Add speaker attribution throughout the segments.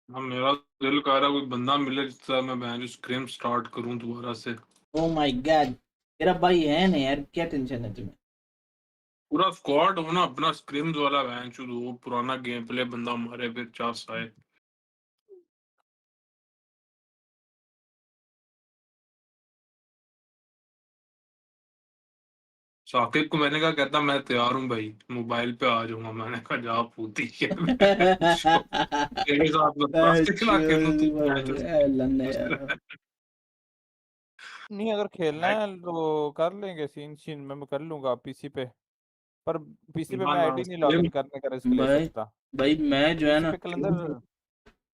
Speaker 1: हाँ, मेरा दिल कर रहा है कोई बंदा मिले जिससे मैं जो स्क्रीम स्टार्ट करूं दोबारा से।
Speaker 2: ओ माय गॉड, तेरा भाई है ना यार, क्या टेंशन है तुम्हें?
Speaker 1: पूरा स्क्वाड हो ना अपना स्क्रीम्स वाला वो पुराना गेम प्ले बंदा मारे फिर चांस आए। साकिब को मैंने कहा, कहता मैं तैयार हूँ भाई, मोबाइल पे आ जाऊंगा। मैंने कहा जा पूती है तेरे साथ बता सिखला के तू मैच
Speaker 2: लन्ने यार।
Speaker 3: नहीं अगर खेलना है तो कर लेंगे, सीन सीन मैं कर लूंगा पीसी पे। पर पीसी पे
Speaker 1: ना
Speaker 3: मैं
Speaker 1: ना
Speaker 3: आईडी नहीं लॉगिन करने का रिस्क ले
Speaker 2: भाई
Speaker 3: सकता।
Speaker 2: भाई मैं जो है
Speaker 3: पीसी
Speaker 2: ना।
Speaker 3: पे कलंदर
Speaker 2: हाँ,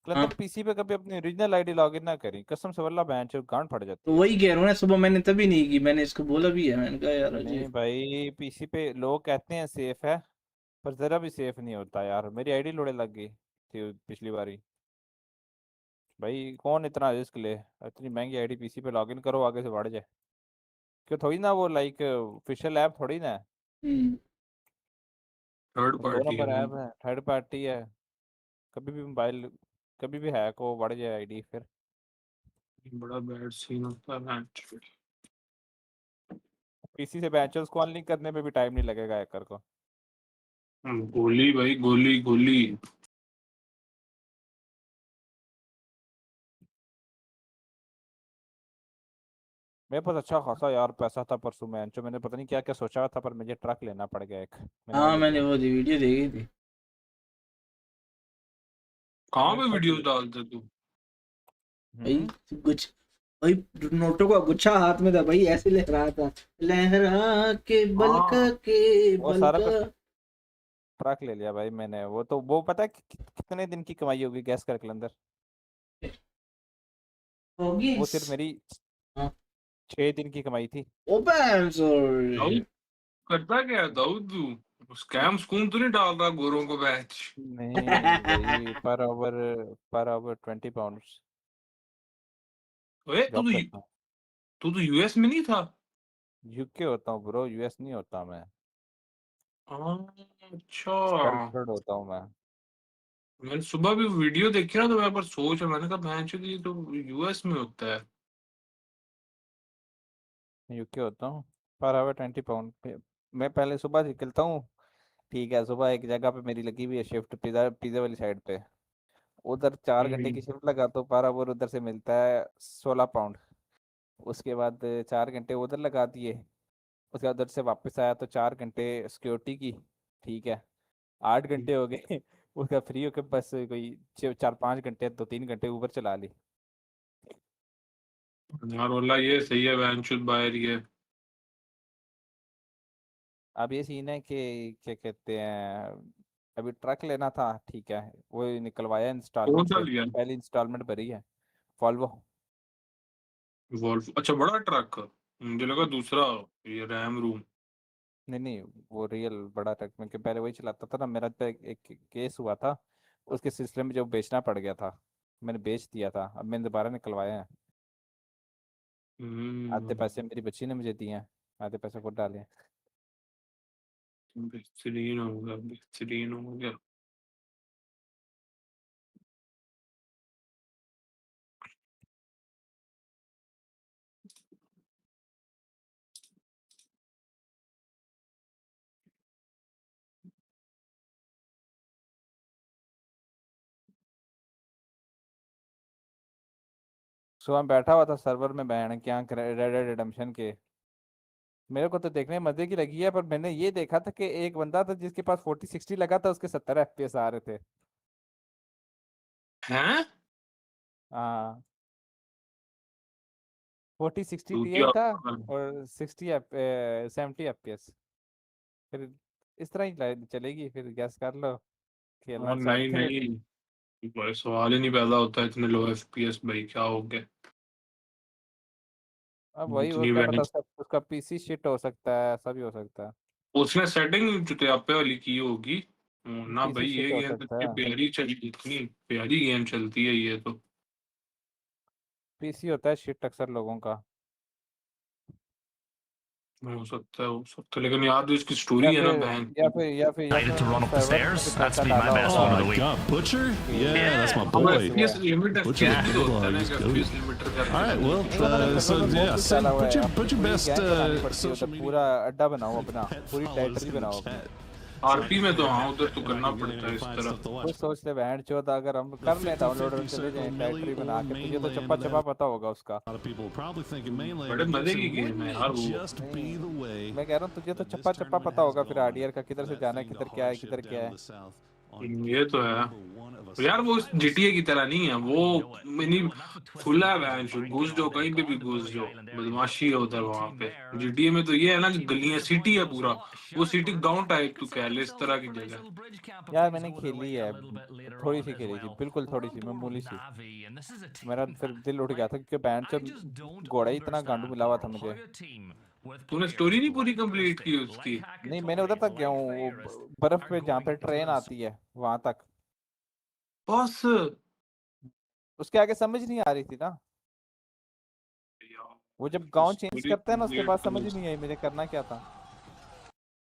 Speaker 3: कलंदर पीसी पे कभी अपनी ओरिजिनल आईडी लॉगिन ना करी, कसम से वल्ला बैंच गांड फट
Speaker 2: तो
Speaker 3: जाती है।
Speaker 2: वही कह रहा हूँ ना, सुबह मैंने तभी नहीं की, मैंने इसको बोला भी है, मैंने कहा यार
Speaker 3: नहीं
Speaker 2: अजीब।
Speaker 3: भाई पीसी पे लोग कहते हैं सेफ है, पर जरा भी सेफ नहीं होता यार। मेरी आईडी लोड़े लग गई थी पिछली बारी। भाई कौन इतना रिस्क ले, इतनी महंगी आईडी पीसी पे लॉगिन करो आगे से बढ़ जाए। क्यों थोड़ी ना वो लाइक ऑफिशियल ऐप थोड़ी ना है।
Speaker 2: हम्म।
Speaker 1: थर्ड
Speaker 3: वो दो
Speaker 1: पार्टी है
Speaker 3: नंबर
Speaker 1: ना।
Speaker 3: ऐप है, थर्ड पार्टी है। कभी भी मोबाइल, कभी भी हैक हो बढ़ जाए आईडी फिर।
Speaker 1: बड़ा बैड सीन होता है मैच।
Speaker 3: पीसी से बैचल्स को अनलिंक करने में भी टाइम नहीं लगेगा हैकर को।
Speaker 1: गोली भाई, गोली गोली।
Speaker 3: मेरे पास अच्छा खासा यार पैसा था परसों में, जो मैंने पता नहीं क्या क्या सोचा था, पर मुझे ट्रक लेना पड़ गया एक, मैंने वो
Speaker 2: हाँ
Speaker 3: ले
Speaker 2: मैंने
Speaker 3: लिया।
Speaker 2: वो वीडियो देखी थी।
Speaker 1: कहाँ
Speaker 3: मैंने
Speaker 1: पे
Speaker 3: ट्रक
Speaker 1: वीडियो
Speaker 3: ले।
Speaker 1: डालते तू?
Speaker 2: भाई
Speaker 3: हम्म।
Speaker 2: कुछ, भाई नोटों का गुच्छा हाथ में था भाई, ऐसे लह रहा था, लहरा के बलका
Speaker 1: हाँ,
Speaker 2: के
Speaker 3: वो सारा का
Speaker 2: बलका।
Speaker 3: ट्रक ले लिया भाई मैंने। वो तो वो पता है कितने दिन की कमाई होगी गैस कर कलंदर।
Speaker 2: होगी।
Speaker 3: वो सिर्फ मेरी
Speaker 2: हाँ।
Speaker 3: 6 दिन की कमाई थी।
Speaker 2: Open sorry.
Speaker 1: दाऊद करता क्या है दाऊद तू? स्कैम स्कूम तो नहीं डाल रहा गोरों को बैच?
Speaker 3: नहीं भाई पर आवर 20 पाउंड
Speaker 1: ओए
Speaker 3: जॉब करता हूँ।
Speaker 1: तू तो यूएस में नहीं था?
Speaker 3: यूके होता हूँ ब्रो, यूएस नहीं होता मैं।
Speaker 1: हाँ, अच्छा।
Speaker 3: सेल्फ होता हूँ मैं।
Speaker 1: मैंने सुबह भी वीडियो देखी ना, तो मैं पर सोचा, मैंने कहा भैंस ये तो यूएस में होता है।
Speaker 3: यूके होता हूँ। Per hour 20 pound. मैं पहले सुबह निकलता हूँ, ठीक है। सुबह एक जगह पे मेरी लगी हुई है शिफ्ट, पिज्जा पिज्जा वाली साइड पे। उधर 4 घंटे की
Speaker 1: हम्म।
Speaker 3: शिफ्ट लगाता हूँ, पर आवर उधर से मिलता है 16 पाउंड। उसके बाद 4 घंटे उधर लगा दिए। उसके बाद उधर से वापस आया तो 4 घंटे सिक्योरिटी की, ठीक है। 8 घंटे हो गए उसका फ्री होके बस कोई 4-5 घंटे 2-3 घंटे ऊबर चला ली।
Speaker 1: यार वाला ये सही है, भैंस बाहर ये।
Speaker 3: अब ये सीन है कि क्या कहते हैं, अभी ट्रक लेना था, ठीक है। वो निकलवाया
Speaker 1: कौन
Speaker 3: इंस्टॉलमेंट
Speaker 1: सा
Speaker 3: पे,
Speaker 1: लिया?
Speaker 3: पहली इंस्टॉलमेंट भरी है। वॉल्वो।
Speaker 1: वॉल्फ, अच्छा बड़ा ट्रक। मुझे लगा दूसरा, ये रैम रूम।
Speaker 3: नहीं नहीं, वो रियल बड़ा ट्रक में कि पहले वही चलाता था ना। मेरा पे एक केस हुआ था, उसके सिलसिले में जो बेचना पड़ गया था, मैंने बेच दिया था। अब मैंने दोबारा निकलवाया है। आधे
Speaker 1: हम्म।
Speaker 3: पैसे मेरी बच्ची ने मुझे दिए हैं, आधे पैसे खुद डाले हैं।
Speaker 1: बेहतरीन हो गया, बेहतरीन हो गया।
Speaker 3: सुबह में बैठा हुआ था सर्वर में, बैन क्या रेड डेड रिडेम्पशन के। मेरे को तो देखने में मजे की लगी है, पर मैंने ये देखा था कि एक बंदा था जिसके पास 40-60 लगा था, उसके 70 FPS आ रहे थे।
Speaker 1: हैं?
Speaker 3: हाँ, 40-60
Speaker 1: तू
Speaker 3: Ti
Speaker 1: क्या?
Speaker 3: था और 70 FPS। फिर इस तरह ही चलेगी, फिर गैस कर लो, खेलना
Speaker 1: और नहीं
Speaker 3: चाहते हैं।
Speaker 1: नहीं, भाई सवाल ही नहीं पैदा होता इतने लो एफपीएस, भाई क्या हो गया?
Speaker 3: अब वही, वो
Speaker 1: इतनी
Speaker 3: क्या पता,
Speaker 1: बहस।
Speaker 3: उसका पीसी शिट हो सकता है, ऐसा भी हो सकता है।
Speaker 1: उसने सेटिंग जुटियापे वाली की होगी। ना
Speaker 3: पीसी
Speaker 1: भाई, ये
Speaker 3: शिट हो
Speaker 1: गेम तो
Speaker 3: सकता
Speaker 1: इतनी
Speaker 3: है।
Speaker 1: प्यारी चली, इतनी प्यारी गेम चलती है ये तो।
Speaker 3: पीसी होता है शिट अक्सर लोगों का।
Speaker 1: हो सकता है, लेकिन यार जो इसकी
Speaker 3: या
Speaker 1: स्टोरी है ना
Speaker 3: फिर
Speaker 1: बहन
Speaker 3: या फिर या फिर या
Speaker 4: Excited to
Speaker 3: फिर
Speaker 4: run up the
Speaker 3: सर्वर में
Speaker 4: stairs?
Speaker 3: कुछ
Speaker 4: That's
Speaker 3: ऐसा
Speaker 4: been my
Speaker 3: डाला
Speaker 4: best
Speaker 3: होगा
Speaker 4: one of the
Speaker 5: Oh my
Speaker 4: week.
Speaker 5: god, Butcher? Yeah, that's my
Speaker 1: अब
Speaker 5: boy.
Speaker 1: FPS limit
Speaker 5: Butcher,
Speaker 1: FPS भी तो होता है ना
Speaker 5: he's
Speaker 1: कि
Speaker 5: goated.
Speaker 1: FPS लिमिटर
Speaker 5: All
Speaker 1: करके
Speaker 5: right, well,
Speaker 3: नहीं उन्होंने
Speaker 5: so
Speaker 3: सर्वर में
Speaker 5: yeah,
Speaker 3: बहुत कुछ
Speaker 5: send,
Speaker 3: डाला हुआ
Speaker 5: put
Speaker 3: है,
Speaker 5: your
Speaker 3: आपको
Speaker 5: put your
Speaker 3: पूरी
Speaker 5: best
Speaker 3: गैंग बनानी पड़ती है,
Speaker 5: social
Speaker 3: उधर
Speaker 5: media
Speaker 3: पूरा अड्डा बनाओ अपना,
Speaker 5: pet
Speaker 3: पूरी
Speaker 5: followers
Speaker 3: टेरिटरी
Speaker 5: in the
Speaker 3: बनाओ अपनी।
Speaker 5: chat.
Speaker 1: आरपी में तो हाँ उधर तो
Speaker 5: Yeah,
Speaker 1: करना
Speaker 5: like, you're
Speaker 1: पड़ता है
Speaker 5: gonna
Speaker 1: इस
Speaker 5: find
Speaker 1: तरह।
Speaker 5: stuff to
Speaker 3: कुछ
Speaker 5: watch.
Speaker 3: सोच ले बैंड चौथ अगर हम कर लें डाउनलोड और चले जाएं टेरिटरी बना के, तुझे तो चप्पा चप्पा पता होगा उसका।
Speaker 5: A lot of people probably thinking mainland.
Speaker 1: बड़े मजे की गेम
Speaker 5: Wouldn't
Speaker 1: है
Speaker 5: it
Speaker 1: यार वो।
Speaker 5: just be the way
Speaker 3: मैं कह रहा हूँ तुझे तो
Speaker 5: that
Speaker 3: चप्पा
Speaker 5: this
Speaker 3: चप्पा
Speaker 5: tournament
Speaker 3: पता
Speaker 5: has
Speaker 3: होगा फिर
Speaker 5: gone
Speaker 3: आरडीआर का किधर
Speaker 5: with
Speaker 3: से
Speaker 5: that
Speaker 3: जाना है,
Speaker 5: thing, the
Speaker 3: किधर क्या है,
Speaker 5: hardship
Speaker 3: किधर क्या
Speaker 5: down
Speaker 3: है।
Speaker 5: the south on
Speaker 1: ये तो है
Speaker 5: number one of a
Speaker 1: यार, वो
Speaker 5: survival
Speaker 1: GTA की तरह नहीं है वो, mini
Speaker 4: And that's what Twisted
Speaker 1: खुला है
Speaker 4: Metal
Speaker 1: वैन
Speaker 4: Banking
Speaker 1: घुस
Speaker 4: all
Speaker 1: जो
Speaker 4: day.
Speaker 1: कहीं पे भी
Speaker 4: Gone to
Speaker 1: घुस
Speaker 4: Bully
Speaker 1: जो,
Speaker 4: Island area.
Speaker 1: बदमाशी है उधर वहाँ पे।
Speaker 4: There.
Speaker 1: GTA में तो ये है ना कि
Speaker 4: Team
Speaker 1: गलियां
Speaker 4: Leader
Speaker 1: सिटी है
Speaker 4: Boys
Speaker 1: पूरा,
Speaker 4: knows a lot
Speaker 1: वो
Speaker 4: sharper.
Speaker 1: सिटी गांव टाइप तू
Speaker 4: Could
Speaker 1: कह
Speaker 4: set
Speaker 1: ले, इस
Speaker 4: themselves
Speaker 1: तरह
Speaker 4: up
Speaker 1: की
Speaker 4: for a nice
Speaker 1: जगह।
Speaker 4: little bridge camp if
Speaker 3: यार
Speaker 4: things
Speaker 3: मैंने
Speaker 4: go their
Speaker 3: खेली
Speaker 4: way
Speaker 3: है,
Speaker 4: a little bit later
Speaker 3: थोड़ी
Speaker 4: on
Speaker 3: सी
Speaker 4: as
Speaker 3: खेली थी,
Speaker 4: well.
Speaker 3: बिल्कुल थोड़ी सी,
Speaker 4: We're on
Speaker 3: मामूली
Speaker 4: board
Speaker 3: C.
Speaker 4: Navi, and this is a team
Speaker 3: मेरा फिर दिल उठ गया था क्योंकि बैंड
Speaker 4: I
Speaker 3: से
Speaker 4: just don't
Speaker 3: घोड़ा ही इतना गांडू मिला हुआ था
Speaker 4: understand
Speaker 3: मुझे।
Speaker 4: how a team with
Speaker 1: तूने
Speaker 4: players
Speaker 1: स्टोरी नहीं पूरी
Speaker 4: like
Speaker 1: कंप्लीट की
Speaker 4: Twisted,
Speaker 1: उसकी?
Speaker 4: like
Speaker 3: नहीं मैंने उधर तक
Speaker 4: Hackatory,
Speaker 3: गया
Speaker 4: like
Speaker 3: हूँ, वो
Speaker 4: Fairest
Speaker 3: बर्फ
Speaker 4: are
Speaker 3: पे जहाँ पे
Speaker 4: going to
Speaker 3: ट्रेन
Speaker 4: the
Speaker 3: आती है वहां तक,
Speaker 1: बस
Speaker 3: उसके आगे समझ नहीं आ रही थी ना। वो जब गांव चेंज
Speaker 1: स्टोरी
Speaker 3: करते हैं ना उसके बाद समझ
Speaker 1: कंप्लीट,
Speaker 3: ही नहीं आई मुझे करना क्या था।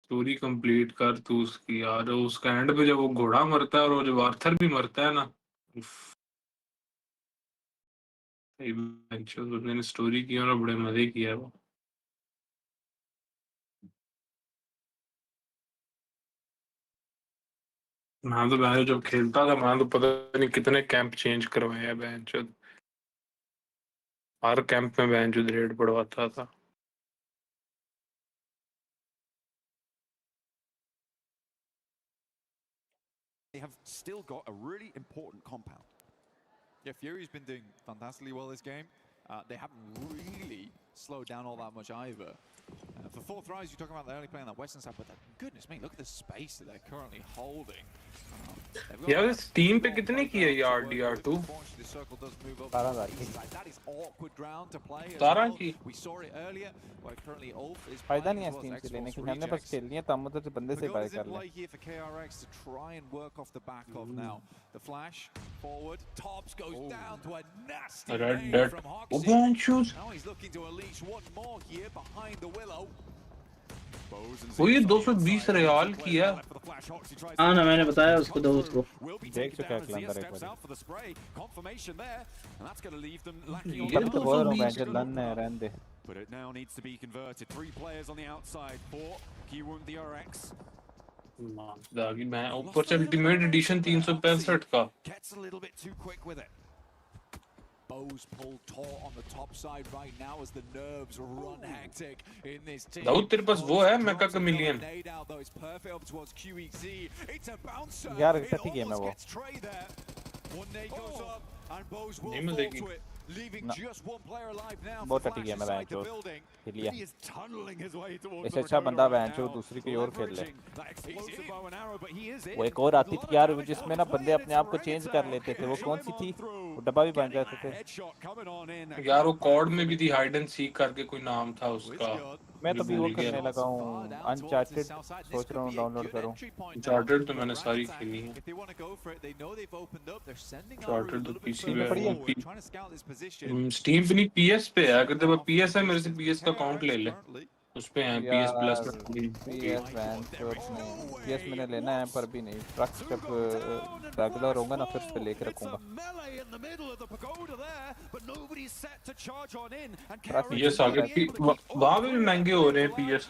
Speaker 1: स्टोरी कंप्लीट कर तू उसकी यार। उसका एंड पे जब वो घोड़ा मरता है और वो जब आर्थर भी मरता है ना, उफ, मैंने स्टोरी की और बड़े मजे किया वो। मैं तो बहन जब खेलता था मैं तो पता नहीं कितने कैंप चेंज करवाए हैं बहन चोद, हर कैंप में बहन चोद रेड पड़वाता था।
Speaker 6: They have still got a really important compound. Yeah, Fury's been doing fantastically well this game. They haven't really slowed down all that much either. For fourth rise, you're talking about they're only playing that western side, but goodness me, look at the space that they're currently holding.
Speaker 1: यार इस team पे कितने की है ये RDR2?
Speaker 3: 12,000
Speaker 6: That is awkward ground to play as
Speaker 1: 12
Speaker 6: well.
Speaker 1: की?
Speaker 6: We saw it earlier, where currently Ulf is
Speaker 3: फायदा
Speaker 6: playing
Speaker 3: नहीं है
Speaker 6: as
Speaker 3: इस
Speaker 6: well
Speaker 3: टीम
Speaker 6: as
Speaker 3: से लेने
Speaker 6: Xbox
Speaker 3: की, हमने बस
Speaker 6: Rejects.
Speaker 3: खेलनी है, तब उधर से बंदे से बाय
Speaker 6: Pagoda's
Speaker 3: कर
Speaker 6: in
Speaker 3: ले।
Speaker 6: play here for KRX to try and work off the back of now. The flash forward, Tops goes down to a nasty
Speaker 1: Red
Speaker 6: nade
Speaker 1: Dead.
Speaker 6: from
Speaker 1: Oh
Speaker 6: Hoxie.
Speaker 1: बहन चोद,
Speaker 6: Now he's looking to unleash one more here behind the willow.
Speaker 1: वो ये 220 रियाल की है।
Speaker 2: हाँ ना, मैंने बताया उसको दो उसको।
Speaker 3: देख चुका है कलंदर एक बार।
Speaker 1: ये
Speaker 3: तब तो बोल रहा हूँ
Speaker 1: 220
Speaker 3: बैंड लन है, रहने दे।
Speaker 6: But it now needs to be converted. 3 players on the outside for Q1 DRX.
Speaker 1: दागी मैं ऊपर से अल्टीमेट एडिशन 365 का।
Speaker 6: Gets a little bit too quick with it. Bows pulled taut on the top side right now as the nerves run hectic in this team.
Speaker 1: Dawood तेरे पास वो है मेका chameleon?
Speaker 6: Nade out though, it's perfect up towards QEZ. It's a bouncer.
Speaker 3: यार
Speaker 6: It
Speaker 3: टट्टी game है
Speaker 6: almost
Speaker 3: वो।
Speaker 6: gets Trey there. One nade goes up and Bows will
Speaker 1: नहीं
Speaker 6: fall
Speaker 1: मिलेगी।
Speaker 6: to it, leaving
Speaker 3: ना।
Speaker 6: just one player alive now.
Speaker 3: बहुत
Speaker 6: for
Speaker 3: टट्टी
Speaker 6: Flash
Speaker 3: game है
Speaker 6: inside
Speaker 3: बैंड
Speaker 6: the
Speaker 3: चोद,
Speaker 6: building.
Speaker 3: खेलिए।
Speaker 6: He is tunneling his way towards
Speaker 3: इससे
Speaker 6: the
Speaker 3: अच्छा
Speaker 6: Pagoda
Speaker 3: बंदा
Speaker 6: right
Speaker 3: बैंड
Speaker 6: now,
Speaker 3: चोद दूसरी कोई और खेल ले।
Speaker 6: leveraging that explosive bow and arrow, but he is in.
Speaker 3: वो एक और आती थी यार जिसमें ना बंदे अपने आप को चेंज कर लेते थे, वो कौन सी थी? वो डब्बा भी बन जाते थे।
Speaker 6: Headshot coming on in.
Speaker 1: यार वो कॉर्ड में भी थी, हाइड एंड सीक करके कोई नाम था उसका।
Speaker 3: मैं तो भी वो
Speaker 1: भूल गया।
Speaker 3: करने लगा हूँ, अनचार्टेड सोच रहा हूँ डाउनलोड करूँ।
Speaker 1: चार्टर्ड तो मैंने सारी खेली है।
Speaker 6: If they want to go for it, they know they've opened up. They're sending
Speaker 1: Chartered
Speaker 6: Aru a
Speaker 1: तो
Speaker 6: little bit
Speaker 1: PC
Speaker 6: further
Speaker 3: पे है।
Speaker 6: forward, trying to scout this position.
Speaker 1: Steam पे नहीं PS पे है, अगर तेरे पास PS है मेरे से PS का अकाउंट ले ले, उस पे है PS प्लस
Speaker 3: यार PS वैन शॉट्स नहीं, PS मैंने लेना है पर भी नहीं, ट्रक जब रेगुलर होगा ना फिर से लेके रखूंगा।
Speaker 1: PS आगे वहाँ पे भी महंगे हो रहे हैं PS।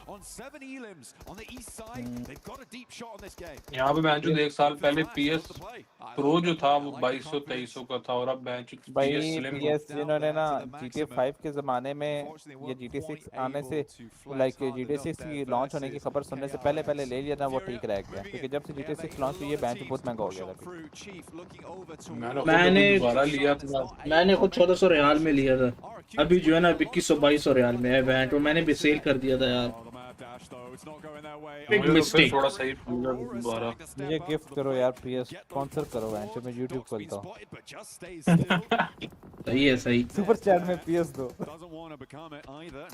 Speaker 1: यहाँ पे मैंने जो एक साल पहले PS प्रो जो था वो 2200-2300 का था, और अब
Speaker 3: भाई
Speaker 1: PS स्लिम
Speaker 3: PS जिन्होंने ना GTA 5 के ज़माने में या GTA 6 आने से लाइक GTA 6 की लॉन्च होने की खबर सुनने से पहले पहले ले लिया था, वो ठीक रह गया, क्योंकि जब से GTA 6 लॉन्च हुई है बैंक बहुत महंगा हो गया था।
Speaker 2: मैंने खुद 1400 रियाल में लिया था, अभी जो है ना 2100-2200 रियाल में है बैंड, मैंने भी सेल कर दिया था यार। Big mistake.
Speaker 1: थोड़ा सही दोबारा
Speaker 3: मुझे गिफ्ट करो यार PS, स्पॉन्सर करो बैंक, मैं YouTube खोलता हूँ।
Speaker 2: सही है, सही।
Speaker 3: सुपर चैट में PS दो।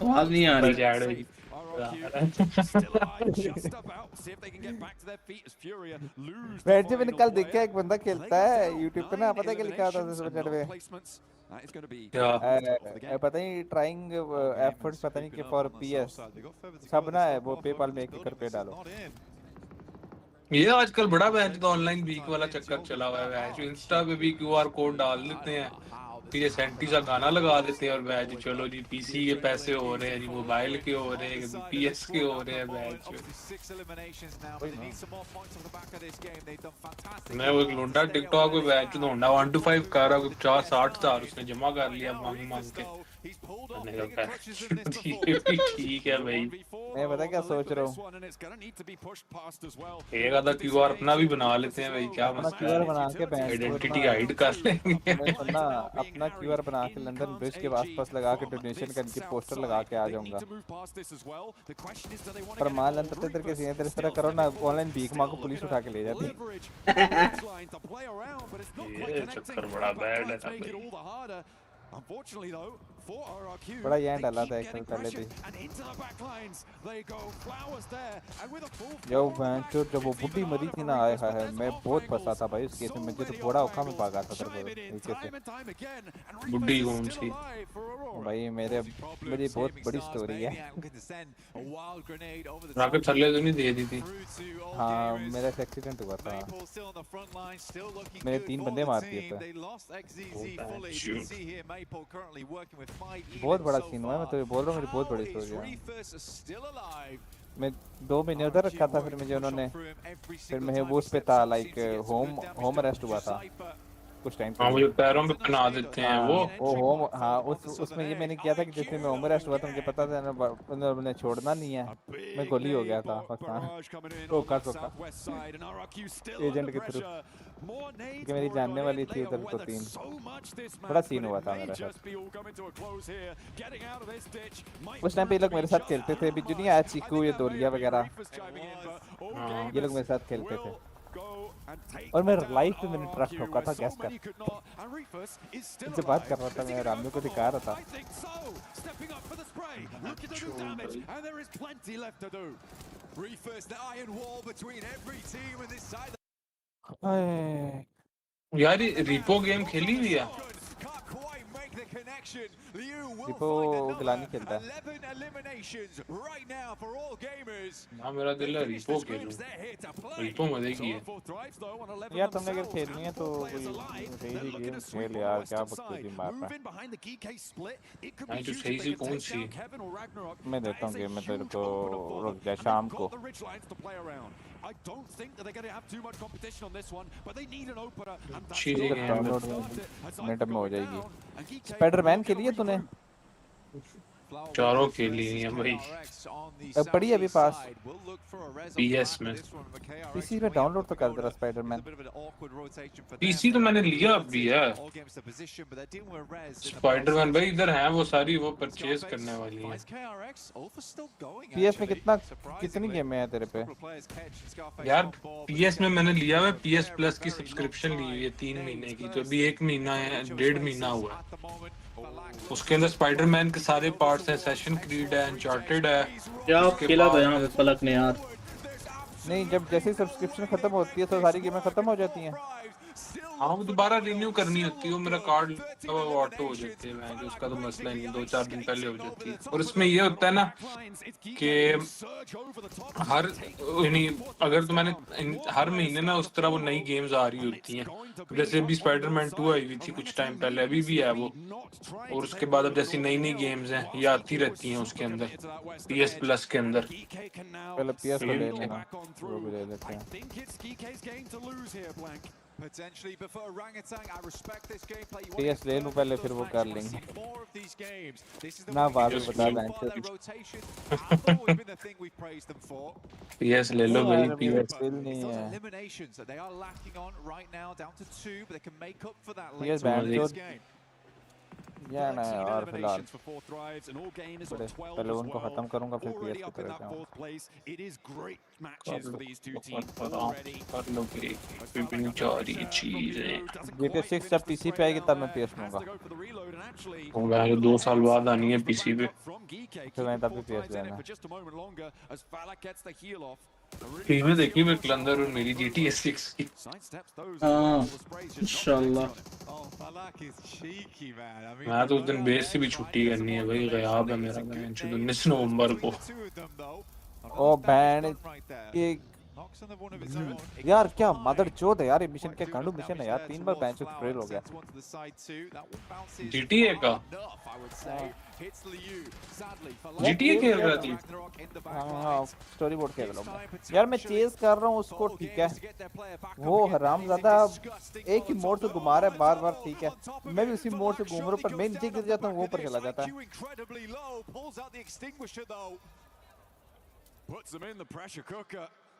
Speaker 2: आवाज नहीं आ रही।
Speaker 3: बैंक मैंने कल देखा एक बंदा खेलता है YouTube पे ना, पता है क्या लिखा था सुपर चैट में?
Speaker 6: That is going to be
Speaker 1: क्या
Speaker 6: for the game.
Speaker 3: पता नहीं ट्राइंग एफर्ट्स पता नहीं कि फॉर पीएस सब ना है वो पेपाल में 1 रुपए डालो।
Speaker 1: ये आजकल बड़ा बैच तो ऑनलाइन वीक वाला चक्कर चला हुआ है बैच, इंस्टा पे भी क्यूआर कोड डाल देते हैं, फिर ये सेंटी सा गाना लगा देते हैं और बैच चलो जी पीसी के पैसे हो रहे हैं जी, मोबाइल के हो रहे हैं, पीएस के हो रहे हैं बैच। मैं वो एक लोंडा टिकटॉक पे बैच लोंडा 1 to 5 कर रहा, 50-60 उसने जमा कर लिया मांग मांग के। मैंने कहा ठीक है भाई।
Speaker 3: मैं पता क्या सोच रहा हूँ,
Speaker 1: एक आधा क्यूआर अपना भी बना लेते हैं भाई, क्या
Speaker 3: अपना
Speaker 1: मसला
Speaker 3: क्यूआर
Speaker 1: है,
Speaker 3: बना के
Speaker 1: आइडेंटिटी हाइड कर लेंगे।
Speaker 3: मैं सुनना अपना क्यूआर बना के लंदन ब्रिज के आसपास लगा के डोनेशन का इनकी पोस्टर लगा के आ जाऊंगा। पर मान लें तब तक कैसे इस तरह करो ना, ऑनलाइन भीख मांगो पुलिस उठा के ले जाती।
Speaker 1: ये चक्कर बड़ा बैड है ना भाई।
Speaker 3: बड़ा यहाँ डाला था एक साल पहले भी। जो जब वो बुढ़ी मरी थी ना, आए हाय मैं बहुत फंसा था भाई उस केस में, मुझे तो बड़ा औखा में भागा था नीचे से।
Speaker 1: बुढ़ी कौन सी
Speaker 3: भाई मेरी बहुत बड़ी स्टोरी है।
Speaker 1: रॉकेट थल्ले तो नहीं दे दी थी?
Speaker 3: हाँ मेरा एक एक्सीडेंट हुआ था, मेरे 3 बंदे मार दिए थे। बहुत बड़ा सीन हुआ है, मैं तो बोल रहा हूँ मेरी बहुत बड़ी स्टोरी है। मैं 2 महीने उधर रखा था, फिर मुझे उन्होंने फिर मैं वो उस पे था लाइक होम अरेस्ट हुआ था कुछ टाइम।
Speaker 1: हाँ मुझे पैरों पे पहना देते हैं वो
Speaker 3: होम। हाँ उसमें ये मैंने किया था कि जैसे मैं होम अरेस्ट हुआ था, मुझे पता था उन्होंने छोड़ना नहीं है, मैं गोली हो गया था पाकिस्तान टोका एजेंट के थ्रू, कि मेरी जानने वाली थी उधर तो 3 बड़ा सीन हुआ था मेरे साथ। उस टाइम पे ये लोग मेरे साथ खेलते थे, बिजू नहीं आया चीकू ये दोलिया वगैरह, ये लोग मेरे साथ खेलते थे और मैं लाइफ में मैंने ट्रक ठोका था गैस कर। इनसे बात कर रहा था मैं, रामू को दिखा रहा था।
Speaker 1: यार ये रिपो गेम खेली हुई है?
Speaker 3: रिपो गिलानी खेलता है।
Speaker 1: हाँ मेरा दिल है रिपो खेलूं, रिपो मजे की है
Speaker 3: यार। तुमने अगर खेलनी है तो सही गेम खेल यार, क्या बकचोदी मार रहा है।
Speaker 1: नहीं तो सही सी कौन सी?
Speaker 3: मैं देता हूँ गेम में तेरे को, रुक जा शाम को। डाउनलोड मिनट में हो जाएगी। स्पाइडरमैन के लिए तूने
Speaker 1: चारों के लिए है भाई,
Speaker 3: पड़ी अभी पास
Speaker 1: पीएस में।
Speaker 3: पीसी में डाउनलोड तो कर दे रहा स्पाइडरमैन।
Speaker 1: पीसी तो मैंने लिया अभी है स्पाइडरमैन भाई, इधर है वो सारी, वो परचेज करने वाली है।
Speaker 3: पीएस में कितनी गेमें हैं तेरे पे?
Speaker 1: यार पीएस में मैंने लिया हुआ पीएस प्लस की सब्सक्रिप्शन ली हुई है 3 महीने की, तो अभी 1 महीना है, 1.5 महीना हुआ। उसके अंदर स्पाइडरमैन के सारे पार्ट्स हैं, सेशन क्रीड है, अनचार्टेड है।
Speaker 2: क्या खेला था यहाँ पे पलक ने यार?
Speaker 3: नहीं, जब जैसे सब्सक्रिप्शन खत्म होती है तो सारी गेमें खत्म हो जाती हैं।
Speaker 1: हाँ वो दोबारा रिन्यू करनी होती है, वो मेरा कार्ड ऑटो हो जाते हैं, उसका तो मसला ही नहीं, 2-4 दिन पहले हो जाती है। और इसमें ये होता है ना कि हर अगर तो मैंने हर महीने ना उस तरह वो नई गेम्स आ रही होती हैं, जैसे अभी स्पाइडरमैन 2 आई हुई थी कुछ टाइम पहले, अभी भी है वो। और उसके बाद अब जैसी नई गेम्स हैं ये आती रहती हैं उसके अंदर, पीएस प्लस के अंदर।
Speaker 3: पहले पीएस को ले लेना, वो भी ले लेते हैं। पीएस ले लूं पहले, फिर वो कर लेंगे ना, बाद में बता दें।
Speaker 1: पीएस ले लो भाई, पीएस
Speaker 3: नहीं है। पीएस बैंड या ना और फिलहाल पहले उनको खत्म करूंगा, फिर पीएस की तरफ जाऊंगा। GTA 6 जब पीसी पे आएगी तब मैं पीएस लूंगा।
Speaker 1: 2 साल बाद आनी है पीसी पे,
Speaker 3: फिर मैं तब भी पीएस लेना।
Speaker 1: फिल्में देखी मैं कलंदर और मेरी GTA 6 की।
Speaker 2: हाँ इंशाल्लाह।
Speaker 1: मैं तो उस दिन बेस से भी छुट्टी करनी है भाई, ग़याब है मेरा बेंच 19 नवंबर को।
Speaker 3: ओ बैंड के यार क्या मदर चोद है यार, ये मिशन क्या कांडू मिशन है यार, 3 बार बेंच फेल हो गया।
Speaker 1: GTA का GTA खेल रहा थी।
Speaker 3: हाँ स्टोरी बोर्ड खेल रहा हूँ यार, मैं चेज कर रहा हूँ उसको, ठीक है वो हरामजादा एक ही मोड़ से घुमा रहा है बार बार, ठीक है मैं भी उसी मोड़ से घूम रहा हूँ, पर मैं नीचे गिर जाता हूँ वो ऊपर चला जाता है।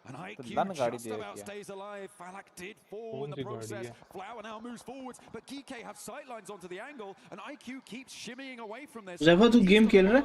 Speaker 6: And IQ
Speaker 3: लन गाड़ी
Speaker 6: just
Speaker 3: दे
Speaker 6: about
Speaker 3: रखी है।
Speaker 6: stays alive. Falak did fall in the process. Flower now moves forwards, but GK have sightlines onto the angle, and IQ keeps shimmying away from this.
Speaker 2: ज़ेफा तू game खेल रहा है?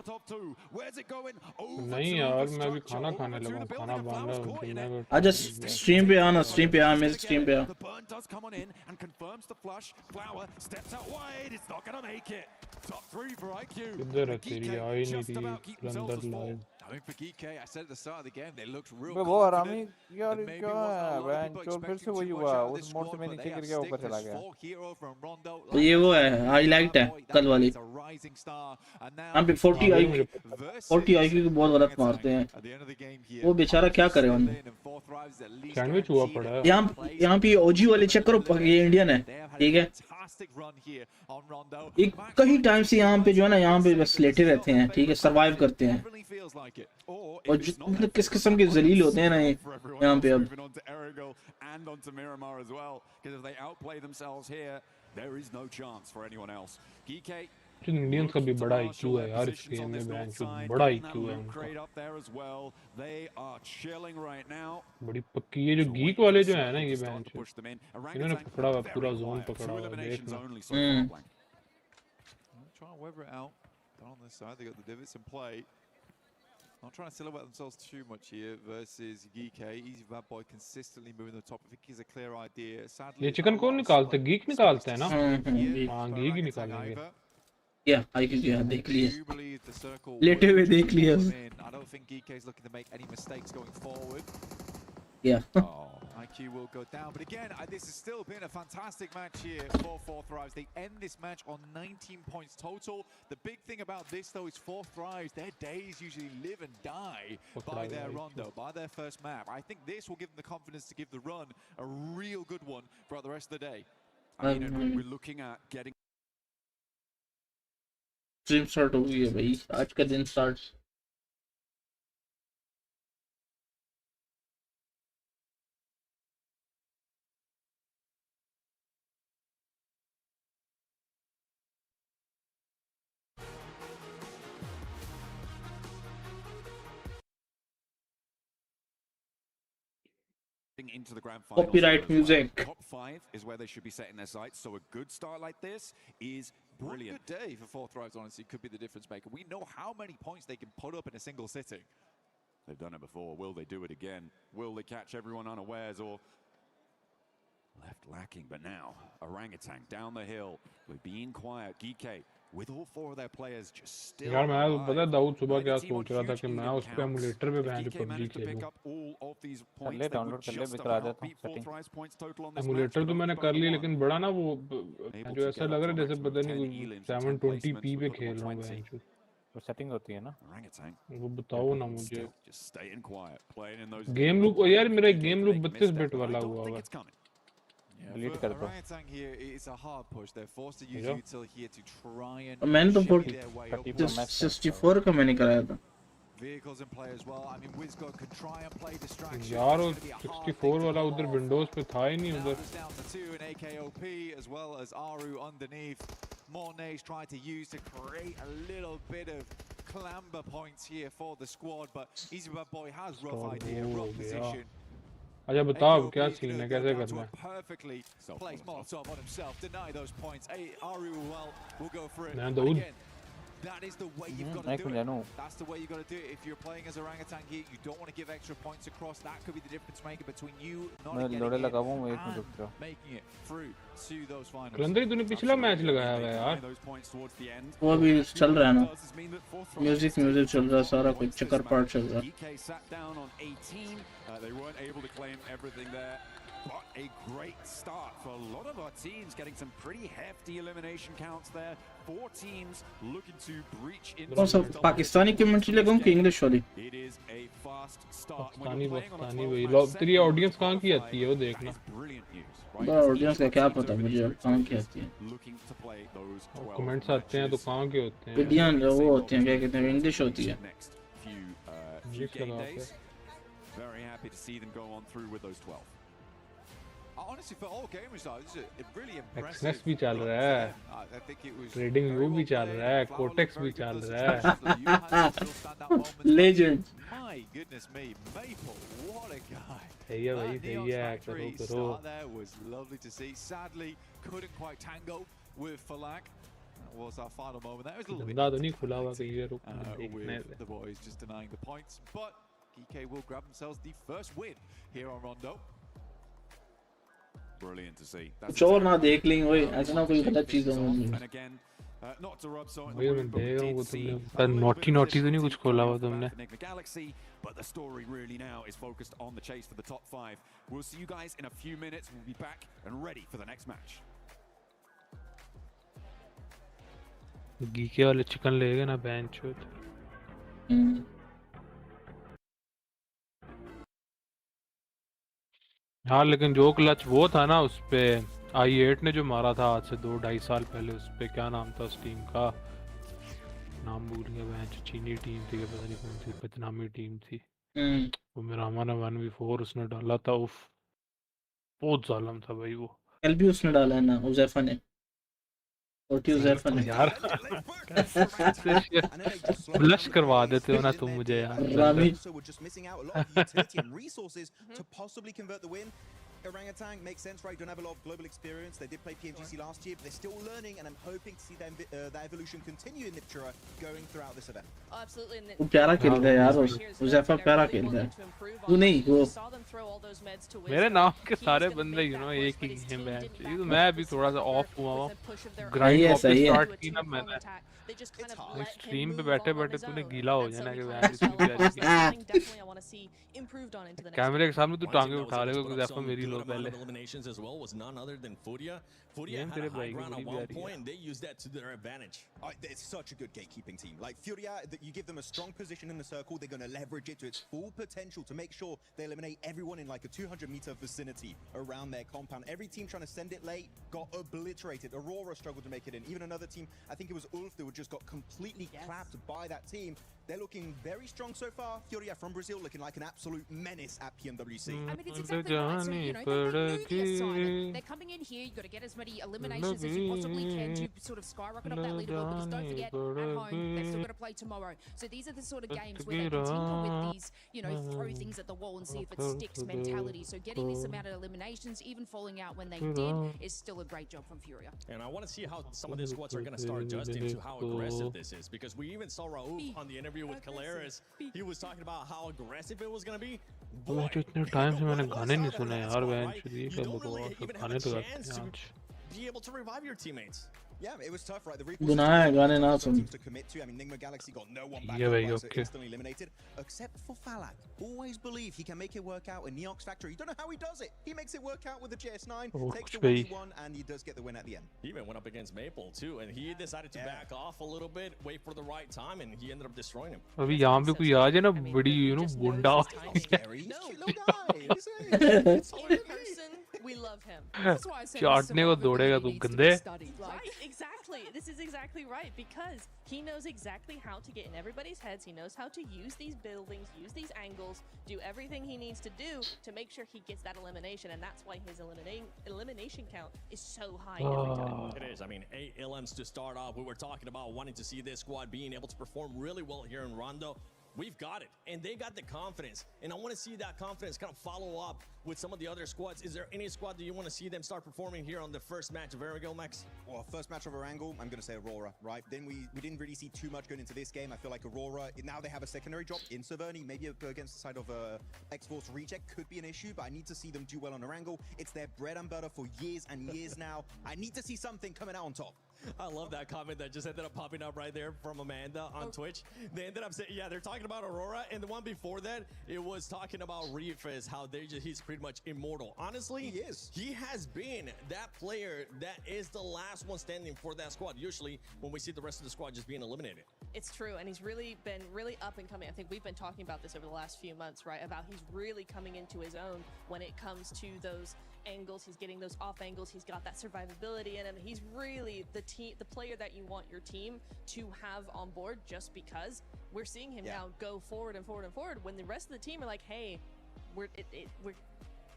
Speaker 6: Where's it going? Over
Speaker 1: नहीं
Speaker 6: to
Speaker 1: यार
Speaker 6: the
Speaker 1: मैं अभी
Speaker 6: structure,
Speaker 1: खाना
Speaker 6: over
Speaker 1: खाने
Speaker 6: to
Speaker 1: लगा
Speaker 6: the
Speaker 1: हूँ,
Speaker 6: building,
Speaker 1: खाना
Speaker 6: and
Speaker 1: बन
Speaker 6: Flower's
Speaker 1: रहा
Speaker 6: caught in it.
Speaker 1: है।
Speaker 2: आजा स्ट्रीम पे आना, स्ट्रीम पे आ, मेरे स्ट्रीम पे आ।
Speaker 6: The burn does come on in and confirms the flush. Flower steps out wide. It's not going to make it. Top 3 for IQ.
Speaker 1: किधर है
Speaker 6: But
Speaker 1: तेरी,
Speaker 6: GK
Speaker 1: आ ही नहीं
Speaker 6: just
Speaker 1: रही
Speaker 6: about keep themselves
Speaker 1: Qalandar
Speaker 6: as
Speaker 1: live.
Speaker 6: four. I mean, for GK, I said at the start of the game, they looked real
Speaker 3: वो हरामी
Speaker 6: confident.
Speaker 3: यार
Speaker 6: There maybe
Speaker 3: क्या
Speaker 6: wasn't a
Speaker 3: है
Speaker 6: lot of
Speaker 3: बैंड
Speaker 6: people
Speaker 3: चोर, फिर से
Speaker 6: expecting
Speaker 3: वही
Speaker 6: too much
Speaker 3: हुआ,
Speaker 6: out of
Speaker 3: उस
Speaker 6: this
Speaker 3: मोड़ से
Speaker 6: squad,
Speaker 3: मैं
Speaker 6: but
Speaker 3: नीचे
Speaker 6: they
Speaker 3: गिर
Speaker 6: have
Speaker 3: गया ऊपर
Speaker 6: stick
Speaker 3: चला
Speaker 6: this
Speaker 3: गया।
Speaker 6: full hero from Rondo.
Speaker 2: तो ये वो है हाईलाइट है कल वाली,
Speaker 6: It's a rising star, and now
Speaker 2: यहाँ पे 40
Speaker 1: आगे
Speaker 2: IQ
Speaker 1: मुझे
Speaker 2: 40 IQ को बहुत गलत मारते हैं,
Speaker 6: at the end of the game here,
Speaker 2: वो बेचारा क्या करे उन
Speaker 1: सैंडविच हुआ पड़ा है।
Speaker 2: यहाँ पे ओजी वाले चेक करो, ये इंडियन है ठीक है, एक कई टाइम से यहाँ पे जो है ना, यहाँ पे बस लेटे रहते हैं, ठीक है सर्वाइव करते हैं, और मतलब किस किस्म के जलील होते हैं ना ये यहाँ पे अब।
Speaker 1: इंडियंस का भी बड़ा IQ है यार इस गेम में, बेंच बड़ा IQ है उनका, बड़ी पक्की। ये जो गीक वाले जो है ना ये बेंच, इन्होंने पकड़ा हुआ पूरा जोन पकड़ा हुआ है, देखना।
Speaker 6: Trying to weather it out. But on this side, they got the divots in play. Not trying to silhouette themselves too much here versus Geek. Easy bad boy consistently moving the top. I think he's a clear idea. Sadly,
Speaker 1: ये chicken कौन निकालते हैं? Geek निकालते हैं ना?
Speaker 2: Geek.
Speaker 1: हाँ geek ही निकालेंगे।
Speaker 2: या IQ क्या देख लिए, लेटे हुए देख लिए।
Speaker 6: I don't think Geek is looking to make any mistakes going forward.
Speaker 2: या
Speaker 6: IQ will go down, but again, this has still been a fantastic match here for Four Thrives. They end this match on 19 points total. The big thing about this, though, is Four Thrives, their days usually live and die by their rondo, by their first map. I think this will give them the confidence to give the run a real good one throughout the rest of the day.
Speaker 5: I mean, we're looking at getting
Speaker 2: stream start हो गई है भाई, आज का दिन start.
Speaker 5: into the grand final.
Speaker 2: Copyright music.
Speaker 5: Top 5 is where they should be setting their sights. So a good start like this is brilliant.
Speaker 6: What a good day for Four Thrives, honestly, could be the difference maker. We know how many points they can put up in a single sitting.
Speaker 5: They've done it before. Will they do it again? Will they catch everyone unawares or left lacking? But now, Orangutan down the hill. We're being quiet. Geek with all 4 of their players just still
Speaker 1: यार मैं
Speaker 5: alive.
Speaker 1: पता दाऊद सुबह
Speaker 5: Like
Speaker 1: क्या
Speaker 5: a team on
Speaker 1: सोच रहा था
Speaker 5: huge
Speaker 1: कि मैं
Speaker 5: elim
Speaker 1: उस पे
Speaker 5: counts.
Speaker 1: एमुलेटर पे
Speaker 5: If
Speaker 1: बैठ के
Speaker 5: GK
Speaker 1: PUBG
Speaker 5: managed to pick
Speaker 1: खेलूं।
Speaker 5: up all of these
Speaker 3: कर
Speaker 5: points,
Speaker 3: ले
Speaker 5: they would
Speaker 3: डाउनलोड कर ले,
Speaker 5: just
Speaker 3: मैं करा
Speaker 5: about
Speaker 3: देता हूँ
Speaker 5: beat Four
Speaker 3: setting.
Speaker 5: Thrives points total on this match.
Speaker 1: Emulator तो मैंने कर ली, लेकिन बड़ा ना वो
Speaker 5: Able
Speaker 1: जो
Speaker 5: to
Speaker 1: ऐसा
Speaker 5: get
Speaker 1: लग
Speaker 5: up
Speaker 1: रहा
Speaker 5: to
Speaker 1: है
Speaker 5: a
Speaker 1: जैसे
Speaker 5: maximum
Speaker 1: पता
Speaker 5: of 10
Speaker 1: नहीं
Speaker 5: elims and
Speaker 1: 720p
Speaker 5: 10
Speaker 1: पे
Speaker 5: placements
Speaker 1: खेल
Speaker 5: with
Speaker 1: रहा हूँ
Speaker 5: 120.
Speaker 1: बेंच।
Speaker 3: वो सेटिंग होती है ना,
Speaker 5: Orangutan
Speaker 1: वो बताओ ना मुझे।
Speaker 5: still just staying quiet, playing in those
Speaker 1: game loop यार मेरा एक game loop
Speaker 5: They
Speaker 1: 32
Speaker 5: missed
Speaker 1: bit
Speaker 5: it, but I
Speaker 1: वाला
Speaker 5: don't
Speaker 1: हुआ
Speaker 5: think
Speaker 1: हुआ
Speaker 5: it's coming.
Speaker 3: डिलीट
Speaker 6: For
Speaker 3: कर दो।
Speaker 6: Orangutan here, it's a hard push. They're forced to use
Speaker 1: Yeah.
Speaker 6: util here to try and
Speaker 2: मैंने तो
Speaker 6: shimmy their way
Speaker 3: 40
Speaker 6: upwards.
Speaker 3: max
Speaker 2: 64 का मैंने कराया था।
Speaker 6: Vehicles in play as well. I mean, Wizgo could try and play distraction.
Speaker 1: यार वो
Speaker 6: It's gonna be a hard
Speaker 1: 64
Speaker 6: thing to
Speaker 1: वाला
Speaker 6: pull
Speaker 1: उधर
Speaker 6: off.
Speaker 1: विंडोज पे था ही नहीं
Speaker 6: Now
Speaker 1: उधर।
Speaker 6: it's down to 2 in AKOP as well as Aru underneath. Mornay's tried to use to create a little bit of clamber points here for the squad, but Easy Bad Boy has rough idea,
Speaker 1: हो
Speaker 6: rough
Speaker 1: गया।
Speaker 6: position.
Speaker 1: अच्छा बताओ
Speaker 6: AKOP
Speaker 1: क्या
Speaker 6: is
Speaker 1: scene
Speaker 6: gonna
Speaker 1: है,
Speaker 6: go
Speaker 1: कैसे
Speaker 6: down to
Speaker 1: करना
Speaker 6: a
Speaker 1: है?
Speaker 6: perfectly placed Molotov on himself, deny those points. Aru will go for it.
Speaker 1: मैं
Speaker 6: And
Speaker 1: Dawood
Speaker 6: again, that is the way you've got
Speaker 3: मैं
Speaker 6: to
Speaker 3: क्यों
Speaker 6: do it.
Speaker 3: जानूं?
Speaker 6: That's the way you got to do it. If you're playing as Orangutan here, you don't want to give extra points across. That could be the difference maker between you not
Speaker 3: मैं
Speaker 6: getting
Speaker 3: लोड़े
Speaker 6: in
Speaker 3: लगा हुआ हूँ, एक minute
Speaker 6: and
Speaker 3: रुक जाओ।
Speaker 6: making it through to those finals.
Speaker 1: Qalandari तूने पिछला मैच लगाया हुआ है यार।
Speaker 5: Those points towards the end.
Speaker 2: वो अभी चल रहा है ना,
Speaker 5: Does mean that Four Thrives
Speaker 2: music चल रहा है, सारा कुछ चक्कर पार्ट चल रहा है।
Speaker 5: DK sat down on 18. They weren't able to claim everything there. What a great start for a lot of our teams, getting some pretty hefty elimination counts there. 4 teams looking to breach into
Speaker 2: कौन सा Pakistani commentary लगाऊं कि English वाली?
Speaker 5: It is a fast start when
Speaker 1: Pakistani
Speaker 5: you're playing on a
Speaker 1: Pakistani
Speaker 5: 12
Speaker 1: वही
Speaker 5: match
Speaker 1: लोग
Speaker 5: set
Speaker 1: तेरी
Speaker 5: for
Speaker 1: audience कहाँ
Speaker 5: round
Speaker 1: की
Speaker 5: of
Speaker 1: आती है वो
Speaker 5: 5.
Speaker 1: देखना
Speaker 5: That is brilliant news, right?
Speaker 2: बड़ा ऑडियंस का क्या पता मुझे अब कहाँ की आती है?
Speaker 5: Looking to play those 12
Speaker 1: comments आते हैं तो
Speaker 5: matches.
Speaker 1: कहाँ के होते हैं
Speaker 2: विडियन वो होती हैं क्या कहते हैं इंग्लिश होती है.
Speaker 5: Next few
Speaker 1: इंग्लिश
Speaker 5: game
Speaker 1: लगा के
Speaker 5: days. Very happy to see them go on through with those 12.
Speaker 6: Honestly, for all gamers, though, this is a really impressive.
Speaker 1: Exness भी चल रहा है
Speaker 6: I think it was
Speaker 1: trading
Speaker 6: very
Speaker 1: view
Speaker 6: well
Speaker 1: भी चल
Speaker 6: played.
Speaker 1: रहा है
Speaker 6: Flower
Speaker 1: cortex
Speaker 6: looked
Speaker 1: भी
Speaker 6: very
Speaker 1: चल
Speaker 6: good
Speaker 1: रहा है
Speaker 6: versus you had to still stand that moment.
Speaker 2: Legend.
Speaker 6: My goodness me, Maple, what a guy.
Speaker 1: सही है भाई
Speaker 6: That
Speaker 1: सही
Speaker 6: Neon's
Speaker 1: है
Speaker 6: factory
Speaker 1: करो करो
Speaker 6: start there was lovely to see. Sadly, couldn't quite tango with Falak. That was our final moment. That was a little bit
Speaker 1: धंधा तो नहीं खुला हुआ कहीं रुक देखने
Speaker 6: with the boys just denying the points. But GK will grab themselves the first win here on Rondo.
Speaker 5: Brilliant to see.
Speaker 2: कुछ और ना देख लेंगे वही ऐसा ना कोई गलत चीज हो मुझे.
Speaker 5: And again, not to rub salt in
Speaker 1: भाई
Speaker 5: the
Speaker 1: मैं
Speaker 5: wound, but we
Speaker 1: देख रहा हूँ
Speaker 5: did
Speaker 1: वो
Speaker 5: see
Speaker 1: तुमने
Speaker 5: a
Speaker 1: पर
Speaker 5: little
Speaker 1: naughty
Speaker 5: bit of
Speaker 1: naughty तो नहीं कुछ
Speaker 5: efficiency
Speaker 1: खोला हुआ
Speaker 5: coming off the
Speaker 1: तुमने
Speaker 5: bat for Enigma Galaxy, but the story really now is focused on the chase for the top 5. We'll see you guys in a few minutes. We'll be back and ready for the next match.
Speaker 1: गीके वाले chicken ले गए ना bench पे हाँ लेकिन जो clutch वो था ना उस पे i8 ने जो मारा था आज से 2-2.5 साल पहले उस पे क्या नाम था उस टीम का नाम भूल गया बेंच चीनी टीम थी पता नहीं कौन सी बदनामी टीम थी वो मेरा हमारा 1v4 उसने डाला था उफ बहुत जालिम था भाई वो
Speaker 2: कल भी उसने डाला है ना उज़ैफा ने और उज़ैफा ने
Speaker 1: यार ब्लश करवा देते हो ना तुम मुझे यार
Speaker 2: Rami
Speaker 7: So we're just missing out a lot of utility and resources to possibly convert the win. Orangutan makes sense, right? Don't have a lot of global experience. They did play PMGC last year, but they're still learning, and I'm hoping to see that evolution continue in Niptura going throughout this event.
Speaker 8: Oh, absolutely. And
Speaker 2: वो प्यारा खेलता है यार उज़ैफा प्यारा खेलता है तू नहीं वो
Speaker 1: मेरे नाम के सारे बंदे यू नो एक ही गेम है ये तो मैं अभी थोड़ा सा ऑफ हुआ हूं ग्राइंड वापस स्टार्ट की ना मैंने स्ट्रीम पे बैठे बैठे तूने गीला हो जाना कि कैमरे के सामने तू टांगे उठा लेगा क्योंकि ज़ैफा मेरी लो पहले
Speaker 9: eliminations as well was none other than Furia. Furia
Speaker 1: Game
Speaker 9: had a
Speaker 1: तेरे
Speaker 9: high
Speaker 1: भाई की
Speaker 9: ground
Speaker 1: बड़ी
Speaker 9: at one
Speaker 1: प्यारी है।
Speaker 9: point and they used that to their advantage.
Speaker 7: It's such a good gatekeeping team. Like Furia, you give them a strong position in the circle, they're going to leverage it to its full potential to make sure they eliminate everyone in like a 200-meter vicinity around their compound. Every team trying to send it late got obliterated. Aurora struggled to make it in. Even another team, I think it was Ulf, that just got completely clapped by that team. They're looking very strong so far. Furia from Brazil looking like an absolute menace at PMWC.
Speaker 8: I mean, it's exactly right. So, you know, they knew the assignment. They're coming in here, you've got to get as many eliminations as you possibly can to sort of skyrocket up that leaderboard, because don't forget, at home, they've still got to play tomorrow. So these are the sort of games where they continue with these, you know, throw things at the wall and see if it sticks mentality. So getting this amount of eliminations, even falling out when they did, is still a great job from Furia.
Speaker 9: And I want to see how some of these squads are going to start adjusting to how aggressive this is, because we even saw Raouf on the interview with Kalaris. He was talking about how aggressive it was going to be.
Speaker 1: मैं तो इतने time से मैंने गाने नहीं सुने यार bench ये क्या बकवास है गाने तो गाते हैं आज
Speaker 9: Be able to revive your teammates.
Speaker 7: Yeah, it was tough, right? The
Speaker 2: गुनाह है गाने ना सुन
Speaker 7: to commit to. I mean, Enigma Galaxy got no one back.
Speaker 1: Yeah,
Speaker 7: Otherwise,
Speaker 1: okay.
Speaker 7: they're instantly eliminated, except for Falak. Always believe he can make it work out in Neox Factory. You don't know how he does it. He makes it work out with the JS9, takes the 1v1, and he does get the win at the end.
Speaker 9: He even went up against Maple too, and he decided to back off a little bit, wait for the right time, and he ended up destroying him.
Speaker 1: अभी यहाँ पे कोई आ जाए ना बड़ी you know गुंडा
Speaker 7: Scary. He's a cute little guy. It's
Speaker 8: In person, we love him. That's why I said
Speaker 1: चाटने को दौड़ेगा तू गंदे
Speaker 8: Right, exactly. This is exactly right, because he knows exactly how to get in everybody's heads. He knows how to use these buildings, use these angles, do everything he needs to do to make sure he gets that elimination, and that's why his elimination count is so high every time.
Speaker 9: It is. I mean, 8 LMs to start off. We were talking about wanting to see this squad being able to perform really well here in Rondo. We've got it, and they got the confidence, and I want to see that confidence kind of follow up with some of the other squads. Is there any squad that you want to see them start performing here on the first match of Erangel, Max?
Speaker 7: Well, first match of Erangel, I'm going to say Aurora, right? Then we didn't really see too much going into this game. I feel like Aurora, now they have a secondary drop in Severny, maybe against the side of X-Force Reject could be an issue, but I need to see them do well on Erangel. It's their bread and butter for years and years now. I need to see something coming out on top.
Speaker 9: I love that comment that just ended up popping up right there from Amanda on Twitch. They ended up saying, yeah, they're talking about Aurora, and the one before that, it was talking about Reefus, how he's pretty much immortal. Honestly,
Speaker 7: he is.
Speaker 9: He has been that player that is the last one standing for that squad. Usually, when we see the rest of the squad just being eliminated.
Speaker 10: It's true, and he's really been up and coming. I think we've been talking about this over the last few months, right? About he's really coming into his own when it comes to those angles. He's getting those off angles. He's got that survivability in him. He's really the player that you want your team to have on board, just because we're seeing him now go forward and forward and forward when the rest of the team are like, hey, we're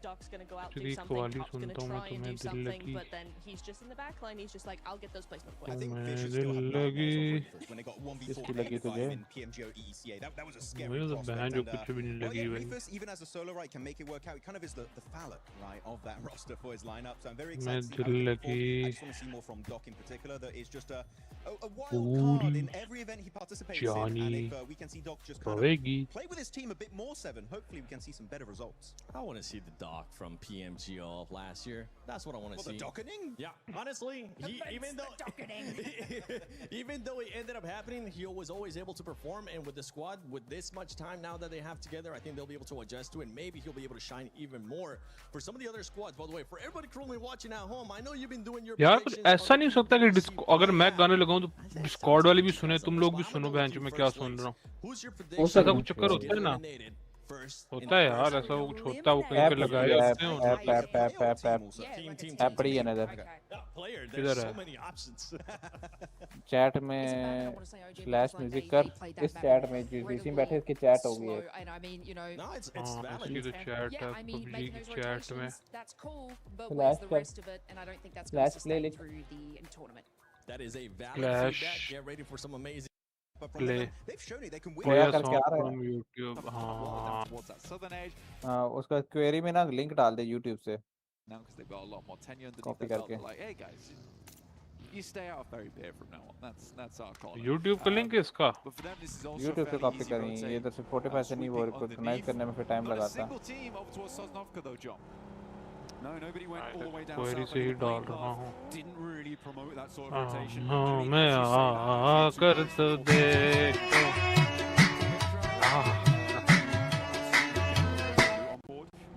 Speaker 10: Doc's gonna go out and do something, Top's gonna try and do something, but then he's just in the back line. He's just like, I'll get those placement points.
Speaker 7: I think Fisher still had nightmares when they got 1v4 in PMGO ECA. That was a scary prospect. And, Reefus, even as a solo, right, can make it work out. He kind of is the Fallon, right, of that roster for his lineup. So I'm very excited to see how he can perform. I just want to see more from Doc in particular. That is just a wild card in every event he participates in. And if we can see Doc just kind of play with his team a bit more, Seven, hopefully we can see some better results.
Speaker 9: I want to see the Doc from PMGO of last year. That's what I want to see.
Speaker 7: The docketing?
Speaker 9: Yeah, honestly, even though it ended up happening, he was always able to perform. And with the squad, with this much time now that they have together, I think they'll be able to adjust to it. Maybe he'll be able to shine even more. For some of the other squads, by the way, for everybody currently watching at home, I know you've been doing your
Speaker 1: यार कुछ ऐसा नहीं हो सकता कि अगर मैं गाने लगाऊं तो डिस्कॉर्ड वाले भी सुने, तुम लोग भी सुनो, बहन जो मैं क्या सुन रहा हूं। ऐसा कुछ चक्कर होता है ना, होता है यार, ऐसा कुछ होता है, वो कहीं पे लगाए होते हैं।
Speaker 3: ऐप पड़ी है नजर
Speaker 1: किधर है?
Speaker 3: चैट में स्लैश म्यूजिक कर, इस चैट में जीडीसी में बैठे इसकी चैट होगी है।
Speaker 1: हां, इसकी तो चैट है पबजी की चैट में।
Speaker 3: स्लैश कर, स्लैश प्ले लिख।
Speaker 9: That is a valid feedback. Get ready for some amazing
Speaker 1: play.
Speaker 7: They've shown it they can win.
Speaker 3: क्या करके आ रहा है
Speaker 1: YouTube?
Speaker 3: हां, उसका क्वेरी में ना लिंक डाल दे YouTube से।
Speaker 6: Now because they've got a lot more tenure underneath
Speaker 3: Copy
Speaker 6: their belt,
Speaker 3: करके।
Speaker 6: like, hey guys, you stay out of very beer from now on. That's our call.
Speaker 1: YouTube का link है इसका।
Speaker 6: But for them, this is also
Speaker 3: YouTube से
Speaker 6: fairly
Speaker 3: copy
Speaker 6: easy
Speaker 3: करेंगे, ये
Speaker 6: rotate.
Speaker 3: इधर से 45 से नहीं, वो रिकॉग्नाइज करने में फिर टाइम
Speaker 6: Not a
Speaker 3: लगाता।
Speaker 6: single team over towards Sosnovka though, John.
Speaker 5: No, nobody went all the way down
Speaker 1: query
Speaker 5: south.
Speaker 1: से ही डाल रहा हूं।
Speaker 5: Didn't really promote that sort of rotation.
Speaker 1: हां, मैं कर तो देखो।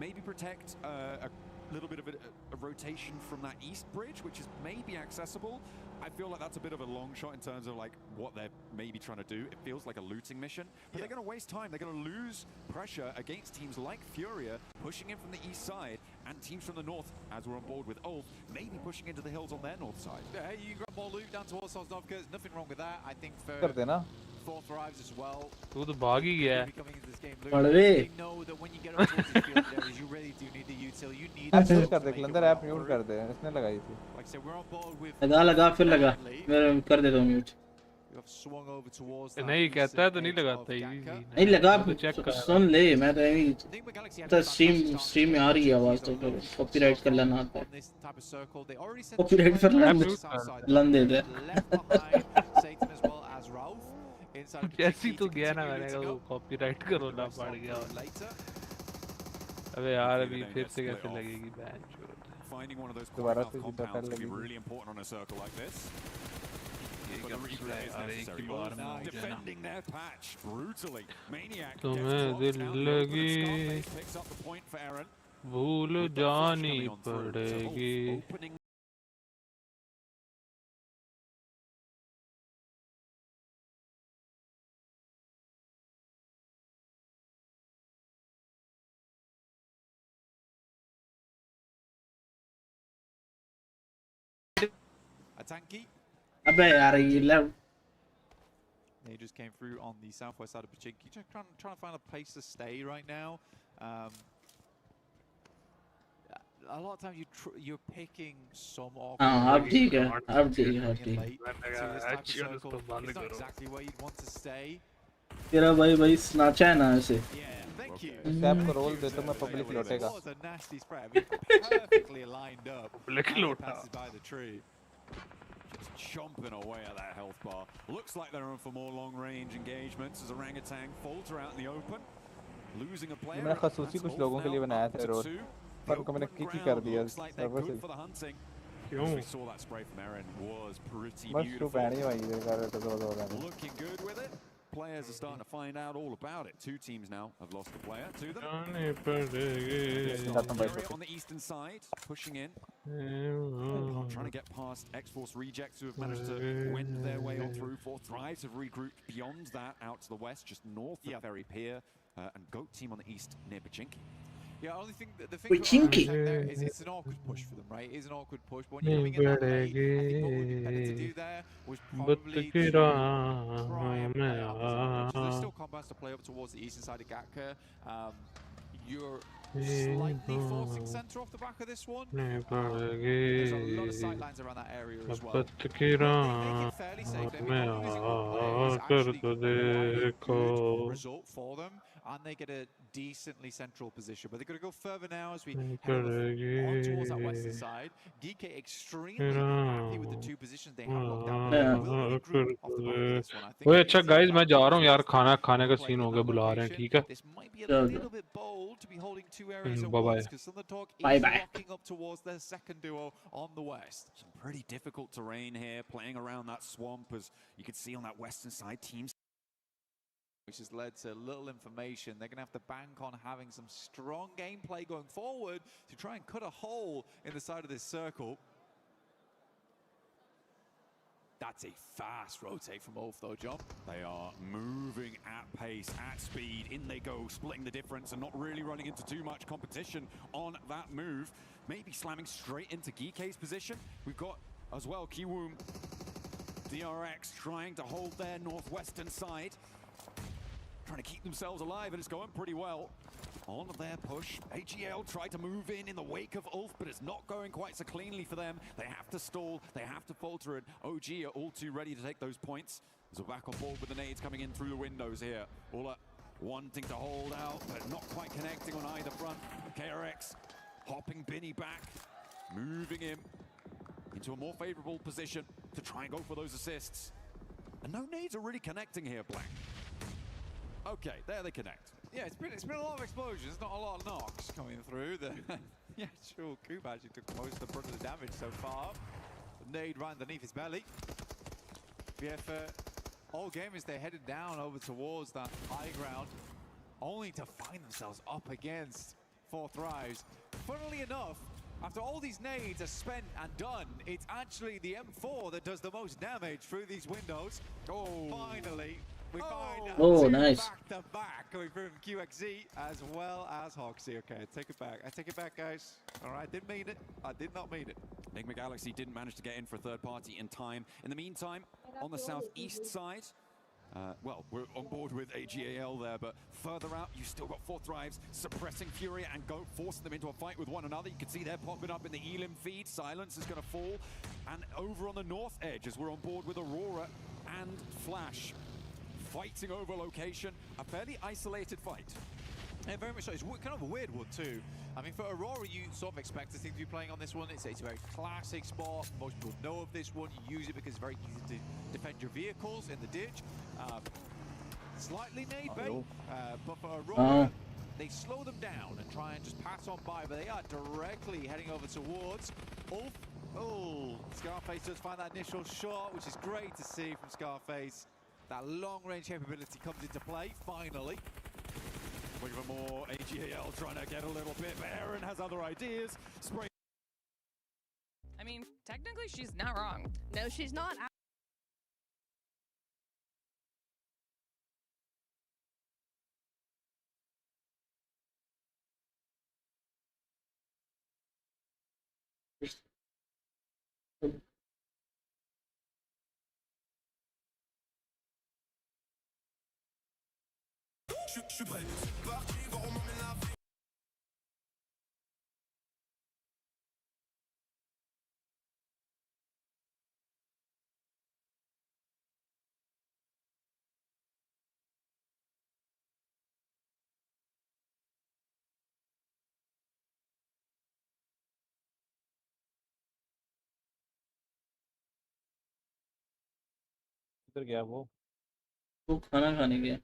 Speaker 5: Maybe protect a little bit of a rotation from that east bridge, which is maybe accessible. I feel like that's a bit of a long shot in terms of like what they're maybe trying to do. It feels like a looting mission, but they're going to waste time. They're going to lose pressure against teams like Furia pushing in from the east side, and teams from the north, as we're on board with Ulf, maybe pushing into the hills on their north side.
Speaker 6: Yeah, you can grab more loot down towards Sosnovka. There's nothing wrong with that. I think for
Speaker 3: कर देना।
Speaker 6: fourth arrives as well.
Speaker 1: तू तो भाग ही गया है।
Speaker 6: Coming into this game,
Speaker 2: Badawe.
Speaker 6: they know that when you get up towards the field areas, you really do need the util. You need
Speaker 3: app
Speaker 6: the
Speaker 3: mute
Speaker 6: scope
Speaker 3: कर
Speaker 6: to
Speaker 3: they,
Speaker 6: make your
Speaker 3: Qalandar
Speaker 6: way
Speaker 3: app mute
Speaker 6: through.
Speaker 3: कर दे, इसने लगाई थी।
Speaker 6: Like I said, we're on board with.
Speaker 2: लगा फिर लगा, मैं कर देता हूँ mute.
Speaker 6: We have swung over towards that
Speaker 1: नहीं कहता है तो नहीं
Speaker 6: eastern edge
Speaker 1: लगाता
Speaker 6: of
Speaker 1: ही।
Speaker 6: Ganka.
Speaker 2: नहीं लगा,
Speaker 1: तो चेक कर।
Speaker 2: सुन ले, मैं तो
Speaker 6: I think with Galaxy had
Speaker 2: तो
Speaker 6: a fantastic
Speaker 2: स्ट्रीम में आ रही है आवाज, तो कॉपीराइट कर लेना आता है।
Speaker 6: on this type of circle. They already sent
Speaker 2: Copyright
Speaker 6: two
Speaker 2: for
Speaker 6: players
Speaker 2: London.
Speaker 6: to the south side.
Speaker 2: London है।
Speaker 6: Left behind Satan as well as Ralph. Inside of
Speaker 1: जैसी
Speaker 6: Pachiki
Speaker 1: तो
Speaker 6: to
Speaker 1: गया ना,
Speaker 6: continue
Speaker 1: मैंने कहा
Speaker 6: to
Speaker 1: वो
Speaker 6: go.
Speaker 1: Copyright करो ना पड़ गया।
Speaker 6: Later.
Speaker 1: अबे यार अभी फिर से कैसे लगेगी बहन चोद।
Speaker 5: Finding one of those
Speaker 3: दोबारा
Speaker 5: quick
Speaker 3: से
Speaker 5: enough
Speaker 3: जितना
Speaker 5: compounds would be
Speaker 3: लगेगी।
Speaker 5: really important on a circle like this.
Speaker 1: ये
Speaker 5: But
Speaker 1: क्या
Speaker 5: the
Speaker 1: मसला है
Speaker 5: replay is
Speaker 1: यार, एक ही
Speaker 5: necessary.
Speaker 1: बार में हो
Speaker 5: Wolves
Speaker 1: गया ना।
Speaker 5: defending their patch brutally. Maniac
Speaker 1: तुम्हें
Speaker 5: gets blocked
Speaker 1: दिल
Speaker 5: down the open and
Speaker 1: लगी,
Speaker 5: Scarface picks up the point for Aaron.
Speaker 1: भूल
Speaker 5: With the flash
Speaker 1: जानी
Speaker 5: coming on through. So Wolf
Speaker 1: पड़ेगी।
Speaker 5: opening
Speaker 6: Atanki.
Speaker 2: अबे यार ये left
Speaker 6: They just came through on the southwest side of Pachinki. Just trying to find a place to stay right now. A lot of times you're picking some off.
Speaker 2: हाँ अब ठीक है, अब ठीक है, अब ठीक है।
Speaker 6: It's not exactly where you'd want to stay.
Speaker 2: तेरा भाई स्नाचा है ना ऐसे।
Speaker 6: Yeah, thank you.
Speaker 3: इस ऐप को रोल दे तो मैं public लौटेगा।
Speaker 6: What a nasty spray. I mean, perfectly lined up.
Speaker 1: Public
Speaker 6: as he
Speaker 1: lota.
Speaker 6: passes by the tree.
Speaker 5: just chomping away at that health bar. Looks like they're in for more long-range engagements as Orangutan falter out in the open. Losing a player.
Speaker 3: मैंने खसूसी कुछ लोगों के लिए बनाया था role, पर उनको मैंने किक ही कर दिया सर्वर से।
Speaker 5: As we saw that spray from Eren was pretty
Speaker 3: बस तू
Speaker 5: beautiful.
Speaker 3: पैनी भाई ये कर तो दो देने
Speaker 5: Looking good with it. Players are starting to find out all about it. Two teams now have lost a player to them. Area on the eastern side, pushing in. Trying to get past X-Force rejects who have managed to wend their way on through. Four Thrives have regrouped beyond that out to the west, just north of Ferry Pier. And Goat team on the east near Pachinki.
Speaker 6: Yeah, only thing the thing there is it's an awkward push for them, right? It is an awkward push, but when you're coming in that late, I think what would be better to do there was probably to try and play up as well. There's still combats to play up towards the eastern side of Gatka. You're slightly forcing center off the back of this one. There's a lot of sight lines around that area as well. They make it fairly safe. They're not losing one player. It's actually quite a good result for them, and they get a decently central position. But they're going to go further now as we head on towards that western side. Geeky extremely happy with the two positions they have locked down. They will regroup off the back of this one. I think
Speaker 1: ओए अच्छा guys मैं जा रहा हूँ यार खाना खाने का सीन हो गया बुला रहे हैं ठीक है
Speaker 6: this might be a little bit bold to be holding two areas at
Speaker 1: Bye-bye.
Speaker 6: once because some of the talk is locking up towards their second duo on the west.
Speaker 5: Some pretty difficult terrain here, playing around that swamp as you can see on that western side teams.
Speaker 6: Which has led to little information. They're going to have to bank on having some strong gameplay going forward to try and cut a hole in the side of this circle. That's a fast rotate from Ulf though, John.
Speaker 5: They are moving at pace, at speed. In they go, splitting the difference and not really running into too much competition on that move. Maybe slamming straight into Geeke's position. We've got as well Kiwoom, DRX trying to hold their northwestern side. Trying to keep themselves alive, and it's going pretty well. On their push, AGL tried to move in the wake of Ulf, but it's not going quite so cleanly for them. They have to stall, they have to falter it. OG are all too ready to take those points. So back on board with the nades coming in through the windows here. Ula wanting to hold out, but not quite connecting on either front. KRX hopping Binny back, moving him into a more favorable position to try and go for those assists. And no nades are really connecting here, Blank. Okay, there they connect.
Speaker 6: Yeah, it's been a lot of explosions, not a lot of knocks coming through. Yeah, sure, Coop actually took most of the brunt of the damage so far. The nade right underneath his belly. Yeah, for all gamers, they're headed down over towards that high ground, only to find themselves up against Four Thrives. Funnily enough, after all these nades are spent and done, it's actually the M4 that does the most damage through these windows. Oh, finally. We find two
Speaker 2: nice.
Speaker 6: back-to-back coming from QXZ as well as Hoxie. Okay, I take it back. I take it back, guys. All right, didn't mean it. I did not mean it.
Speaker 5: Enigma Galaxy didn't manage to get in for a third party in time. In the meantime, on the southeast side, well, we're on board with AGAL there, but further out, you've still got Four Thrives suppressing Fury and Goat, forcing them into a fight with one another. You can see they're popping up in the Elim feed. Silence is going to fall. And over on the north edge, as we're on board with Aurora and Flash, fighting over location, a fairly isolated fight.
Speaker 6: Yeah, very much so. It's kind of a weird one too. I mean, for Aurora, you sort of expect the thing to be playing on this one. It's a very classic spot. Most people know of this one. You use it because it's very easy to defend your vehicles in the ditch. Slightly nade bait, but for Aurora, they slow them down and try and just pass on by, but they are directly heading over towards Ulf. Oh, Scarface does find that initial shot, which is great to see from Scarface. That long-range capability comes into play, finally.
Speaker 5: Looking for more AGAL, trying to get a little bit, but Aaron has other ideas. Spray.
Speaker 11: I mean, technically she's not wrong.
Speaker 10: No, she's not.
Speaker 3: किधर गया वो
Speaker 2: खाना खाने गया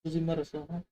Speaker 9: An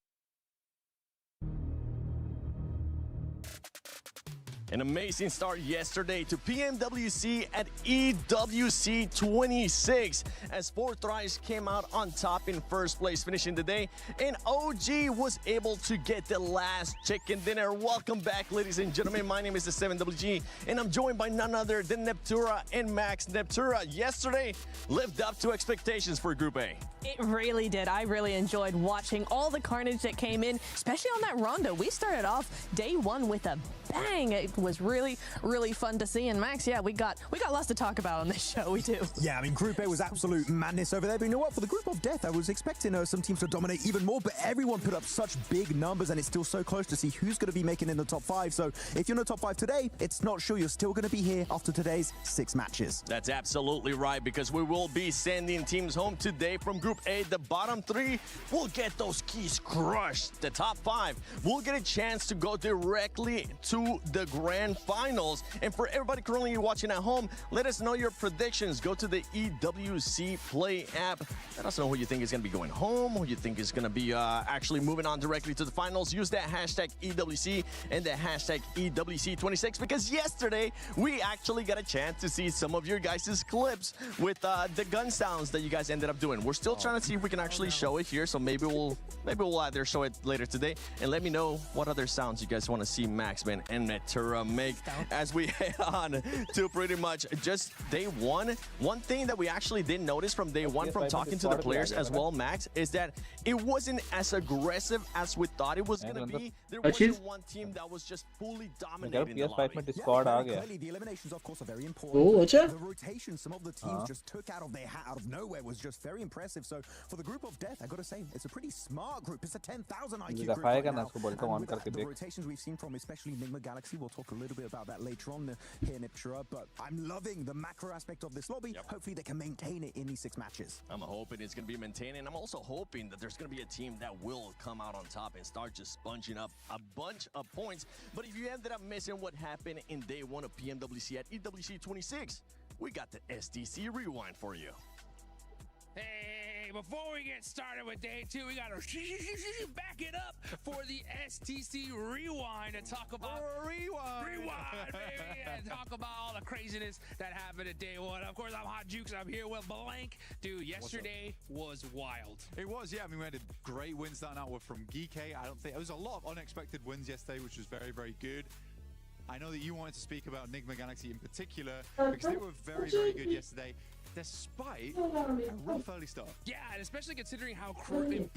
Speaker 9: amazing start yesterday to PMWC at EWC 26 as 4 Thrives came out on top in first place, finishing the day, and OG was able to get the last chicken dinner. Welcome back, ladies and gentlemen. My name is the 7WG, and I'm joined by none other than Neptura and Max. Neptura, yesterday lived up to expectations for Group A.
Speaker 10: It really did. I really enjoyed watching all the carnage that came in, especially on that rondo. We started off day one with a bang. It was really, really fun to see. And Max, yeah, we got lots to talk about on this show. We do.
Speaker 7: Yeah, I mean, Group A was absolute madness over there. But you know what? For the Group of Death, I was expecting some teams to dominate even more. But everyone put up such big numbers, and it's still so close to see who's going to be making in the top 5. So if you're in the top 5 today, it's not sure you're still going to be here after today's 6 matches.
Speaker 9: That's absolutely right, because we will be sending teams home today from Group A. The bottom 3 will get those keys crushed. The top 5 will get a chance to go directly to the grand finals. And for everybody currently watching at home, let us know your predictions. Go to the EWC Play app. Let us know who you think is going to be going home, who you think is going to be actually moving on directly to the finals. Use that hashtag EWC and the hashtag EWC26, because yesterday we actually got a chance to see some of your guys' clips with the gun sounds that you guys ended up doing. We're still trying to see if we can actually show it here, so maybe we'll either show it later today, and let me know what other sounds you guys want to see Maxman and Neptura make as we head on to pretty much just day one. One thing that we actually did notice from day one from talking to the players as well, Max, is that it wasn't as aggressive as we thought it was going to be. There wasn't one team that was just fully dominating the lobby.
Speaker 7: Clearly, the eliminations, of course, are very important. The rotation some of the teams just took out of their hat out of nowhere was just very impressive. So for the Group of Death, I gotta say, it's a pretty smart group. It's a 10,000 IQ group right now. The rotations we've seen from especially Enigma Galaxy, we'll talk a little bit about that later on here in Neptura, but I'm loving the macro aspect of this lobby. Hopefully they can maintain it in these 6 matches.
Speaker 9: I'm hoping it's going to be maintained, and I'm also hoping that there's going to be a team that will come out on top and start just sponging up a bunch of points. But if you ended up missing what happened in day 1 of PMWC at EWC 26, we got the STC Rewind for you.
Speaker 1: Hey, before we get started with day 2, we gotta back it up for the STC Rewind and talk about rewind, baby, and talk about all the craziness that happened at day 1. Of course, I'm Hot Jukes. I'm here with Blank. Dude, yesterday was wild.
Speaker 6: It was, yeah. I mean, we had a great win starting out with from Geeky. I don't think there was a lot of unexpected wins yesterday, which was very, very good. I know that you wanted to speak about Enigma Galaxy in particular because they were very, very good yesterday, despite a rough early start.
Speaker 1: Yeah, and especially considering how important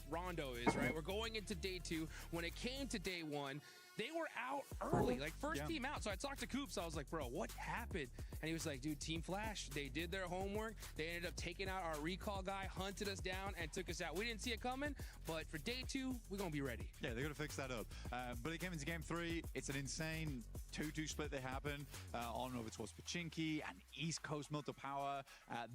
Speaker 1: Rondo is, right? We're going into day 2. When it came to day 1, they were out early, like first team out. So I talked to Coops. I was like, bro, what happened? And he was like, dude, Team Flash, they did their homework. They ended up taking out our recall guy, hunted us down, and took us out. We didn't see it coming, but for day 2, we're going to be ready.
Speaker 6: Yeah, they're going to fix that up. But it came into game 3. It's an insane 2-2 split they happen on over towards Pachinki and East Coast Milton Power.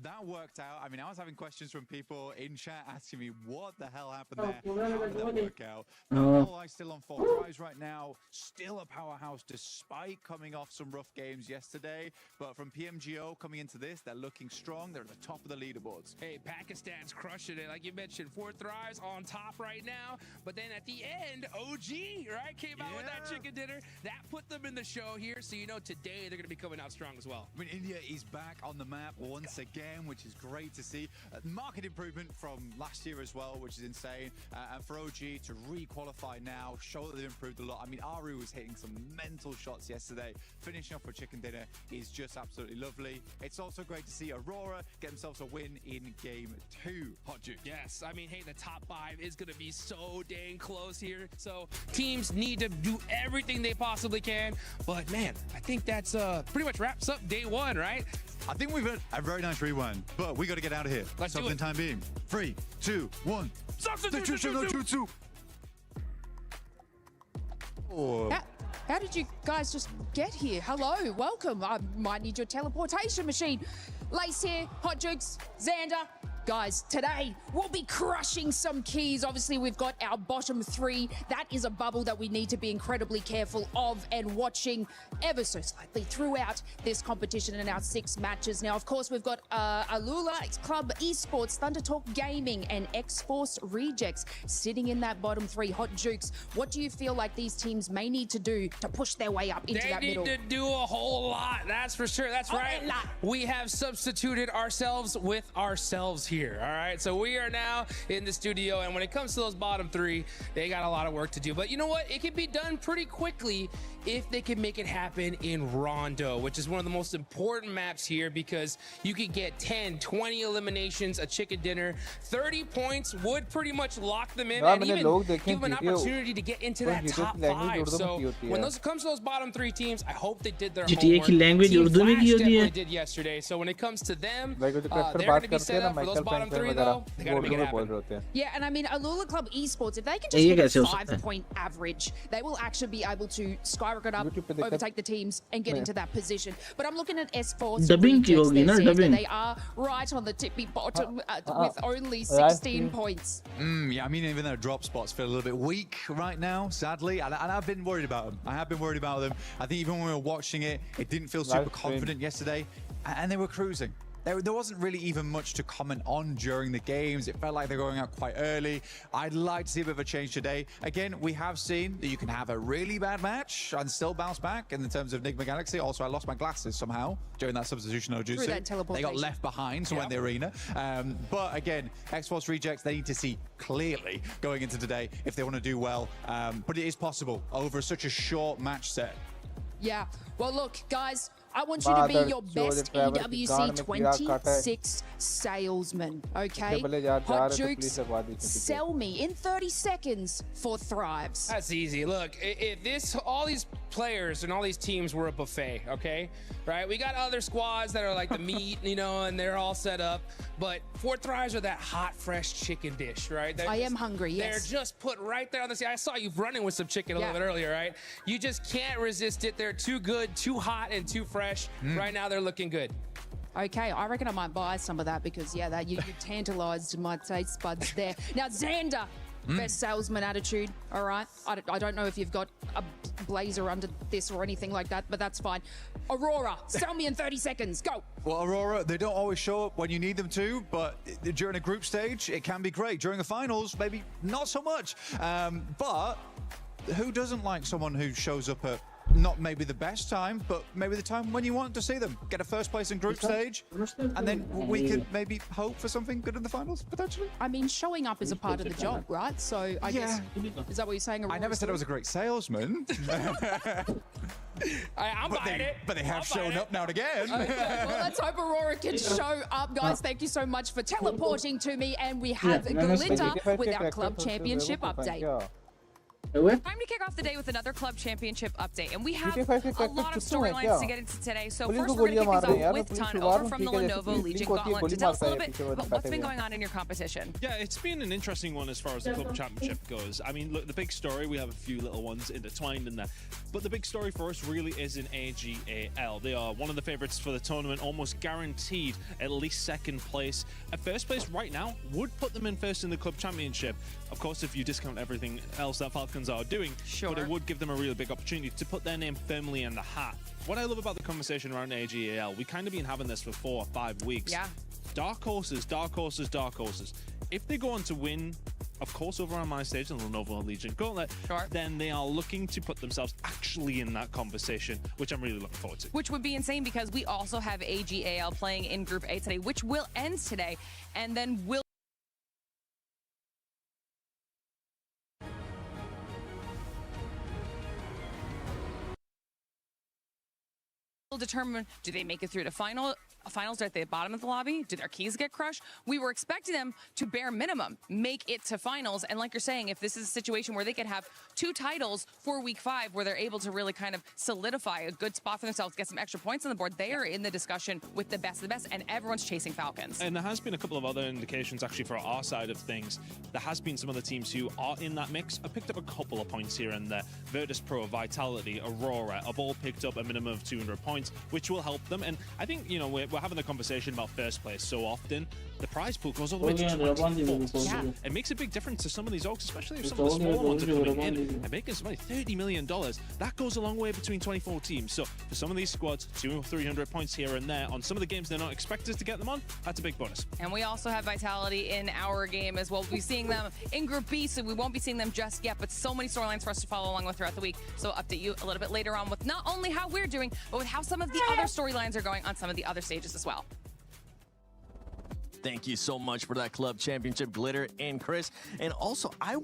Speaker 6: That worked out. I mean, I was having questions from people in chat asking me what the hell happened there. How did that work out? I'm still on 4 Thrives right now. Still a powerhouse despite coming off some rough games yesterday. But from PMGO coming into this, they're looking strong. They're at the top of the leaderboards.
Speaker 1: Hey, Pakistan's crushing it. Like you mentioned, 4 Thrives on top right now. But then at the end, OG, right, came out with that chicken dinner. That put them in the show here. So, you know, today they're going to be coming out strong as well.
Speaker 6: I mean, India is back on the map once again, which is great to see. Market improvement from last year as well, which is insane. And for OG to re-qualify now, show that they've improved a lot. I mean, Aru was hitting some mental shots yesterday. Finishing off with chicken dinner is just absolutely lovely. It's also great to see Aurora get themselves a win in game 2. Hot Juice.
Speaker 1: Yes, I mean, hey, the top 5 is going to be so dang close here. So teams need to do everything they possibly can. But man, I think that's pretty much wraps up day 1, right?
Speaker 6: I think we've had a very nice rewind, but we got to get out of here.
Speaker 1: Let's do it.
Speaker 6: Something time being. 3, 2, 1.
Speaker 8: How did you guys just get here? Hello, welcome. I might need your teleportation machine. Lace here, Hot Jukes, Xander. Guys, today we'll be crushing some keys. Obviously, we've got our bottom three. That is a bubble that we need to be incredibly careful of and watching ever so slightly throughout this competition in our 6 matches. Now, of course, we've got Alula Club Esports, Thunder Talk Gaming, and X-Force Rejects sitting in that bottom 3. Hot Jukes, what do you feel like these teams may need to do to push their way up into that middle?
Speaker 12: They need to do a whole lot, that's for sure. That's right. We have substituted ourselves with ourselves here. All right, so we are now in the studio, and when it comes to those bottom 3, they got a lot of work to do. But you know what? It can be done pretty quickly if they can make it happen in Rondo, which is one of the most important maps here, because you could get 10, 20 eliminations, a chicken dinner. 30 points would pretty much lock them in, and even give them an opportunity to get into that top 5. So when it comes to those bottom 3 teams, I hope they did their homework. Team Flash definitely did yesterday. So when it comes to them, they're going to be set up for those bottom 3, though. They got to make it happen.
Speaker 8: Yeah, and I mean, Alula Club Esports, if they can just hit a 5-point average, they will actually be able to skyrocket up, overtake the teams, and get into that position. But I'm looking at S4's they are right on the tippy bottom with only 16 points.
Speaker 6: Yeah, I mean, even their drop spots feel a little bit weak right now, sadly, and I've been worried about them. I have been worried about them. I think even when we were watching it, it didn't feel super confident yesterday, and they were cruising. There wasn't really even much to comment on during the games. It felt like they're going out quite early. I'd like to see a bit of a change today. Again, we have seen that you can have a really bad match and still bounce back in terms of Nigma Galaxy. Also, I lost my glasses somehow during that substitution OJC. They got left behind, so went the arena. But again, X-Force Rejects, they need to see clearly going into today if they want to do well. But it is possible over such a short match set.
Speaker 8: Yeah. Well, look, guys, I want you to be your best EWC 26 salesman, okay? Hot Jukes, sell me in 30 seconds for Thrives.
Speaker 12: That's easy. Look, if all these players and all these teams were a buffet, okay? Right? We got other squads that are like the meat, you know, and they're all set up. But 4 Thrives are that hot, fresh chicken dish, right?
Speaker 8: I am hungry, yes.
Speaker 12: They're just put right there on the side. I saw you running with some chicken a little bit earlier, right? You just can't resist it. They're too good, too hot, and too fresh. Right now, they're looking good.
Speaker 8: Okay, I reckon I might buy some of that because, yeah, that you tantalized my taste buds there. Now, Xander, best salesman attitude, all right? I don't know if you've got a blazer under this or anything like that, but that's fine. Aurora, sell me in 30 seconds, go.
Speaker 6: Well, Aurora, they don't always show up when you need them to, but during a group stage, it can be great. During the finals, maybe not so much. But who doesn't like someone who shows up at not maybe the best time, but maybe the time when you want to see them get a first place in group stage, and then we could maybe hope for something good in the finals, potentially?
Speaker 8: I mean, showing up is a part of the job, right? So I guess, is that what you're saying?
Speaker 6: I never said I was a great salesman.
Speaker 12: I'm buying it.
Speaker 6: But they have shown up now and again.
Speaker 8: Well, let's hope Aurora can show up, guys. Thank you so much for teleporting to me, and we have Glinda with our club championship update.
Speaker 11: Time to kick off the day with another club championship update, and we have a lot of storylines to get into today. So first, we're going to kick things off with Ton over from the Lenovo Legion Gauntlet to tell us a little bit about what's been going on in your competition.
Speaker 13: Yeah, it's been an interesting one as far as the club championship goes. I mean, look, the big story, we have a few little ones intertwined in there, but the big story for us really is in AGAL. They are one of the favorites for the tournament, almost guaranteed at least second place. At first place right now would put them in first in the club championship. Of course, if you discount everything else that Falcons are doing, but it would give them a really big opportunity to put their name firmly in the hat. What I love about the conversation around AGAL, we kind of been having this for 4 or 5 weeks.
Speaker 11: Yeah.
Speaker 13: Dark horses, dark horses, dark horses. If they go on to win, of course, over on my stage, the Lenovo Legion Gauntlet, then they are looking to put themselves actually in that conversation, which I'm really looking forward to.
Speaker 11: Which would be insane because we also have AGAL playing in Group A today, which will end today, and then will determine, do they make it through to finals at the bottom of the lobby? Do their keys get crushed? We were expecting them to bare minimum make it to finals, and like you're saying, if this is a situation where they could have 2 titles for week 5 where they're able to really kind of solidify a good spot for themselves, get some extra points on the board, they are in the discussion with the best of the best, and everyone's chasing Falcons.
Speaker 13: And there has been a couple of other indications actually for our side of things. There has been some other teams who are in that mix. I picked up a couple of points here and there. Virtus Pro, Vitality, Aurora have all picked up a minimum of 200 points. points, which will help them. And I think, you know, we're having the conversation about first place so often. The prize pool goes all the way to 24th. It makes a big difference to some of these orgs, especially if some of the smaller ones are coming in and making some money. $30 million. That goes a long way between 24 teams. So for some of these squads, 200 or 300 points here and there on some of the games they're not expected to get them on, that's a big bonus.
Speaker 11: And we also have Vitality in our game as well. We'll be seeing them in Group B, so we won't be seeing them just yet, but so many storylines for us to follow along with throughout the week. So we'll update you a little bit later on with not only how we're doing, but with how some of the other storylines are going on some of the other stages as well.
Speaker 9: Thank you so much for that club championship, Glitter and Chris. And also, I'm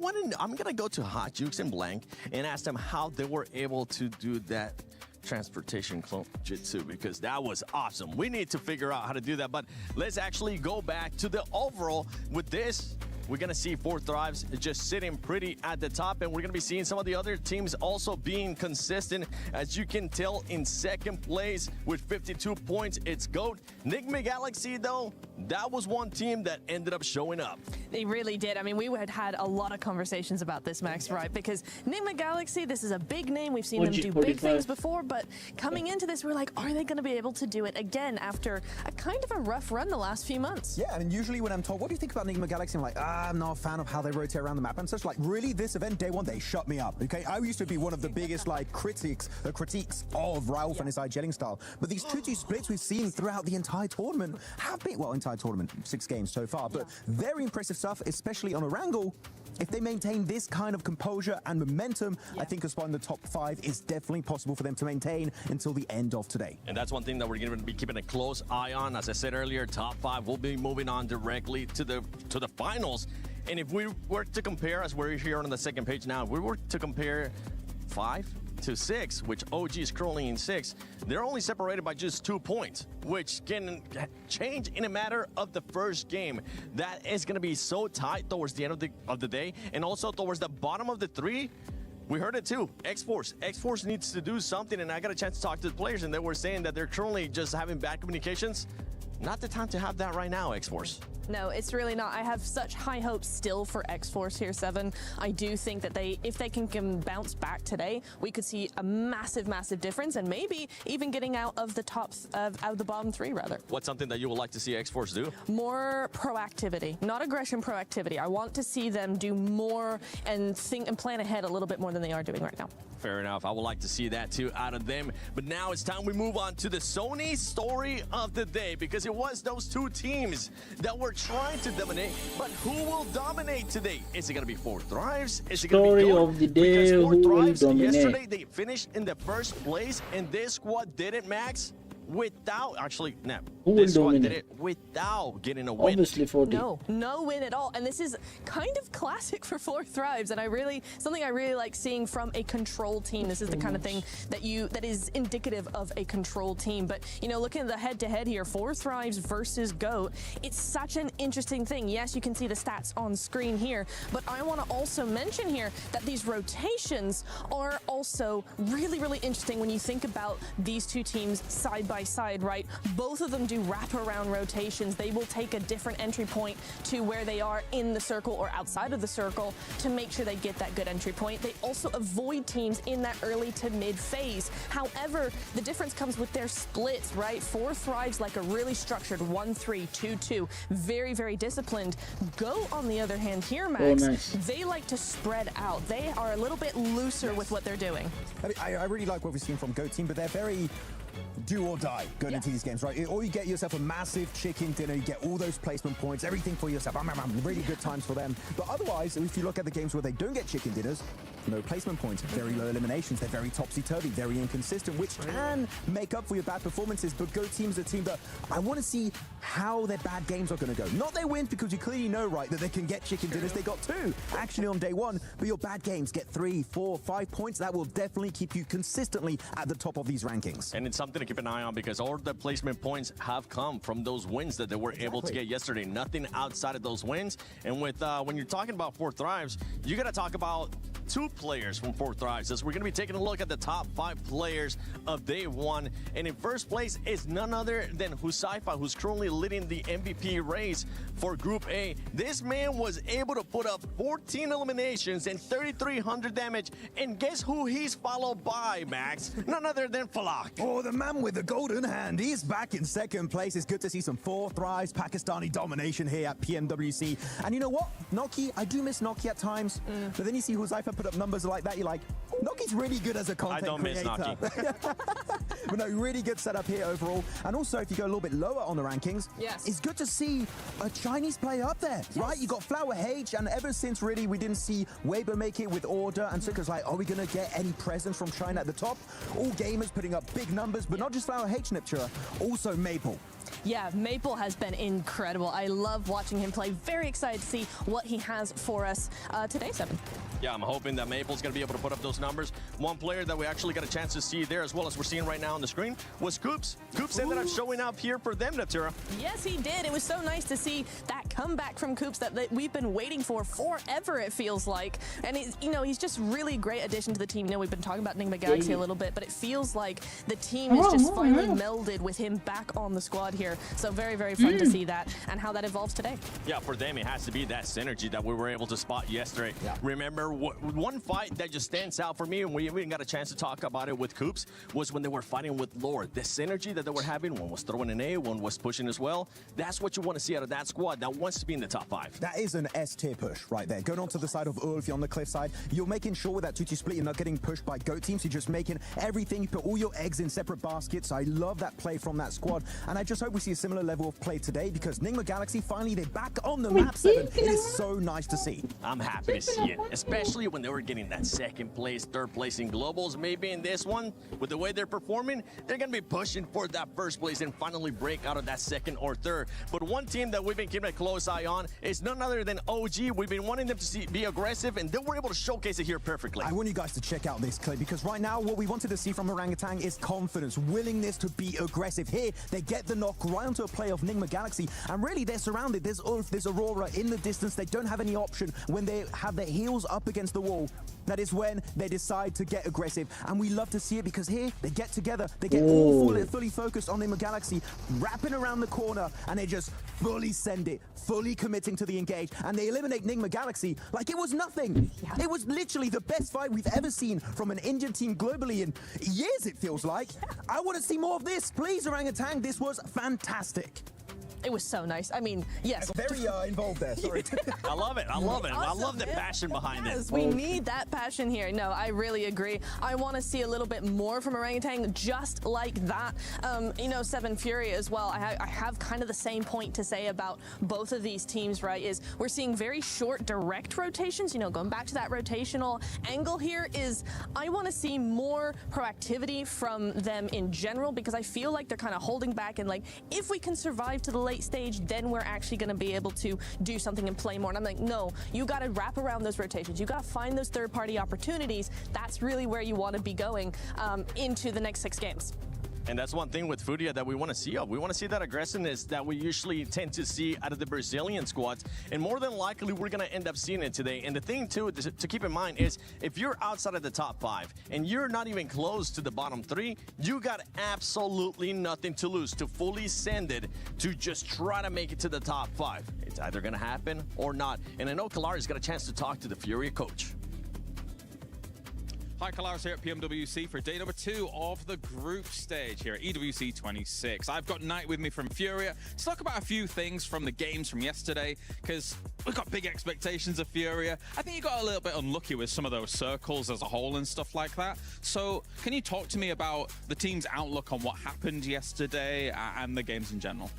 Speaker 9: gonna go to Hot Jukes and Blank and ask them how they were able to do that transportation clone jitsu, because that was awesome. We need to figure out how to do that, but let's actually go back to the overall. With this, we're gonna see Four Thrives just sitting pretty at the top, and we're gonna be seeing some of the other teams also being consistent. As you can tell, in second place with 52 points, it's GOAT. Enigma Galaxy, though, that was one team that ended up showing up.
Speaker 10: They really did. I mean, we had a lot of conversations about this, Max, right? Because Enigma Galaxy, this is a big name. We've seen them do big things before, but coming into this, we're like, are they going to be able to do it again after a kind of a rough run the last few months?
Speaker 14: Yeah, and usually when I'm told, what do you think about Enigma Galaxy? I'm like, I'm not a fan of how they rotate around the map and such. Like, really, this event, day one, they shut me up, okay? I used to be one of the biggest, like, critiques of Ralph and his gelling style. But these 2-2 splits we've seen throughout the entire tournament have been, well, entire tournament, 6 games so far, but very impressive stuff, especially on Erangel. If they maintain this kind of composure and momentum, I think a spot in the top 5 is definitely possible for them to maintain until the end of today.
Speaker 9: And that's one thing that we're going to be keeping a close eye on. As I said earlier, top 5 will be moving on directly to the finals. And if we were to compare, as we're here on the second page now, if we were to compare 5 to 6, which OG is currently in 6, they're only separated by just 2 points, which can change in a matter of the first game. That is going to be so tight towards the end of the day, and also towards the bottom of the 3. We heard it too. X-Force needs to do something, and I got a chance to talk to the players, and they were saying that they're currently just having bad communications. Not the time to have that right now, X-Force.
Speaker 10: No, it's really not. I have such high hopes still for X-Force here, 7. I do think that if they can bounce back today, we could see a massive, massive difference, and maybe even getting out of the out of the bottom 3, rather.
Speaker 9: What's something that you would like to see X-Force do?
Speaker 10: More proactivity, not aggression, proactivity. I want to see them do more and think and plan ahead a little bit more than they are doing right now.
Speaker 9: Fair enough. I would like to see that too out of them. But now it's time we move on to the Sony story of the day, because it was those 2 teams that were trying to dominate. But who will dominate today? Is it going to be Four Thrives? Is it going to be GOAT?
Speaker 2: Of the day, who will dominate?
Speaker 9: Yesterday they finished in the first place, and this squad did it, Max, without this squad did it without getting a win.
Speaker 2: Obviously 40.
Speaker 10: No win at all, and this is kind of classic for Four Thrives, and something I really like seeing from a control team. This is the kind of thing that is indicative of a control team. But you know, looking at the head-to-head here, Four Thrives versus GOAT, it's such an interesting thing. Yes, you can see the stats on screen here, but I want to also mention here that these rotations are also really, really interesting when you think about these 2 teams side by side, right? Both of them do wraparound rotations. They will take a different entry point to where they are in the circle or outside of the circle to make sure they get that good entry point. They also avoid teams in that early to mid phase. However, the difference comes with their splits, right? Four Thrives like a really structured 1-3, 2-2, very, very disciplined. Go on the other hand here, Max, they like to spread out. They are a little bit looser with what they're doing.
Speaker 14: I really like what we've seen from GOAT team, but they're very do or die going into these games, right? Or you get yourself a massive chicken dinner, you get all those placement points, everything for yourself. Really good times for them. But otherwise, if you look at the games where they don't get chicken dinners, no placement points, very low eliminations, they're very topsy-turvy, very inconsistent, which can make up for your bad performances. But GOAT team is a team that I want to see how their bad games are going to go. Not their wins, because you clearly know, right, that they can get chicken dinners. They got 2 actually on day 1, but your bad games get 3, 4, 5 points. That will definitely keep you consistently at the top of these rankings.
Speaker 9: And it's something to keep an eye on, because all the placement points have come from those wins that they were able to get yesterday. Nothing outside of those wins. And with when you're talking about Four Thrives, you got to talk about two players from Fourth Rise, as we're going to be taking a look at the top 5 players of day 1. And in first place is none other than Huzaifa, who's currently leading the MVP race for Group A. This man was able to put up 14 eliminations and 3,300 damage. And guess who he's followed by, Max? None other than Falak.
Speaker 14: Oh, the man with the golden hand. He's back in second place. It's good to see some Fourth Rise Pakistani domination here at PMWC. And you know what? Noki, I do miss Noki at times. But then you see Huzaifa put up numbers like that, you're like, Noki's really good as a content creator.
Speaker 9: I don't miss Noki.
Speaker 14: But no, really good setup here overall. And also, if you go a little bit lower on the rankings, it's good to see a Chinese player up there, right? You got Flower H, and ever since really we didn't see Weibo make it with Order, and Suka's like, are we going to get any presence from China at the top? All gamers putting up big numbers, but not just Flower H, Niptura, also Maple.
Speaker 10: Yeah, Maple has been incredible. I love watching him play. Very excited to see what he has for us today, Seven.
Speaker 9: Yeah, I'm hoping that Maple's going to be able to put up those numbers. One player that we actually got a chance to see there, as well as we're seeing right now on the screen, was Coops. Coops ended up showing up here for them, Natura.
Speaker 10: Yes, he did. It was so nice to see that comeback from Coops that we've been waiting for forever, it feels like. And, he's just really great addition to the team. We've been talking about Nigma Galaxy a little bit, but it feels like the team is just finally melded with him back on the squad here. So very, very fun to see that and how that evolves today.
Speaker 9: Yeah, for them, it has to be that synergy that we were able to spot yesterday. Remember, one fight that just stands out for me, and we even got a chance to talk about it with Coops, was when they were fighting with Lord. The synergy that they were having, one was throwing an A, one was pushing as well. That's what you want to see out of that squad that wants to be in the top 5.
Speaker 14: That is an S-tier push right there. Going onto the side of Ulf, you're on the cliff side. You're making sure with that 2-2 split, you're not getting pushed by GOAT teams. You're just making everything. You put all your eggs in separate baskets. I love that play from that squad. And I just hope we see a similar level of play today, because Nigma Galaxy, finally, they're back on the map, 7. It is so nice to see.
Speaker 9: I'm happy to see it, especially when they were getting that second place, third place in globals. Maybe in this one, with the way they're performing, they're going to be pushing for that first place and finally break out of that second or third. But one team that we've been keeping a close eye on is none other than OG. We've been wanting them to be aggressive, and they were able to showcase it here perfectly.
Speaker 14: I want you guys to check out this clip, because right now what we wanted to see from Orangutan is confidence, willingness to be aggressive. Here, they get the knock right onto a play of Nigma Galaxy, and really they're surrounded. There's Ulf, there's Aurora in the distance. They don't have any option when they have their heels up against the wall. That is when they decide to get aggressive, and we love to see it, because here they get together, they get all fully focused on Nigma Galaxy, wrapping around the corner, and they just fully send it, fully committing to the engage, and they eliminate Nigma Galaxy like it was nothing. It was literally the best fight we've ever seen from an Indian team globally in years, it feels like. I want to see more of this, please, Orangutan. This was fantastic.
Speaker 10: It was so nice. I mean, yes.
Speaker 14: Very involved there, sorry.
Speaker 9: I love it. I love it. I love the passion behind it.
Speaker 10: We need that passion here. No, I really agree. I want to see a little bit more from Orangutan, just like that. Seven Fury as well. I have kind of the same point to say about both of these teams, right? Is we're seeing very short, direct rotations. Going back to that rotational angle here is I want to see more proactivity from them in general, because I feel like they're kind of holding back, and like, if we can survive to the late stage, then we're actually going to be able to do something and play more. And I'm like, no, you got to wrap around those rotations. You got to find those third-party opportunities. That's really where you want to be going into the next 6 games.
Speaker 9: And that's one thing with Furia that we want to see of. We want to see that aggressiveness that we usually tend to see out of the Brazilian squads. And more than likely, we're going to end up seeing it today. And the thing, too, to keep in mind is if you're outside of the top 5 and you're not even close to the bottom 3, you got absolutely nothing to lose to fully send it to just try to make it to the top 5. It's either going to happen or not. And I know Kalandar got a chance to talk to the Furia coach.
Speaker 15: Hi, Kalandar here at PMWC for day number 2 of the group stage here at EWC 26. I've got Knight with me from Furia to talk about a few things from the games from yesterday, because we've got big expectations of Furia. I think you got a little bit unlucky with some of those circles as a whole and stuff like that. So can you talk to me about the team's outlook on what happened yesterday and the games in general?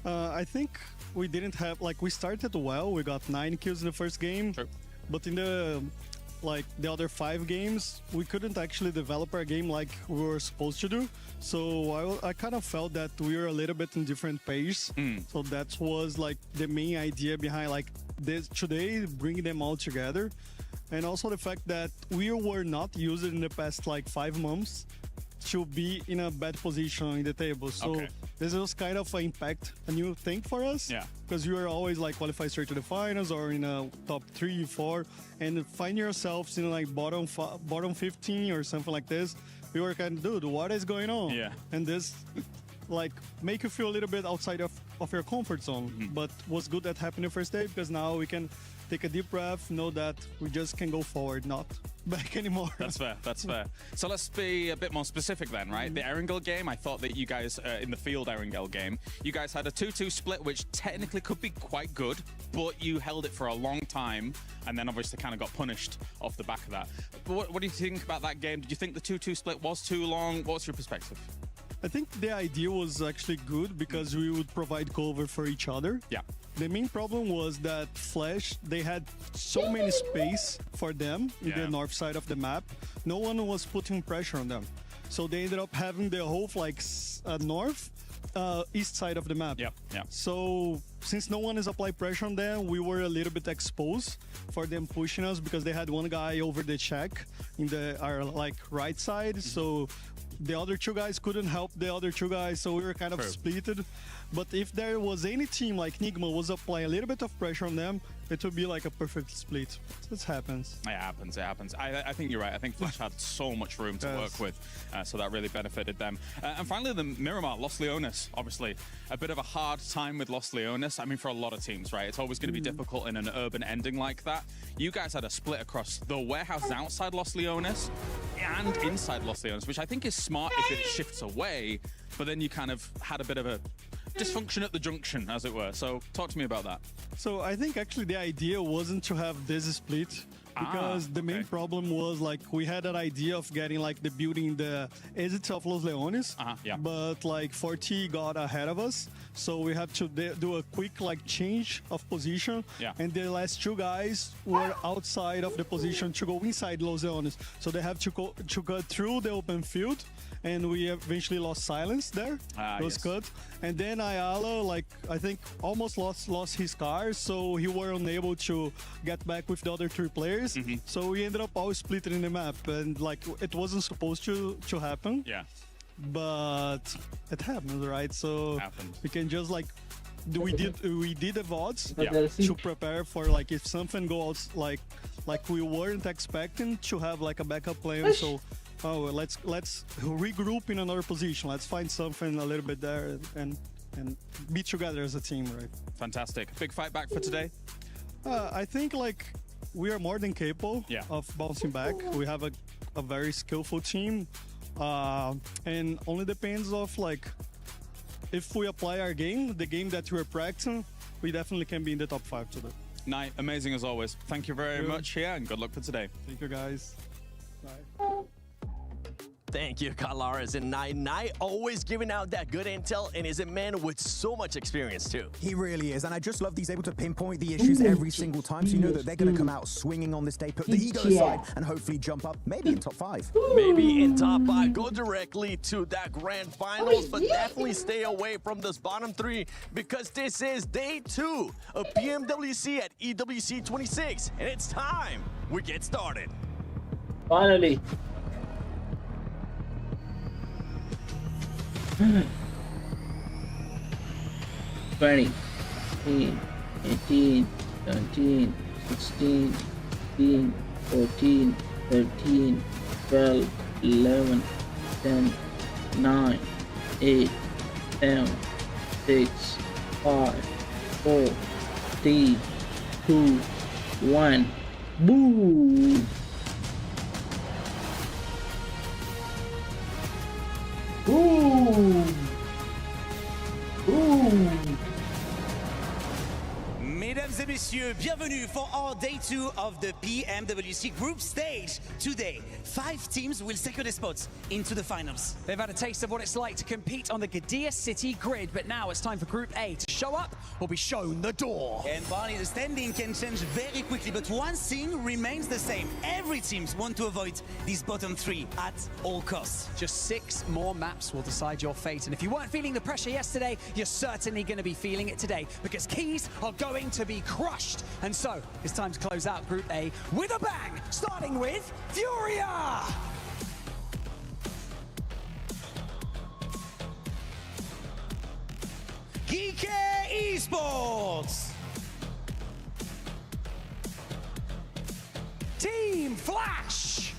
Speaker 16: I think we didn't have, we started well. We got 9 kills in the first game.
Speaker 15: True.
Speaker 16: But in the other 5 games, we couldn't actually develop our game like we were supposed to do. So I kind of felt that we were a little bit in different pace. So that was the main idea behind this today, bringing them all together. And also the fact that we were not used in the past 5 months. to be in a bad position in the table. So this was kind of an impact, a new thing for us.
Speaker 15: Yeah.
Speaker 16: Because you were always like qualified straight to the finals or in a top 3, 4, and find yourselves in like bottom 15 or something like this. We were kind of, dude, what is going on?
Speaker 15: Yeah.
Speaker 16: And this like make you feel a little bit outside of your comfort zone. But what's good that happened the first day, because now we can take a deep breath, know that we just can go forward, not back anymore.
Speaker 15: That's fair, that's fair. So let's be a bit more specific then, right? The Erangel game, I thought that you guys, in the field Erangel game, you guys had a 2-2 split, which technically could be quite good, but you held it for a long time, and then obviously kind of got punished off the back of that. But what do you think about that game? Did you think the 2-2 split was too long? What's your perspective?
Speaker 16: I think the idea was actually good because we would provide cover for each other.
Speaker 15: Yeah.
Speaker 16: The main problem was that Flash, they had so many space for them in the north side of the map. No one was putting pressure on them. So they ended up having the whole like north, east side of the map.
Speaker 15: Yeah.
Speaker 16: So since no one is applying pressure on them, we were a little bit exposed for them pushing us because they had one guy over the check in our like right side. So the other two guys couldn't help the other two guys, so we were kind of splitted. But if there was any team like Nigma was applying a little bit of pressure on them, it would be like a perfect split. It happens.
Speaker 15: It happens. I think you're right. I think Flash had so much room to work with, so that really benefited them. And finally, the Miramar, Los Leones, obviously a bit of a hard time with Los Leones. I mean, for a lot of teams, right? It's always going to be difficult in an urban ending like that. You guys had a split across the warehouses outside Los Leones and inside Los Leones, which I think is smart if it shifts away, but then you kind of had a bit of a dysfunction at the junction, as it were. So talk to me about that.
Speaker 16: So I think actually the idea wasn't to have this split, because the main problem was like we had an idea of getting like the building the exit of Los Leones, but like 40 got ahead of us, so we had to do a quick like change of position, and the last two guys were outside of the position to go inside Los Leones, so they have to go through the open field, and we eventually lost Silence there. It was cut, and then Ayala, like I think almost lost his car, so he were unable to get back with the other 3 players. So we ended up all split in the map, and like it wasn't supposed to happen.
Speaker 15: Yeah.
Speaker 16: But it happened, right? So we can just like we did the VODs to prepare for like if something goes like we weren't expecting to have like a backup plan. So let's regroup in another position. Let's find something a little bit there and be together as a team, right?
Speaker 15: Fantastic. Big fight back for today.
Speaker 16: I think like we are more than capable of bouncing back. We have a very skillful team, and only depends of like if we apply our game, the game that we're practicing, we definitely can be in the top 5 today.
Speaker 15: Knight, amazing as always. Thank you very much here, and good luck for today.
Speaker 16: Thank you, guys. Bye.
Speaker 9: Thank you, Kalandar and Knight always giving out that good intel, and is a man with so much experience too.
Speaker 14: He really is, and I just love that he's able to pinpoint the issues every single time, so you know that they're going to come out swinging on this day, put the ego aside, and hopefully jump up, maybe in top 5.
Speaker 9: Maybe in top 5, go directly to that grand finals, but definitely stay away from this bottom 3, because this is day 2 of PMWC at EWC 26, and it's time we get started.
Speaker 2: Finally. 20, 18, 17, 16, 15, 14, 13, 12, 11, 10, 9, 8, 7, 6, 5, 4, 3, 2, 1. Boom! Boom! Boom!
Speaker 17: Mesdames et messieurs, bienvenue for our day 2 of the PMWC group stage. Today, 5 teams will secure their spots into the finals.
Speaker 18: They've had a taste of what it's like to compete on the Gadia City grid, but now it's time for Group A to show up or be shown the door.
Speaker 17: And Barney, the standing can change very quickly, but one thing remains the same. Every team wants to avoid these bottom 3 at all costs.
Speaker 18: Just 6 more maps will decide your fate, and if you weren't feeling the pressure yesterday, you're certainly going to be feeling it today, because keys are going to be crushed. And so it's time to close out Group A with a bang, starting with Furia.
Speaker 17: Geek Esports. Team Flash.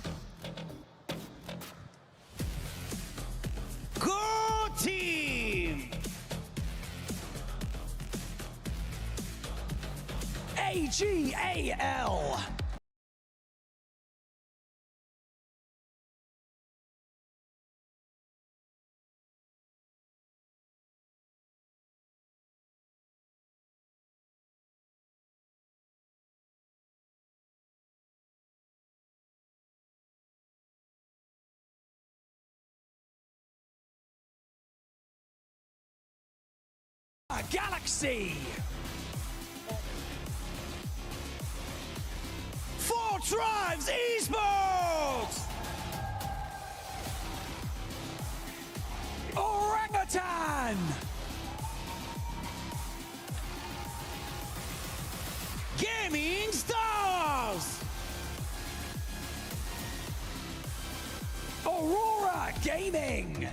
Speaker 17: Go Team. AGAL. Galaxy. Four Tribes Esports. Orangutan. Gaming Stars. Aurora Gaming.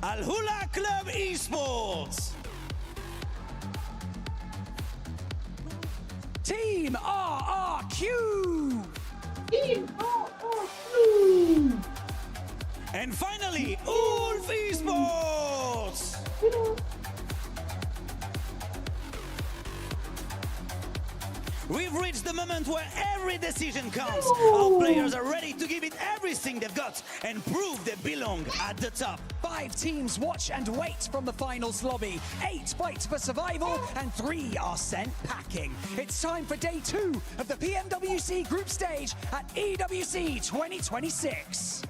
Speaker 17: Al Hula Club Esports. Team RRQ. Team RRQ. And finally, Ulf Esports. We've reached the moment where every decision counts. Our players are ready to give it everything they've got and prove they belong at the top. 5 teams watch and wait from the finals lobby. 8 fight for survival and 3 are sent packing. It's time for day 2 of the PMWC group stage at EWC 2026.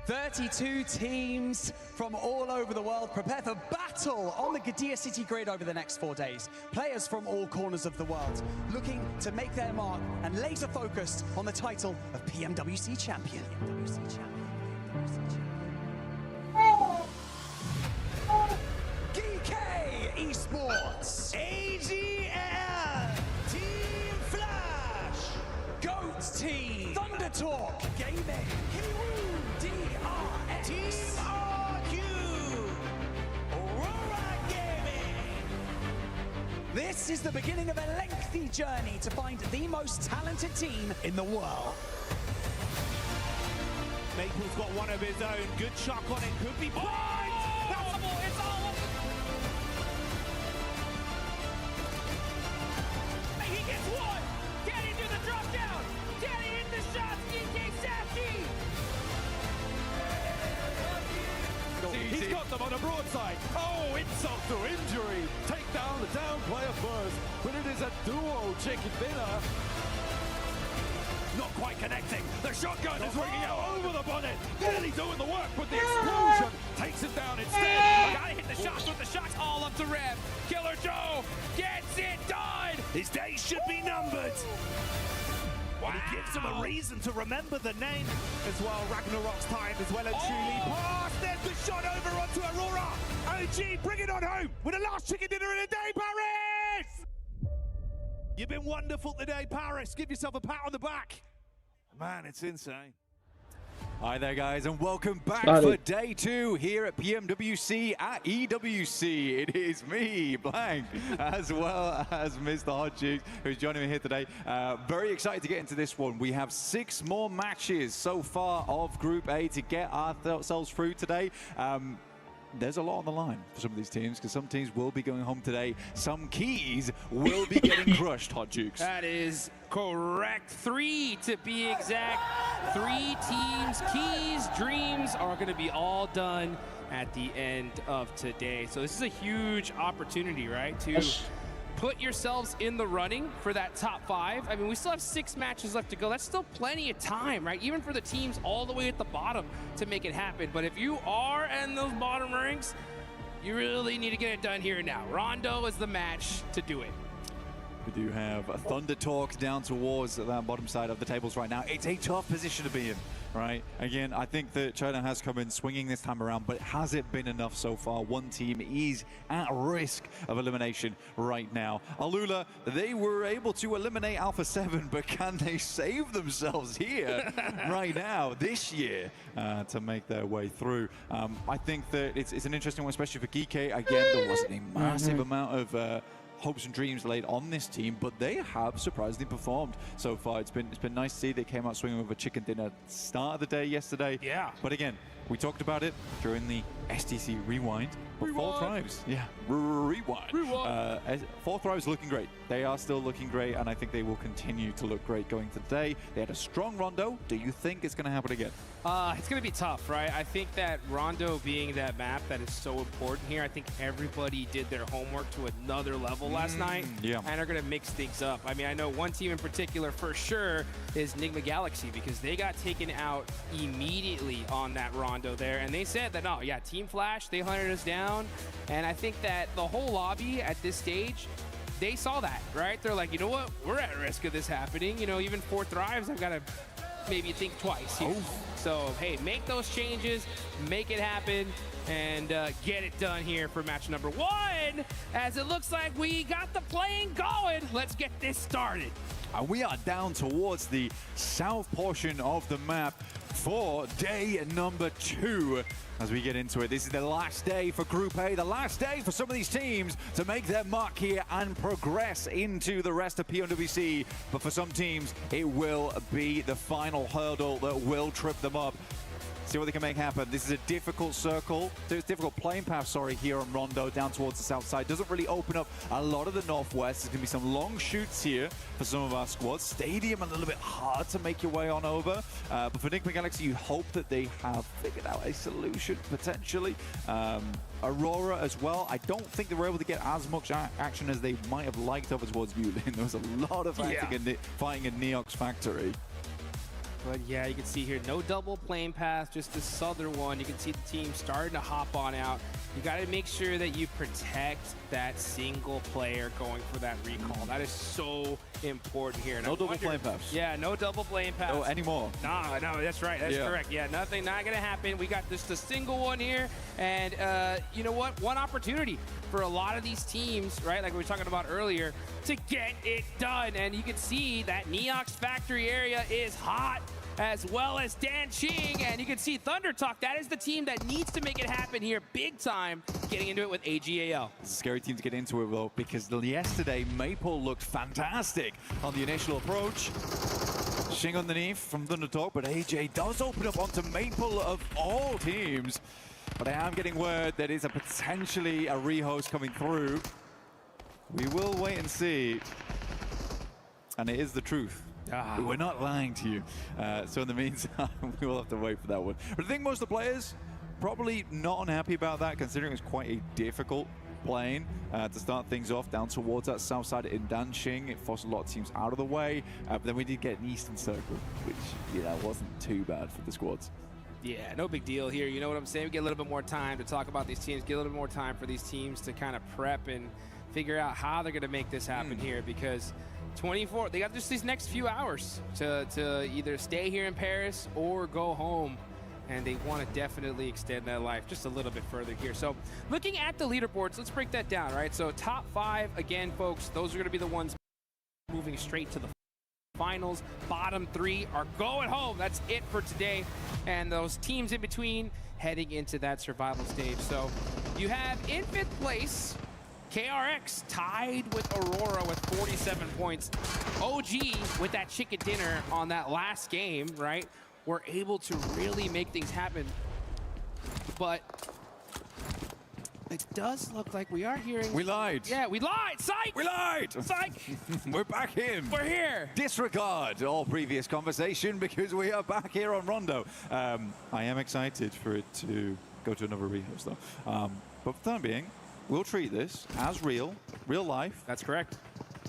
Speaker 18: "32 teams from all over the world prepare for battle on the Gadia City grid over the next 4 days. Players from all corners of the world looking to make their mark and laser focused on the title of PMWC champion. GK Esports. AGL. Team Flash. Goat Team. Thunder Talk Gaming. DRX. Team RQ. Aurora Gaming. This is the beginning of a lengthy journey to find the most talented team in the world.
Speaker 19: Maple's got one of his own. Good shock on it. Could be blind. It's all.
Speaker 20: He gets one. Can he do the drop down? Can he hit the shots? DK Safety.
Speaker 19: He's got them on a broadside. Oh, insult to injury. Take down the down player first. But it is a duo chicken dinner. Not quite connecting. The shotgun is ringing out over the bonnet. Nearly doing the work, but the explosion takes him down instead.
Speaker 20: Gotta hit the shots with the shots all up to Rev. Killer Joe gets it done.
Speaker 19: His days should be numbered. Wow. It gives him a reason to remember the name as well. Ragnarok's time as well and truly passed. There's the shot over onto Aurora. OG, bring it on home with the last chicken dinner in a day, Paris! You've been wonderful today, Paris. Give yourself a pat on the back. Man, it's insane.
Speaker 5: Hi there, guys, and welcome back for day 2 here at PMWC at EWC. It is me, Blank, as well as Mr. Hot Cheeks, who's joining me here today. Very excited to get into this one. We have 6 more matches so far of Group A to get ourselves through today. There's a lot on the line for some of these teams, because some teams will be going home today. Some keys will be getting crushed, Hot Jukes.
Speaker 12: That is correct. 3 to be exact. 3 teams, keys, dreams are going to be all done at the end of today. So this is a huge opportunity, right, to put yourselves in the running for that top 5. I mean, we still have 6 matches left to go. That's still plenty of time, right? Even for the teams all the way at the bottom to make it happen. But if you are in those bottom ranks, you really need to get it done here and now. Rondo is the match to do it.
Speaker 6: We do have a Thunder Talk down towards that bottom side of the tables right now. It's a tough position to be in, right? Again, I think that China has come in swinging this time around, but has it been enough so far? One team is at risk of elimination right now. Alula, they were able to eliminate Alpha 7, but can they save themselves here right now, this year, to make their way through? I think that it's an interesting one, especially for Geeky. Again, there wasn't a massive amount of hopes and dreams laid on this team, but they have surprisingly performed so far. It's been nice to see they came out swinging with a chicken dinner start of the day yesterday.
Speaker 12: Yeah.
Speaker 6: But again, we talked about it during the STC Rewind. But Four Thrives, yeah, Rewind. Four Thrives looking great. They are still looking great, and I think they will continue to look great going today. They had a strong Rondo. Do you think it's going to happen again?
Speaker 12: It's going to be tough, right? I think that Rondo being that map that is so important here, I think everybody did their homework to another level last night, and are going to mix things up. I mean, I know one team in particular for sure is Nigma Galaxy, because they got taken out immediately on that Rondo there, and they said that, no, yeah, Team Flash, they hunted us down. And I think that the whole lobby at this stage, they saw that, right? They're like, you know what? We're at risk of this happening. You know, even Four Thrives, I've got to maybe think twice here. So, hey, make those changes, make it happen, and get it done here for match number 1. As it looks like we got the playing going. Let's get this started.
Speaker 6: And we are down towards the south portion of the map for day number 2. As we get into it, this is the last day for Group A, the last day for some of these teams to make their mark here and progress into the rest of PMWC. But for some teams, it will be the final hurdle that will trip them up. See what they can make happen. This is a difficult circle. There's difficult playing path, sorry, here on Rondo down towards the south side. Doesn't really open up a lot of the northwest. There's going to be some long shoots here for some of our squads. Stadium a little bit hard to make your way on over. But for Nigma Galaxy, you hope that they have figured out a solution, potentially. Aurora as well. I don't think they were able to get as much action as they might have liked over towards Yulin. There was a lot of fighting in Neox Factory.
Speaker 12: But yeah, you can see here, no double plane path, just the southern one. You can see the team starting to hop on out. You got to make sure that you protect that single player going for that recall. That is so important here. And
Speaker 6: no double plane paths.
Speaker 12: Yeah, no double plane paths.
Speaker 6: No anymore.
Speaker 12: No, that's right. That's correct. Yeah, nothing, not going to happen. We got just a single one here. And you know what? One opportunity for a lot of these teams, right, like we were talking about earlier, to get it done. And you can see that Neox Factory area is hot, as well as Dan Ching, and you can see Thunder Talk. That is the team that needs to make it happen here big time, getting into it with AGAL.
Speaker 6: It's a scary team to get into it, though, because yesterday Maple looked fantastic on the initial approach. Ching underneath from Thunder Talk, but AJ does open up onto Maple of all teams. But I am getting word that it's potentially a rehost coming through. We will wait and see. And it is the truth. We're not lying to you. So in the meantime, we will have to wait for that one. But I think most of the players probably not unhappy about that, considering it's quite a difficult plane to start things off down towards that south side in Danqing. It forced a lot of teams out of the way. But then we did get an eastern circle, which wasn't too bad for the squads.
Speaker 12: Yeah, no big deal here. You know what I'm saying? We get a little bit more time to talk about these teams, get a little bit more time for these teams to kind of prep and figure out how they're going to make this happen here, because 24, they got just these next few hours to either stay here in Paris or go home, and they want to definitely extend their life just a little bit further here. So looking at the leaderboards, let's break that down, right? So top 5, again, folks, those are going to be the ones moving straight to the finals. Bottom 3 are going home. That's it for today. And those teams in between heading into that survival stage. So you have in 5th place, KRX tied with Aurora with 47 points. OG with that chicken dinner on that last game, right? Were able to really make things happen. But it does look like we are hearing...
Speaker 6: We lied.
Speaker 12: Yeah, we lied. Psych!
Speaker 6: We lied.
Speaker 12: Psych!
Speaker 6: We're back in.
Speaker 12: We're here.
Speaker 6: Disregard all previous conversation because we are back here on Rondo. I am excited for it to go to another rehost, though. But for the time being, we'll treat this as real life.
Speaker 12: That's correct.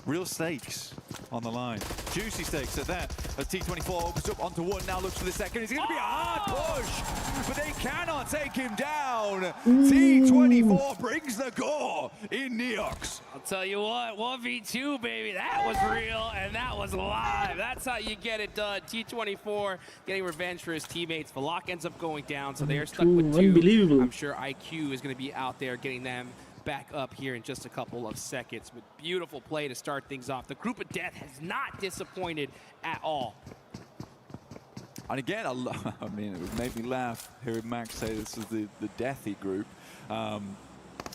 Speaker 6: Real stakes on the line. Juicy stakes at that. As T24 opens up onto one, now looks for the second. It's going to be a hard push, but they cannot take him down. T24 brings the gore in Neox.
Speaker 12: I'll tell you what, 1v2, baby, that was real and that was live. That's how you get it done. T24 getting revenge for his teammates. Valak ends up going down, so they are stuck with 2.
Speaker 2: Unbelievable.
Speaker 12: I'm sure IQ is going to be out there getting them back up here in just a couple of seconds. But beautiful play to start things off. The group of death has not disappointed at all.
Speaker 6: And again, I mean, it would make me laugh hearing Max say this is the deathy group.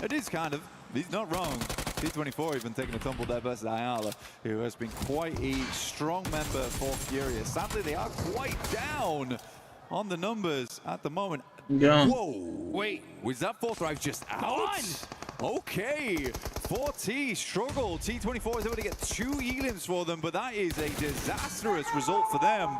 Speaker 6: It is kind of, he's not wrong. T24 even taking a tumble there versus Ayala, who has been quite a strong member for Furious. Sadly, they are quite down on the numbers at the moment.
Speaker 2: Yeah.
Speaker 6: Whoa.
Speaker 12: Wait.
Speaker 6: Was that 4th drive just out? Okay. 4T struggle. T24 is able to get 2 elims for them, but that is a disastrous result for them.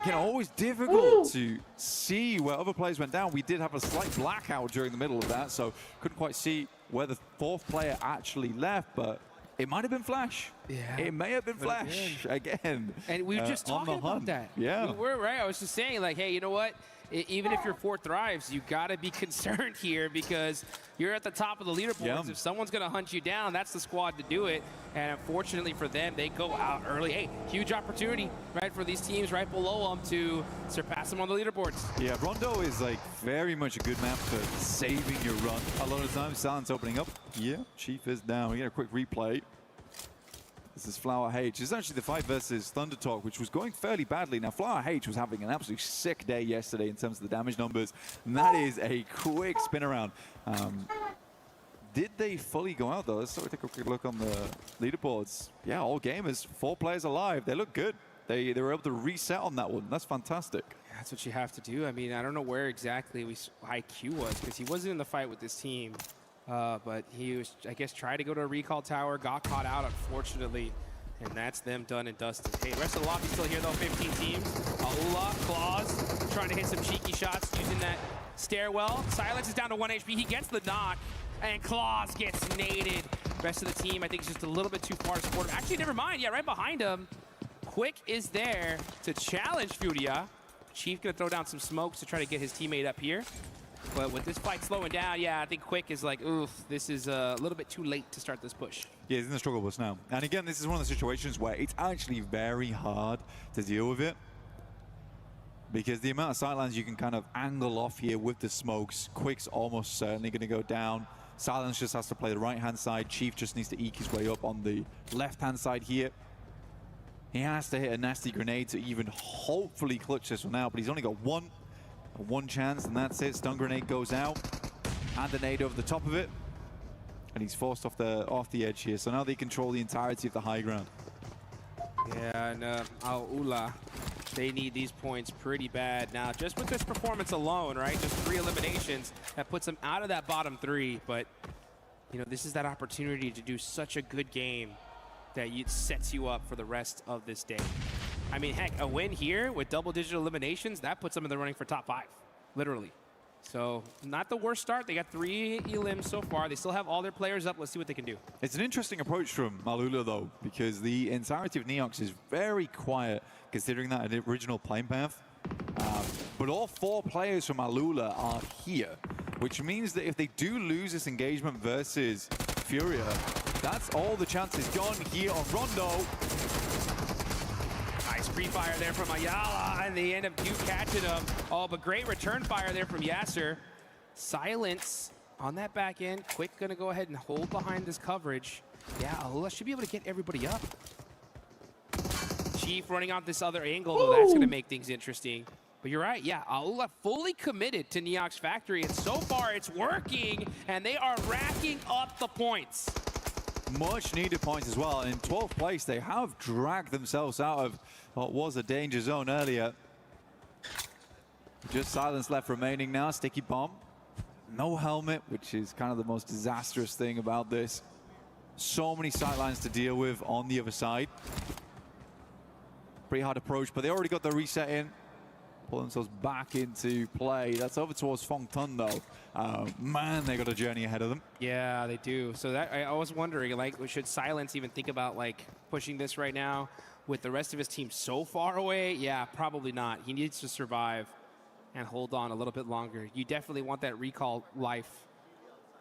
Speaker 6: You know, always difficult to see where other players went down. We did have a slight blackout during the middle of that, so couldn't quite see where the 4th player actually left, but it might have been Flash.
Speaker 12: Yeah.
Speaker 6: It may have been Flash again.
Speaker 12: And we were just talking about that.
Speaker 6: Yeah.
Speaker 12: We were, right? I was just saying, like, hey, you know what? Even if you're 4 thrives, you got to be concerned here because you're at the top of the leaderboards.
Speaker 6: Yeah.
Speaker 12: If someone's going to hunt you down, that's the squad to do it. And unfortunately for them, they go out early. Hey, huge opportunity, right, for these teams right below them to surpass them on the leaderboards.
Speaker 6: Yeah, Rondo is like very much a good map for saving your run. A lot of times, Silence opening up. Yeah, Chief is down. We get a quick replay. This is Flower H. This is actually the fight versus Thunder Talk, which was going fairly badly. Now, Flower H was having an absolutely sick day yesterday in terms of the damage numbers. And that is a quick spin around. Did they fully go out, though? Let's take a quick look on the leaderboards. Yeah, all gamers, 4 players alive. They look good. They were able to reset on that one. That's fantastic.
Speaker 12: That's what you have to do. I mean, I don't know where exactly IQ was because he wasn't in the fight with this team. But he was, I guess, tried to go to a recall tower, got caught out, unfortunately. And that's them done and dusted. Hey, the rest of the lobby still here, though, 15 teams. Aula, Claws, trying to hit some cheeky shots using that stairwell. Silence is down to 1 HP. He gets the knock, and Claws gets naded. Rest of the team, I think, is just a little bit too far to support him. Actually, never mind. Yeah, right behind him. Quick is there to challenge Furia. Chief going to throw down some smokes to try to get his teammate up here. But with this fight slowing down, yeah, I think Quick is like, oof, this is a little bit too late to start this push.
Speaker 6: Yeah, he's in the struggle bus now. And again, this is one of the situations where it's actually very hard to deal with it. Because the amount of sightlines you can kind of angle off here with the smokes, Quick's almost certainly going to go down. Silence just has to play the right-hand side. Chief just needs to eke his way up on the left-hand side here. He has to hit a nasty grenade to even hopefully clutch this one out, but he's only got one chance, and that's it. Stun grenade goes out, and a nade over the top of it, and he's forced off the edge here. So now they control the entirety of the high ground.
Speaker 12: Yeah, and Al-Ula, they need these points pretty bad now. Just with this performance alone, right? Just 3 eliminations, that puts them out of that bottom 3. But, you know, this is that opportunity to do such a good game that it sets you up for the rest of this day. I mean, heck, a win here with double-digit eliminations, that puts them in the running for top 5, literally. So, not the worst start. They got 3 elims so far. They still have all their players up. Let's see what they can do.
Speaker 6: It's an interesting approach from Malula, though, because the entirety of Neox is very quiet, considering that original playing path. But all 4 players from Malula are here, which means that if they do lose this engagement versus Furia, that's all the chances gone here on Rondo.
Speaker 12: Nice free fire there from Ayala, and they end up catching him. Oh, but great return fire there from Yasser. Silence on that back end. Quick gonna go ahead and hold behind this coverage. Yeah, Alula should be able to get everybody up. Chief running out this other angle, though, that's gonna make things interesting. But you're right, yeah, Alula fully committed to Neox Factory, and so far it's working, and they are racking up the points.
Speaker 6: Much needed points as well. And in 12th place, they have dragged themselves out of what was a danger zone earlier. Just Silence left remaining now. Sticky bomb. No helmet, which is kind of the most disastrous thing about this. So many sightlines to deal with on the other side. Pretty hard approach, but they already got the reset in. pull themselves back into play. That's over towards Fong Tun, though. Man, they got a journey ahead of them.
Speaker 12: Yeah, they do. So that I was wondering, like, should Silence even think about, like, pushing this right now with the rest of his team so far away? Yeah, probably not. He needs to survive and hold on a little bit longer. You definitely want that recall life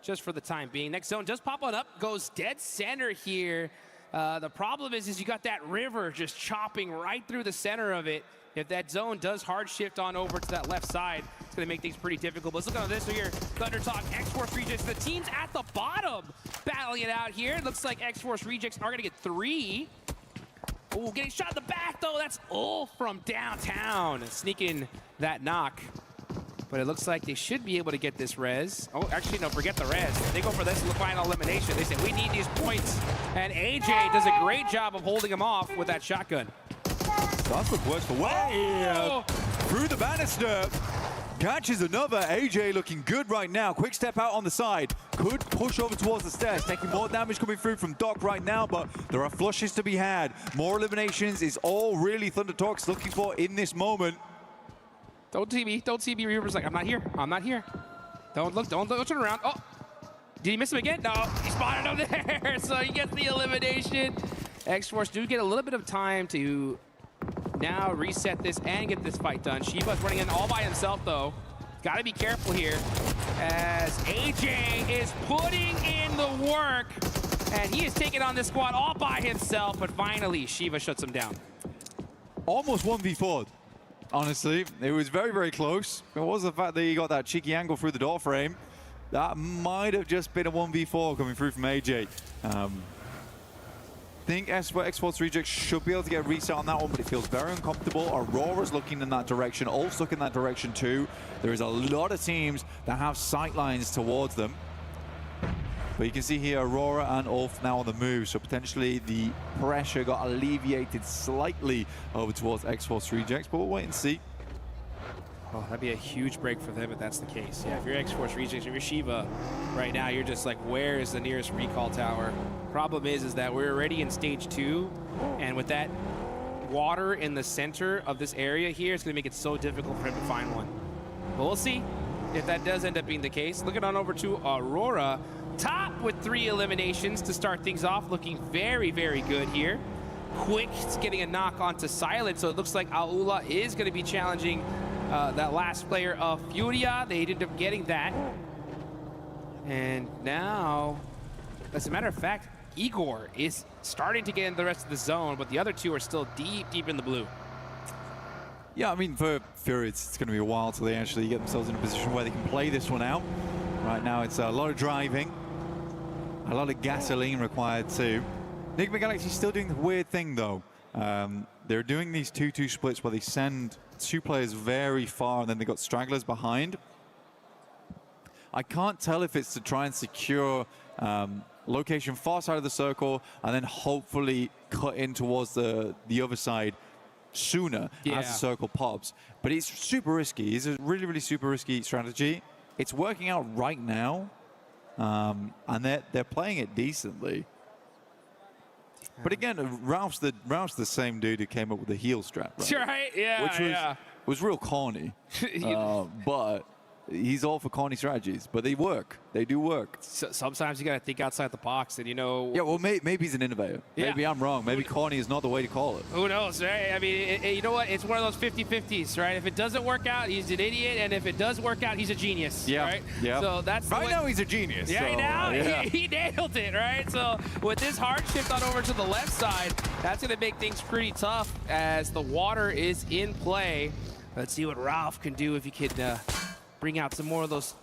Speaker 12: just for the time being. Next zone does pop on up, goes dead center here. The problem is you got that river just chopping right through the center of it. If that zone does hard shift on over to that left side, it's going to make things pretty difficult. But let's look at this here. Thunder Talk, X-Force Rejects. The teams at the bottom battling it out here. It looks like X-Force Rejects are going to get 3. Oh, getting shot in the back, though. That's Ulf from downtown. Sneaking that knock. But it looks like they should be able to get this res. Oh, actually, no, forget the res. They go for this final elimination. They say, we need these points. And AJ does a great job of holding him off with that shotgun.
Speaker 6: That's the works for way through the banister. Catches another. AJ looking good right now. Quick step out on the side. Could push over towards the stairs. Taking more damage coming through from Doc right now, but there are flushes to be had. More eliminations is all really Thunder Talk's looking for in this moment.
Speaker 12: Don't see me. Don't see me. Reaper's like, I'm not here. I'm not here. Don't look. Don't turn around. Oh, did he miss him again? No, he spotted him there. So he gets the elimination. X-Force do get a little bit of time to now reset this and get this fight done. Shiba's running in all by himself, though. Got to be careful here as AJ is putting in the work, and he is taking on this squad all by himself, but finally, Shiva shuts him down.
Speaker 6: Almost 1v4'd. Honestly, it was very, very close. It was the fact that he got that cheeky angle through the door frame. That might have just been a 1v4 coming through from AJ. I think X-Force Rejects should be able to get a reset on that one, but it feels very uncomfortable. Aurora's looking in that direction. Ulf's looking in that direction too. There is a lot of teams that have sight lines towards them. But you can see here Aurora and Ulf now on the move, so potentially the pressure got alleviated slightly over towards X-Force Rejects, but we'll wait and see.
Speaker 12: Oh, that'd be a huge break for them if that's the case. Yeah, if you're X-Force Rejects, if you're Shiva, right now you're just like, where is the nearest recall tower? Problem is that we're already in stage 2, and with that water in the center of this area here, it's gonna make it so difficult for him to find one. But we'll see if that does end up being the case. Looking on over to Aurora, top with 3 eliminations to start things off, looking very, very good here. Quick getting a knock onto Silent, so it looks like Aula is gonna be challenging that last player of Furia. They ended up getting that. And now, as a matter of fact, Igor is starting to get in the rest of the zone, but the other 2 are still deep, deep in the blue.
Speaker 6: Yeah, I mean, for Fury, it's going to be a while till they actually get themselves in a position where they can play this one out. Right now, it's a lot of driving, a lot of gasoline required too. Enigma Galaxy still doing the weird thing, though. They're doing these 2-2 splits where they send 2 players very far and then they got stragglers behind. I can't tell if it's to try and secure location far side of the circle and then hopefully cut in towards the other side sooner as the circle pops. But it's super risky. It's a really, really super risky strategy. It's working out right now, and they're playing it decently. But again, Ralph's the same dude who came up with the heel strap,
Speaker 12: Right? Yeah,
Speaker 6: which was real corny. But he's all for corny strategies, but they work. They do work.
Speaker 12: So, sometimes you got to think outside the box, and you know.
Speaker 6: Yeah, well, maybe he's an innovator.
Speaker 12: Yeah.
Speaker 6: Maybe I'm wrong. Maybe corny is not the way to call it.
Speaker 12: Who knows, right? I mean, you know what? It's one of those 50-50s, right? If it doesn't work out, he's an idiot, and if it does work out, he's a genius, right?
Speaker 6: Yeah.
Speaker 12: So that's
Speaker 6: right now he's a genius.
Speaker 12: Yeah,
Speaker 6: so,
Speaker 12: now
Speaker 6: yeah.
Speaker 12: he nailed it, right? So with this hard shift on over to the left side, that's going to make things pretty tough as the water is in play. Let's see what Ralph can do if he can bring out some more of those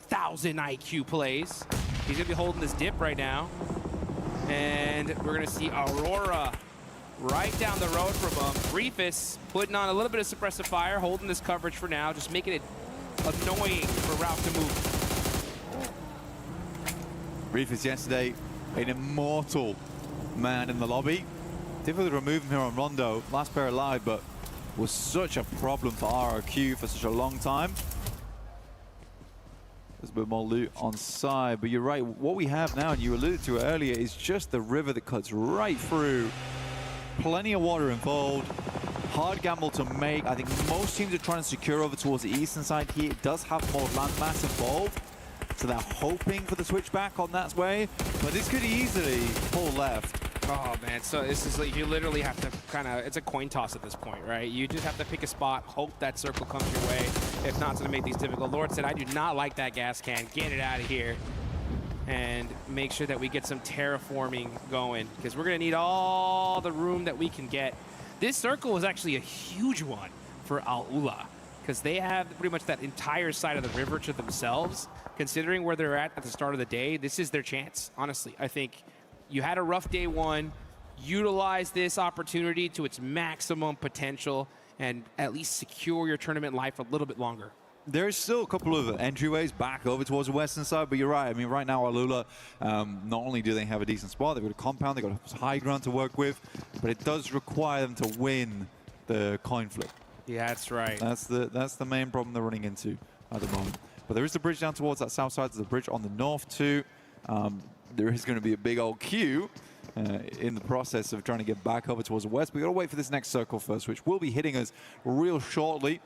Speaker 12: 1,000 IQ plays. He's going to be holding this dip right now. And we're going to see Aurora right down the road from him. Reefus putting on a little bit of suppressive fire, holding this coverage for now, just making it annoying for Ralph to move.
Speaker 6: Reefus yesterday, an immortal man in the lobby. Difficult to remove him here on Rondo. Last player alive, but was such a problem for RRQ for such a long time. There's a bit more loot on side, but you're right. What we have now, and you alluded to it earlier, is just the river that cuts right through. Plenty of water involved.
Speaker 21: hard gamble to make. I think most teams are trying to secure over towards the eastern side here. It does have more landmass involved, so they're hoping for the switchback on that way, but this could easily pull left.
Speaker 12: Oh man, so this is like, you literally have to kind of, it's a coin toss at this point, right? You just have to pick a spot, hope that circle comes your way. If not, it's gonna make these difficult. Lord said, I do not like that gas can. Get it out of here. And make sure that we get some terraforming going, because we're gonna need all the room that we can get. This circle is actually a huge one for Al Ula, because they have pretty much that entire side of the river to themselves. Considering where they're at the start of the day, this is their chance, honestly. I think you had a rough day one, utilize this opportunity to its maximum potential, and at least secure your tournament life a little bit longer.
Speaker 21: There's still a couple of entryways back over towards the western side, but you're right. I mean, right now, Alula, not only do they have a decent spot, they've got a compound, they've got high ground to work with, but it does require them to win the coin flip.
Speaker 12: Yeah, that's right.
Speaker 21: That's the main problem they're running into at the moment. But there is the bridge down towards that south side. There's a bridge on the north too. There is going to be a big old queue in the process of trying to get back over towards the west. We've got to wait for this next circle first, which will be hitting us real shortly.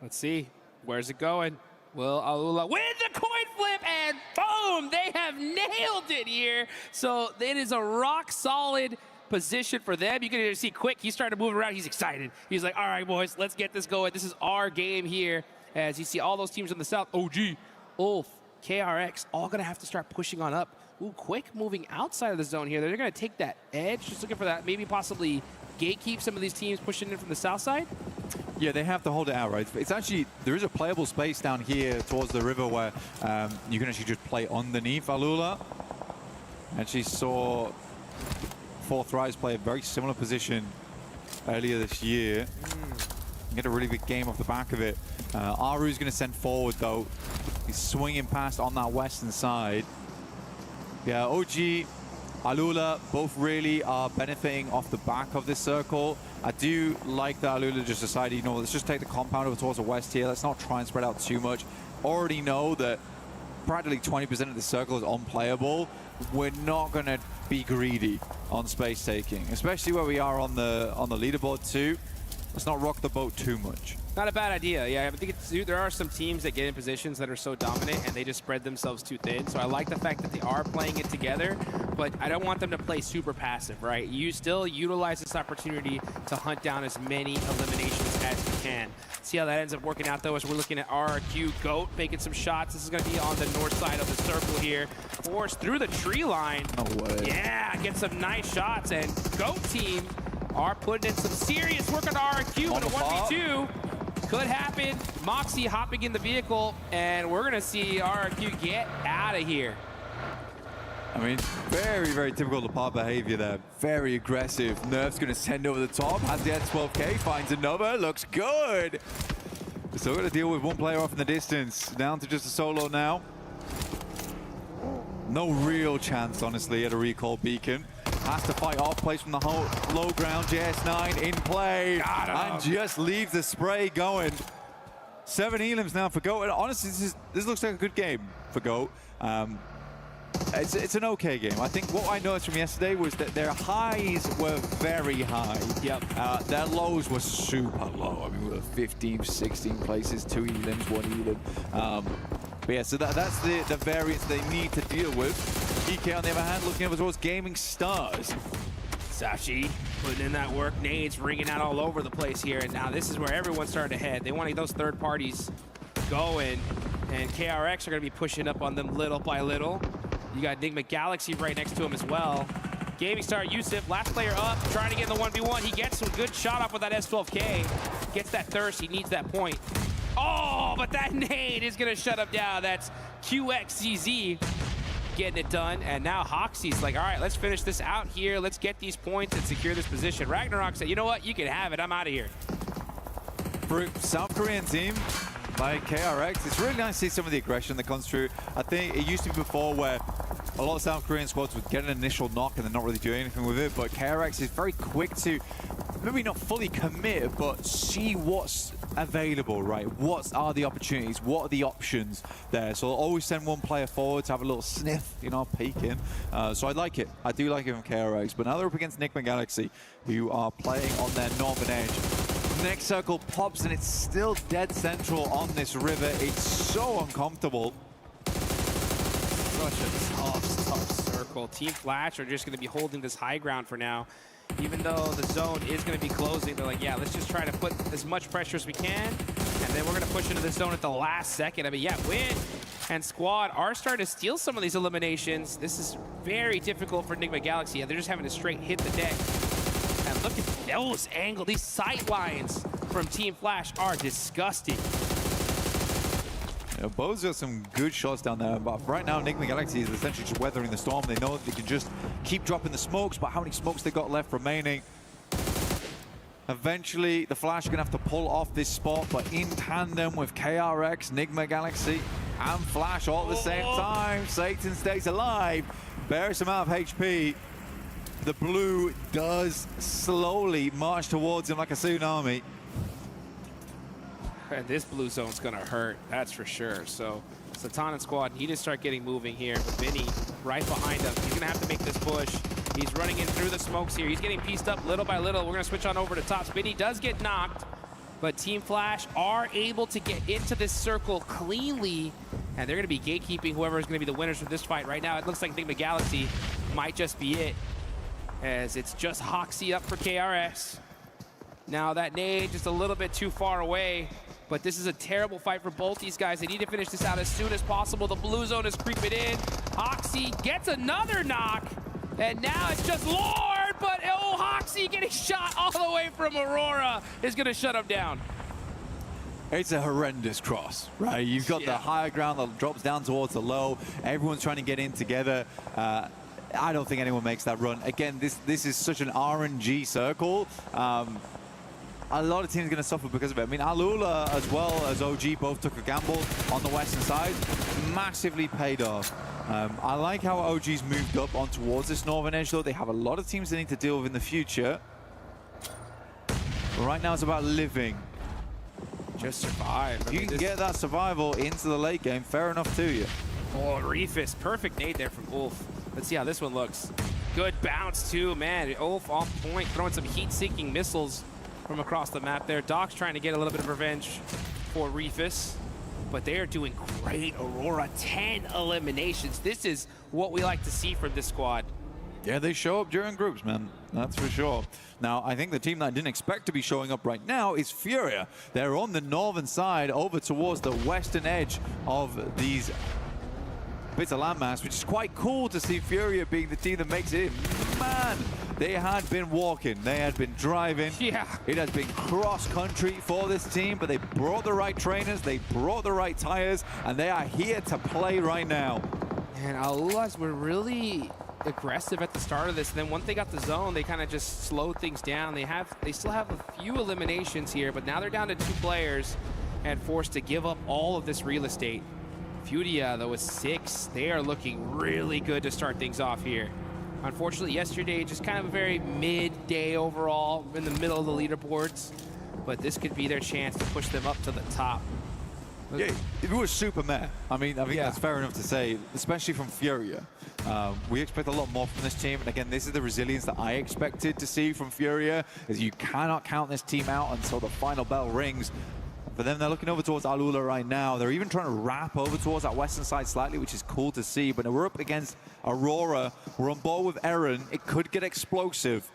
Speaker 12: Let's see. Where's it going? Will Alula win the coin flip? And boom! They have nailed it here. So it is a rock solid position for them. You can see Quick. He's starting to move around. He's excited. He's like, all right, boys, let's get this going. This is our game here. As you see all those teams on the south, OG, Ulf, KRX, all going to have to start pushing on up. Ooh, Quick moving outside of the zone here. They're going to take that edge, just looking for that, maybe possibly gatekeep some of these teams pushing in from the south side.
Speaker 21: Yeah, they have to hold it out, right? It's actually, there is a playable space down here towards the river where you can actually just play underneath Alula. Actually saw Fourth Rise play a very similar position earlier this year. Get a really big game off the back of it. Aru's going to send forward, though. He's swinging past on that western side. Yeah, OG, Alula, both really are benefiting off the back of this circle. I do like that Alula just decided, you know, let's just take the compound over towards the west here. Let's not try and spread out too much. Already know that practically 20% of the circle is unplayable. We're not going to be greedy on space taking, especially where we are on the leaderboard too. Let's not rock the boat too much.
Speaker 12: Not a bad idea. Yeah, I think there are some teams that get in positions that are so dominant and they just spread themselves too thin. So I like the fact that they are playing it together, but I don't want them to play super passive, right? You still utilize this opportunity to hunt down as many eliminations as you can. See how that ends up working out, though, as we're looking at RRQ Goat making some shots. This is going to be on the north side of the circle here. Forced through the tree line.
Speaker 21: No way.
Speaker 12: Yeah, get some nice shots, and Goat team are putting in some serious work on RRQ, but a 1v2 could happen. Moxie hopping in the vehicle, and we're gonna see RRQ get out of here.
Speaker 21: I mean, very, very typical Lepar behavior there. Very aggressive. Nerf's gonna send over the top, has the S12K, finds another, looks good. Still gonna deal with one player off in the distance. Down to just a solo now. No real chance, honestly, at a recall beacon. Has to fight off, plays from the low ground. JS9 in play and just leaves the spray going. 7 elims now for GOAT. And honestly, this looks like a good game for GOAT. It's an okay game. I think what I noticed from yesterday was that their highs were very high.
Speaker 12: Yep.
Speaker 21: Their lows were super low. I mean, we were 15, 16 places, 2 elims, 1 elim. But yeah, so that's the variance they need to deal with. EK, on the other hand, looking over towards Gaming Stars.
Speaker 12: Sashi putting in that work. Nades ringing out all over the place here. And now this is where everyone's starting to head. They want to get those third parties going. And KRX are going to be pushing up on them little by little. You got Enigma Galaxy right next to him as well. Gaming Star Yusuf, last player up, trying to get in the 1v1. He gets some good shot off with that S12K. Gets that thirst. He needs that point. Oh, but that nade is going to shut him down. That's QXCZ getting it done. And now Hoxie's like, all right, let's finish this out here. Let's get these points and secure this position. Ragnarok said, you know what? You can have it. I'm out of here.
Speaker 21: For a South Korean team by KRX, it's really nice to see some of the aggression that comes through. I think it used to be before where a lot of South Korean squads would get an initial knock and then not really do anything with it, but KRX is very quick to maybe not fully commit, but see what's available, right? What are the opportunities? What are the options there? So I'll always send one player forward to have a little sniff, you know, peek in. So I like it. I do like it from KRX. But now they're up against Enigma Galaxy, who are playing on their northern edge. Next circle pops, and it's still dead central on this river. It's so uncomfortable.
Speaker 4: Such a tough circle. Team Flash are just going to be holding this high ground for now. Even though the zone is going to be closing, they're like, yeah, let's just try to put as much pressure as we can, and then we're going to push into the zone at the last second. I mean, yeah, Win and Squad are starting to steal some of these eliminations. This is very difficult for Enigma Galaxy. Yeah, they're just having to straight hit the deck. And look at those angles. These sight lines from Team Flash are disgusting.
Speaker 21: Bo's got some good shots down there, but right now Enigma Galaxy is essentially just weathering the storm. They know that they can just keep dropping the smokes, but how many smokes they got left remaining? Eventually, the Flash are going to have to pull off this spot, but in tandem with KRX, Enigma Galaxy, and Flash all at the same time. Satan stays alive, bears him out of HP. The blue does slowly march towards him like a tsunami.
Speaker 4: And this blue zone's gonna hurt, that's for sure. So Satan and Squad need to start getting moving here. But Vinny right behind him. He's gonna have to make this push. He's running in through the smokes here. He's getting pieced up little by little. We're gonna switch on over to top. Vinny does get knocked, but Team Flash are able to get into this circle cleanly, and they're gonna be gatekeeping whoever is gonna be the winners of this fight. Right now, it looks like Enigma Galaxy might just be it, as it's just Hoxie up for KRS. Now that nade just a little bit too far away. But this is a terrible fight for both these guys. They need to finish this out as soon as possible. The blue zone is creeping in. Hoxie gets another knock. And now it's just Lord, but oh, Hoxie getting shot all the way from Aurora is going to shut him down.
Speaker 21: It's a horrendous cross, right? You've got the higher ground that drops down towards the low. Everyone's trying to get in together. I don't think anyone makes that run. Again, this is such an RNG circle. A lot of teams are going to suffer because of it. I mean, Alula as well as OG both took a gamble on the western side. Massively paid off. I like how OG's moved up on towards this northern edge, though. They have a lot of teams they need to deal with in the future. But right now, it's about living.
Speaker 4: Just survive.
Speaker 21: You can get that survival into the late game. Fair enough to you.
Speaker 4: Oh, Reefus. Perfect nade there from Ulf. Let's see how this one looks. Good bounce, too. Man, Ulf off point, throwing some heat-seeking missiles from across the map there. Doc's trying to get a little bit of revenge for Reefus, but they are doing great. Aurora, 10 eliminations. This is what we like to see from this squad.
Speaker 21: Yeah, they show up during groups, man. That's for sure. Now, I think the team that I didn't expect to be showing up right now is Furia. They're on the northern side over towards the western edge of these bits of landmass, which is quite cool to see Furia being the team that makes it in. Man, they had been walking, they had been driving.
Speaker 4: Yeah.
Speaker 21: It has been cross-country for this team, but they brought the right trainers, they brought the right tires, and they are here to play right now.
Speaker 4: And Alulas were really aggressive at the start of this, and then once they got the zone, they kind of just slowed things down. They still have a few eliminations here, but now they're down to 2 players and forced to give up all of this real estate. Furia, though, with 6. They are looking really good to start things off here. Unfortunately, yesterday, just kind of a very mid-day overall, in the middle of the leaderboards. But this could be their chance to push them up to the top.
Speaker 21: Yeah, it was super meh. I mean, I think that's fair enough to say, especially from Furia. We expect a lot more from this team. And again, this is the resilience that I expected to see from Furia, is you cannot count this team out until the final bell rings. For them, they're looking over towards Alula right now. They're even trying to wrap over towards that western side slightly, which is cool to see. But we're up against Aurora. We're on board with Eren. It could get explosive.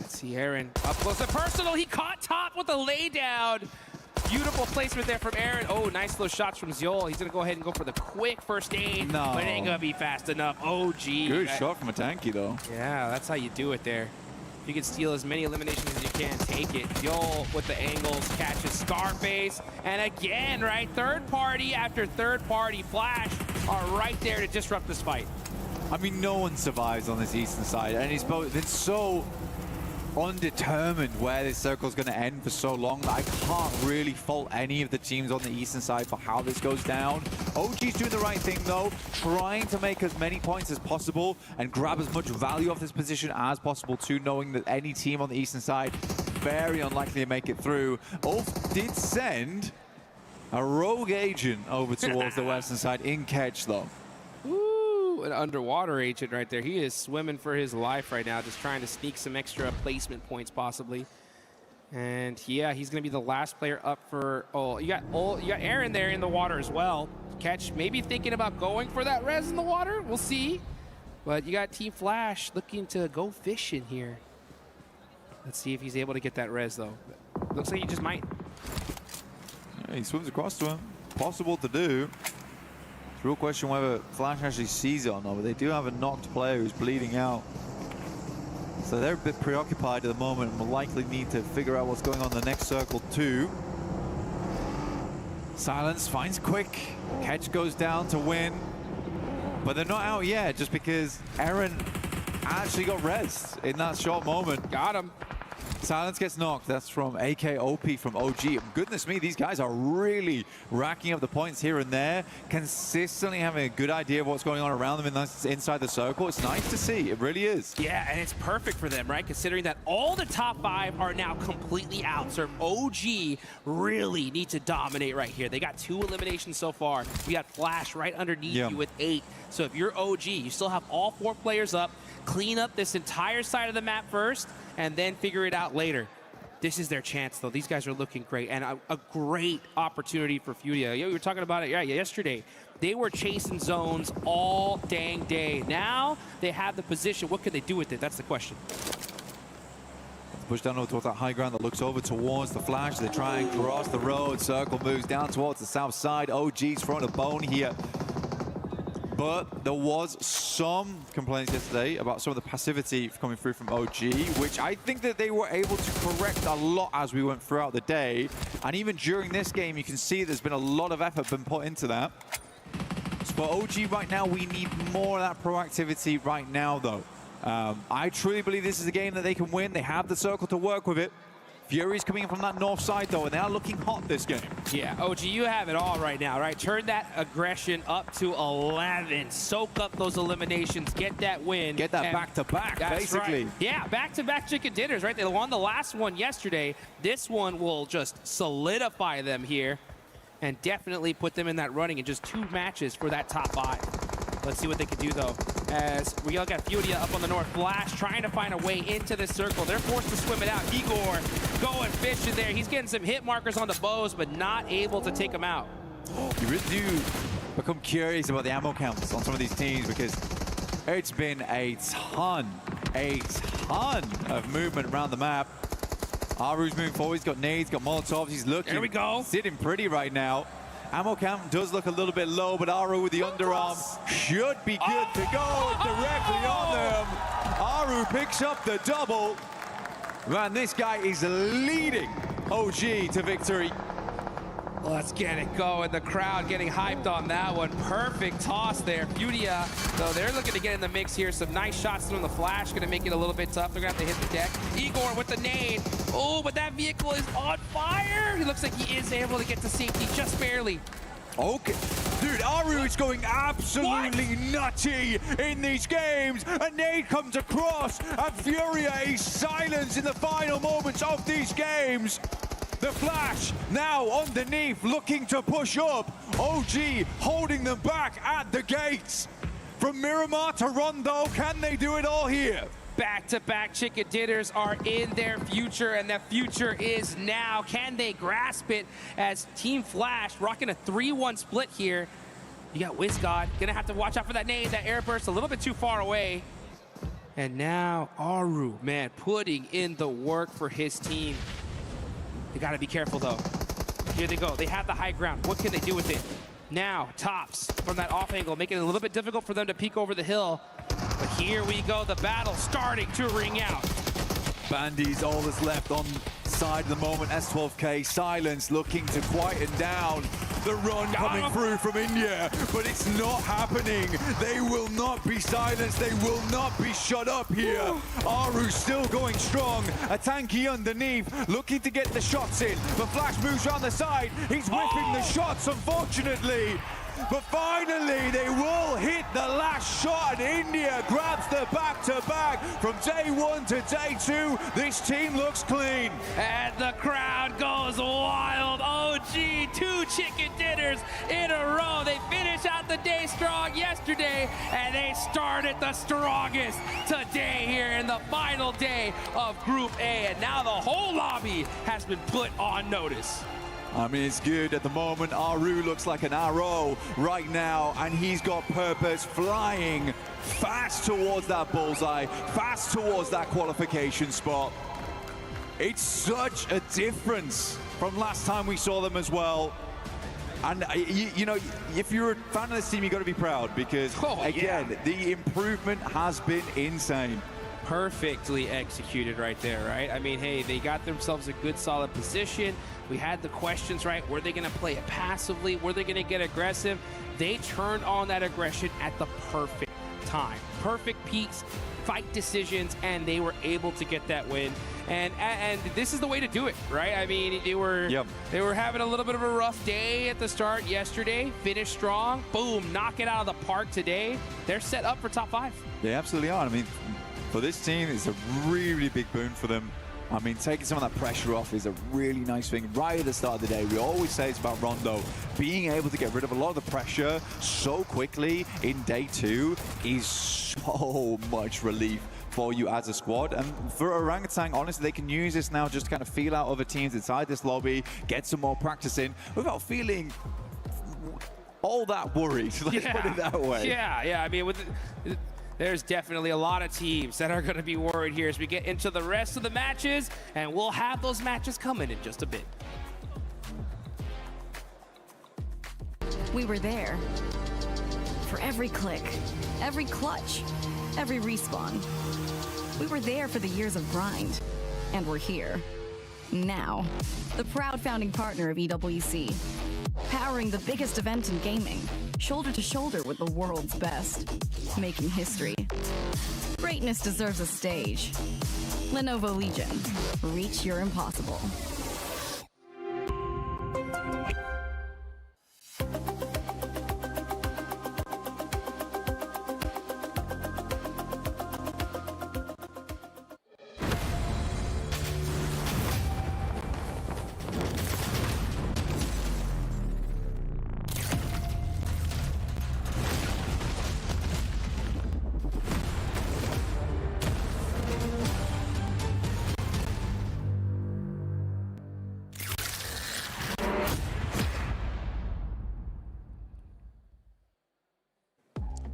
Speaker 4: Let's see Eren up close and personal. He caught top with a laydown. Beautiful placement there from Eren. Oh, nice little shots from Ziol. He's going to go ahead and go for the quick first aid.
Speaker 21: No.
Speaker 4: But it ain't going to be fast enough. Oh, gee.
Speaker 21: Good shot from a tanky, though.
Speaker 4: Yeah, that's how you do it there. If you can steal as many eliminations as you can, take it. Ziol with the angles, catches Scarface. And again, right, third party after third party. Flash are right there to disrupt this fight.
Speaker 21: I mean, no one survives on this eastern side. And it's been so undetermined where this circle is going to end for so long that I can't really fault any of the teams on the eastern side for how this goes down. OG's doing the right thing though, trying to make as many points as possible and grab as much value off this position as possible too, knowing that any team on the eastern side very unlikely to make it through. Ulf did send a rogue agent over towards the western side in catch though.
Speaker 4: Ooh, an underwater agent right there. He is swimming for his life right now, just trying to sneak some extra placement points possibly. And yeah, he's going to be the last player up for. Oh, you got Aaron there in the water as well. Catch maybe thinking about going for that res in the water. We'll see. But you got Team Flash looking to go fishing here. Let's see if he's able to get that res though. Looks like he just might.
Speaker 21: Yeah, he swims across to him. Possible to do. It's a real question whether Flash actually sees it or not, but they do have a knocked player who's bleeding out. So they're a bit preoccupied at the moment and will likely need to figure out what's going on in the next circle too. Silence finds Quick. Catch goes down to win. But they're not out yet just because Aaron actually got res in that short moment.
Speaker 4: Got him.
Speaker 21: Silence gets knocked. That's from AKOP from OG. Goodness me, these guys are really racking up the points here and there, consistently having a good idea of what's going on around them inside the circle. It's nice to see. It really is.
Speaker 4: Yeah, and it's perfect for them, right? Considering that all the top 5 are now completely out. So OG really need to dominate right here. They got 2 eliminations so far. We got Flash right underneath you with 8. So if you're OG, you still have all 4 players up. Clean up this entire side of the map first, and then figure it out later. This is their chance, though. These guys are looking great, and a great opportunity for Furia. Yeah, we were talking about it yesterday. They were chasing zones all dang day. Now they have the position. What can they do with it? That's the question.
Speaker 21: Push down over towards that high ground that looks over towards the Flash. They try and cross the road. Circle moves down towards the south side. OG's throwing a bone here. But there was some complaints yesterday about some of the passivity coming through from OG, which I think that they were able to correct a lot as we went throughout the day. And even during this game, you can see there's been a lot of effort been put into that. So for OG right now, we need more of that proactivity right now, though. I truly believe this is a game that they can win. They have the circle to work with it. Fury's coming in from that north side, though, and they are looking hot this game.
Speaker 4: Yeah, OG, you have it all right now, right? Turn that aggression up to 11. Soak up those eliminations. Get that win.
Speaker 21: Get that back-to-back, basically.
Speaker 4: Right. Yeah, back-to-back chicken dinners, right? They won the last one yesterday. This one will just solidify them here and definitely put them in that running in just 2 matches for that top 5. Let's see what they can do, though. As we all got Furia up on the north. Flash trying to find a way into this circle. They're forced to swim it out. Igor going fishing there. He's getting some hit markers on the bows, but not able to take them out.
Speaker 21: You really do become curious about the ammo counts on some of these teams because it's been a ton of movement around the map. Aru's moving forward. He's got nades, got molotovs. He's looking.
Speaker 4: There we go.
Speaker 21: Sitting pretty right now. Ammo count does look a little bit low, but Aru with the underarm should be good to go directly on them. Aru picks up the double. Man, this guy is leading OG to victory.
Speaker 4: Let's get it going. The crowd getting hyped on that one. Perfect toss there. Furia, though, they're looking to get in the mix here. Some nice shots from the Flash. Going to make it a little bit tough. They're going to have to hit the deck. Igor with the nade. Oh, but that vehicle is on fire. He looks like he is able to get to safety just barely.
Speaker 21: Okay. Dude, Aru is going absolutely nutty in these games. A nade comes across, and Furia is silenced in the final moments of these games. The Flash now underneath, looking to push up. OG holding them back at the gates. From Miramar to Rondo, can they do it all here?
Speaker 4: Back-to-back chicken dinners are in their future, and the future is now. Can they grasp it as Team Flash rocking a 3-1 split here? You got WizGod, gonna have to watch out for that nade, that air burst a little bit too far away. And now Aru, man, putting in the work for his team. They gotta be careful though. Here they go, they have the high ground. What can they do with it? Now, Tops from that off angle, making it a little bit difficult for them to peek over the hill. But here we go, the battle starting to ring out.
Speaker 21: Bandy's all that's left on side at the moment. S12K, Silence looking to quieten down the run coming through from India, but it's not happening. They will not be silenced. They will not be shut up here. Aru still going strong. A tanky underneath, looking to get the shots in, but Flash moves around the side. He's whiffing the shots, unfortunately. But finally, they will hit the last shot, and India grabs the back-to-back. From day 1 to day 2, this team looks clean.
Speaker 12: And the crowd goes wild. OG, 2 chicken dinners in a row. They finish out the day strong yesterday, and they started the strongest today here in the final day of Group A. And now the whole lobby has been put on notice.
Speaker 21: I mean, it's good at the moment. Aru looks like an arrow right now, and he's got purpose, flying fast towards that bullseye, fast towards that qualification spot. It's such a difference from last time we saw them as well. And, you know, if you're a fan of this team, you've got to be proud because, again, the improvement has been insane.
Speaker 4: Perfectly executed right there, right? I mean, hey, they got themselves a good, solid position. We had the questions, right? Were they going to play it passively? Were they going to get aggressive? They turned on that aggression at the perfect time. Perfect peaks, fight decisions, and they were able to get that win. And this is the way to do it, right? I mean, they were having a little bit of a rough day at the start yesterday. Finished strong. Boom, knock it out of the park today. They're set up for top 5.
Speaker 21: They absolutely are. I mean, for this team, it's a really big boon for them. I mean, taking some of that pressure off is a really nice thing. Right at the start of the day, we always say it's about Rondo. Being able to get rid of a lot of the pressure so quickly in day 2 is so much relief for you as a squad. And for Orangutan, honestly, they can use this now just to kind of feel out other teams inside this lobby, get some more practice in without feeling all that worried. Let's put it that way.
Speaker 4: Yeah. I mean, there's definitely a lot of teams that are going to be worried here as we get into the rest of the matches, and we'll have those matches coming in just a bit.
Speaker 3: We were there for every click, every clutch, every respawn. We were there for the years of grind, and we're here now. The proud founding partner of EWC, powering the biggest event in gaming, shoulder to shoulder with the world's best, making history. Greatness deserves a stage. Lenovo Legion, reach your impossible.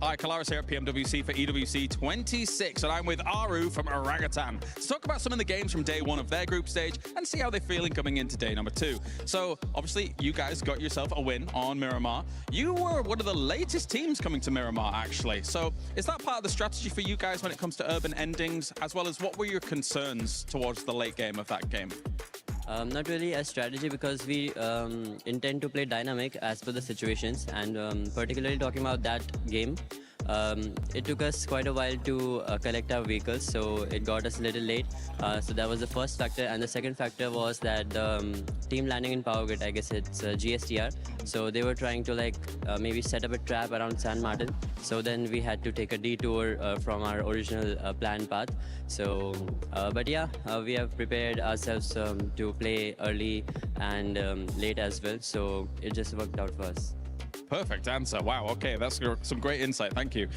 Speaker 15: Hi, Kalandar here at PMWC for EWC 26, and I'm with Aru from Orangutan to talk about some of the games from day 1 of their group stage and see how they're feeling coming into day number 2. So, obviously, you guys got yourself a win on Miramar. You were one of the latest teams coming to Miramar, actually. So, is that part of the strategy for you guys when it comes to urban endings, as well as what were your concerns towards the late game of that game?
Speaker 22: Not really a strategy because we intend to play dynamic as per the situations, and particularly talking about that game, it took us quite a while to collect our vehicles, so it got us a little late. So that was the first factor, and the second factor was that team landing in Power Grid, I guess it's GSTR, so they were trying to maybe set up a trap around San Martin, so then we had to take a detour from our original planned path. So but yeah, we have prepared ourselves to play early and late as well, so it just worked out for us.
Speaker 15: Perfect answer. Wow, okay, that's some great insight. Thank you.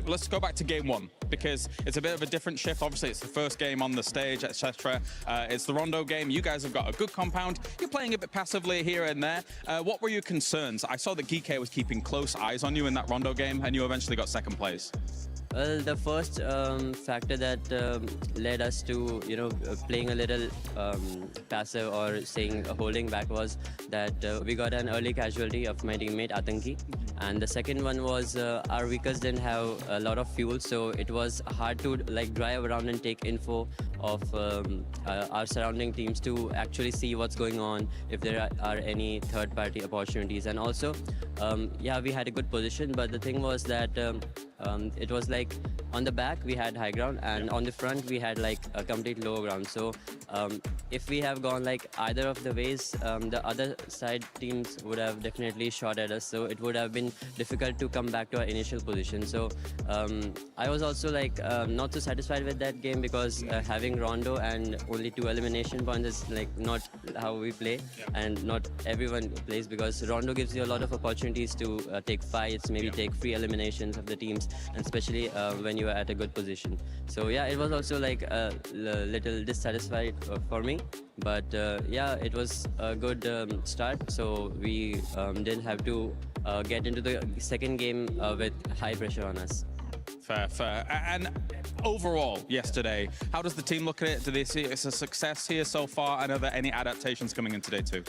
Speaker 15: Let's go back to game 1 because it's a bit of a different shift. Obviously, it's the first game on the stage, etc. It's the Rondo game. You guys have got a good compound. You're playing a bit passively here and there. What were your concerns? I saw that GK was keeping close eyes on you in that Rondo game, and you eventually got second place.
Speaker 22: Well, the first factor that led us to, playing a little passive or saying holding back was that we got an early casualty of my teammate Atanki. And the second one was our vehicles didn't have a lot of fuel, so it was hard to drive around and take info of our surrounding teams to actually see what's going on, if there are any third-party opportunities. And also, yeah, we had a good position, but the thing was that it was like on the back we had high ground, and on the front we had like a complete low ground. So if we have gone like either of the ways, the other side teams would have definitely shot at us, so it would have been difficult to come back to our initial position. So I was also like not so satisfied with that game, because having Rondo and only 2 elimination points is like not how we play, and not everyone plays, because Rondo gives you a lot of opportunities to take fights, maybe take free eliminations of the teams, and especially when you are at a good position. So yeah, it was also like a little dissatisfied for me, but yeah, it was a good start, so we didn't have to get into the second game with high pressure on us.
Speaker 15: Fair. And overall, yesterday, how does the team look at it? Do they see it as a success here so far? And are there any adaptations coming in today too?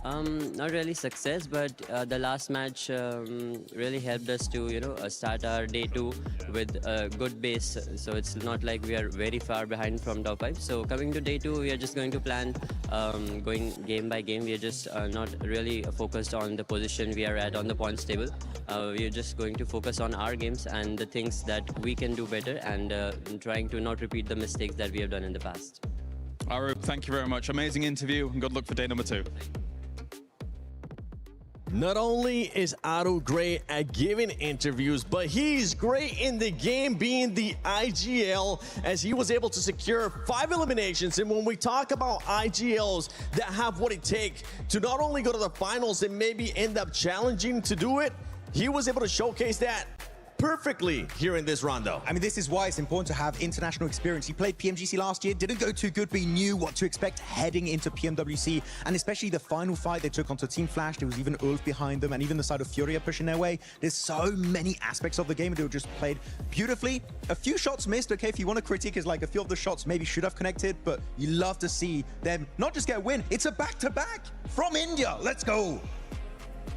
Speaker 22: Not really success, but the last match really helped us to, you know, start our day 2 with a good base. So it's not like we are very far behind from top 5. So coming to day 2, we are just going to plan going game by game. We are just not really focused on the position we are at on the points table. We are just going to focus on our games and the things that we can do better, and trying to not repeat the mistakes that we have done in the past.
Speaker 15: Arup, thank you very much. Amazing interview, and good luck for day number 2.
Speaker 1: Not only is Aru great at giving interviews, but he's great in the game, being the IGL, as he was able to secure 5 eliminations. And when we talk about IGLs that have what it takes to not only go to the finals and maybe end up challenging to do it, he was able to showcase that perfectly here in this Rondo.
Speaker 14: I mean, this is why it's important to have international experience. He played PMGC last year, didn't go too good, but he knew what to expect heading into PMWC, and especially the final fight they took onto Team Flash. There was even Ulf behind them, and even the side of Furia pushing their way. There's so many aspects of the game, and they were just played beautifully. A few shots missed, okay, if you want to critique, is like a few of the shots maybe should have connected, but you love to see them not just get a win, it's a back-to-back from India. Let's go.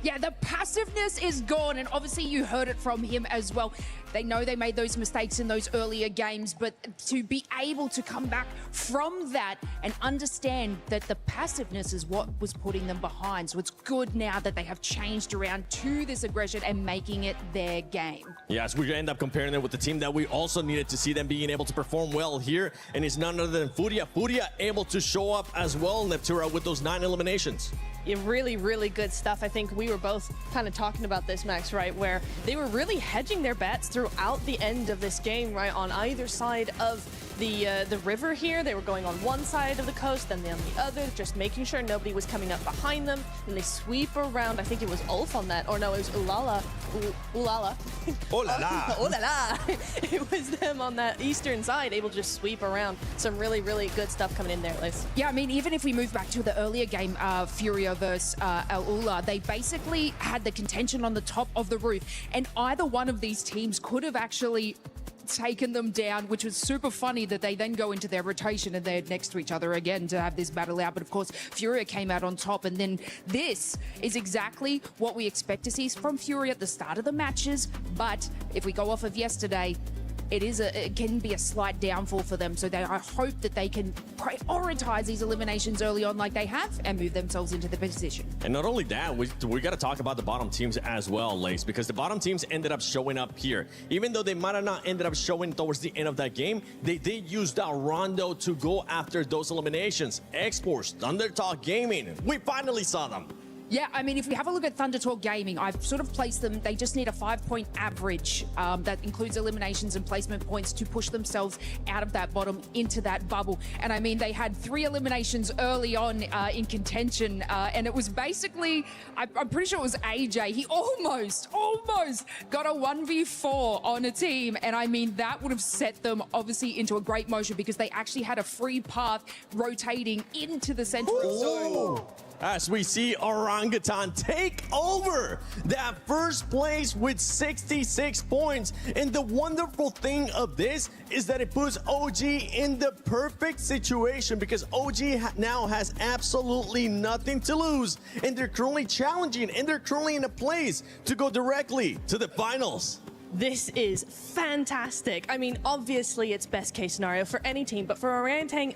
Speaker 8: Yeah, the passiveness is gone, and obviously you heard it from him as well. They know they made those mistakes in those earlier games, but to be able to come back from that and understand that the passiveness is what was putting them behind. So it's good now that they have changed around to this aggression and making it their game.
Speaker 1: Yes, we end up comparing it with the team that we also needed to see them being able to perform well here, and it's none other than Furia. Furia able to show up as well, Neptura, with those 9 eliminations.
Speaker 10: Yeah, really, really good stuff. I think we were both kind of talking about this, Max, right? Where they were really hedging their bets throughout the end of this game, right? On either side of the river here. They were going on one side of the coast, then on the other, just making sure nobody was coming up behind them. And they sweep around. I think it was Ulf on that, or no, it was Ulala. Ulala.
Speaker 14: Oh la la.
Speaker 10: Oh la la. It was them on that eastern side, able to just sweep around. Some really, really good stuff coming in there, Liz.
Speaker 8: Yeah, I mean, even if we move back to the earlier game, Furia versus Ula, they basically had the contention on the top of the roof, and either one of these teams could have actually taken them down, which was super funny that they then go into their rotation and they're next to each other again to have this battle out. But of course, Furia came out on top, and then this is exactly what we expect to see from Furia at the start of the matches. But if we go off of yesterday, it can be a slight downfall for them. So I hope that they can prioritize these eliminations early on like they have and move themselves into the position.
Speaker 1: And not only that, we got to talk about the bottom teams as well, Lace, because the bottom teams ended up showing up here. Even though they might have not ended up showing towards the end of that game, they did use that Rondo to go after those eliminations. Esports, Thundertalk Gaming, we finally saw them.
Speaker 8: Yeah, I mean, if we have a look at Thunder Talk Gaming, I've sort of placed them, they just need a 5-point average that includes eliminations and placement points to push themselves out of that bottom into that bubble. And I mean, they had 3 eliminations early on in contention, and it was basically, I'm pretty sure it was AJ. He almost got a 1v4 on a team. And I mean, that would have set them obviously into a great motion because they actually had a free path rotating into the central zone.
Speaker 1: As we see Orangutan take over that first place with 66 points. And the wonderful thing of this is that it puts OG in the perfect situation because OG now has absolutely nothing to lose. And they're currently challenging, and they're currently in a place to go directly to the finals.
Speaker 10: This is fantastic. I mean, obviously it's best case scenario for any team, but for Orangutan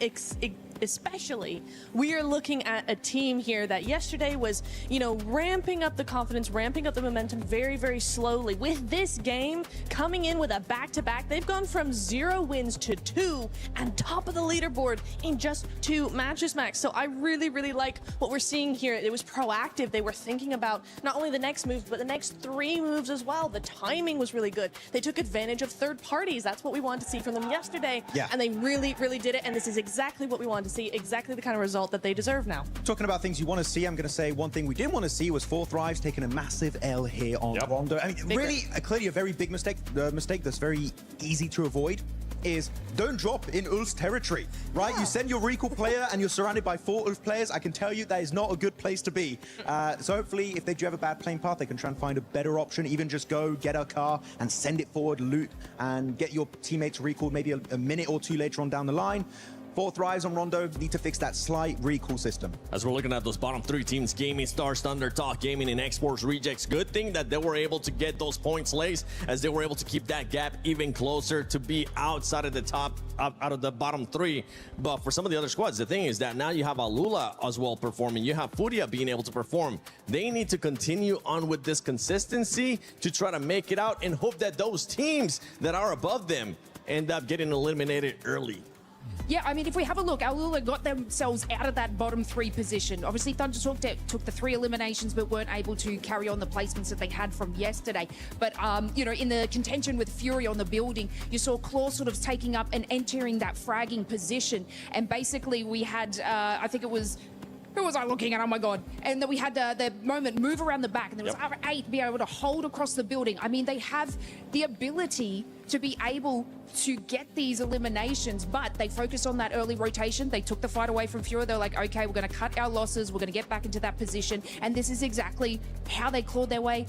Speaker 10: especially, we are looking at a team here that yesterday was, you know, ramping up the confidence, ramping up the momentum very, very slowly. With this game coming in with a back-to-back, they've gone from 0 wins to 2 and top of the leaderboard in just 2 matches, Max. So I really, really like what we're seeing here. It was proactive. They were thinking about not only the next moves, but the next 3 moves as well. The timing was really good. They took advantage of third parties. That's what we wanted to see from them yesterday.
Speaker 7: Yeah.
Speaker 10: And they really, really did it. And this is exactly what we wanted to see, exactly the kind of result that they deserve now.
Speaker 7: Talking about things you want to see, I'm going to say one thing we didn't want to see was 4Thrives taking a massive L here on Rondo. I mean, really, clearly a very big mistake. The mistake that's very easy to avoid is don't drop in Ulf's territory, right? You send your recall player and you're surrounded by 4 Ulf players. I can tell you that is not a good place to be. So hopefully, if they do have a bad playing path, they can try and find a better option. Even just go get a car and send it forward, loot, and get your teammates recalled maybe a minute or 2 later on down the line. 4Thrives on Rondo need to fix that slight recall system.
Speaker 1: As we're looking at those bottom 3 teams, Gaming, Stars, Thunder, Talk Gaming, and Esports Rejects, good thing that they were able to get those points late, as they were able to keep that gap even closer to be outside of the top, out of the bottom 3. But for some of the other squads, the thing is that now you have Alula as well performing. You have Furia being able to perform. They need to continue on with this consistency to try to make it out and hope that those teams that are above them end up getting eliminated early.
Speaker 8: Yeah, I mean, if we have a look, Alula got themselves out of that bottom 3 position. Obviously, Thunder took the 3 eliminations, but weren't able to carry on the placements that they had from yesterday. But, you know, in the contention with Fury on the building, you saw Claw sort of taking up and entering that fragging position. And basically, we had, I think it was... Who was I looking at? Oh my God. And then we had the moment move around the back, and there was R8 be able to hold across the building. I mean, they have the ability to be able to get these eliminations, but they focused on that early rotation. They took the fight away from Fury. They're like, okay, we're going to cut our losses. We're going to get back into that position. And this is exactly how they clawed their way.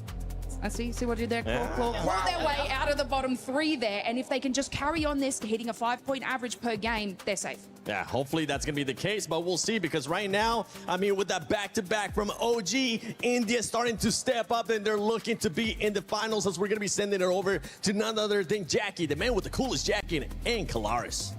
Speaker 8: I see what I did there. Claw their way out of the bottom 3 there. And if they can just carry on this, hitting a 5-point average per game, they're safe.
Speaker 1: Yeah, hopefully that's going to be the case, but we'll see, because right now, I mean, with that back-to-back from OG, India starting to step up, and they're looking to be in the finals, as we're going to be sending it over to none other than Jackie, the man with the coolest jacket, and Kalaris.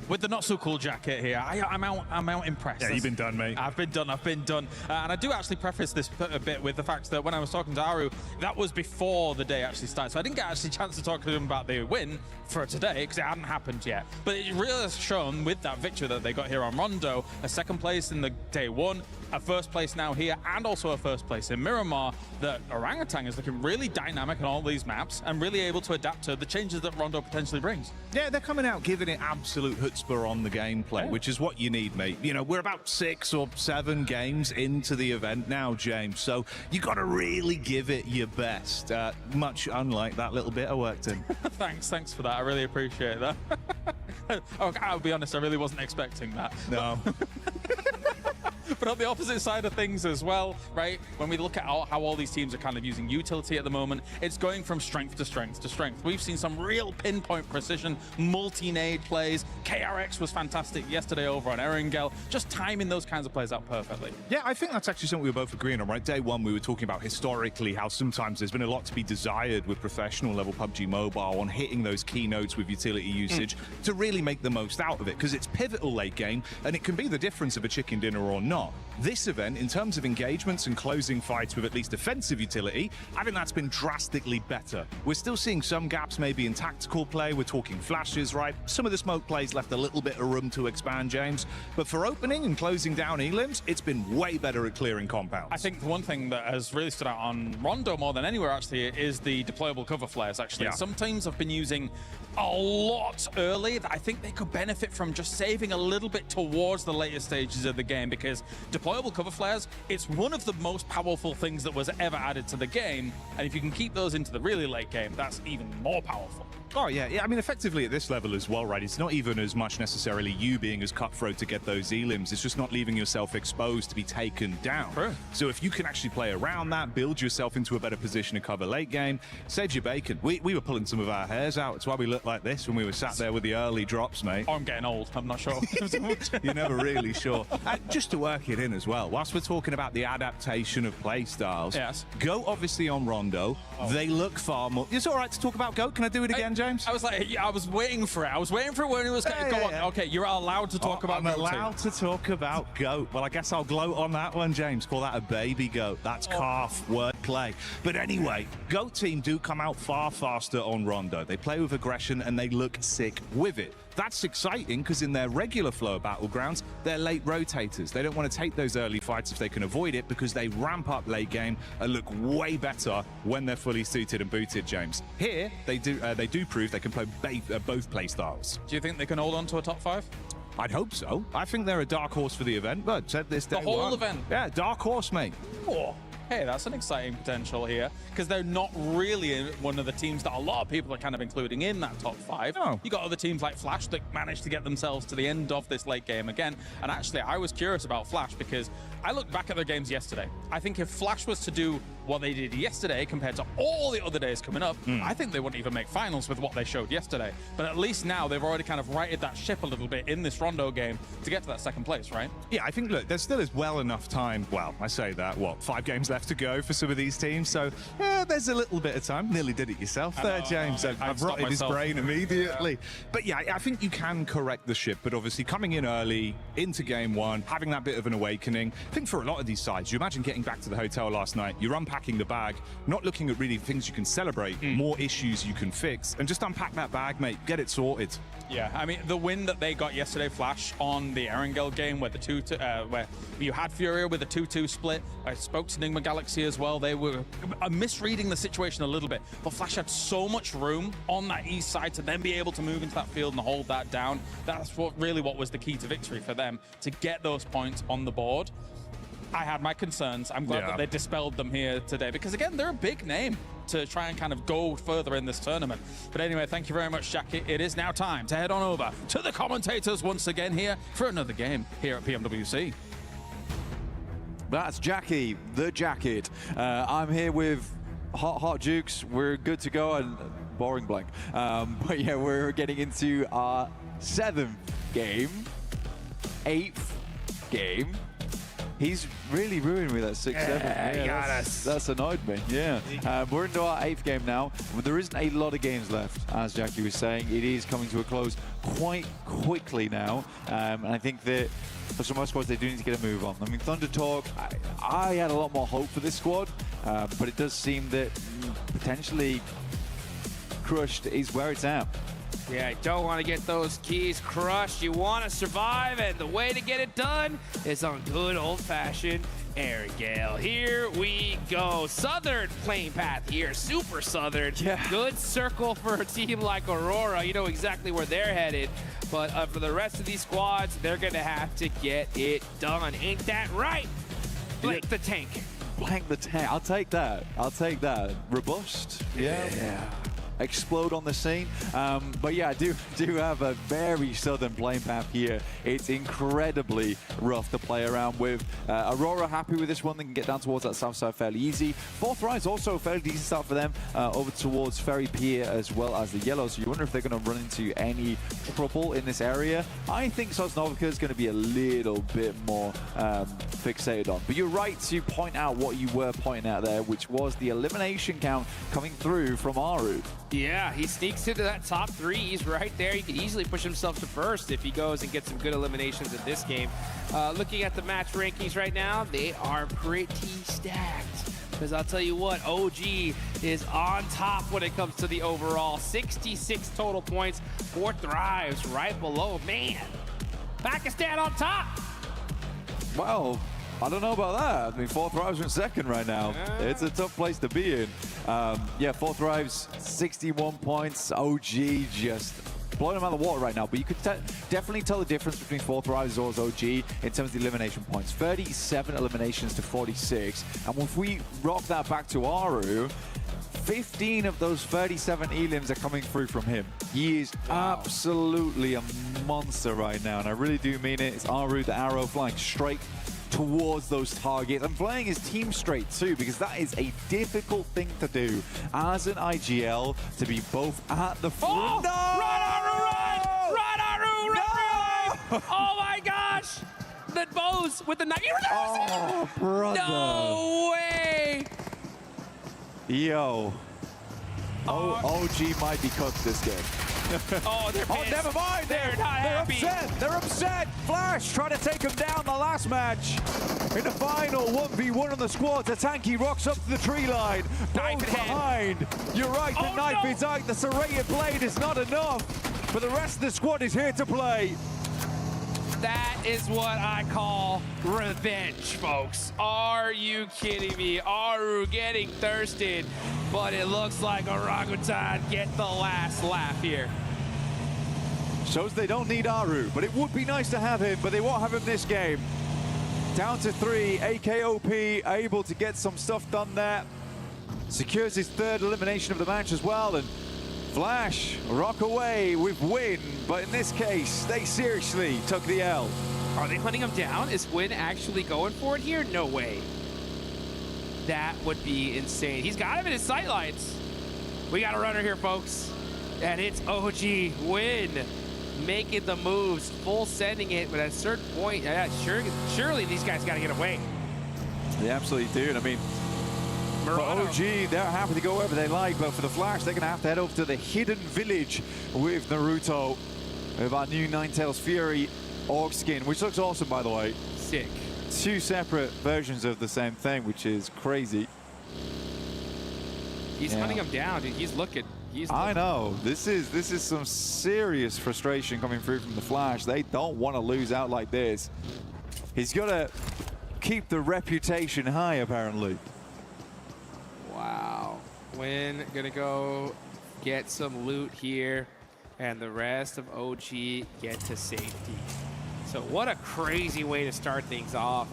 Speaker 15: With the not so cool jacket here, I'm out impressed.
Speaker 13: Yeah, you've been done, mate.
Speaker 15: I've been done. And I do actually preface this a bit with the fact that when I was talking to Aru, that was before the day actually started. So I didn't get actually a chance to talk to him about the win for today, because it hadn't happened yet. But it really has shown with that victory that they got here on Rondo, a 2nd place in the day 1, a 1st place now here, and also a 1st place in Miramar, that Orangutan is looking really dynamic on all these maps and really able to adapt to the changes that Rondo potentially brings.
Speaker 13: Yeah, they're coming out giving it absolute chutzpah on the gameplay, which is what you need, mate. You know, we're about 6 or 7 games into the event now, James, so you got to really give it your best, much unlike that little bit I worked in.
Speaker 15: Thanks for that. I really appreciate that. I'll be honest, I really wasn't expecting that.
Speaker 13: No.
Speaker 15: But on the opposite side of things as well, right, when we look at how all these teams are kind of using utility at the moment, it's going from strength to strength to strength. We've seen some real pinpoint precision, multi-nade plays. KRX was fantastic yesterday over on Erangel, just timing those kinds of plays out perfectly.
Speaker 13: Yeah, I think that's actually something we were both agreeing on, right? Day 1, we were talking about historically how sometimes there's been a lot to be desired with professional level PUBG Mobile on hitting those keynotes with utility usage to really make the most out of it, because it's pivotal late game, and it can be the difference of a chicken dinner or not. This event, in terms of engagements and closing fights with at least offensive utility, I think that's been drastically better. We're still seeing some gaps maybe in tactical play. We're talking flashes, right? Some of the smoke plays left a little bit of room to expand, James. But for opening and closing down elims, it's been way better at clearing compounds.
Speaker 15: I think the one thing that has really stood out on Rondo more than anywhere, actually, is the deployable cover flares, actually. Yeah. Some teams have been using a lot early that I think they could benefit from just saving a little bit towards the later stages of the game, because deployable cover flares, it's one of the most powerful things that was ever added to the game, and if you can keep those into the really late game, that's even more powerful.
Speaker 13: Oh, yeah. I mean, effectively at this level as well, right? It's not even as much necessarily you being as cutthroat to get those elims. It's just not leaving yourself exposed to be taken down.
Speaker 15: True.
Speaker 13: So if you can actually play around that, build yourself into a better position to cover late game, saves your bacon. We were pulling some of our hairs out. It's why we looked like this when we were sat there with the early drops, mate.
Speaker 15: Oh, I'm getting old. I'm not sure.
Speaker 13: You're never really sure. Just to work it in as well, whilst we're talking about the adaptation of play styles,
Speaker 15: yes.
Speaker 13: GOAT obviously on Rondo. They look far more... It's all right to talk about GOAT. Can I do it again, James?
Speaker 15: I was like, yeah, I was waiting for it. I was waiting for it when it was going to go on. Okay, you're allowed to talk about GOAT.
Speaker 13: I'm allowed to talk about GOAT. Well, I guess I'll gloat on that one, James. Call that a baby GOAT. That's calf wordplay. But anyway, GOAT team do come out far faster on Rondo. They play with aggression and they look sick with it. That's exciting because in their regular flow of battlegrounds, they're late rotators. They don't want to take those early fights if they can avoid it because they ramp up late game and look way better when they're fully suited and booted, James. Here, they do prove they can play both play styles.
Speaker 15: Do you think they can hold on to a top 5?
Speaker 13: I'd hope so. I think they're a dark horse for the event, but said this day
Speaker 15: The whole event?
Speaker 13: Yeah, dark horse, mate.
Speaker 15: Oh. Hey, that's an exciting potential here because they're not really one of the teams that a lot of people are kind of including in that top 5.
Speaker 13: No.
Speaker 15: You got other teams like Flash that managed to get themselves to the end of this late game again. And actually, I was curious about Flash because I looked back at their games yesterday. I think if Flash was to do what they did yesterday compared to all the other days coming up, I think they wouldn't even make finals with what they showed yesterday. But at least now they've already kind of righted that ship a little bit in this Rondo game to get to that second place, right?
Speaker 13: Yeah, I think, look, there still is well enough time. Well, I say that, 5 games left to go for some of these teams. So, there's a little bit of time. Nearly did it yourself there, James. I've rotted his brain immediately. Yeah. But yeah, I think you can correct the ship. But obviously coming in early into game 1, having that bit of an awakening. I think for a lot of these sides, you imagine getting back to the hotel last night, you're unpacking the bag, not looking at really things you can celebrate, more issues you can fix, and just unpack that bag, mate. Get it sorted.
Speaker 15: Yeah, I mean, the win that they got yesterday, Flash, on the Erangel game where where you had Furia with a 2-2 split. I spoke to Nigma Galaxy as well. They were misreading the situation a little bit, but Flash had so much room on that east side to then be able to move into that field and hold that down. That's what was the key to victory for them, to get those points on the board. I had my concerns. I'm glad that they dispelled them here today because, again, they're a big name to try and kind of go further in this tournament. But anyway, thank you very much, Jackie. It is now time to head on over to the commentators once again here for another game here at PMWC.
Speaker 21: That's Jackie, the jacket. I'm here with Hot Jukes. We're good to go and boring blank. But yeah, we're getting into our 7th game, 8th game. He's really ruined me that 6-7. Yeah, that's annoyed me. Yeah. We're into our 8th game now. There isn't a lot of games left, as Jackie was saying. It is coming to a close quite quickly now. And I think that for some of our squads, they do need to get a move on. I mean, Thunder Talk, I had a lot more hope for this squad, but it does seem that potentially Crushed is where it's at.
Speaker 4: Yeah, I don't want to get those keys crushed. You want to survive, and the way to get it done is on good old-fashioned Erangel. Here we go. Southern playing path here. Super Southern. Yeah. Good circle for a team like Aurora. You know exactly where they're headed. But for the rest of these squads, they're going to have to get it done. Ain't that right? Blank the tank.
Speaker 21: Blank the tank. I'll take that. I'll take that. Robust. Yeah. Explode on the scene. But yeah, I do have a very southern playing path here. It's incredibly rough to play around with. Aurora happy with this one. They can get down towards that south side fairly easy. Fourth Rise also a fairly decent start for them over towards Ferry Pier as well as the yellow. So you wonder if they're going to run into any trouble in this area. I think Sosnovica is going to be a little bit more fixated on. But you're right to point out what you were pointing out there, which was the elimination count coming through from Aru.
Speaker 4: Yeah, he sneaks into that top 3. He's right there. He could easily push himself to first if he goes and gets some good eliminations in this game. Looking at the match rankings right now, they are pretty stacked. Because I'll tell you what, OG is on top when it comes to the overall. 66 total points, 4 Thrives right below. Man, Pakistan on top.
Speaker 21: Well, I don't know about that. I mean, 4 Thrives are in second right now. It's a tough place to be in. Yeah, 4 Thrives, 61 points. OG just blowing them out of the water right now. But you could definitely tell the difference between 4 Thrives as well as OG in terms of the elimination points. 37 eliminations to 46. And if we rock that back to Aru, 15 of those 37 elims are coming through from him. He is absolutely a monster right now, and I really do mean it. It's Aru, the arrow, flying straight towards those targets and playing his team straight too, because that is a difficult thing to do as an IGL, to be both at the front.
Speaker 12: Oh! No! Run, Aru, run! Run, Aru, run! Oh my gosh! The bows with the knife.
Speaker 21: Oh, brother.
Speaker 12: No way!
Speaker 21: Yo. OG might be cooked this game.
Speaker 12: Oh, they're pissed.
Speaker 21: Oh, never mind.
Speaker 12: They're not happy.
Speaker 21: Upset. They're upset. Flash trying to take him down the last match. In the final 1v1 on the squad, Tatanki rocks up to the tree line. Both behind. You're right, the knife is out. The serrated blade is not enough. But the rest of the squad is here to play.
Speaker 12: That is what I call revenge, folks. Are you kidding me? Aru getting thirsted, but it looks like Orangutan get the last laugh here.
Speaker 21: Shows they don't need Aru, but it would be nice to have him, but they won't have him this game. Down to 3, AKOP able to get some stuff done there. Secures his third elimination of the match as well, and Flash rock away with Win, but in this case, they seriously took the L.
Speaker 4: Are they hunting him down? Is Win actually going for it here? No way. That would be insane. He's got him in his sightlines. We got a runner here, folks. And it's OG Win making the moves, full sending it, but at a certain point, yeah, surely these guys got to get away.
Speaker 21: They absolutely do. And I mean, for OG, they're happy to go wherever they like, but for the Flash, they're going to have to head over to the hidden village with Naruto, with our new Ninetales Fury orc skin, which looks awesome, by the way.
Speaker 4: Sick.
Speaker 21: 2 separate versions of the same thing, which is crazy.
Speaker 4: He's hunting him down, dude. He's looking.
Speaker 21: I know. This is some serious frustration coming through from the Flash. They don't want to lose out like this. He's got to keep the reputation high, apparently.
Speaker 4: Wow. Win gonna go get some loot here, and the rest of OG get to safety. So what a crazy way to start things off.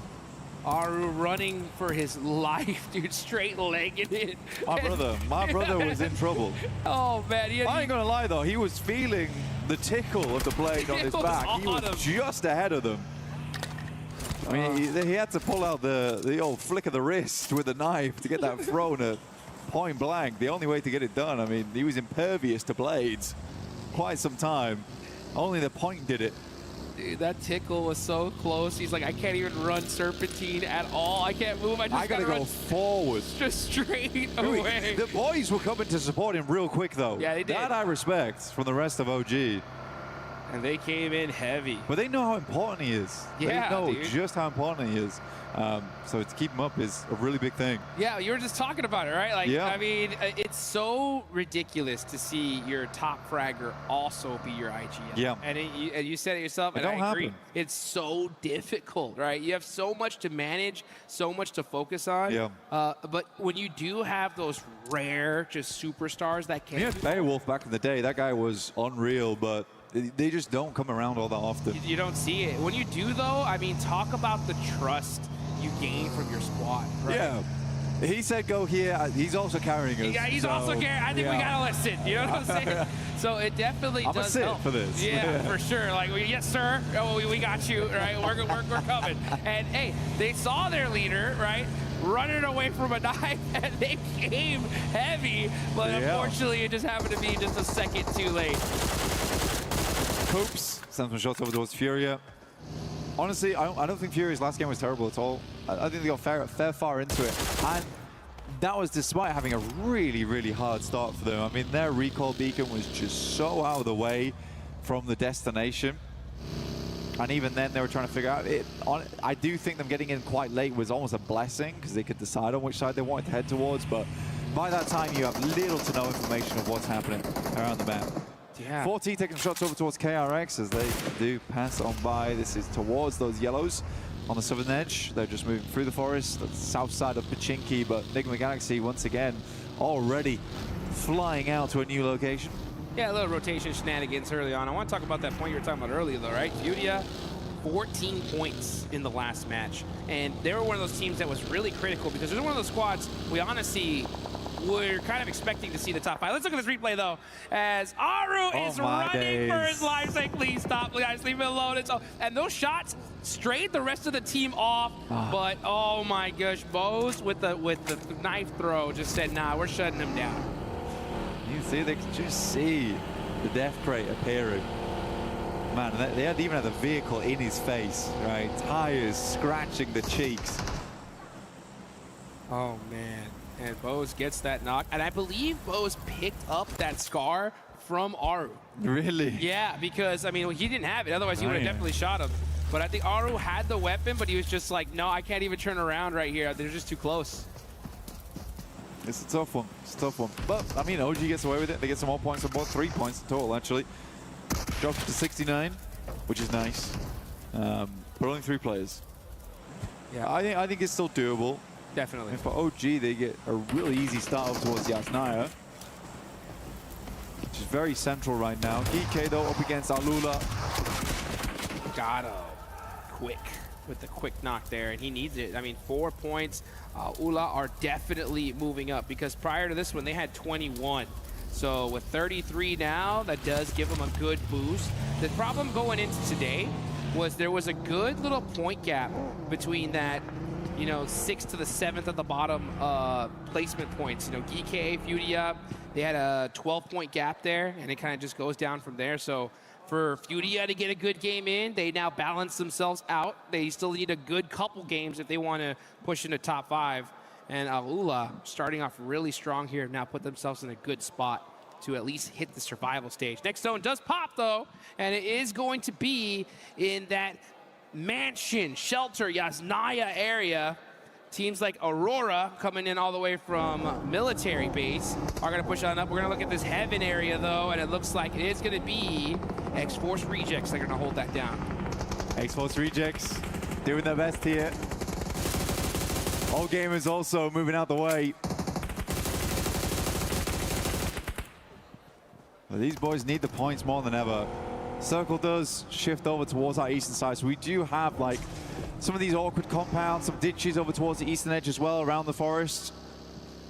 Speaker 4: Aru running for his life, dude, straight-legged it.
Speaker 21: My brother was in trouble.
Speaker 4: Oh, man.
Speaker 21: I ain't gonna lie, though. He was feeling the tickle of the blade on his back. He was just ahead of them. I mean, he had to pull out the old flick of the wrist with the knife to get that thrown at point blank. The only way to get it done. I mean, he was impervious to blades quite some time. Only the point did it.
Speaker 4: Dude, that tickle was so close. He's like, I can't even run Serpentine at all. I can't move. I
Speaker 21: gotta go forward.
Speaker 4: Just straight away.
Speaker 21: The boys were coming to support him real quick, though.
Speaker 4: Yeah, they did.
Speaker 21: That I respect from the rest of OG.
Speaker 4: And they came in heavy.
Speaker 21: But they know how important he is.
Speaker 4: Yeah,
Speaker 21: they know
Speaker 4: dude.
Speaker 21: just how important he is. So to keep him up is a really big thing.
Speaker 4: Yeah, you were just talking about it, right? Like,
Speaker 21: yeah.
Speaker 4: I mean, it's so ridiculous to see your top fragger also be your IGL.
Speaker 21: Yeah.
Speaker 4: And you said it yourself, and I agree. It's so difficult, right? You have so much to manage, so much to focus on.
Speaker 21: Yeah.
Speaker 4: But when you do have those rare, just superstars that can...
Speaker 21: Yeah, Beowulf back in the day, that guy was unreal, but they just don't come around all that often.
Speaker 4: You don't see it. When you do, though, I mean, talk about the trust you gain from your squad, right?
Speaker 21: Yeah. He said go here. He's also carrying us.
Speaker 4: Yeah, he's also carrying. I think we gotta listen. You know what I'm saying? So it definitely
Speaker 21: I'm
Speaker 4: does
Speaker 21: a sit
Speaker 4: help.
Speaker 21: for this.
Speaker 4: Yeah, for sure. Like, yes, sir. Oh, we got you. Right? We're coming. And hey, they saw their leader, right, running away from a knife, and they came heavy. But unfortunately, it just happened to be just a second too late.
Speaker 21: Coops sends some shots over towards Furia. Honestly, I don't think Furia's last game was terrible at all. I think they got fair far into it. And that was despite having a really, really hard start for them. I mean, their recall beacon was just so out of the way from the destination. And even then, they were trying to figure out it. I do think them getting in quite late was almost a blessing, because they could decide on which side they wanted to head towards. But by that time, you have little to no information of what's happening around the map.
Speaker 4: Yeah.
Speaker 21: 4T taking shots over towards KRX as they do pass on by. This is towards those yellows on the southern edge. They're just moving through the forest, the south side of Pachinki, but Enigma Galaxy once again already flying out to a new location.
Speaker 4: Yeah, a little rotation shenanigans early on. I want to talk about that point you were talking about earlier, though, right? Furia, 14 points in the last match. And they were one of those teams that was really critical, because they're one of those squads we honestly we're kind of expecting to see the top 5. Let's look at this replay, though, as Aru is running for his life. Say, please stop, guys, leave me alone. And those shots strayed the rest of the team off, but oh my gosh, Bose with the knife throw just said, nah, we're shutting him down.
Speaker 21: You see, they can just see the death crate appearing. Man, they even had the vehicle in his face, right? Tires scratching the cheeks.
Speaker 4: Oh, man. And Bose gets that knock. And I believe Bose picked up that scar from Aru.
Speaker 21: Really?
Speaker 4: Yeah, because, I mean, he didn't have it. Otherwise, he would have definitely shot him. But I think Aru had the weapon, but he was just like, no, I can't even turn around right here. They're just too close.
Speaker 21: It's a tough one. It's a tough one. But, I mean, OG gets away with it. They get some more points on board. 3 points in total, actually. Drops to 69, which is nice. But only 3 players.
Speaker 4: Yeah,
Speaker 21: I think it's still doable.
Speaker 4: Definitely.
Speaker 21: And for OG, they get a really easy start up towards Yasnaya, which is very central right now. DK, though, up against Alula.
Speaker 4: Gato, quick with the quick knock there, and he needs it. I mean, 4 points. Ula are definitely moving up because prior to this one, they had 21. So with 33 now, that does give them a good boost. The problem going into today was there was a good little point gap between that, you know, 6th to the 7th at the bottom placement points. You know, GK, Fudia, they had a 12-point gap there, and it kind of just goes down from there. So for Fudia to get a good game in, they now balance themselves out. They still need a good couple games if they want to push into top 5. And Alula, starting off really strong here, now put themselves in a good spot to at least hit the survival stage. Next zone does pop, though, and it is going to be in that mansion, shelter, Yasnaya area. Teams like Aurora, coming in all the way from military base, are going to push on up. We're going to look at this heaven area, though, and it looks like it is going to be X-Force Rejects. They're going to hold that down.
Speaker 21: X-Force Rejects doing their best here. All gamers also moving out the way. But these boys need the points more than ever. Circle does shift over towards our eastern side, so we do have like some of these awkward compounds, some ditches over towards the eastern edge as well around the forest.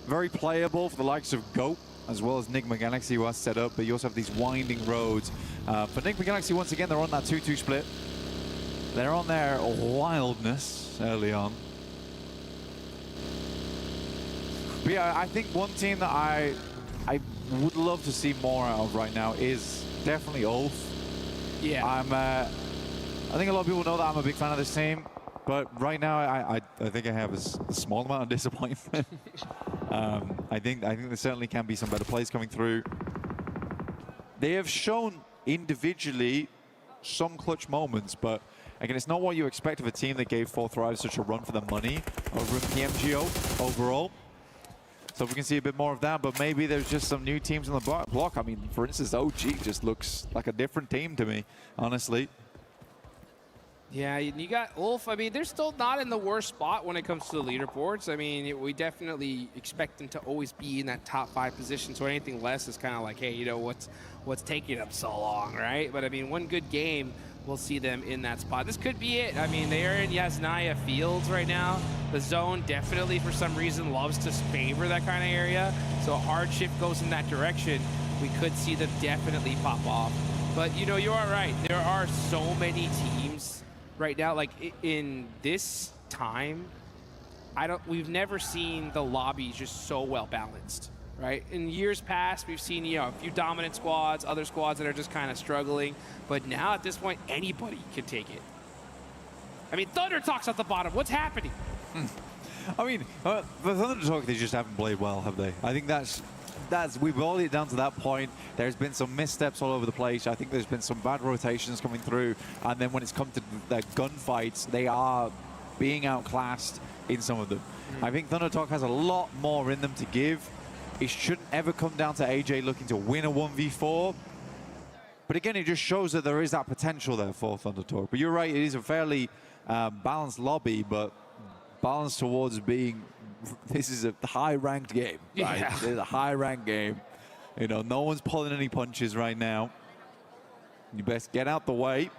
Speaker 21: Very playable for the likes of Goat, as well as Nigma Galaxy, who has set up, but you also have these winding roads. For Nigma Galaxy, once again, they're on that 2-2 split. They're on their wildness early on. But yeah, I think one team that I would love to see more out of right now is definitely Ulf.
Speaker 4: Yeah.
Speaker 21: I think a lot of people know that I'm a big fan of this team, but right now I think I have a small amount of disappointment. I think there certainly can be some better plays coming through. They have shown individually some clutch moments, but again, it's not what you expect of a team that gave 4 Thrive such a run for the money over in PMGO overall. So we can see a bit more of that, but maybe there's just some new teams on the block. I mean, for instance, OG just looks like a different team to me, honestly.
Speaker 4: Yeah, you got Ulf. I mean, they're still not in the worst spot when it comes to the leaderboards. I mean, we definitely expect them to always be in that top 5 position, so anything less is kind of like, hey, you know, what's taking them so long, right? But I mean, one good game, we'll see them in that spot. This could be it. I mean, they are in Yasnaya Fields right now. The zone definitely, for some reason, loves to favor that kind of area. So a hard shift goes in that direction. We could see them definitely pop off. But, you know, you are right. There are so many teams right now. Like, in this time, we've never seen the lobby just so well balanced. Right? In years past, we've seen, you know, a few dominant squads, other squads that are just kind of struggling. But now, at this point, anybody can take it. I mean, Thunder Talk's at the bottom. What's happening?
Speaker 21: I mean, the Thunder Talk, they just haven't played well, have they? I think we've boiled it down to that point. There's been some missteps all over the place. I think there's been some bad rotations coming through. And then when it's come to their gunfights, they are being outclassed in some of them. I think Thunder Talk has a lot more in them to give. It shouldn't ever come down to AJ looking to win a 1v4. But again, it just shows that there is that potential there for Thunder Talk. But you're right, it is a fairly balanced lobby, but balanced towards being, this is a high-ranked game. Right? Yeah. It's a high-ranked game. You know, no one's pulling any punches right now. You best get out the way.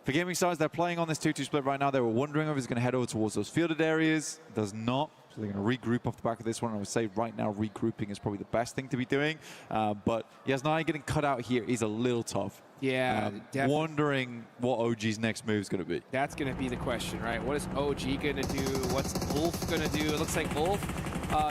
Speaker 21: For Gaming Stars, they're playing on this 2-2 split right now. They were wondering if it's going to head over towards those fielded areas. Does not. So they're going to regroup off the back of this one. I would say right now regrouping is probably the best thing to be doing. But Yas9 getting cut out here is a little tough.
Speaker 4: Yeah,
Speaker 21: wondering what OG's next move is going to be.
Speaker 4: That's going to be the question, right? What is OG going to do? What's Wolf going to do? It looks like Wolf,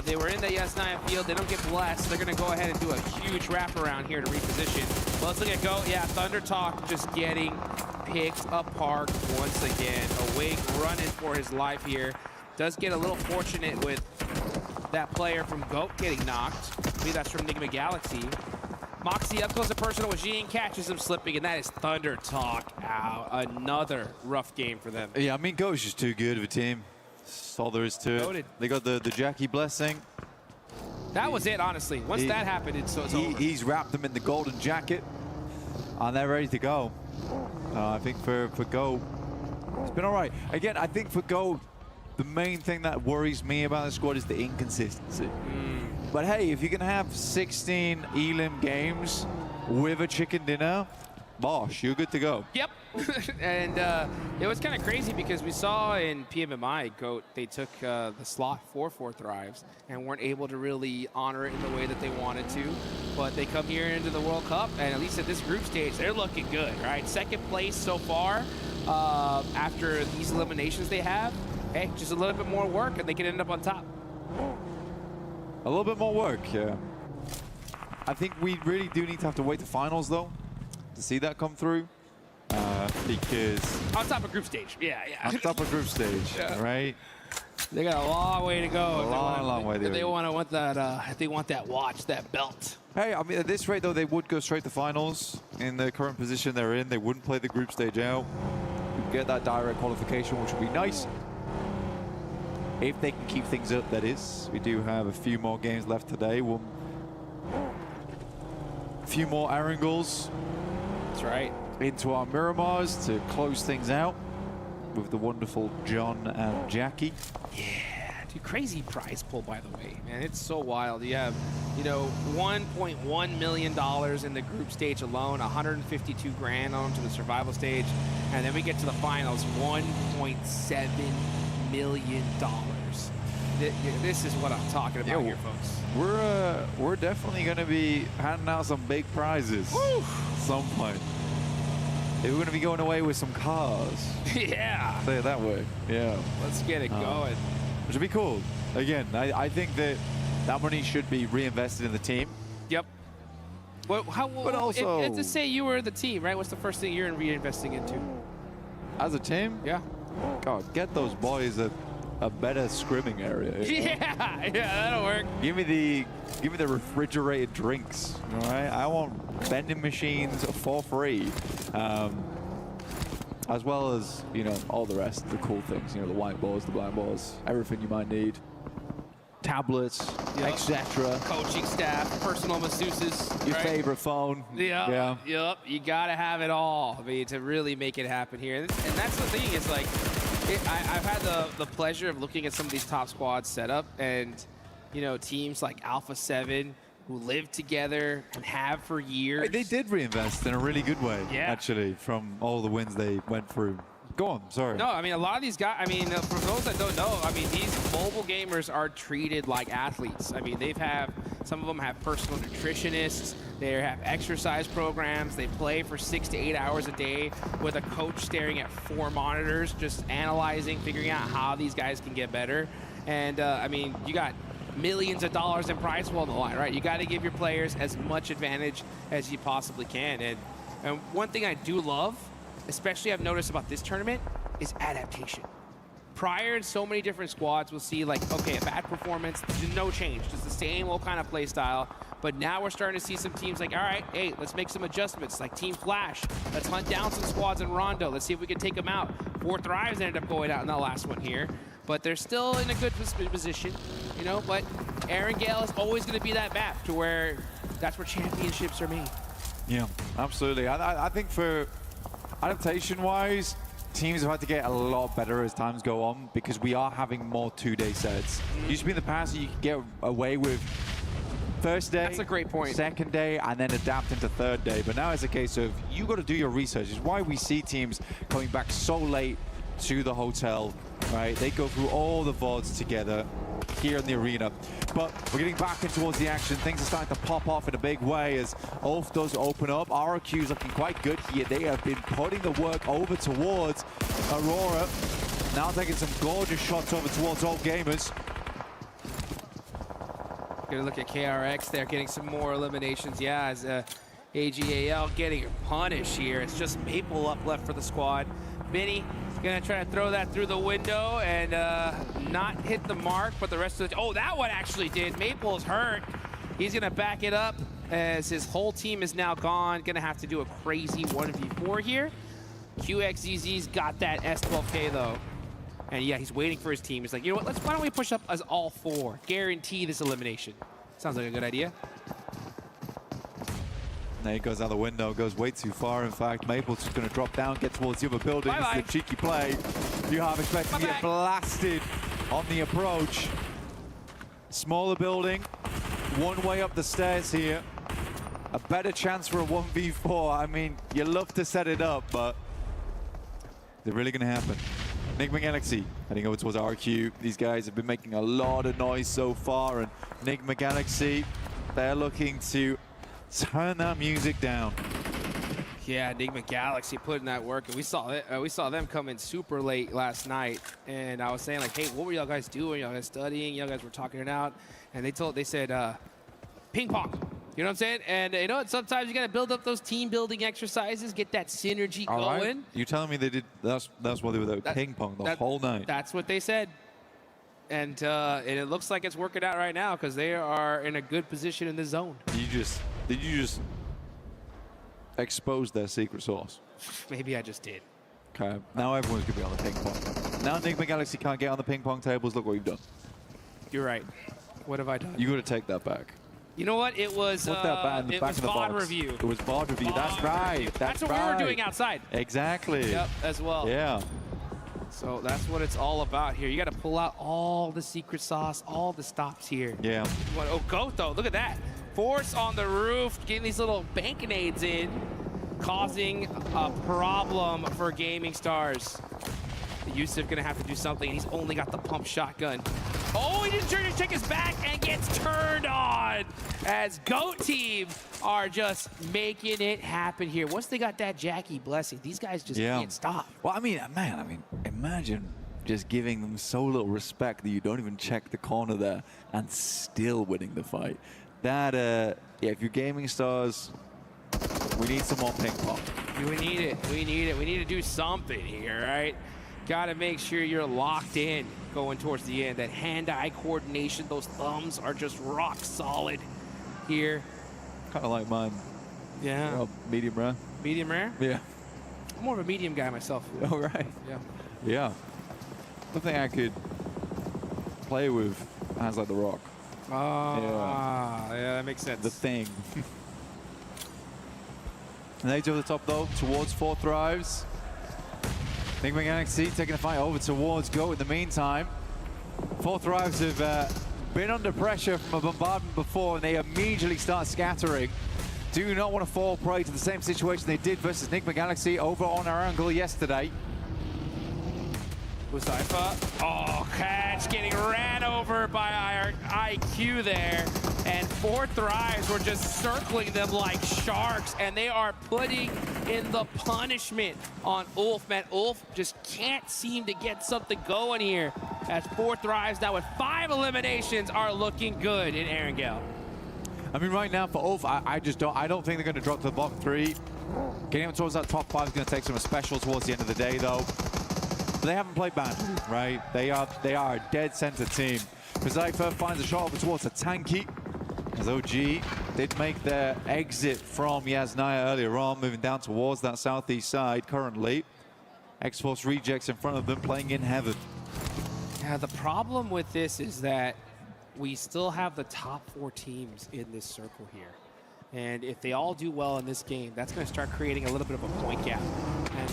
Speaker 4: they were in the Yas9 field. They don't get blessed. They're going to go ahead and do a huge wraparound here to reposition. Well, let's look at Go. Yeah, Thunder Talk just getting picked apart once again. Awake running for his life here. Does get a little fortunate with that player from GOAT getting knocked. Maybe that's from Enigma Galaxy. Moxie up close and personal with Jean, catches him slipping, and that is Thunder Talk out. Another rough game for them.
Speaker 21: Yeah, I mean, GOAT is just too good of a team. That's all there is to it.
Speaker 4: Goated.
Speaker 21: They got the Jackie blessing.
Speaker 4: That was it, honestly. Once that happened, it's over.
Speaker 21: He's wrapped them in the golden jacket, and they're ready to go. I think for GOAT, it's been all right. Again, I think for GOAT, the main thing that worries me about the squad is the inconsistency. But hey, if you can have 16 Elim games with a chicken dinner, bosh, you're good to go.
Speaker 4: Yep. And it was kind of crazy because we saw in PMMI, GOAT, they took the slot for 4 Thrives and weren't able to really honor it in the way that they wanted to. But they come here into the World Cup, and at least at this group stage, they're looking good, right? Second place so far after these eliminations they have. Hey, just a little bit more work and they can end up on top.
Speaker 21: A little bit more work, yeah. I think we really do need to have to wait to finals, though, to see that come through. Because...
Speaker 4: On top of group stage, yeah.
Speaker 21: On top of group stage, right?
Speaker 4: They got a long way to go.
Speaker 21: A long way to go.
Speaker 4: They want that watch, that belt.
Speaker 21: Hey, I mean, at this rate, though, they would go straight to finals in the current position they're in. They wouldn't play the group stage out. Get that direct qualification, which would be nice. If they can keep things up, that is. We do have a few more games left today. A few more Arangles.
Speaker 4: That's right.
Speaker 21: Into our Miramars to close things out with the wonderful John and Jackie.
Speaker 4: Yeah, dude, crazy prize pool, by the way, man. It's so wild. You have, you know, $1.1 million in the group stage alone, 152 grand onto the survival stage, and then we get to the finals, $1.7 million. This is what I'm talking about here, folks.
Speaker 21: We're definitely going to be handing out some big prizes at some point. We're going to be going away with some cars.
Speaker 4: Yeah.
Speaker 21: Say it that way. Yeah.
Speaker 4: Let's get it going.
Speaker 21: Which would be cool. Again, I think that money should be reinvested in the team.
Speaker 4: Yep. Well, but also, if to say you were the team, right? What's the first thing you're reinvesting into?
Speaker 21: As a team?
Speaker 4: Yeah.
Speaker 21: God, get those boys a better scrimming area.
Speaker 4: Yeah, that'll work.
Speaker 21: Give me the refrigerated drinks. All right, I want vending machines for free, as well as, you know, all the rest, the cool things. You know, the white balls, the black balls, everything you might need. Tablets, etc.
Speaker 4: Coaching staff, personal masseuses.
Speaker 21: Your favorite phone.
Speaker 4: Yeah. Yep. You gotta have it all. I mean, to really make it happen here. And that's the thing. Is like, I've had the pleasure of looking at some of these top squads set up, and you know, teams like Alpha 7 who live together and have for years.
Speaker 21: They did reinvest in a really good way, actually, from all the wins they went through. Go on, sorry.
Speaker 4: No, I mean, a lot of these guys, I mean, for those that don't know, I mean, these mobile gamers are treated like athletes. I mean, some of them have personal nutritionists, they have exercise programs, they play for 6 to 8 hours a day with a coach staring at 4 monitors, just analyzing, figuring out how these guys can get better. And, I mean, you got millions of dollars in prize pool on the line, right? You got to give your players as much advantage as you possibly can. And one thing I do love, especially I've noticed about this tournament, is adaptation. Prior in so many different squads, we'll see like, okay, a bad performance, no change, just the same old kind of play style. But now we're starting to see some teams like, all right, hey, let's make some adjustments, like Team Flash. Let's hunt down some squads in Rondo. Let's see if we can take them out. 4 Thrives ended up going out in the last one here. But they're still in a good position, you know, but Erangel is always going to be that map to where that's where championships are made.
Speaker 21: Yeah, absolutely. I think for adaptation-wise, teams have had to get a lot better as times go on because we are having more 2-day sets. Used to be in the past you could get away with first day,
Speaker 4: that's a great point,
Speaker 21: second day, and then adapt into third day. But now it's a case of you got to do your research. It's why we see teams coming back so late to the hotel right? They go through all the VODs together here in the arena. But we're getting back in towards the action. Things are starting to pop off in a big way as Ulf does open up. RRQ is looking quite good here. They have been putting the work over towards Aurora. Now taking some gorgeous shots over towards Old Gamers.
Speaker 4: Gonna look at KRX there, getting some more eliminations. Yeah, as AGAL getting punished here. It's just Maple up left for the squad. Benny gonna try to throw that through the window and not hit the mark, but the rest of the... Oh, that one actually did. Maple's hurt. He's gonna back it up as his whole team is now gone. Gonna have to do a crazy 1v4 here. QXZZ's got that S12K though. And yeah, he's waiting for his team. He's like, you know what, why don't we push up as all 4? Guarantee this elimination. Sounds like a good idea.
Speaker 21: There he goes out the window, goes way too far. In fact, Maple's just going to drop down, get towards the other building. This is a cheeky play. You have expected to get blasted on the approach. Smaller building, one way up the stairs here. A better chance for a 1v4. I mean, you love to set it up, but is it really going to happen? Enigma Galaxy heading over towards RQ. These guys have been making a lot of noise so far, and Enigma Galaxy, they're looking to turn that music down.
Speaker 4: Yeah, Enigma Galaxy putting that work, and we saw it. We saw them come in super late last night, and I was saying like, hey, what were y'all guys doing? Y'all guys studying? Y'all guys were talking it out, and they said ping pong. You know what I'm saying? And you know what? Sometimes you got to build up those team building exercises, get that synergy going.
Speaker 21: Right. You telling me they did? That's what they were doing. Ping pong the whole night.
Speaker 4: That's what they said. And it looks like it's working out right now because they are in a good position in the zone.
Speaker 21: Did you just expose their secret sauce?
Speaker 4: Maybe I just did.
Speaker 21: Okay. Now everyone's gonna be on the ping pong. Now Enigma Galaxy can't get on the ping pong tables. Look what you've done.
Speaker 4: You're right. What have I done?
Speaker 21: You got to take that back.
Speaker 4: You know what? It was
Speaker 21: Put that back in the back of the
Speaker 4: VOD
Speaker 21: box.
Speaker 4: review.
Speaker 21: It was VOD review. That's right.
Speaker 4: That's what we were doing outside.
Speaker 21: Exactly.
Speaker 4: Yep, as well.
Speaker 21: Yeah.
Speaker 4: So that's what it's all about here. You got to pull out all the secret sauce, all the stops here.
Speaker 21: Yeah.
Speaker 4: Oh, Goat though, look at that. Force on the roof, getting these little bank-nades in, causing a problem for Gaming Stars. Yusuf gonna have to do something. He's only got the pump shotgun. Oh, he didn't check his back and gets turned on as Goat team are just making it happen here. Once they got that Jackie blessing, these guys just can't stop.
Speaker 21: Well, I mean, man, imagine just giving them so little respect that you don't even check the corner there and still winning the fight. That, yeah, if you're Gaming Stars, we need some more ping pong.
Speaker 4: We need it. We need it. We need to do something here, right? Got to make sure you're locked in going towards the end. That hand-eye coordination, those thumbs are just rock solid here.
Speaker 21: Kind of like mine.
Speaker 4: Yeah.
Speaker 21: Well, medium rare.
Speaker 4: Medium rare?
Speaker 21: Yeah.
Speaker 4: I'm more of a medium guy myself.
Speaker 21: All right.
Speaker 4: Yeah.
Speaker 21: Yeah. Something I could play with hands like the Rock.
Speaker 4: Yeah, that makes sense.
Speaker 21: The thing. And they to the top though, towards 4 Thrives. Enigma Galaxy taking a fight over towards Go in the meantime. 4 Thrives have been under pressure from a bombardment before, and they immediately start scattering. Do not want to fall prey to the same situation they did versus Enigma Galaxy over on our angle yesterday.
Speaker 4: Uzaifa. Oh, catch getting ran over by our IQ there. And 4 Thrives were just circling them like sharks, and they are putting in the punishment on Ulf. Man, Ulf just can't seem to get something going here. As 4 Thrives now with 5 eliminations are looking good in Erangel.
Speaker 21: I mean, right now for Ulf, I don't think they're going to drop to the bottom 3. Getting up towards that top 5 is going to take something special towards the end of the day, though. But they haven't played bad, right? They are a dead center team. Uzaifa finds a shot over towards a Tanky. As OG did make their exit from Yasnaya earlier on, moving down towards that southeast side currently. X-Force rejects in front of them, playing in heaven.
Speaker 4: Yeah, the problem with this is that we still have the top 4 teams in this circle here. And if they all do well in this game, that's going to start creating a little bit of a point gap. And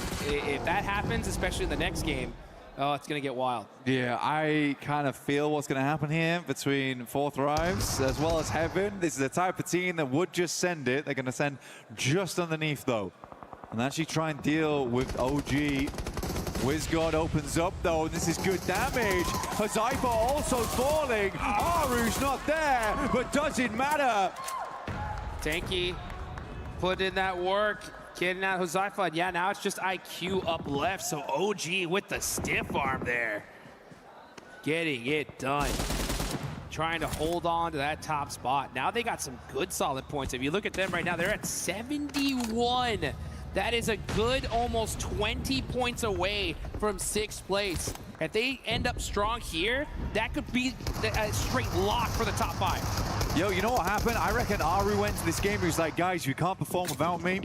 Speaker 4: if that happens, especially in the next game, oh, it's going to get wild.
Speaker 21: Yeah, I kind of feel what's going to happen here between 4 Thrives as well as Heaven. This is the type of team that would just send it. They're going to send just underneath, though. And actually try and deal with OG WizGod opens up though, and this is good damage. Huzaifa also falling. Aru's not there, but doesn't matter.
Speaker 4: Tanky put in that work, getting out Huzaifa. Yeah, now it's just IQ up left, so OG with the stiff arm there. Getting it done. Trying to hold on to that top spot. Now they got some good solid points. If you look at them right now, they're at 71. That is a good almost 20 points away from 6th place. If they end up strong here, that could be a straight lock for the top 5.
Speaker 21: Yo, you know what happened? I reckon Aru went to this game. He was like, guys, you can't perform without me.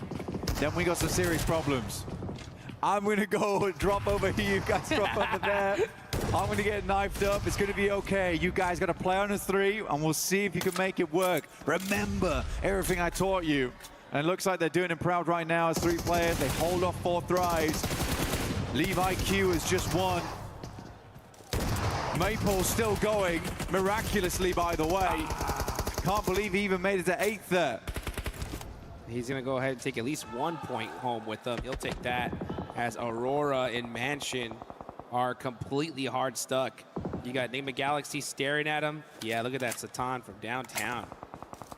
Speaker 21: Then we got some serious problems. I'm going to go drop over here. You guys drop over there. I'm going to get knifed up. It's going to be okay. You guys got to play on a 3, and we'll see if you can make it work. Remember everything I taught you. And it looks like they're doing it proud right now as 3 players. They hold off 4 thrives. Leave IQ as just 1. Maple still going, miraculously, by the way. Can't believe he even made it to 8th there.
Speaker 4: He's going to go ahead and take at least 1 point home with them. He'll take that as Aurora and Mansion are completely hard stuck. You got Enigma Galaxy staring at him. Yeah, look at that Satan from downtown.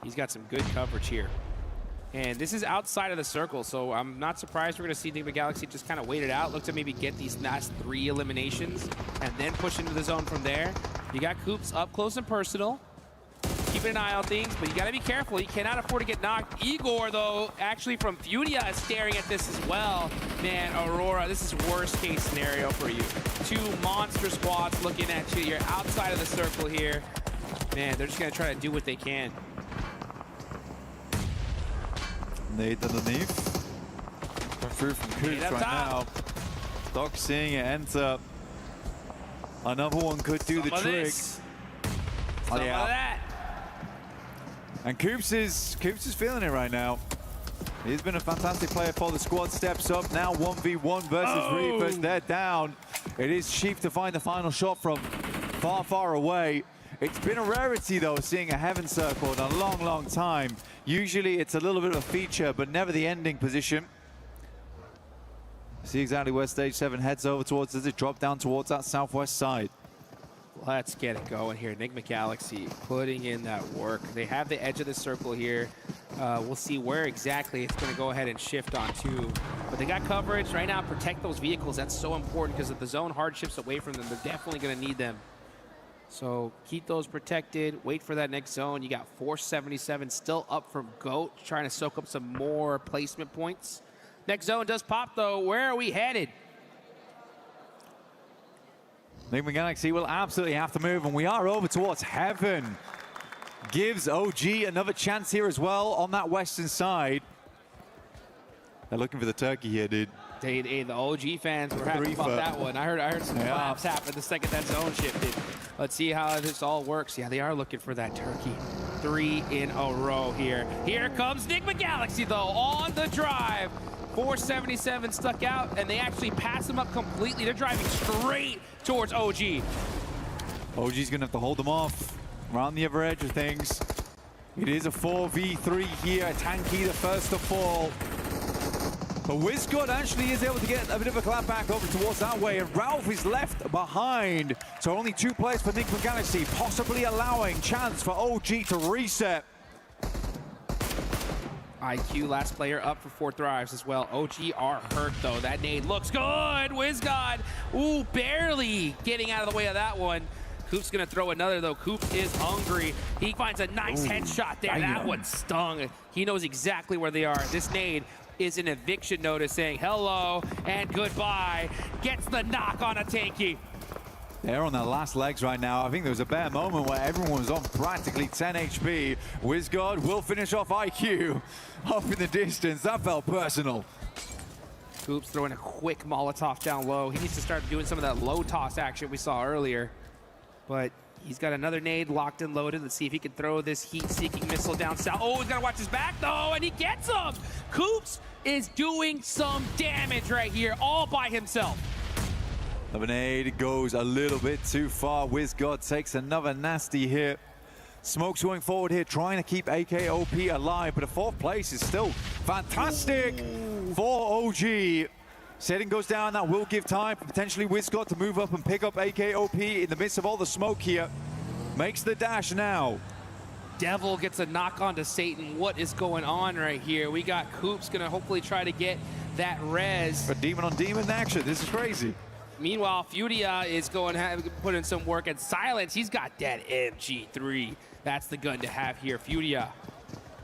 Speaker 4: He's got some good coverage here. And this is outside of the circle, so I'm not surprised we're going to see Enigma Galaxy just kind of wait it out, look to maybe get these last 3 eliminations, and then push into the zone from there. You got Coops up close and personal, keeping an eye on things, but you got to be careful. You cannot afford to get knocked. Igor, though, actually from Furia is staring at this as well. Man, Aurora, this is worst case scenario for you. 2 monster squads looking at you. You're outside of the circle here. Man, they're just going to try to do what they can.
Speaker 21: Nade underneath. Come through from Coops right now. Doc seeing it enter. Another one could do the trick.
Speaker 4: Some of that.
Speaker 21: And Coops is feeling it right now. He's been a fantastic player for the squad. Steps up now 1v1 versus Reapers. They're down. It is Sheep to find the final shot from far, far away. It's been a rarity, though, seeing a Heaven Circle in a long, long time. Usually it's a little bit of a feature, but never the ending position. See exactly where Stage 7 heads over towards as it drops down towards that southwest side.
Speaker 4: Let's get it going here. Enigma Galaxy putting in that work. They have the edge of the circle here. We'll see where exactly it's going to go ahead and shift on to. But they got coverage right now. Protect those vehicles. That's so important because if the zone hard shifts away from them, they're definitely going to need them. So keep those protected. Wait for that next zone. You got 477 still up from GOAT, trying to soak up some more placement points. Next zone does pop, though. Where are we headed?
Speaker 21: Enigma Galaxy will absolutely have to move, and we are over towards Heaven. Gives OG another chance here as well on that western side. They're looking for the turkey here, dude.
Speaker 4: The OG fans were happy about that one. I heard some claps happen the second that zone shifted. Let's see how this all works. Yeah, they are looking for that turkey. 3 in a row here. Here comes Enigma Galaxy, though, on the drive. 477 stuck out, and they actually pass them up completely. They're driving straight towards OG.
Speaker 21: OG's gonna have to hold them off around the other edge of things. It is a 4v3 here. Tanky the first to fall. But WizGod actually is able to get a bit of a clap back over towards that way, and Ralph is left behind. So only 2 players for Enigma Galaxy, possibly allowing chance for OG to reset.
Speaker 4: IQ, last player up for 4 thrives as well. OG are hurt, though. That nade looks good. WizGod, ooh, barely getting out of the way of that one. Coop's gonna throw another, though. Coop is hungry. He finds a nice headshot there. That one stung. He knows exactly where they are. This nade is an eviction notice saying hello and goodbye. Gets the knock on a Tanky.
Speaker 21: They're on their last legs right now. I think there was a bare moment where everyone was on practically 10 HP. WizGod will finish off IQ up in the distance. That felt personal.
Speaker 4: Coops throwing a quick Molotov down low. He needs to start doing some of that low toss action we saw earlier. But he's got another nade locked and loaded. Let's see if he can throw this heat-seeking missile down south. Oh, he's got to watch his back, though, and he gets him. Coops is doing some damage right here all by himself.
Speaker 21: The nade goes a little bit too far. WizGod takes another nasty hit. Smoke's going forward here, trying to keep AKOP alive, but a 4th place is still fantastic for OG. Setting goes down, that will give time for potentially Wizcott to move up and pick up AKOP in the midst of all the smoke here. Makes the dash now.
Speaker 4: Devil gets a knock onto Satan. What is going on right here? We got Coops gonna hopefully try to get that res.
Speaker 21: A demon on demon action, this is crazy.
Speaker 4: Meanwhile, Furia is going to put in some work, and Silence, he's got that MG3. That's the gun to have here. Furia,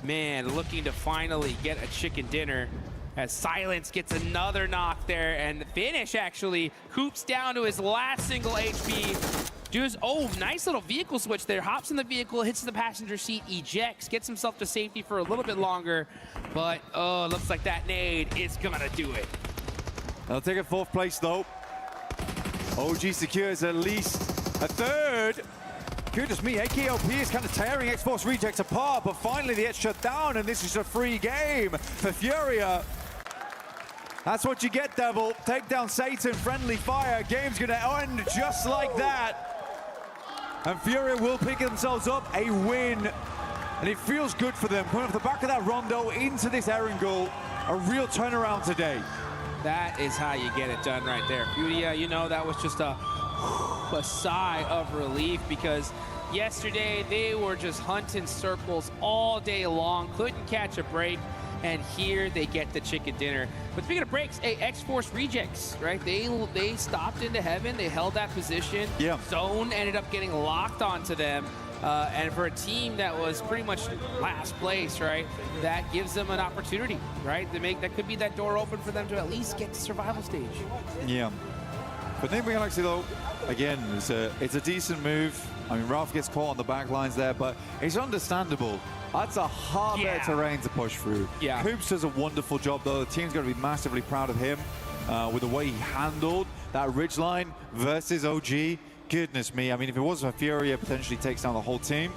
Speaker 4: man, looking to finally get a chicken dinner as Silence gets another knock there, and the finish actually. Coops down to his last single HP. Does, oh, nice little vehicle switch there. Hops in the vehicle, hits the passenger seat, ejects, gets himself to safety for a little bit longer. But, oh, looks like that nade is gonna do it.
Speaker 21: They'll take a 4th place though. OG secures at least a 3rd. Goodness me, AKOP is kind of tearing X-Force Rejects apart, but finally the edge shut down, and this is a free game for Furia. That's what you get, Devil. Take down Satan, friendly fire. Game's gonna end just like that. And Furia will pick themselves up a win. And it feels good for them. Coming off the back of that Rondo into this Erangel. A real turnaround today.
Speaker 4: That is how you get it done right there. Furia, you know, that was just a sigh of relief, because yesterday they were just hunting circles all day long, couldn't catch a break, and here they get the chicken dinner. But speaking of breaks, hey, X-Force Rejects, right? They stopped into heaven, they held that position.
Speaker 21: Yeah.
Speaker 4: Zone ended up getting locked onto them. And for a team that was pretty much last place, right, that gives them an opportunity, right? That could be that door open for them to at least get to survival stage.
Speaker 21: Yeah. But Neighboring Galaxy, though, again, it's a decent move. I mean, Ralph gets caught on the back lines there, but it's understandable. That's a hard bit of terrain to push through.
Speaker 4: Yeah.
Speaker 21: Coops does a wonderful job, though. The team's going to be massively proud of him with the way he handled that ridgeline versus OG. Goodness me, I mean, if it wasn't for Furia, potentially takes down the whole team.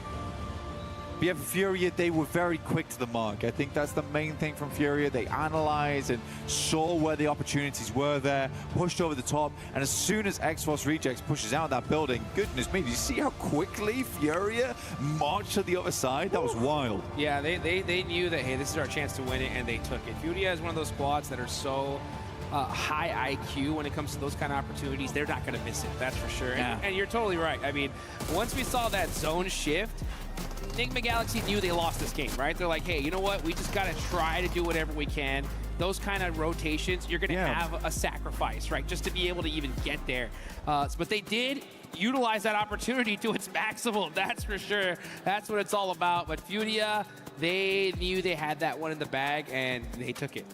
Speaker 21: But yeah, for Furia, they were very quick to the mark. I think that's the main thing from Furia. They analyzed and saw where the opportunities were there, pushed over the top, and as soon as X-Force Rejects pushes out that building, goodness me, did you see how quickly Furia marched to the other side? That was wild.
Speaker 4: Yeah, they knew that, hey, this is our chance to win it, and they took it. Furia is one of those squads that are so high IQ when it comes to those kind of opportunities. They're not going to miss it, that's for sure.
Speaker 21: Yeah.
Speaker 4: And you're totally right. I mean, once we saw that zone shift, Enigma Galaxy knew they lost this game, right? They're like, hey, you know what? We just got to try to do whatever we can. Those kind of rotations, you're going to have a sacrifice, right? Just to be able to even get there. But they did utilize that opportunity to its maximum, that's for sure. That's what it's all about. But Furia, they knew they had that one in the bag, and they took it.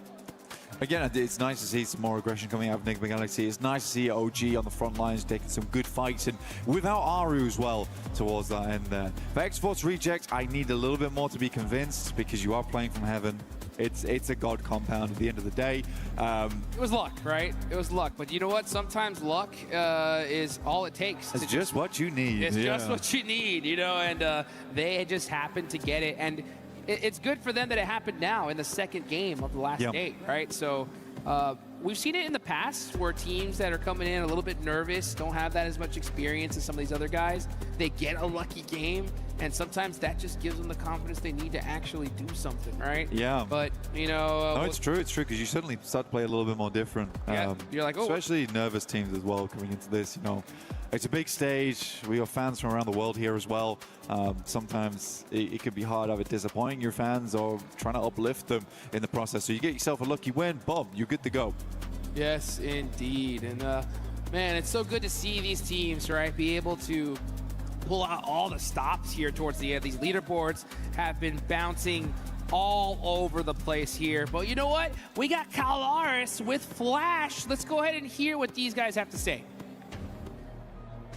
Speaker 21: Again, it's nice to see some more aggression coming out of Enigma Galaxy. It's nice to see OG on the front lines taking some good fights, and without Aru as well towards that end there. For X-Force Rejects, I need a little bit more to be convinced, because you are playing from heaven. It's a god compound at the end of the day.
Speaker 4: It was luck, right? It was luck. But you know what? Sometimes luck is all it takes.
Speaker 21: It's just what you need.
Speaker 4: It's just what you need, you know, and they just happened to get it. And it's good for them that it happened now in the second game of the last day, right? So we've seen it in the past where teams that are coming in a little bit nervous, don't have that as much experience as some of these other guys, they get a lucky game, and sometimes that just gives them the confidence they need to actually do something, right?
Speaker 21: Yeah.
Speaker 4: But, you know...
Speaker 21: no, it's true, because you suddenly start to play a little bit more different.
Speaker 4: Yeah, you're like, oh...
Speaker 21: especially nervous teams as well coming into this, you know. It's a big stage. We have fans from around the world here as well. Sometimes it can be hard either disappointing your fans or trying to uplift them in the process. So you get yourself a lucky win, boom, you're good to go.
Speaker 4: Yes, indeed. And, man, it's so good to see these teams, right, be able to pull out all the stops here towards the end. These leaderboards have been bouncing all over the place here. But you know what? We got Kalandar with Flash. Let's go ahead and hear what these guys have to say.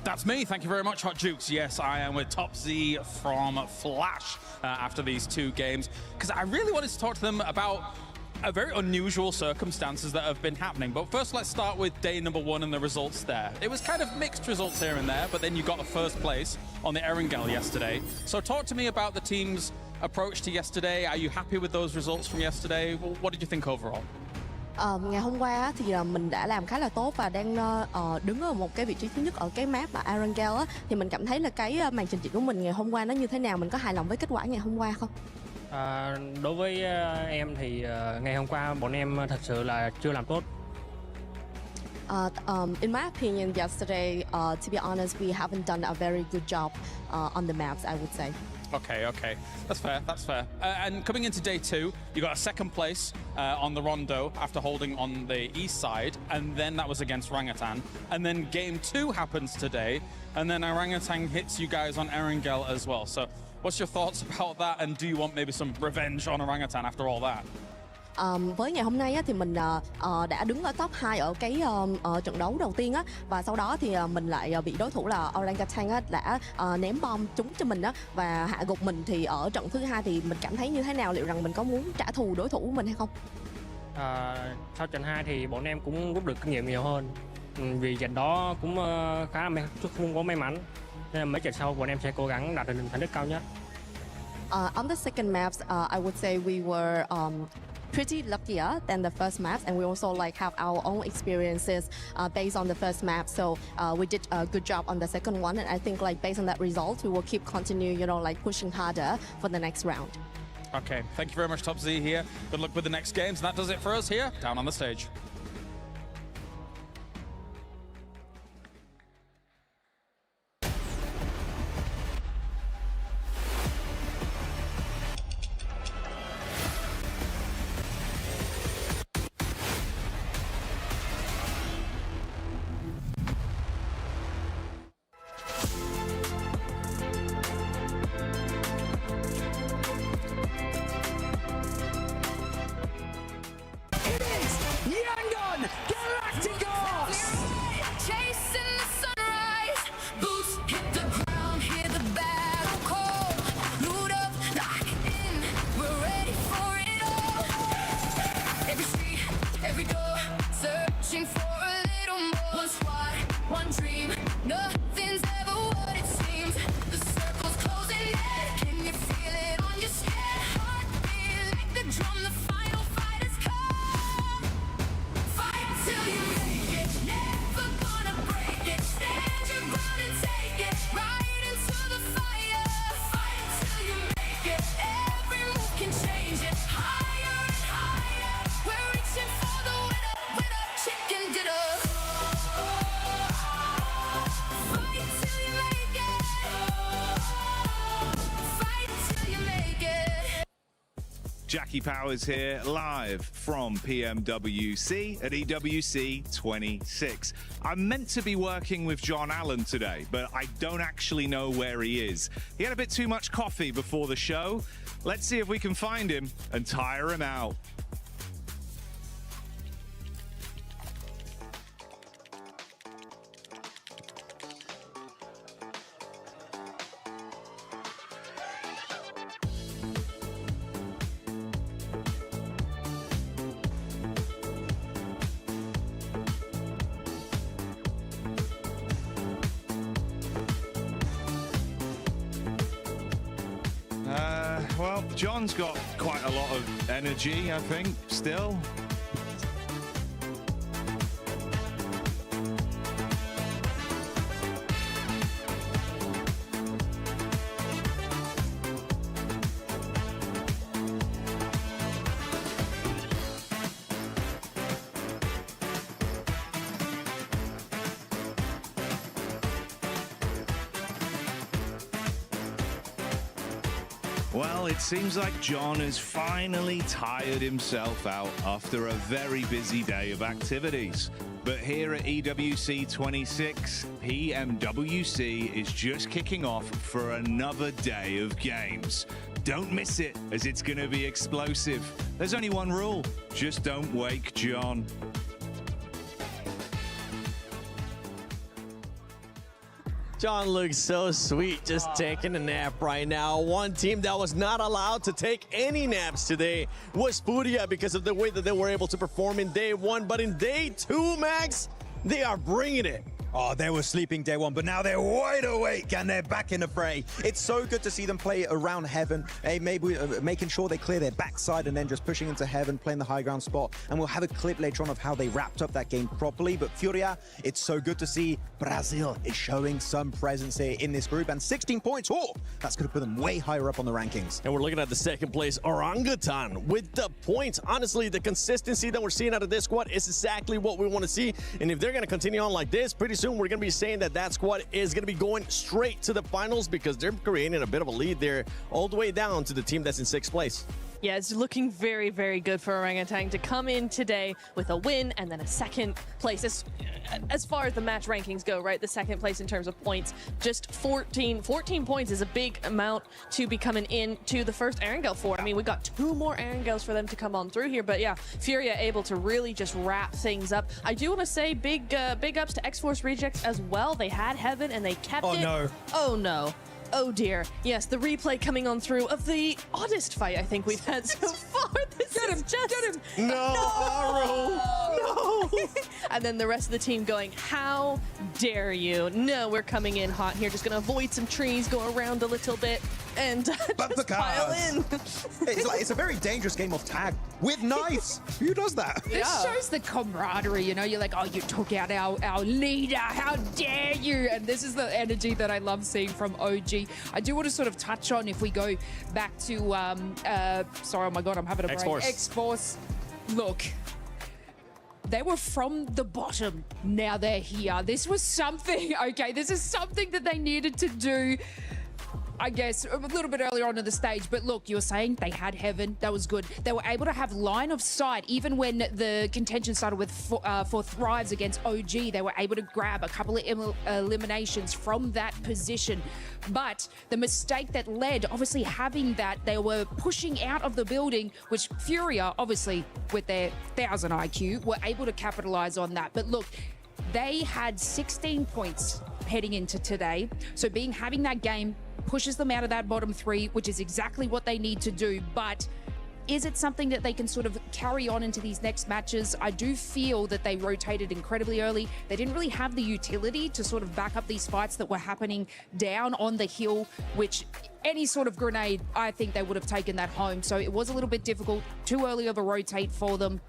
Speaker 11: That's me. Thank you very much, Hot Jukes. Yes, I am with Top Z from Flash after these two games, because I really wanted to talk to them about very unusual circumstances that have been happening. But first, let's start with day number 1 and the results there. It was kind of mixed results here and there, but then you got a first place on the Erangel yesterday. So talk to me about the team's approach to yesterday. Are you happy with those results from yesterday? What did you think overall?
Speaker 16: Ngày hôm qua thì mình đã làm khá là tốt và đang đứng ở một cái vị trí thứ nhất ở cái map là Erangel á, thì mình cảm thấy là cái màn trình diễn của mình ngày hôm qua nó như thế nào, mình có hài lòng với kết quả ngày hôm qua không?
Speaker 23: Đối với em thì ngày hôm qua bọn em thật sự là chưa làm tốt
Speaker 16: In my opinion, yesterday, to be honest, we haven't done a very good job on the maps, I would say.
Speaker 11: Okay. That's fair. And coming into day 2, you got a second place on the Rondo after holding on the east side, and then that was against Orangutan. And then game 2 happens today, and then Orangutan hits you guys on Erangel as well. So what's your thoughts about that, and do you want maybe some revenge on Orangutan after all that?
Speaker 16: Với ngày hôm nay á, thì mình đã đứng ở top 2 ở cái trận đấu đầu tiên á, và sau đó thì mình lại bị đối thủ là Orangutan á, đã ném bom trúng cho mình á, và hạ gục mình. Thì ở trận thứ 2 thì mình cảm thấy như thế nào, liệu rằng mình có muốn trả thù đối thủ của mình hay không?
Speaker 9: Sau trận 2 thì bọn em cũng rút được kinh nghiệm nhiều hơn, vì trận đó cũng khá là không có may mắn, nên là mấy trận sau bọn em sẽ cố gắng đạt được thành tích cao nhất.
Speaker 16: On the second maps, I would say we were pretty luckier than the first maps, and we also like have our own experiences based on the first map. So we did a good job on the second one, and I think like based on that result, we will keep continue, like pushing harder for the next round.
Speaker 11: Okay, thank you very much, Top Z here. Good luck with the next games. And that does it for us here, down on the stage.
Speaker 13: Jackie Powers here, live from PMWC at EWC 26. I'm meant to be working with John Allen today, but I don't actually know where he is. He had a bit too much coffee before the show. Let's see if we can find him and tire him out. Well, John's got quite a lot of energy, I think, still. Well, it seems like John has finally tired himself out after a very busy day of activities. But here at EWC 26, PMWC is just kicking off for another day of games. Don't miss it, as it's going to be explosive. There's only one rule: just don't wake John.
Speaker 1: John looks so sweet just taking a nap right now. One team that was not allowed to take any naps today was Furia because of the way that they were able to perform in day 1. But in day 2, Max, they are bringing it.
Speaker 7: Oh, they were sleeping day one, but now they're wide awake and they're back in the fray. It's so good to see them play around heaven, maybe making sure they clear their backside and then just pushing into heaven, playing the high ground spot. And we'll have a clip later on of how they wrapped up that game properly. But Furia, it's so good to see Brazil is showing some presence here in this group. And 16 points, oh, that's going to put them way higher up on the rankings.
Speaker 1: And we're looking at the second place Orangutan with the points. Honestly, the consistency that we're seeing out of this squad is exactly what we want to see. And if they're going to continue on like this, pretty soon we're going to be saying that squad is going to be going straight to the finals because they're creating a bit of a lead there all the way down to the team that's in 6th place.
Speaker 10: Yeah, it's looking very, very good for Orangutan to come in today with a win and then a second place. As far as the match rankings go, right, the second place in terms of points, just 14 points is a big amount to be coming into the first Erangel for. I mean, we got 2 more Erangels for them to come on through here, but yeah, Furia able to really just wrap things up. I do want to say big ups to X-Force Rejects as well. They had Heaven and they kept it.
Speaker 7: Oh no.
Speaker 10: Oh no. Oh dear. Yes, the replay coming on through of the oddest fight I think we've had so far. Get him!
Speaker 1: No!
Speaker 10: No! And then the rest of the team going, how dare you? No, we're coming in hot here. Just going to avoid some trees, go around a little bit, and just pile in.
Speaker 7: It's a very dangerous game of tag with knives. Who does that?
Speaker 8: This shows the camaraderie, you know? You're like, oh, you took out our leader. How dare you? And this is the energy that I love seeing from OG. I do want to sort of touch on, if we go back to, sorry, oh my God, I'm having a brain. X-Force. Look, they were from the bottom. Now they're here. This was something, okay, this is something that they needed to do, I guess, a little bit earlier on in the stage. But look, you were saying they had Heaven. That was good. They were able to have line of sight. Even when the contention started with for Thrives against OG, they were able to grab a couple of eliminations from that position. But the mistake that led, obviously having that, they were pushing out of the building, which Furia, obviously with their 1000 IQ, were able to capitalize on that. But look, they had 16 points heading into today. So having that game pushes them out of that bottom 3, which is exactly what they need to do. But is it something that they can sort of carry on into these next matches? I do feel that they rotated incredibly early. They didn't really have the utility to sort of back up these fights that were happening down on the hill, which any sort of grenade, I think they would have taken that home. So it was a little bit difficult, too early of a rotate for them.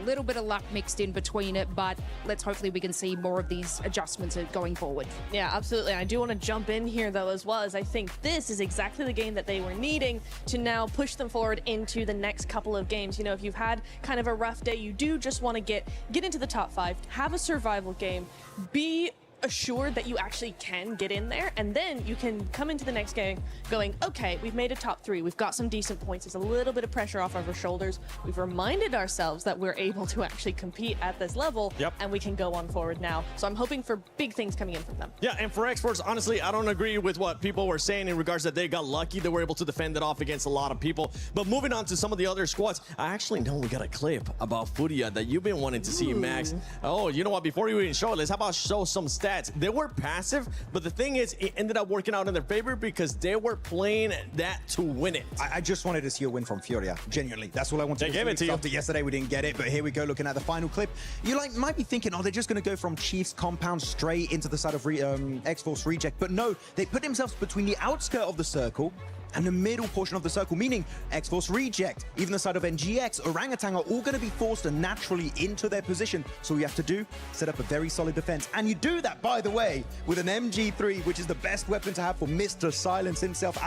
Speaker 8: A little bit of luck mixed in between it, but hopefully we can see more of these adjustments going forward.
Speaker 10: Yeah, absolutely. I do want to jump in here though as well, as I think this is exactly the game that they were needing to now push them forward into the next couple of games. You know, if you've had kind of a rough day, you do just want to get into the top 5, have a survival game, be assured that you actually can get in there, and then you can come into the next game going, okay, we've made a top 3, we've got some decent points, there's a little bit of pressure off of our shoulders, we've reminded ourselves that we're able to actually compete at this level, and we can go on forward now. So I'm hoping for big things coming in from them.
Speaker 1: Yeah, and for X-Force, honestly, I don't agree with what people were saying in regards that they got lucky. They were able to defend it off against a lot of people. But moving on to some of the other squads, I actually know we got a clip about Furia that you've been wanting to see, Max. Oh, you know what? Before you even show it, how about show some stats? They were passive, but the thing is, it ended up working out in their favor because they were playing that to win it.
Speaker 7: I just wanted to see a win from Furia, genuinely. That's all I wanted
Speaker 1: to see. They gave it to you.
Speaker 7: After yesterday, we didn't get it, but here we go, looking at the final clip. You might be thinking, oh, they're just going to go from Chief's compound straight into the side of X-Force Reject, but no, they put themselves between the outskirt of the circle and the middle portion of the circle, meaning X-Force Reject, even the side of NGX, Orangutan are all going to be forced naturally into their position. So all you have to do, set up a very solid defense. And you do that, by the way, with an MG3, which is the best weapon to have for Mr. Silence himself,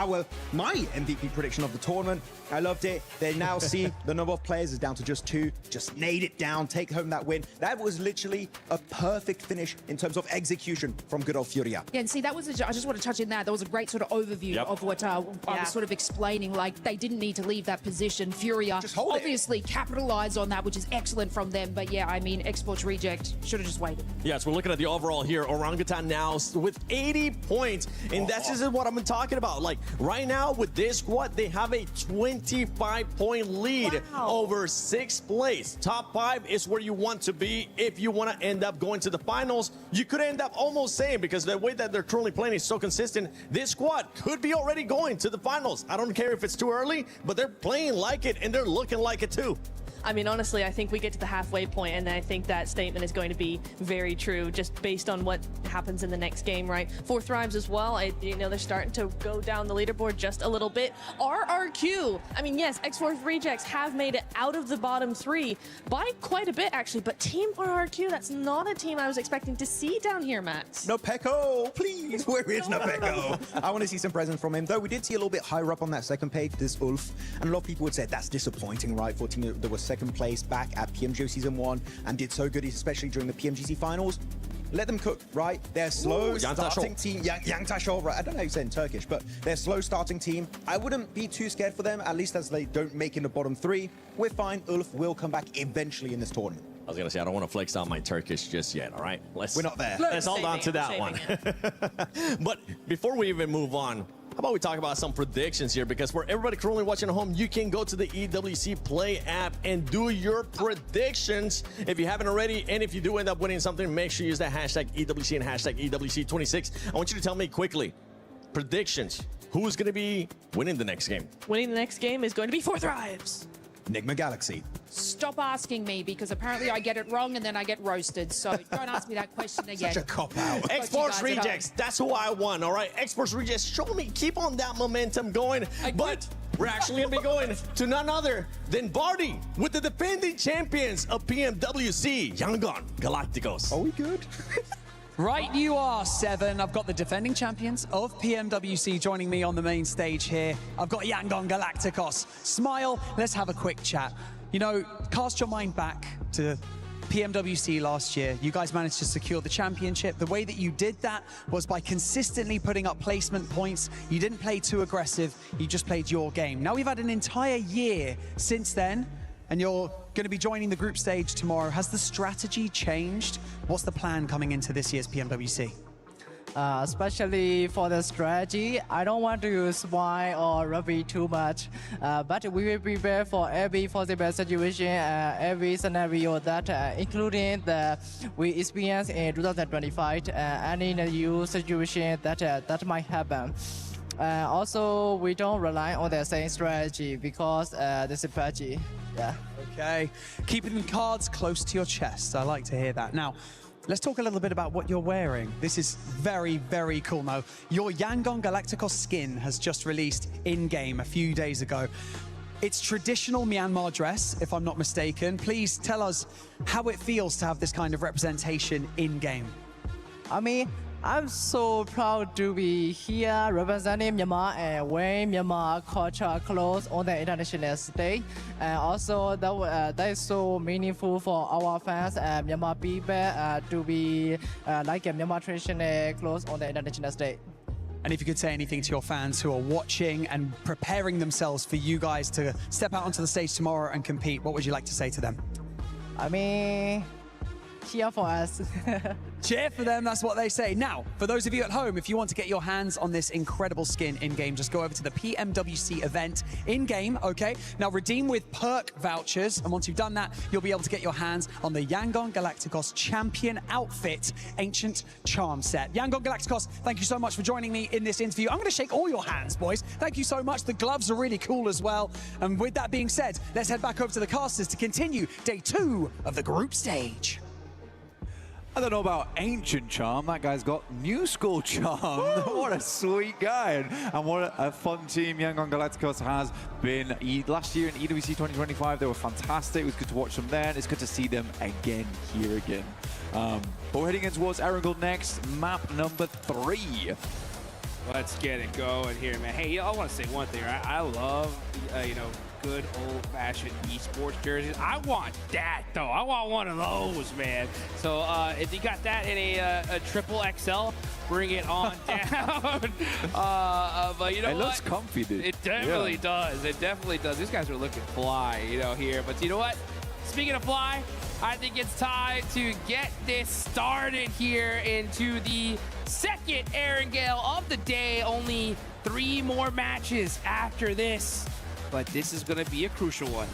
Speaker 7: my MVP prediction of the tournament. I loved it. They now see the number of players is down to just 2. Just nailed it down, take home that win. That was literally a perfect finish in terms of execution from good old Furia.
Speaker 8: Yeah, and see, that was I just want to touch in that. That was a great sort of overview of what I was sort of explaining. Like, they didn't need to leave that position. Furia obviously capitalized on that, which is excellent from them. But yeah, I mean, X-Force Reject should have just waited.
Speaker 1: Yes, we're looking at the overall here. Orangutan now with 80 points. And that's just what I'm talking about. Like, right now with this squad, they have a 25-point lead over 6th place. Top 5 is where you want to be if you want to end up going to the finals. You could end up almost saying, because the way that they're currently playing is so consistent, this squad could be already going to the finals. I don't care if it's too early, but they're playing like it and they're looking like it too.
Speaker 10: I mean, honestly, I think we get to the halfway point, and I think that statement is going to be very true, just based on what happens in the next game, right? Fourth Rhymes as well, they're starting to go down the leaderboard just a little bit. RRQ, I mean, yes, X-Force Rejects have made it out of the bottom 3 by quite a bit, actually, but Team RRQ, that's not a team I was expecting to see down here, Max.
Speaker 7: No Pecco, please, where is No Pecco? I want to see some presence from him, though we did see a little bit higher up on that second page, this Ulf, and a lot of people would say that's disappointing, right, for a team that was second place back at PMGO Season 1 and did so good, especially during the PMGC finals. Let them cook, right? They're slow starting team. Yangtaşol, right? I don't know how you say it in Turkish, but they're slow starting team. I wouldn't be too scared for them, at least as they don't make in the bottom 3. We're fine. Ulf will come back eventually in this tournament.
Speaker 1: I was going to say, I don't want to flex out my Turkish just yet, all right?
Speaker 7: We're not there.
Speaker 1: Let's hold on to that one. But before we even move on, how about we talk about some predictions here? Because for everybody currently watching at home, you can go to the EWC Play app and do your predictions if you haven't already. And if you do end up winning something, make sure you use that hashtag EWC and hashtag EWC26. I want you to tell me quickly, predictions. Who's going to be winning the next game?
Speaker 10: Winning the next game is going to be Fourth Rhymes.
Speaker 7: Enigma Galaxy.
Speaker 8: Stop asking me, because apparently I get it wrong and then I get roasted. So don't ask me that question again.
Speaker 7: Such a cop-out.
Speaker 1: X-Force Rejects, that's who I won, all right? X-Force Rejects, show me, keep on that momentum going. But we're actually going to be going to none other than Barty with the defending champions of PMWC, Yangon Galacticos.
Speaker 7: Are we good?
Speaker 17: Right you are, Seven. I've got the defending champions of PMWC joining me on the main stage here. I've got Yangon Galacticos. Smile, let's have a quick chat. You know, cast your mind back to PMWC last year. You guys managed to secure the championship. The way that you did that was by consistently putting up placement points. You didn't play too aggressive, you just played your game. Now we've had an entire year since then, and you're going to be joining the group stage tomorrow. Has the strategy changed? What's the plan coming into this year's PMWC?
Speaker 18: Especially for the strategy, I don't want to use wine or rugby too much, but we will prepare for every possible situation, every scenario that, including the we experience in 2025, any new situation that might happen. Also, we don't rely on the same strategy because this is PUBG. Yeah.
Speaker 17: Okay. Keeping the cards close to your chest. I like to hear that. Now, let's talk a little bit about what you're wearing. This is very, very cool. Now, your Yangon Galacticos skin has just released in-game a few days ago. It's traditional Myanmar dress, if I'm not mistaken. Please tell us how it feels to have this kind of representation in-game.
Speaker 18: I mean, I'm so proud to be here representing Myanmar and wearing Myanmar culture clothes on the international stage. And also that is so meaningful for our fans and Myanmar people to be like a Myanmar traditional clothes on the international stage.
Speaker 17: And if you could say anything to your fans who are watching and preparing themselves for you guys to step out onto the stage tomorrow and compete, what would you like to say to them?
Speaker 18: I mean, cheer for us.
Speaker 17: Cheer for them, that's what they say. Now, for those of you at home, if you want to get your hands on this incredible skin in-game, just go over to the PMWC event in-game, okay? Now, redeem with perk vouchers, and once you've done that, you'll be able to get your hands on the Yangon Galacticos Champion Outfit Ancient Charm Set. Yangon Galacticos, thank you so much for joining me in this interview. I'm going to shake all your hands, boys. Thank you so much. The gloves are really cool as well. And with that being said, let's head back over to the casters to continue day 2 of the group stage.
Speaker 21: I don't know about ancient charm. That guy's got new school charm. What a sweet guy. And what a fun team Yangon Galacticos has been. Last year in EWC 2025, they were fantastic. It was good to watch them then. It's good to see them again here again. But we're heading in towards Erangel next. Map number 3.
Speaker 4: Let's get it going here, man. Hey, I want to say one thing, right? I love, you know, good old-fashioned esports jerseys. I want that, though. I want one of those, man. So if you got that in a triple XL, bring it on down. But you know
Speaker 21: it
Speaker 4: what?
Speaker 21: looks comfy, dude.
Speaker 4: It definitely does. It definitely does. These guys are looking fly, you know, here. But you know what? Speaking of fly, I think it's time to get this started here into the second Erangel of the day. Only 3 more matches after this. But this is going to be a crucial one.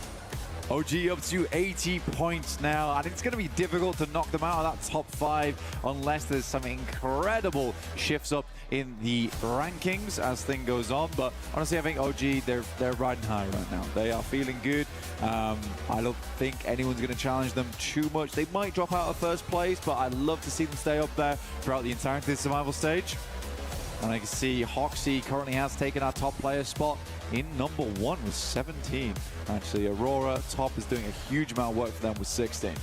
Speaker 21: OG up to 80 points now. I think it's going to be difficult to knock them out of that top 5 unless there's some incredible shifts up in the rankings as thing goes on. But honestly, I think OG, they're riding high right now. They are feeling good. I don't think anyone's going to challenge them too much. They might drop out of first place, but I'd love to see them stay up there throughout the entirety of the survival stage. And I can see Hoxie currently has taken our top player spot in number 1 with 17. Actually, Aurora top is doing a huge amount of work for them with 16.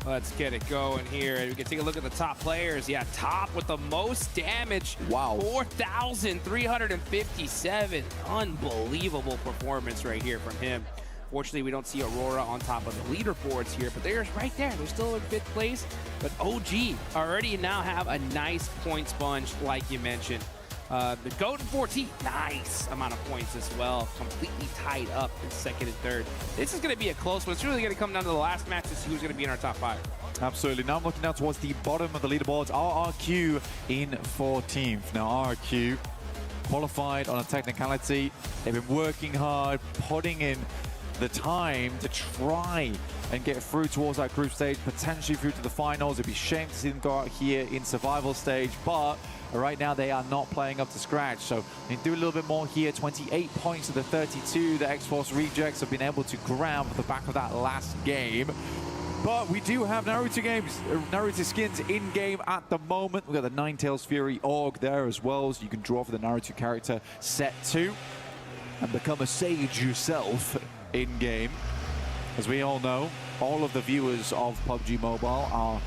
Speaker 4: Let's get it going here. We can take a look at the top players. Yeah, top with the most damage.
Speaker 21: Wow.
Speaker 4: 4,357. Unbelievable performance right here from him. Fortunately, we don't see Aurora on top of the leaderboards here, but they're right there. They're still in 5th place. But OG already now have a nice point sponge, like you mentioned. The GOAT 14, nice amount of points as well. Completely tied up in 2nd and 3rd. This is going to be a close one. It's really going to come down to the last match to see who's going to be in our top 5.
Speaker 21: Absolutely. Now I'm looking down towards the bottom of the leaderboards. RRQ in 14th. Now RRQ qualified on a technicality. They've been working hard, putting in the time to try and get through towards that group stage, potentially through to the finals. It'd be a shame to see them go out here in survival stage, but right now they are not playing up to scratch. So they do a little bit more here. 28 points to the 32. The X-Force Rejects have been able to grab the back of that last game. But we do have Naruto skins in-game at the moment. We've got the Ninetales Fury Org there as well, so you can draw for the Naruto character set 2 and become a sage yourself in-game. As we all know, all of the viewers of PUBG Mobile are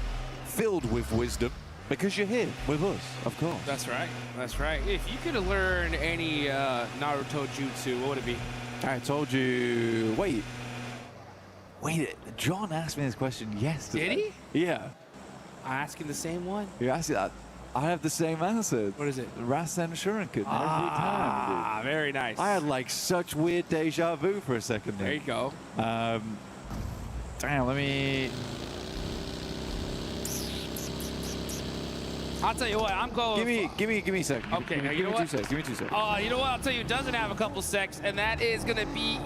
Speaker 21: filled with wisdom because you're here with us, of course.
Speaker 4: That's right. That's right. If you could have learned any Naruto jutsu, what would it be?
Speaker 21: I told you... Wait, John asked me this question yesterday.
Speaker 4: Did he?
Speaker 21: Yeah.
Speaker 4: I asked him the same one.
Speaker 21: You asked that. I have the same answer.
Speaker 4: What is it?
Speaker 21: Rasen Shuriken every time.
Speaker 4: Very nice.
Speaker 21: I had like such weird deja vu for a second there.
Speaker 4: There you go.
Speaker 21: Damn, let me...
Speaker 4: I'll tell you what, I'm going...
Speaker 21: Give me a second.
Speaker 4: Okay, now
Speaker 21: give me 2 seconds. Give me 2 seconds.
Speaker 4: You know what? I'll tell you, doesn't have a couple secs, and that is going to be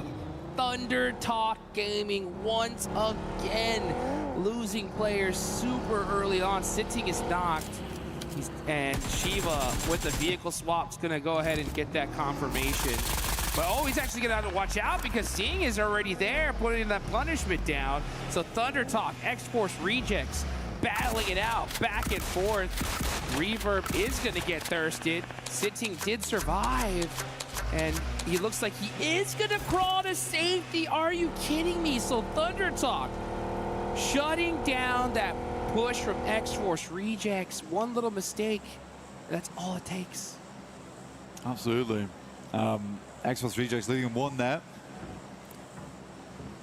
Speaker 4: Thunder Talk Gaming once again. Losing players super early on. Sitting is knocked. And Shiva with the vehicle swap is going to go ahead and get that confirmation. But he's actually going to have to watch out because Seeing is already there, putting that punishment down. So Thunder Talk, X-Force Rejects, battling it out, back and forth. Reverb is going to get thirsted. Sitting did survive. And he looks like he is going to crawl to safety. Are you kidding me? So Thunder Talk shutting down that push from X-Force Rejects. One little mistake, that's all it takes.
Speaker 21: Absolutely. X-Force Rejects leading 1 there.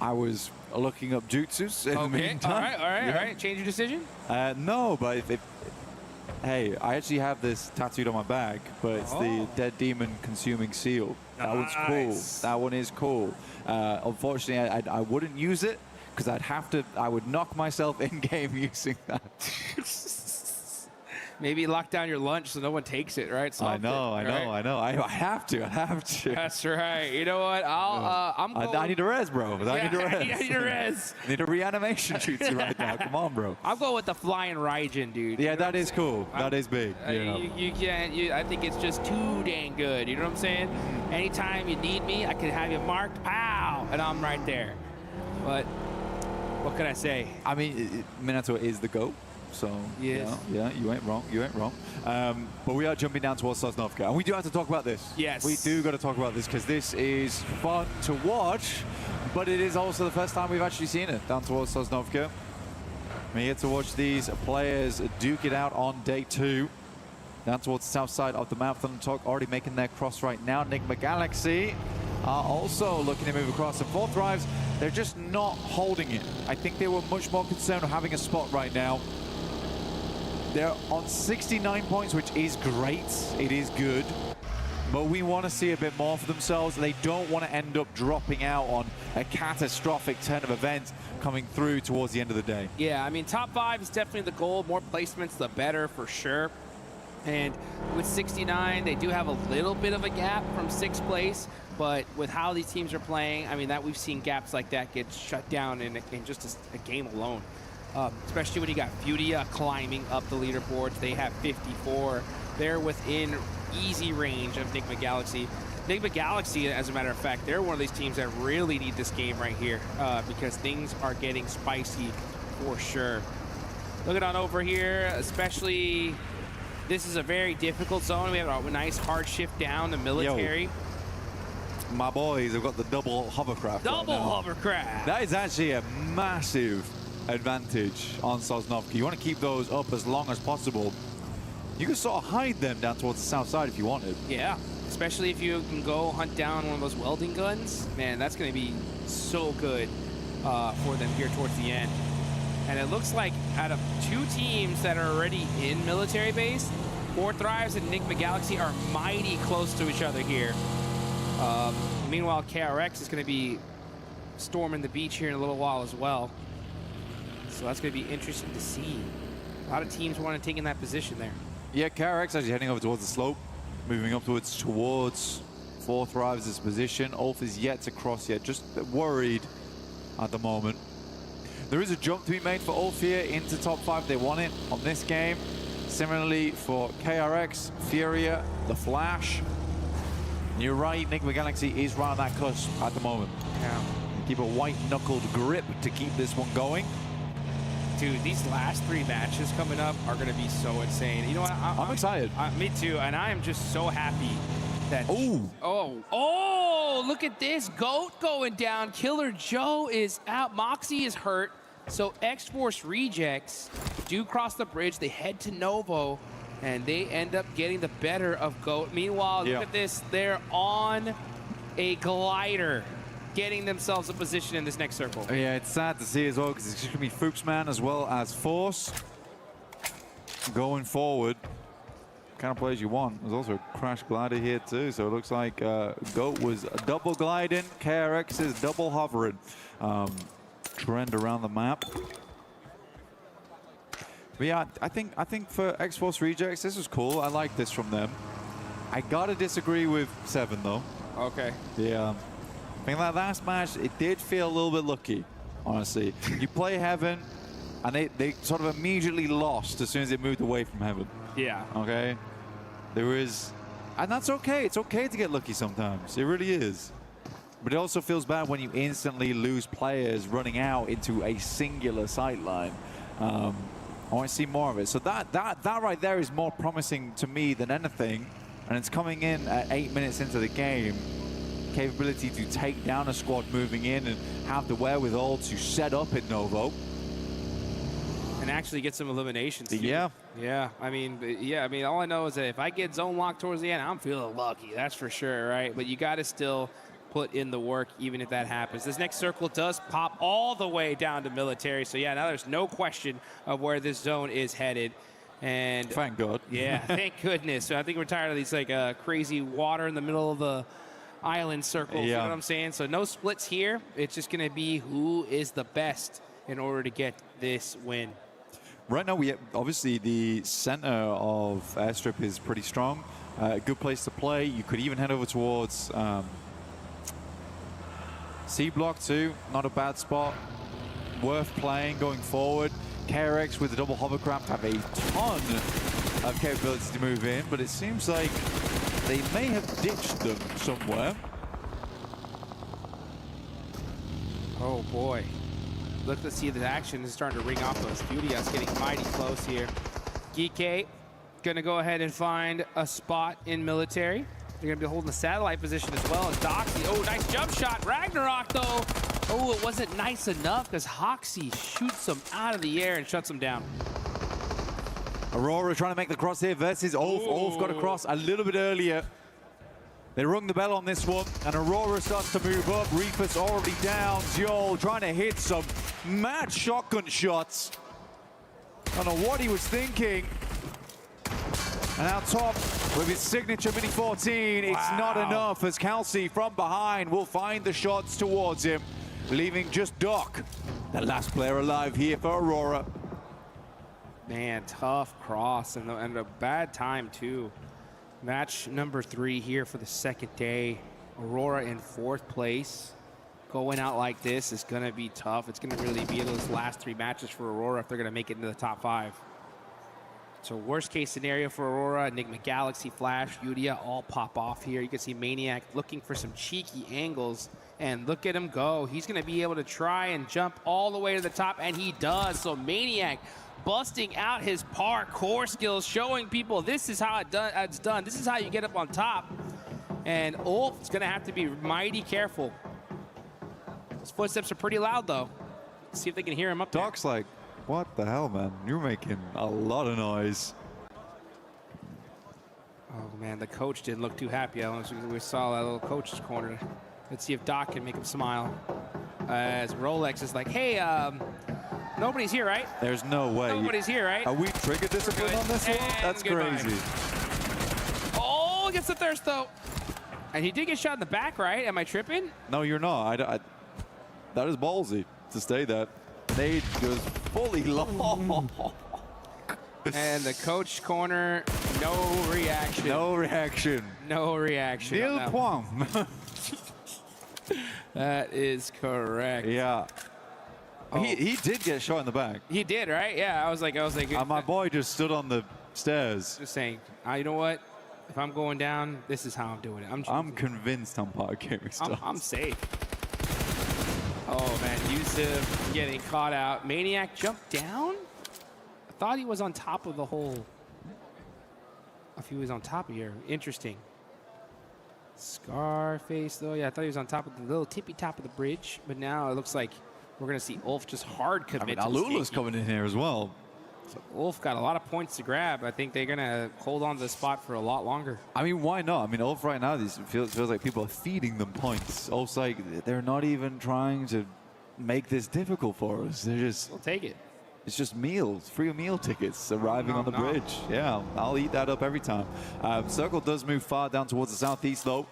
Speaker 21: I was looking up jutsus in the meantime.
Speaker 4: All right. Change your decision?
Speaker 21: No, but hey, I actually have this tattooed on my back, but it's the Dead Demon Consuming Seal. That one's cool. That one is cool. Unfortunately, I wouldn't use it because I would knock myself in-game using that.
Speaker 4: Maybe lock down your lunch so no one takes it, right?
Speaker 21: I know. I have to.
Speaker 4: That's right. You know what? I'm going...
Speaker 21: I need a res, bro. I need a res.
Speaker 4: I need a res.
Speaker 21: I need a reanimation jutsu right now. Come on, bro.
Speaker 4: I'm going with the Flying Raijin, dude.
Speaker 21: Yeah, that is cool. That is big.
Speaker 4: You can't... I think it's just too dang good. You know what I'm saying? Anytime you need me, I can have you marked. Pow! And I'm right there. But what can I say?
Speaker 21: I mean, Minato is the GOAT. So,
Speaker 4: yes.
Speaker 21: Yeah, you ain't wrong. But we are jumping down towards Sosnovka. And we do have to talk about this.
Speaker 4: Yes.
Speaker 21: We do got to talk about this because this is fun to watch, but it is also the first time we've actually seen it down towards Sosnovka. We're here to watch these players duke it out on day 2. Down towards the south side of the map. Thunder Talk already making their cross right now. Enigma Galaxy are also looking to move across. And 4th Thrives, they're just not holding it. I think they were much more concerned with having a spot right now. They're on 69 points, which is great. It is good. But we want to see a bit more for themselves. They don't want to end up dropping out on a catastrophic turn of events coming through towards the end of the day.
Speaker 4: Yeah, I mean, top 5 is definitely the goal. More placements, the better, for sure. And with 69, they do have a little bit of a gap from 6th place. But with how these teams are playing, I mean, that we've seen gaps like that get shut down in just a game alone. Especially when you got Furia climbing up the leaderboards. They have 54. They're within easy range of Enigma Galaxy. Enigma Galaxy, as a matter of fact, they're one of these teams that really need this game right here because things are getting spicy for sure. Looking on over here, especially, this is a very difficult zone. We have a nice hard shift down the military.
Speaker 21: Yo. My boys have got the double hovercraft.
Speaker 4: Double hovercraft.
Speaker 21: That is actually a massive advantage on Sosnovka. You want to keep those up as long as possible. You can sort of hide them down towards the south side if you wanted.
Speaker 4: Yeah, especially if you can go hunt down one of those welding guns. Man, that's going to be so good for them here towards the end. And it looks like out of 2 teams that are already in military base, 4 Thrives and Enigma Galaxy are mighty close to each other here. Meanwhile, KRX is going to be storming the beach here in a little while as well. So that's going to be interesting to see. A lot of teams want to take in that position there.
Speaker 21: Yeah, KRX actually heading over towards the slope, moving upwards towards 4 Thrives' position. Ulf is yet to cross yet, just worried at the moment. There is a jump to be made for Ulf here into top 5. They want it on this game. Similarly for KRX, Furia, the Flash. You're right, Enigma Galaxy is right on that cusp at the moment.
Speaker 4: Yeah.
Speaker 21: Keep a white-knuckled grip to keep this one going.
Speaker 4: Dude, these last 3 matches coming up are going to be so insane. You know what?
Speaker 21: I'm excited.
Speaker 4: Me too, and I am just so happy that...
Speaker 21: Ooh.
Speaker 4: Oh, look at this. GOAT going down. Killer Joe is out. Moxie is hurt. So X-Force Rejects do cross the bridge. They head to Novo, and they end up getting the better of GOAT. Meanwhile, look at this. They're on a glider, getting themselves a position in this next circle.
Speaker 21: Yeah, it's sad to see as well, because it's going to be Fuchsman as well as Force going forward. Kind of players you want. There's also a crash glider here too, so it looks like GOAT was double gliding, KRX is double hovering. Trend around the map. But yeah, I think for X-Force Rejects, this was cool. I like this from them. I gotta disagree with 7 though.
Speaker 4: Okay.
Speaker 21: Yeah. I think that last match, it did feel a little bit lucky, honestly. You play Heaven, and they sort of immediately lost as soon as it moved away from Heaven.
Speaker 4: Yeah.
Speaker 21: Okay? There is, and that's okay. It's okay to get lucky sometimes. It really is. But it also feels bad when you instantly lose players running out into a singular sightline. I want to see more of it. So that right there is more promising to me than anything. And it's coming in at 8 minutes into the game. Capability to take down a squad moving in and have the wherewithal to set up in Novo.
Speaker 4: And actually get some eliminations. Too.
Speaker 21: Yeah.
Speaker 4: Yeah, I mean, all I know is that if I get zone locked towards the end, I'm feeling lucky, that's for sure, right? But you got to still put in the work, even if that happens. This next circle does pop all the way down to military, so yeah, now there's no question of where this zone is headed. And
Speaker 21: thank God.
Speaker 4: Yeah, thank goodness. So I think we're tired of these like crazy water in the middle of the island circles, you know what I'm saying? So no splits here. It's just going to be who is the best in order to get this win.
Speaker 21: Right now, obviously the center of Airstrip is pretty strong. Good place to play. You could even head over towards C block too. Not a bad spot. Worth playing going forward. KRX with the double hovercraft have a ton of capabilities to move in, but it seems like they may have ditched them somewhere.
Speaker 4: Oh boy. Look to see the action is starting to ring off those. Furia's getting mighty close here. Geek gonna go ahead and find a spot in military. They're gonna be holding the satellite position as well as Doxy. Oh, nice jump shot. Ragnarok though. Oh, it wasn't nice enough because Hoxie shoots him out of the air and shuts him down.
Speaker 21: Aurora trying to make the cross here versus Ulf. Ulf got across a little bit earlier. They rung the bell on this one, and Aurora starts to move up. Reaper's already down. Zjol trying to hit some mad shotgun shots. I don't know what he was thinking. And out top with his signature Mini 14, it's not enough as Kelsey from behind will find the shots towards him, leaving just Doc, the last player alive here for Aurora.
Speaker 4: Man, tough cross and a bad time too. Match number 3 here for the second day. Aurora in 4th place. Going out like this is going to be tough. It's going to really be those last 3 matches for Aurora if they're going to make it into the top 5. So worst case scenario for Aurora, Enigma Galaxy, Flash, Yudia all pop off here. You can see Maniac looking for some cheeky angles. And look at him go. He's going to be able to try and jump all the way to the top, and he does. So Maniac busting out his parkour skills, showing people this is how it's done. This is how you get up on top. And Ulf is going to have to be mighty careful. His footsteps are pretty loud, though. Let's see if they can hear him up there.
Speaker 21: Doc's like, what the hell, man? You're making a lot of noise.
Speaker 4: Oh, man, the coach didn't look too happy. We saw that little coach's corner. Let's see if Doc can make him smile. As Rolex is like, hey, nobody's here, right?
Speaker 21: There's no way.
Speaker 4: Nobody's here, right?
Speaker 21: Are we trigger discipline on this one? That's
Speaker 4: goodbye.
Speaker 21: crazy.
Speaker 4: Oh, gets the thirst, though. And he did get shot in the back, right? Am I tripping?
Speaker 21: No, you're not. That is ballsy to stay that. Nade goes fully long.
Speaker 4: And the coach corner, no reaction.
Speaker 21: No reaction.
Speaker 4: No reaction.
Speaker 21: Nil point.
Speaker 4: That is correct.
Speaker 21: Yeah. Oh. He did get shot in the back.
Speaker 4: He did, right? Yeah, I was like.
Speaker 21: My boy just stood on the stairs.
Speaker 4: Just saying, you know what? If I'm going down, this is how I'm doing it.
Speaker 21: I'm convinced I'm parking stuff.
Speaker 4: I'm safe. Oh, man, Yusuf getting caught out. Maniac jumped down? I thought he was on top of the hole. If he was on top of here. Interesting. Scarface, though. Yeah, I thought he was on top of the little tippy top of the bridge. But now it looks like we're going to see Ulf just hard commit.
Speaker 21: Alula's coming in here as well.
Speaker 4: So Ulf got a lot of points to grab. I think they're going to hold on to the spot for a lot longer.
Speaker 21: I mean, why not? I mean, Ulf right now, it feels like people are feeding them points. Ulf's like, they're not even trying to make this difficult for us. They're just...
Speaker 4: We'll take it.
Speaker 21: It's just meals, free meal tickets arriving on the bridge. Yeah, I'll eat that up every time. Circle does move far down towards the southeast, though.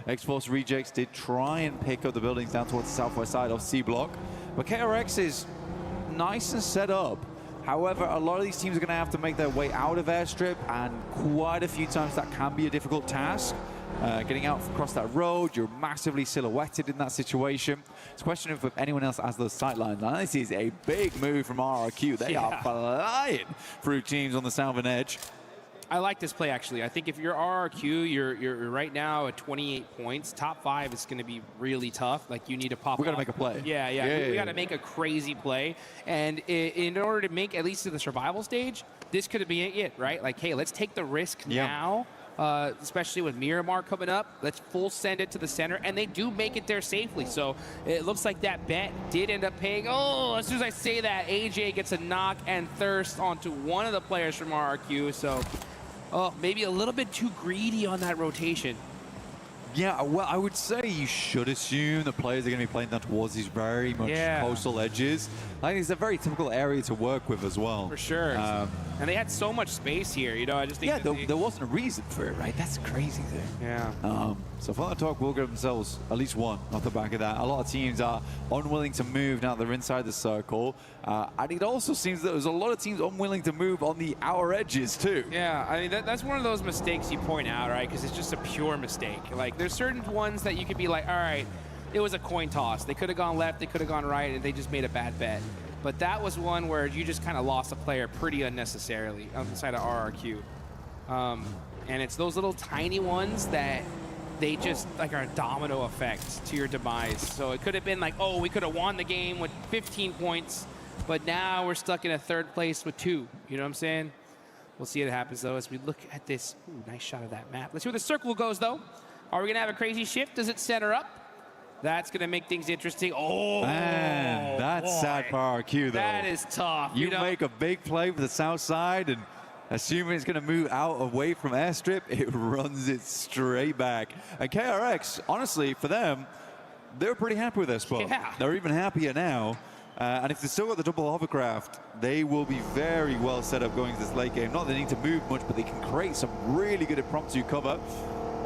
Speaker 21: X-Force Rejects did try and pick up the buildings down towards the southwest side of C Block. But KRX is nice and set up. However, a lot of these teams are going to have to make their way out of Airstrip, and quite a few times that can be a difficult task. Getting out across that road, you're massively silhouetted in that situation. It's a question of if anyone else has those sight lines. Now, this is a big move from RRQ. They are flying through teams on the southern edge.
Speaker 4: I like this play, actually. I think if you're RRQ, you're right now at 28 points. Top 5 is going to be really tough. Like, you need to pop.
Speaker 21: We got to make a play.
Speaker 4: Yeah. We got to make a crazy play. And in order to make at least to the survival stage, this could be it, right? Like, hey, let's take the risk now. Especially with Miramar coming up. Let's full send it to the center, and they do make it there safely. So it looks like that bet did end up paying. Oh, as soon as I say that, AJ gets a knock and thirst onto one of the players from RRQ. So maybe a little bit too greedy on that rotation.
Speaker 21: Yeah, well, I would say you should assume the players are going to be playing down towards these very much coastal edges. I think it's a very typical area to work with as well.
Speaker 4: For sure. And they had so much space here, you know, I just think
Speaker 21: there wasn't a reason for it, right? That's crazy there.
Speaker 4: Yeah.
Speaker 21: So Fun Talk will give themselves at least one off the back of that. A lot of teams are unwilling to move now they're inside the circle. And it also seems that there's a lot of teams unwilling to move on the outer edges too.
Speaker 4: Yeah, I mean, that's one of those mistakes you point out, right? Because it's just a pure mistake. Like, there's certain ones that you could be like, all right, it was a coin toss. They could have gone left, they could have gone right, and they just made a bad bet. But that was one where you just kind of lost a player pretty unnecessarily on the side of RRQ. And it's those little tiny ones that they just like are a domino effect to your demise. So it could have been like, oh, we could have won the game with 15 points, but now we're stuck in a third place with 2. You know what I'm saying? We'll see what happens, though, as we look at this. Ooh, nice shot of that map. Let's see where the circle goes, though. Are we going to have a crazy shift? Does it center up? That's going to make things interesting. Oh,
Speaker 21: man, that's sad for RRQ, though.
Speaker 4: That is tough.
Speaker 21: You make a big play for the south side, and assuming it's going to move out away from Airstrip, it runs it straight back. And KRX, honestly, for them, they're pretty happy with their spot.
Speaker 4: Yeah.
Speaker 21: They're even happier now. And if they still got the double hovercraft, they will be very well set up going into this late game. Not that they need to move much, but they can create some really good impromptu cover.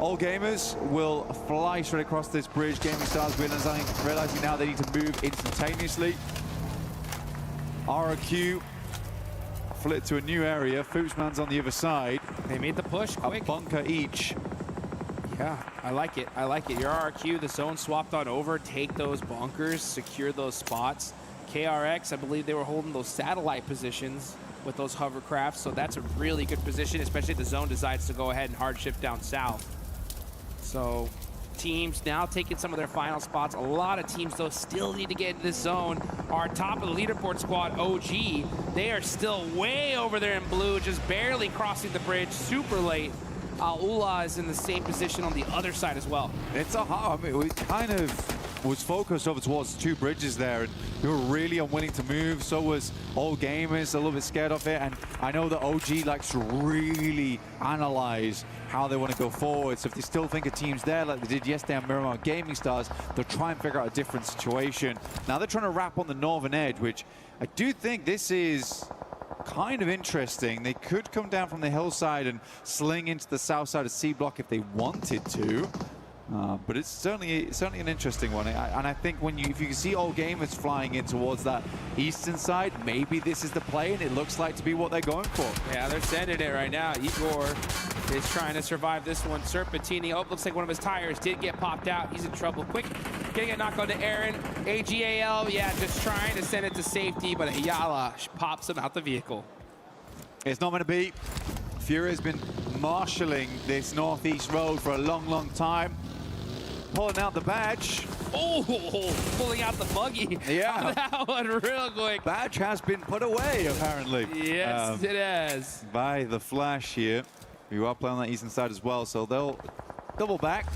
Speaker 21: All gamers will fly straight across this bridge. Gaming Stars realizing now they need to move instantaneously. RRQ flip to a new area. Foosman's on the other side.
Speaker 4: They made the push quick.
Speaker 21: A bunker each.
Speaker 4: Yeah, I like it. I like it. Your RRQ, the zone swapped on over. Take those bunkers, secure those spots. KRX, I believe they were holding those satellite positions with those hovercrafts, so that's a really good position, especially if the zone decides to go ahead and hard shift down south. So teams now taking some of their final spots. A lot of teams, though, still need to get into this zone. Our top of the leaderboard squad, OG, they are still way over there in blue, just barely crossing the bridge, super late. Ula is in the same position on the other side as well.
Speaker 21: It's a hard, I mean, we kind of was focused over towards the two bridges there, and we were really unwilling to move. So was All Gamers, a little bit scared of it. And I know that OG likes to really analyze how they want to go forward. So if they still think a team's there, like they did yesterday on Miramar Gaming Stars, they'll try and figure out a different situation. Now they're trying to wrap on the northern edge, which I do think this is kind of interesting. They could come down from the hillside and sling into the south side of C block if they wanted to. But it's certainly an interesting one. And I think if you can see All Gamers flying in towards that eastern side, maybe this is the play, and it looks like to be what they're going for.
Speaker 4: Yeah, they're sending it right now. Igor is trying to survive this one. Serpentini, oh, looks like one of his tires did get popped out. He's in trouble. Quick, getting a knock on to Aaron. AGAL, yeah, just trying to send it to safety, but Ayala pops him out the vehicle.
Speaker 21: It's not going to be. Fury has been marshalling this northeast road for a long, long time. Pulling out the badge.
Speaker 4: Oh, pulling out the buggy.
Speaker 21: Yeah.
Speaker 4: On that one real quick.
Speaker 21: Badge has been put away, apparently.
Speaker 4: Yes, it has.
Speaker 21: By the Flash here. We are playing on that eastern side as well, so they'll double back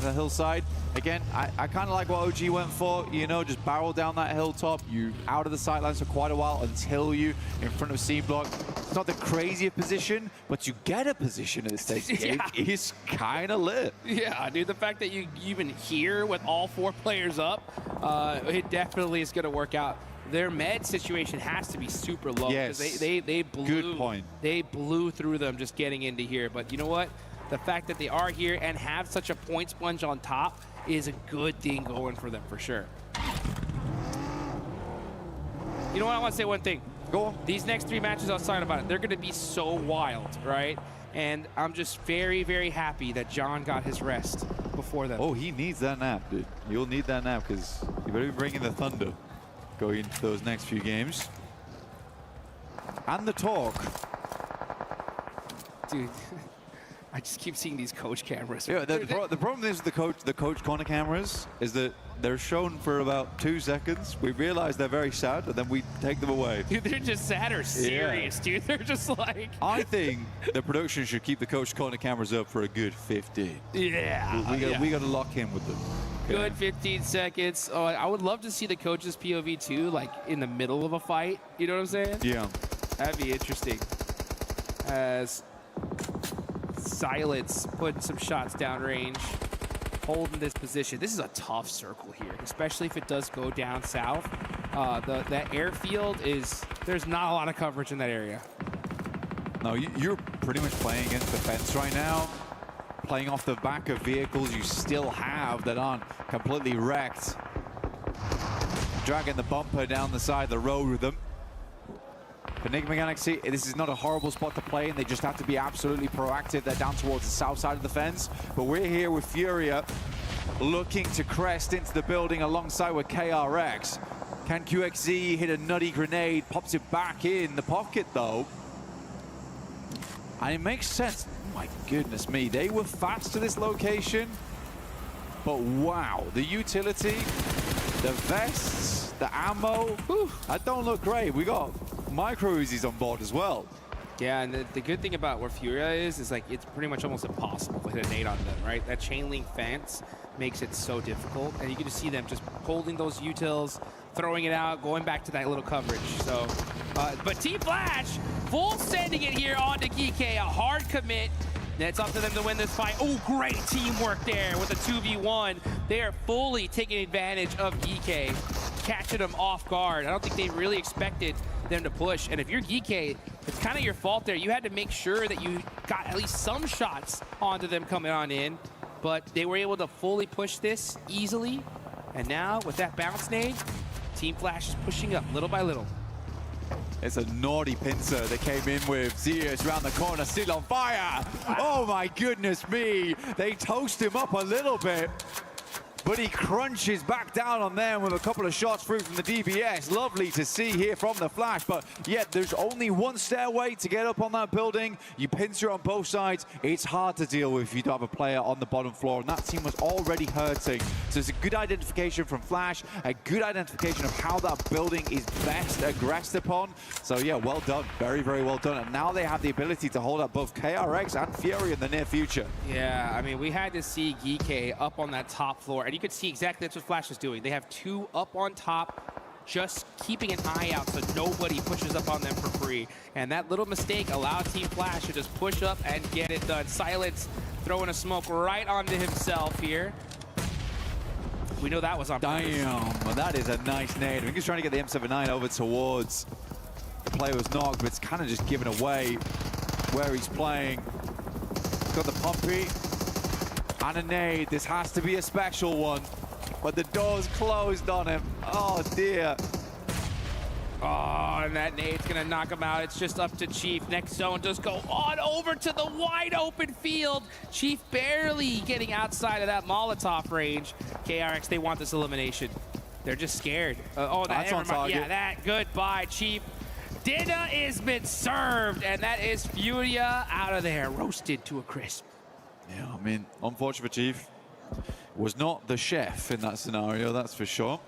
Speaker 21: the hillside. Again, I kind of like what OG went for, you know, just barrel down that hilltop. You out of the sightlines for quite a while until you in front of C block. It's not the craziest position, but you get a position at this stage.
Speaker 4: Yeah.
Speaker 21: It is kind of lit.
Speaker 4: Yeah, dude, the fact that you even here with all 4 players up, it definitely is going to work out. Their med situation has to be super low.
Speaker 21: Yes.
Speaker 4: They blew.
Speaker 21: Good point.
Speaker 4: They blew through them just getting into here. But you know what? The fact that they are here and have such a point sponge on top is a good thing going for them for sure. You know what? I want to say one thing.
Speaker 21: Go on.
Speaker 4: These next 3 matches outside about it, they're going to be so wild, right? And I'm just very, very happy that John got his rest before them.
Speaker 21: Oh, he needs that nap, dude. You'll need that nap because you better be bringing the thunder going into those next few games. And the talk.
Speaker 4: Dude. I just keep seeing these coach cameras.
Speaker 21: Yeah, the problem is the coach corner cameras is that they're shown for about 2 seconds. We realize they're very sad, and then we take them away.
Speaker 4: Dude, they're just sad or serious, dude. They're just like...
Speaker 21: I think the production should keep the coach corner cameras up for a good 15.
Speaker 4: Yeah.
Speaker 21: We got to lock in with them.
Speaker 4: Good 15 seconds. Oh, I would love to see the coach's POV too, like in the middle of a fight. You know what I'm saying?
Speaker 21: Yeah.
Speaker 4: That'd be interesting. As Silence putting some shots downrange, holding this position. This is a tough circle here, especially if it does go down south. That airfield is, there's not a lot of coverage in that area.
Speaker 21: No, you're pretty much playing against the fence right now. Playing off the back of vehicles you still have that aren't completely wrecked. Dragging the bumper down the side of the road with them. Enigma Galaxy, this is not a horrible spot to play, and they just have to be absolutely proactive. They're down towards the south side of the fence, but we're here with Furia looking to crest into the building alongside with KRX. Can QXZ hit a nutty grenade? Pops it back in the pocket, though. And it makes sense. My goodness me, they were fast to this location, but wow, the utility, the vests, the ammo, that don't look great. We got micro Uzis on board as well.
Speaker 4: Yeah, and the good thing about where Furia is like it's pretty much almost impossible to hit a nade on them, right? That chain link fence makes it so difficult, and you can just see them just holding those utils, throwing it out, going back to that little coverage. So, but Team Flash, full sending it here onto Geeky, a hard commit. It's up to them to win this fight. Oh, great teamwork there with a 2v1. They are fully taking advantage of Geeky, catching them off guard. I don't think they really expected them to push. And if you're Geeky, it's kind of your fault there. You had to make sure that you got at least some shots onto them coming on in, but they were able to fully push this easily. And now with that bounce nade, Team Flash is pushing up little by little.
Speaker 21: It's a naughty pincer they came in with. Zeus around the corner, still on fire. Oh my goodness me. They toast him up a little bit, but he crunches back down on them with a couple of shots through from the DBS. Lovely to see here from the Flash, but yet there's only one stairway to get up on that building. You pincer on both sides. It's hard to deal with if you don't have a player on the bottom floor, and that team was already hurting. So it's a good identification from Flash, a good identification of how that building is best aggressed upon. So yeah, well done. Very, very well done. And now they have the ability to hold up both KRX and Fury in the near future.
Speaker 4: Yeah, I mean, we had to see GK up on that top floor, and you could see exactly that's what Flash is doing. They have two up on top, just keeping an eye out so nobody pushes up on them for free. And that little mistake allowed Team Flash to just push up and get it done. Silence throwing a smoke right onto himself here. We know that was on purpose.
Speaker 21: Damn, well, that is a nice nade. I think he's trying to get the M79 over towards the player who was knocked, but it's kind of just given away where he's playing. He's got the pumpy and a nade. This has to be a special one, but the door's closed on him. Oh dear.
Speaker 4: Oh, and that nade's gonna knock him out. It's just up to Chief. Next zone, just go on over to the wide open field. Chief barely getting outside of that Molotov range. KRX, they want this elimination. They're just scared.
Speaker 21: That's on target.
Speaker 4: Yeah, that. Goodbye, Chief. Dinner has been served, and that is Furia out of there, roasted to a crisp.
Speaker 21: Yeah, I mean, unfortunate for Chief. Was not the chef in that scenario, that's for sure.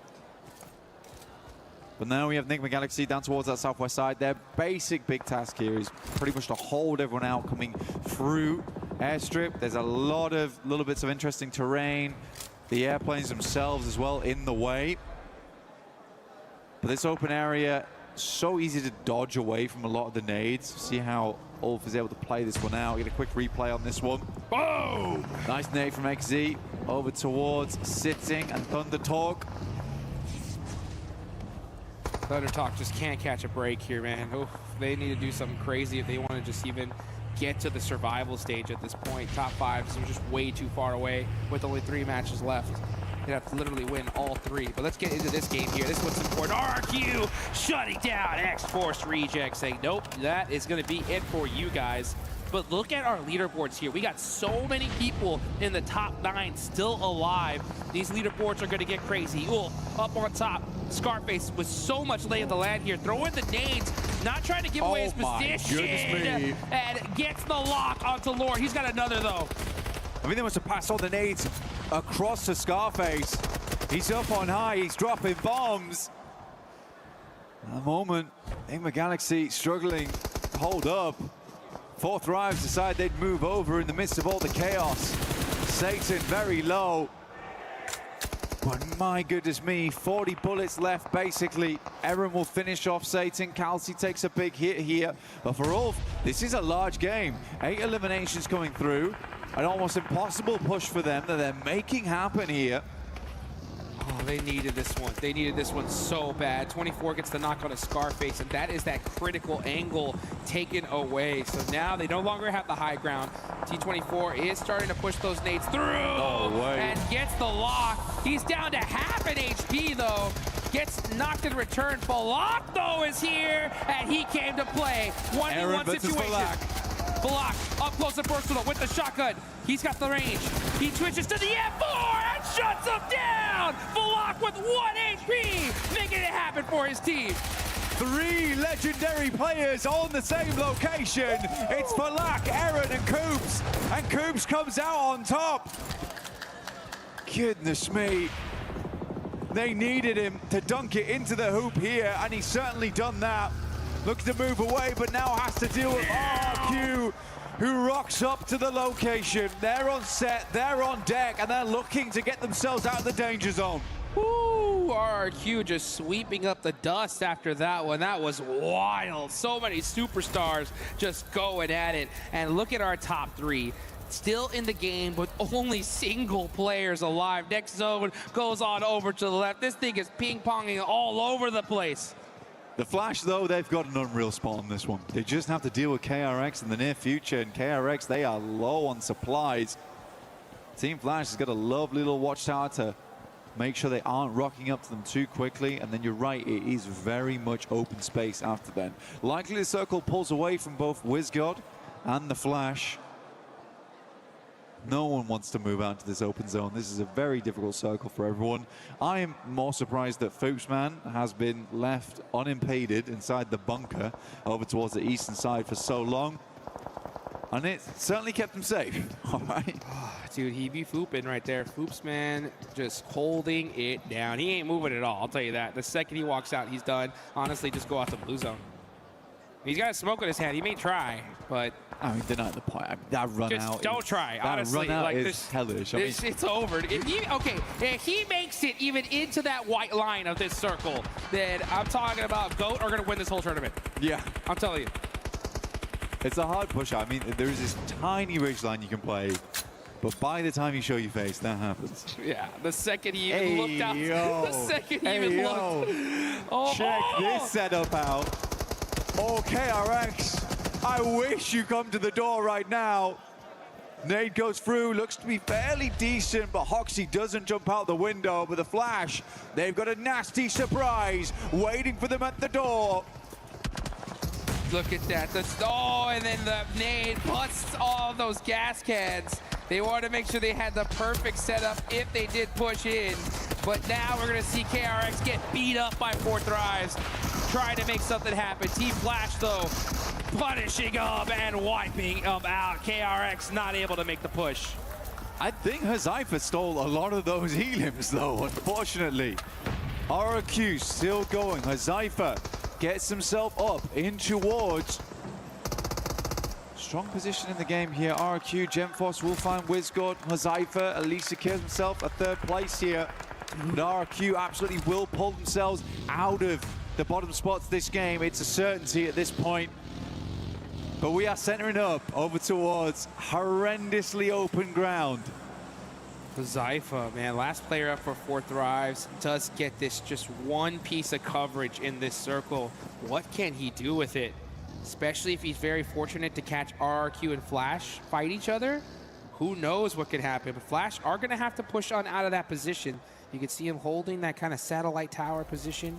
Speaker 21: But now we have Enigma Galaxy down towards that southwest side. Their basic big task here is pretty much to hold everyone out coming through airstrip. There's a lot of little bits of interesting terrain. The airplanes themselves as well in the way. But this open area, so easy to dodge away from a lot of the nades. See how Ulf is able to play this one out. Get a quick replay on this one.
Speaker 4: Whoa!
Speaker 21: Nice nade from XZ over towards Sitting and Thunder Talk.
Speaker 4: Thunder Talk just can't catch a break here, man. Oh, they need to do something crazy if they want to just even get to the survival stage at this point. Top 5 is just way too far away with only 3 matches left. They'd have to literally win all 3. But let's get into this game here. This is what's important. RQ shutting down X-Force Reject, saying, nope, that is going to be it for you guys. But look at our leaderboards here. We got so many people in the top 9 still alive. These leaderboards are going to get crazy. Ooh, up on top, Scarface with so much lay of the land here. Throwing the nades, not trying to give away his position. And gets the lock onto Lord. He's got another, though.
Speaker 21: I mean, they must have passed all the nades across to Scarface. He's up on high, he's dropping bombs. At the moment, Enigma Galaxy struggling to hold up. Fourth Thrives decide they'd move over in the midst of all the chaos. Satan very low. But my goodness me, 40 bullets left basically. Eren will finish off Satan. Kelsey takes a big hit here. But for Ulf, this is a large game. 8 eliminations coming through. An almost impossible push for them that they're making happen here.
Speaker 4: Oh, they needed this one. They needed this one so bad. 24 gets the knock on a Scarface, and that is that critical angle taken away. So now they no longer have the high ground. T24 is starting to push those nades through and gets the lock. He's down to half an HP, though. Gets knocked in return. Balak, though, is here, and he came to play. 1v1 situation. Balak up close and personal with the shotgun. He's got the range. He twitches to the F4 and shuts him down. Balak with 1 HP, making it happen for his team.
Speaker 21: 3 legendary players on the same location. It's Balak, Eren, and Coops. And Coops comes out on top. Goodness me. They needed him to dunk it into the hoop here, and he's certainly done that. Looks to move away, but now has to deal with RQ, who rocks up to the location. They're on set, they're on deck, and they're looking to get themselves out of the danger zone.
Speaker 4: Woo! RQ just sweeping up the dust after that one. That was wild. So many superstars just going at it. And look at our top 3. Still in the game, but only single players alive. Next zone goes on over to the left. This thing is ping-ponging all over the place.
Speaker 21: The Flash, though, they've got an unreal spot on this one. They just have to deal with KRX in the near future, and KRX, they are low on supplies. Team Flash has got a lovely little watchtower to make sure they aren't rocking up to them too quickly, and then you're right, it is very much open space after then. Likely the circle pulls away from both WizGod and the Flash. No one wants to move out to this open zone. This is a very difficult circle for everyone. I am more surprised that Foopsman has been left unimpeded inside the bunker over towards the eastern side for so long. And it certainly kept him safe. All right.
Speaker 4: Dude, he be fooping right there. Foopsman just holding it down. He ain't moving at all, I'll tell you that. The second he walks out, he's done. Honestly, just go out to blue zone. He's got a smoke in his hand. He may try, but...
Speaker 21: I mean, they're not at the point. That run
Speaker 4: just
Speaker 21: out.
Speaker 4: Don't try, honestly.
Speaker 21: That run out
Speaker 4: like
Speaker 21: is hellish. I mean,
Speaker 4: it's over. If he makes it even into that white line of this circle, then I'm talking about GOAT are going to win this whole tournament.
Speaker 21: Yeah.
Speaker 4: I'm telling you.
Speaker 21: It's a hard push. I mean, there's this tiny ridge line you can play, but by the time you show your face, that happens.
Speaker 4: Yeah, the second he even looked out. The second he even looked. Oh.
Speaker 21: Check this setup out. Oh, KRX. I wish you come to the door right now. Nade goes through, looks to be fairly decent, but Hoxie doesn't jump out the window. But the Flash, they've got a nasty surprise waiting for them at the door.
Speaker 4: Look at that. And then the nade busts all those gas cans. They wanted to make sure they had the perfect setup if they did push in. But now we're going to see KRX get beat up by 4Thrives, trying to make something happen. Team Flash, though, punishing them and wiping them out. KRX not able to make the push.
Speaker 21: I think Hazyfa stole a lot of those heliums, though, unfortunately. RRQ still going. Hazyfa gets himself up in towards. Strong position in the game here. RRQ, Gemforce will find WizGod. Hazyfa at least secures himself a third place here. But RRQ absolutely will pull themselves out of the bottom spots this game. It's a certainty at this point. But we are centering up over towards horrendously open ground.
Speaker 4: Zypha, man, last player up for 4Thrives, does get this just one piece of coverage in this circle. What can he do with it? Especially if he's very fortunate to catch RRQ and Flash fight each other. Who knows what could happen, but Flash are gonna have to push on out of that position. You can see him holding that kind of satellite tower position.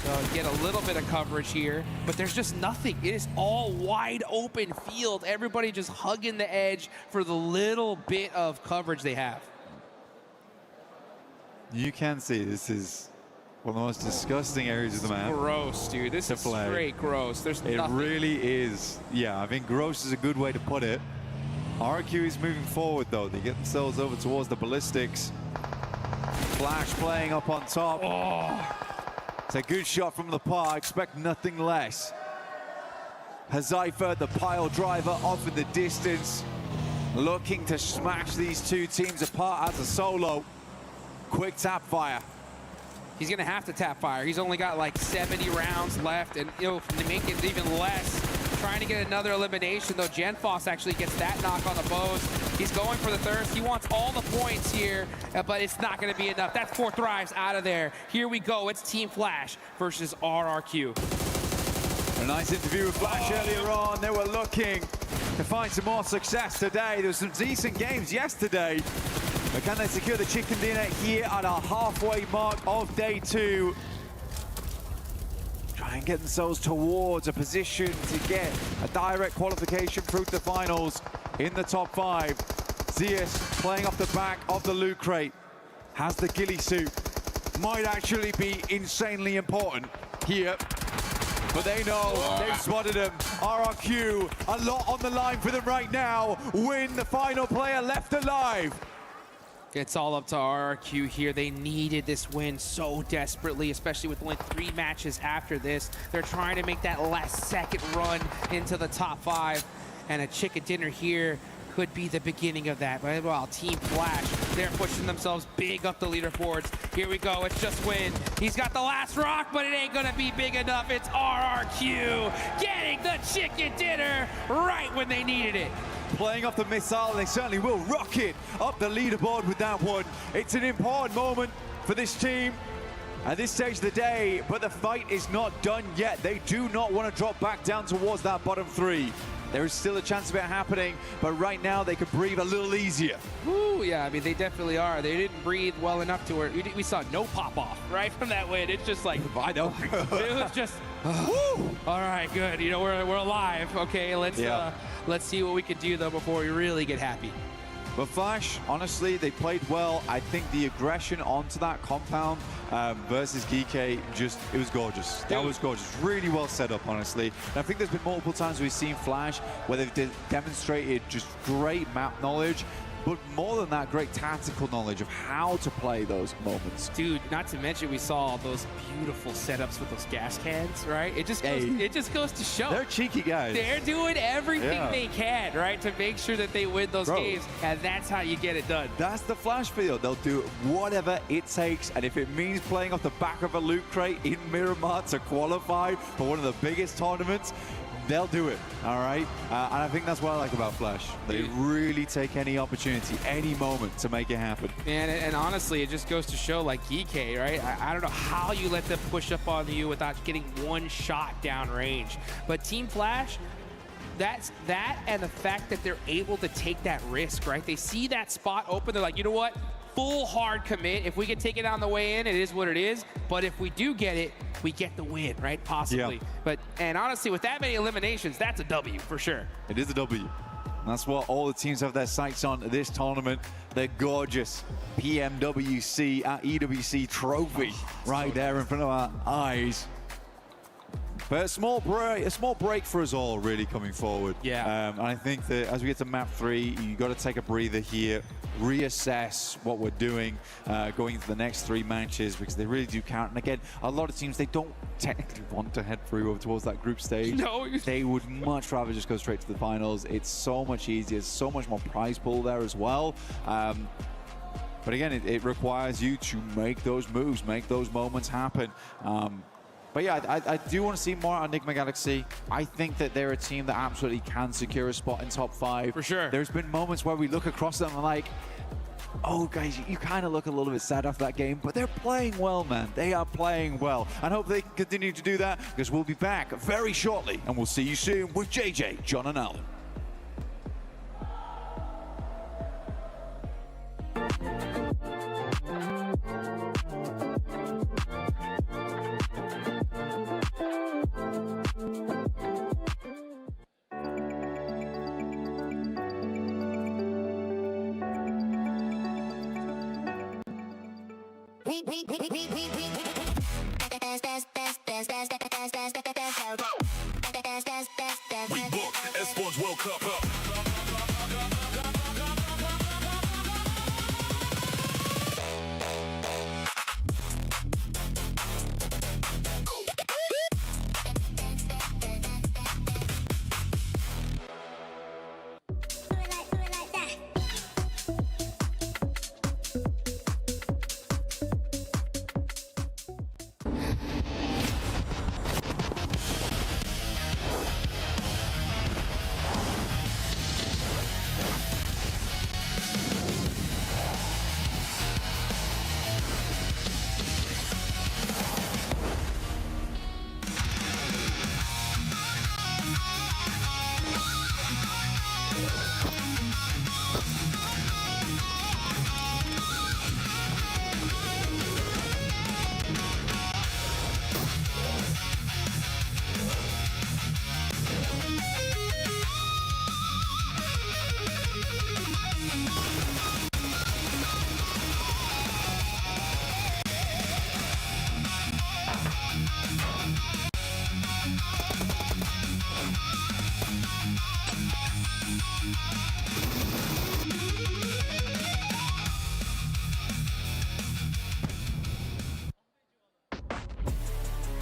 Speaker 4: So get a little bit of coverage here, but there's just nothing. It is all wide open field. Everybody just hugging the edge for the little bit of coverage they have.
Speaker 21: You can see this is one of the most disgusting areas of the map.
Speaker 4: Gross, dude. This is straight gross. There's nothing.
Speaker 21: It really is. Yeah, I think gross is a good way to put it. RQ is moving forward, though. They get themselves over towards the ballistics. Flash playing up on top.
Speaker 4: Oh.
Speaker 21: It's a good shot from the par. Expect nothing less. Hazyfa, the pile driver, off in the distance, looking to smash these two teams apart as a solo. Quick tap fire.
Speaker 4: He's gonna have to tap fire. He's only got like 70 rounds left, and to make it even less. Trying to get another elimination, though. Genfoss actually gets that knock on the bows. He's going for the thirst. He wants all the points here, but it's not going to be enough. That's 4Thrives out of there. Here we go. It's Team Flash versus RRQ.
Speaker 21: A nice interview with Flash earlier on. They were looking to find some more success today. There were some decent games yesterday. But can they secure the chicken dinner here at our halfway mark of day 2? Try and get themselves towards a position to get a direct qualification through to the finals in the top 5. Zeus playing off the back of the loot crate. Has the ghillie suit. Might actually be insanely important here. But they know they've spotted him. RRQ, a lot on the line for them right now. Win the final player left alive.
Speaker 4: It's all up to RRQ here. They needed this win so desperately, especially with only 3 matches after this. They're trying to make that last second run into the top 5. And a chicken dinner here could be the beginning of that. But well, Team Flash, they're pushing themselves big up the leaderboards. Here we go, it's just win. He's got the last rock, but it ain't gonna be big enough. It's RRQ getting the chicken dinner right when they needed it.
Speaker 21: Playing off the missile, they certainly will rocket up the leaderboard with that one. It's an important moment for this team at this stage of the day, but the fight is not done yet. They do not want to drop back down towards that bottom 3. There is still a chance of it happening, but right now they could breathe a little easier.
Speaker 12: Ooh, yeah, I mean, they definitely are. They didn't breathe well enough to where we saw no pop-off, right, from that win. It's just like...
Speaker 21: I know.
Speaker 12: It was just... All right, good. You know, we're alive. Okay, let's see what we can do, though, before we really get happy.
Speaker 21: But Flash, honestly, they played well. I think the aggression onto that compound versus GK, it was gorgeous. That was gorgeous. Really well set up, honestly. And I think there's been multiple times we've seen Flash where they've demonstrated just great map knowledge, but more than that, great tactical knowledge of how to play those moments.
Speaker 12: Dude, not to mention we saw those beautiful setups with those gas cans, right? It just goes to show.
Speaker 21: They're cheeky guys.
Speaker 12: They're doing everything they can, right, to make sure that they win those games, and that's how you get it done.
Speaker 21: That's the Flash feel. They'll do whatever it takes, and if it means playing off the back of a loot crate in Miramar to qualify for one of the biggest tournaments, they'll do it, all right? And I think that's what I like about Flash. They really take any opportunity, any moment to make it happen.
Speaker 12: And honestly, it just goes to show, like GK, right? I don't know how you let them push up on you without getting one shot downrange. But Team Flash, that's that, and the fact that they're able to take that risk, right? They see that spot open, they're like, you know what? Full hard commit. If we can take it on the way in, it is what it is. But if we do get it, we get the win, right? Possibly.
Speaker 21: Yeah.
Speaker 12: And honestly, with that many eliminations, that's a W for sure.
Speaker 21: It is a W. And that's what all the teams have their sights on this tournament. The gorgeous PMWC at EWC trophy right there in front of our eyes. But a small break for us all, really, coming forward.
Speaker 12: Yeah.
Speaker 21: And I think that as we get to map 3, you got to take a breather here, reassess what we're doing going into the next 3 matches, because they really do count. And again, a lot of teams, they don't technically want to head through over towards that group stage.
Speaker 12: No.
Speaker 21: They would much rather just go straight to the finals. It's so much easier, so much more prize pool there as well. But again, it requires you to make those moves, make those moments happen. But yeah, I do want to see more on Enigma Galaxy. I think that they're a team that absolutely can secure a spot in top 5.
Speaker 12: For sure.
Speaker 21: There's been moments where we look across them and like, oh guys, you kind of look a little bit sad after that game, but they're playing well, man. They are playing well. And hope they can continue to do that, because we'll be back very shortly, and we'll see you soon with JJ, John, and Alan.
Speaker 19: We book Esports World Cup up.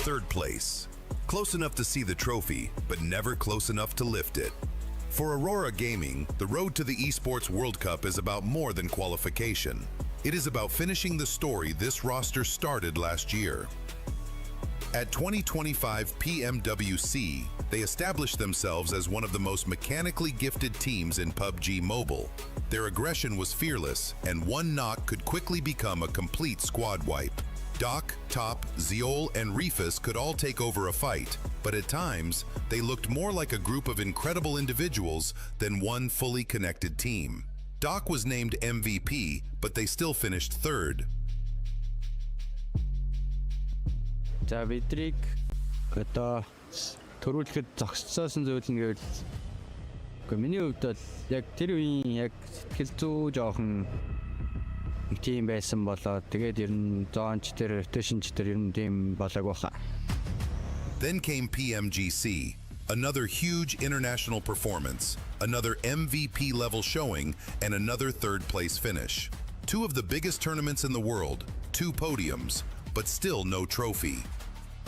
Speaker 19: Third place. Close enough to see the trophy, but never close enough to lift it. For Aurora Gaming, the road to the Esports World Cup is about more than qualification. It is about finishing the story this roster started last year. At 2025 PMWC, they established themselves as one of the most mechanically gifted teams in PUBG Mobile. Their aggression was fearless, and one knock could quickly become a complete squad wipe. Doc, Top, Zeol, and Refus could all take over a fight, but at times, they looked more like a group of incredible individuals than one fully connected team. Doc was named MVP, but they still finished third.
Speaker 5: За бидрийг одоо төрүүлэхэд зогсоосон зүйл нь гэвэл үгүй миний хувьд бол яг тэр үеийн яг сэтгэл зүй жоохон нэг тийм байсан болоо тэгээд ер нь зоонч тэр rotationч тэр ер нь тийм болоог баха.
Speaker 19: Then came PMGC, another huge international performance, another MVP level showing, and another third place finish. Two of the biggest tournaments in the world, 2 podiums, but still no trophy.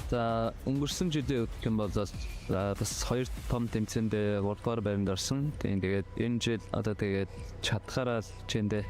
Speaker 5: За өнгөрсөн жилийн үтгэн бол бас 2 том тэмцээнд 3 дугаар байранд орсон. Тэгээд энэ жил одоо тэгээд чадхаараа чэндэ.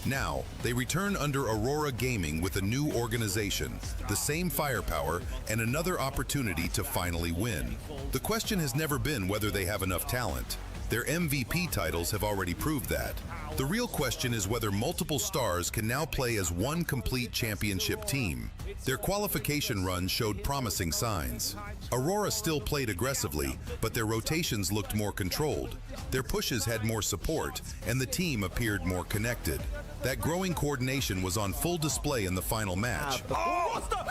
Speaker 19: Now, they return under Aurora Gaming with a new organization, the same firepower, and another opportunity to finally win. The question has never been whether they have enough talent. Their MVP titles have already proved that. The real question is whether multiple stars can now play as one complete championship team. Their qualification run showed promising signs. Aurora still played aggressively, but their rotations looked more controlled. Their pushes had more support, and the team appeared more connected. That growing coordination was on full display in the final match.
Speaker 20: Oh, what's the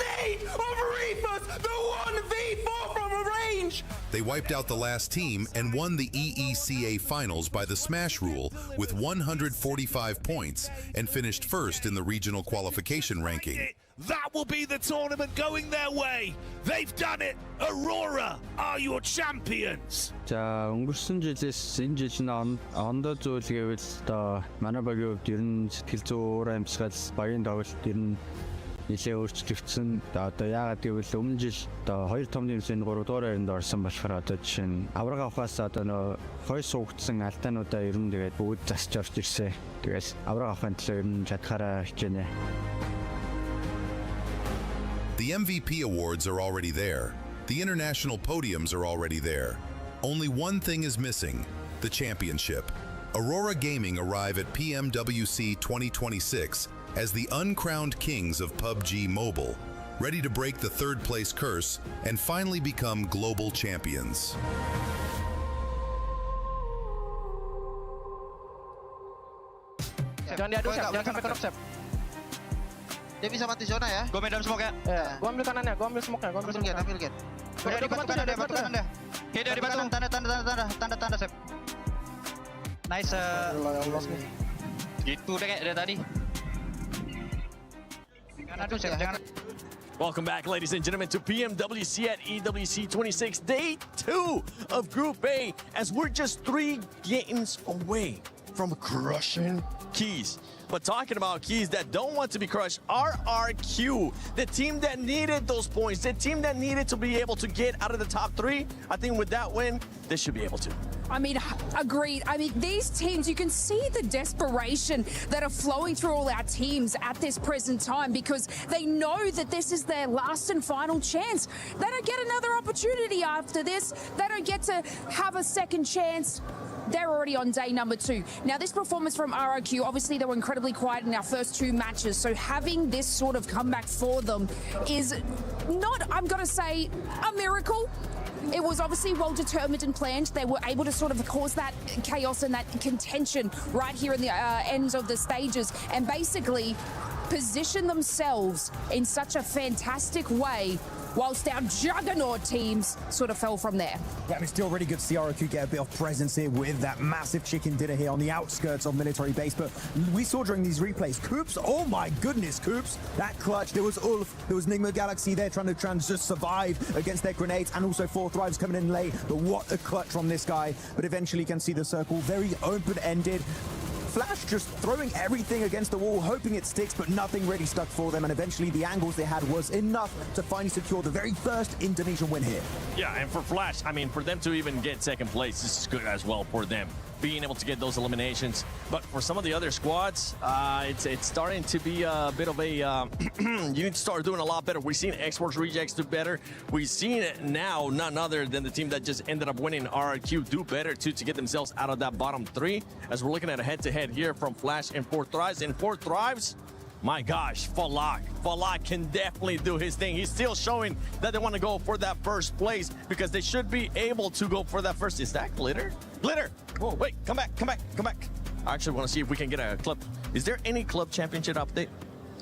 Speaker 20: name of Refus, the 1v4 from a range?
Speaker 19: They wiped out the last team and won the EECA finals by the smash rule with 145 points and finished first in the regional qualification ranking.
Speaker 23: That will be the tournament going their way. They've done it. Aurora are your champions.
Speaker 5: За өнгөрсөн жилээс энэ жил нь ондоо зүйл гэвэл одоо манай багийн хувьд ер нь сэтгэл зүй өөр амьсгал багийн тоглолт ер нь нэлээ өөрчлөгдсөн. Одоо яагаад гэвэл өмнө жил одоо 2 том тэмцээнд 3 дугаар байранд орсон болохоор одоо жишээ нь авраг авахаас одоо нөө хой суугдсан алдаануудаа ер нь тэгээд бүгд засч орж ирсэн. Тэгээс авраг авахын төлөө ер нь чадхаараа хичээнэ.
Speaker 19: The MVP awards are already there. The international podiums are already there. Only one thing is missing, the championship. Aurora Gaming arrive at PMWC 2026 as the uncrowned kings of PUBG Mobile, ready to break the third place curse and finally become global champions.
Speaker 24: Jangan diadu, jangan sampai knock, Sep. Dia bisa mati zona ya. Gua main dalam smoke ya. Gua ambil kanannya, gua ambil smoke-nya, gua ambil smoke-nya. Ambil get. Udah di batu kanan deh, batu kanan deh. Oke, dari batu. Tanda, Sep. Nice. Gitu deh kayak dari tadi. Aduh, Sep, jangan.
Speaker 1: Welcome back, ladies and gentlemen, to PMWC at EWC 26, day 2 of Group A, as we're just 3 games away from crushing Keys. But talking about Keys that don't want to be crushed, RRQ, the team that needed those points, the team that needed to be able to get out of the top 3, I think with that win, they should be able to.
Speaker 8: I mean, agreed. I mean, these teams, you can see the desperation that are flowing through all our teams at this present time because they know that this is their last and final chance. They don't get another opportunity after this. They don't get to have a second chance. They're already on day number 2. Now, this performance from RRQ, obviously they were incredibly quiet in our first 2 matches, so having this sort of comeback for them is not, I'm going to say, a miracle. It was obviously well determined and planned. They were able to sort of cause that chaos and that contention right here in the ends of the stages and basically position themselves in such a fantastic way whilst our juggernaut teams sort of fell from there.
Speaker 14: Yeah, I mean, still really good to see RRQ get a bit of presence here with that massive chicken dinner here on the outskirts of military base. But we saw during these replays, Coops, oh my goodness, Coops, that clutch. There was Ulf, there was Nigma Galaxy there trying to just survive against their grenades, and also 4 Thrives coming in late. But what a clutch from this guy. But eventually can see the circle very open-ended. Flash just throwing everything against the wall, hoping it sticks, but nothing really stuck for them. And eventually the angles they had was enough to finally secure the very first Indonesian win here.
Speaker 1: Yeah, and for Flash, I mean, for them to even get second place, this is good as well for them, being able to get those eliminations. But for some of the other squads, it's starting to be a bit of a, you need to start doing a lot better. We've seen Esports Rejects do better. We've seen it now, none other than the team that just ended up winning, RRQ, do better too to get themselves out of that bottom 3. As we're looking at a head-to-head here from Flash and 4 Thrives. And 4 Thrives, My gosh, Falak can definitely do his thing. He's still showing that they want to go for that first place because they should be able to go for that first. Is that Glitter? Glitter! Whoa, wait, come back. I actually want to see if we can get a club. Is there any club championship update?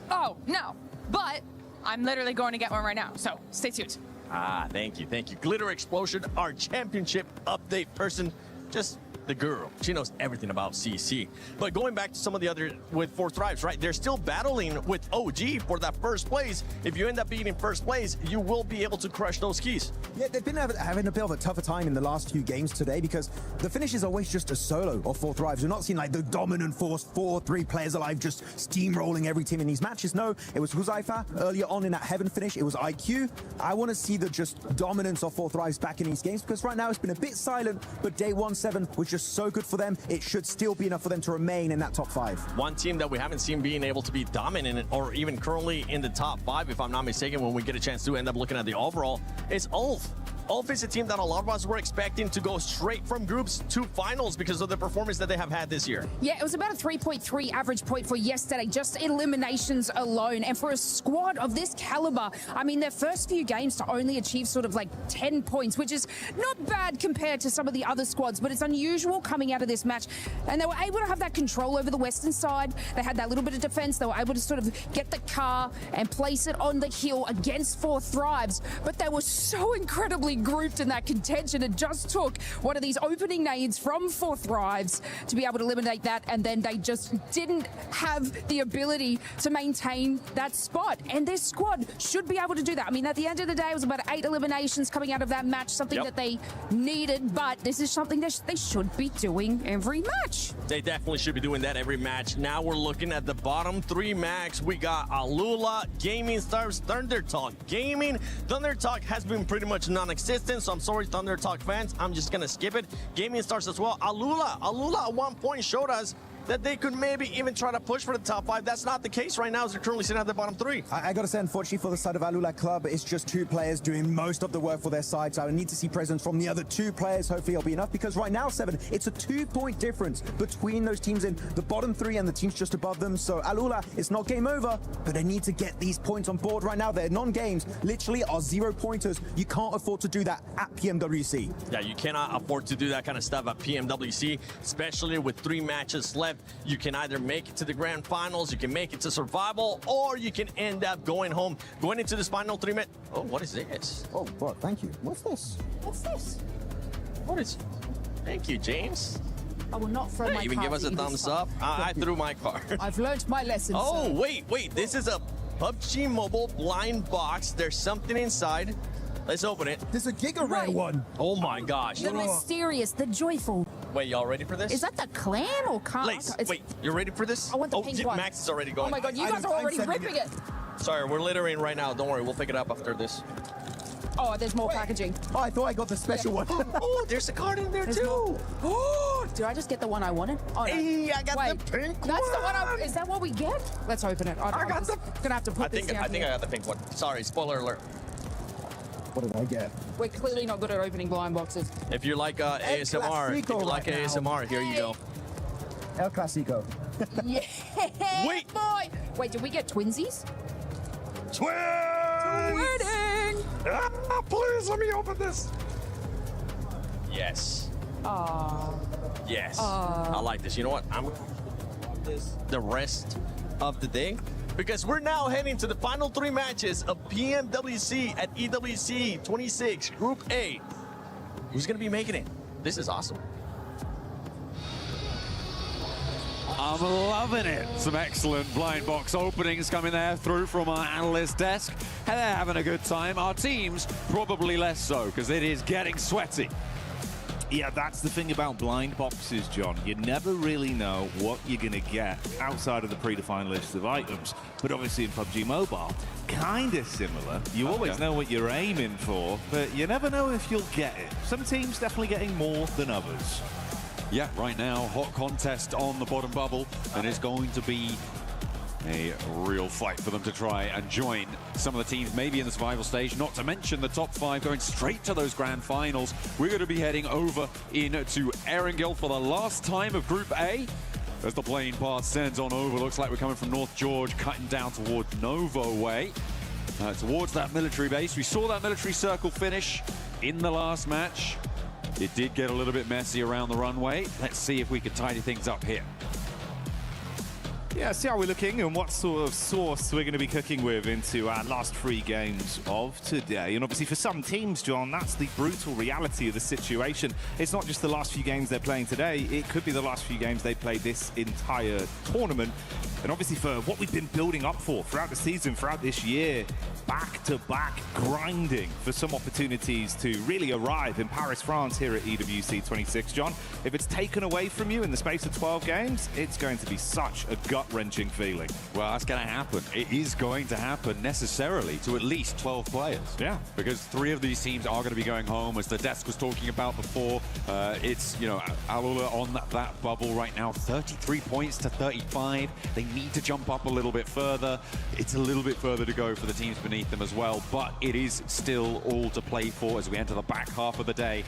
Speaker 8: Oh, no. But I'm literally going to get one right now, so stay tuned.
Speaker 1: Ah, thank you. Glitter Explosion, our championship update person. Just the guru. She knows everything about CC. But going back to some of the other with 4Thrives, right? They're still battling with OG for that first place. If you end up being in first place, you will be able to crush those keys.
Speaker 14: Yeah, they've been having a bit of a tougher time in the last few games today because the finish is always just a solo of 4Thrives. We're not seeing like the dominant force, 4-3 players alive just steamrolling every team in these matches. No, it was Huzaifa earlier on in that Heaven finish. It was IQ. I want to see the just dominance of 4Thrives back in these games because right now it's been a bit silent, but day 1-7 was just so good for them. It should still be enough for them to remain in that top 5.
Speaker 1: One team that we haven't seen being able to be dominant or even currently in the top 5, if I'm not mistaken, when we get a chance to end up looking at the overall, is Ulf. Ulf is a team that a lot of us were expecting to go straight from groups to finals because of the performance that they have had this year.
Speaker 8: Yeah, it was about a 3.3 average point for yesterday, just eliminations alone. And for a squad of this caliber, I mean, their first few games to only achieve sort of like 10 points, which is not bad compared to some of the other squads, but it's unusual coming out of this match. And they were able to have that control over the western side. They had that little bit of defense. They were able to sort of get the car and place it on the hill against 4Thrives. But they were so incredibly grouped in that contention. It just took one of these opening nades from 4Thrives to be able to eliminate that, and then they just didn't have the ability to maintain that spot. And this squad should be able to do that. I mean, at the end of the day, it was about 8 eliminations coming out of that match, something that they needed, but this is something that they should be doing every match.
Speaker 1: They definitely should be doing that every match. Now we're looking at the bottom 3 max. We got Alula, Gaming Stars, Thunder Talk Gaming. Thunder Talk has been pretty much non-existent, so I'm sorry, Thunder Talk fans. I'm just gonna skip it. Gaming Stars as well. Alula at one point showed us that they could maybe even try to push for the top 5. That's not the case right now, as they're currently sitting at the bottom 3.
Speaker 14: I gotta say, unfortunately for the side of Alula Club, it's just 2 players doing most of the work for their side, so I need to see presence from the other 2 players. Hopefully it'll be enough, because right now, 7, it's a 2-point difference between those teams in the bottom 3 and the teams just above them. So Alula, it's not game over, but they need to get these points on board right now. Their non-games literally are 0-pointers. You can't afford to do that at PMWC.
Speaker 1: Yeah, you cannot afford to do that kind of stuff at PMWC, especially with 3 matches left. You can either make it to the grand finals, you can make it to survival, or you can end up going home, going into this final 3 match. Oh, what is this?
Speaker 14: Oh, bro, thank you. What's this?
Speaker 8: What's this?
Speaker 1: What is? Thank you, James.
Speaker 8: I will not throw my
Speaker 1: even
Speaker 8: card
Speaker 1: give us a thumbs up. I threw my card.
Speaker 8: I've learned my lesson.
Speaker 1: Oh,
Speaker 8: sir.
Speaker 1: wait. This is a PUBG Mobile blind box. There's something inside. Let's open it.
Speaker 14: There's a Giga Rare one.
Speaker 1: Oh my gosh.
Speaker 8: The mysterious, the joyful.
Speaker 1: Wait, y'all ready for this?
Speaker 8: Is that the clan or can't?
Speaker 1: Lace, wait, you ready for this?
Speaker 8: I want the pink one.
Speaker 1: Max is already going.
Speaker 8: Oh my god, you guys are already ripping it.
Speaker 1: Sorry, we're littering right now. Don't worry, we'll pick it up after this.
Speaker 8: Oh, there's more packaging.
Speaker 14: Oh, I thought I got the special one.
Speaker 1: Oh, there's a card in there too.
Speaker 8: Oh, did I just get the one I wanted? Oh, no.
Speaker 1: Hey, I got the pink one.
Speaker 8: That's the one. Is that what we get? Let's open it.
Speaker 1: I got the.
Speaker 8: Gonna have to put this down.
Speaker 1: I think I got the pink one. Sorry, spoiler alert.
Speaker 14: What did I get?
Speaker 8: We're clearly not good at opening blind boxes.
Speaker 1: If you like ASMR, here you go.
Speaker 14: El Clasico.
Speaker 8: Yeah,
Speaker 1: Wait.
Speaker 8: boy. Wait, did we get twinsies?
Speaker 1: Wedding! Ah, please let me open this. Yes. Yes. I like this. You know what? I'm going to this the rest of the day, because we're now heading to the final 3 matches of PMWC at EWC 26 Group A. Who's going to be making it? This is awesome.
Speaker 21: I'm loving it. Some excellent blind box openings coming there through from our analyst desk. And they're having a good time. Our teams probably less so, because it is getting sweaty.
Speaker 13: Yeah, that's the thing about blind boxes, John. You never really know what you're going to get outside of the predefined list of items. But obviously in PUBG Mobile, kind of similar. You always know what you're aiming for, but you never know if you'll get it. Some teams definitely getting more than others.
Speaker 21: Yeah, right now, hot contest on the bottom bubble, and it's going to be a real fight for them to try and join some of the teams maybe in the survival stage, not to mention the top 5 going straight to those grand finals. We're going to be heading over into Erangel for the last time of Group A. as the plane path sends on over. Looks like we're coming from North George, cutting down towards Novo way. Towards that military base. We saw that military circle finish in the last match. It did get a little bit messy around the runway. Let's see if we can tidy things up here.
Speaker 13: Yeah, see how we're looking and what sort of sauce we're going to be cooking with into our last 3 games of today. And obviously for some teams, John, that's the brutal reality of the situation. It's not just the last few games they're playing today, it could be the last few games they played this entire tournament. And obviously for what we've been building up for throughout the season, throughout this year, back-to-back grinding for some opportunities to really arrive in Paris, France here at EWC 26, John. If it's taken away from you in the space of 12 games, it's going to be such a gut-wrenching feeling.
Speaker 21: Well, that's going to happen. It is going to happen necessarily to at least 12 players.
Speaker 13: Yeah.
Speaker 21: Because 3 of these teams are going to be going home, as the desk was talking about before. It's, you know, Alula on that bubble right now, 33 points to 35. They need to jump up a little bit further. It's a little bit further to go for the teams beneath them as well, but it is still all to play for as we enter the back half of the day.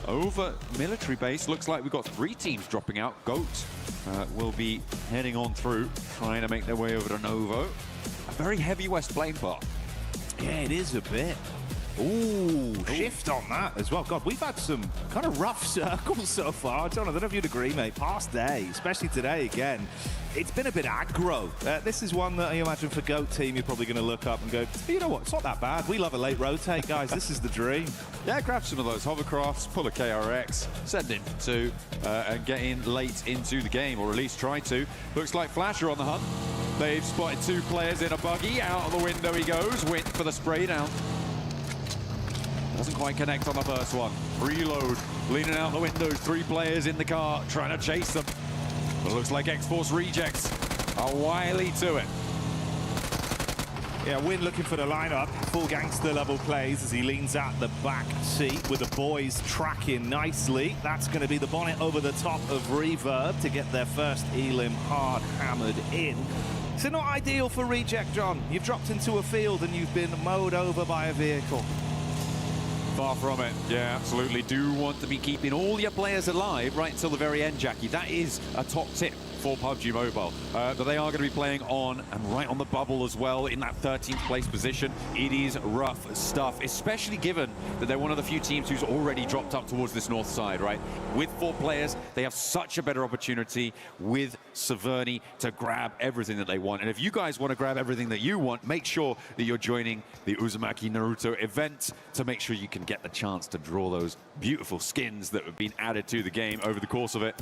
Speaker 21: Over military base, looks like we've got 3 teams dropping out. GOAT will be heading on through, trying to make their way over to Novo. A very heavy west plane path.
Speaker 13: Yeah, it is a bit. Ooh, shift on that as well. God, we've had some kind of rough circles so far. John, I don't know if you'd agree, mate. Past day, especially today again, it's been a bit aggro. This is one that I imagine for GOAT team, you're probably going to look up and go, you know what, it's not that bad. We love a late rotate, guys. This is the dream.
Speaker 21: Yeah, grab some of those hovercrafts, pull a KRX, send in 2, and get in late into the game, or at least try to. Looks like Flash are on the hunt. They've spotted 2 players in a buggy. Out of the window he goes. Win for the spray down. Doesn't quite connect on the first one. Reload, leaning out the windows. 3 players in the car, trying to chase them. But it looks like X-Force rejects are wily to it.
Speaker 13: Yeah, Win looking for the lineup. Full gangster level plays as he leans at the back seat with the boys tracking nicely. That's going to be the bonnet over the top of Reverb to get their first Elim hard hammered in. So not ideal for reject, John. You've dropped into a field and you've been mowed over by a vehicle.
Speaker 21: Far from it. Yeah, absolutely. Do want to be keeping all your players alive right until the very end, Jackie. That is a top tip for PUBG Mobile. But they are going to be playing on and right on the bubble as well in that 13th place position. It is rough stuff, especially given that they're one of the few teams who's already dropped up towards this north side, right? With 4 players, they have such a better opportunity with Severny to grab everything that they want. And if you guys want to grab everything that you want, make sure that you're joining the Uzumaki Naruto event to make sure you can get the chance to draw those beautiful skins that have been added to the game over the course of it.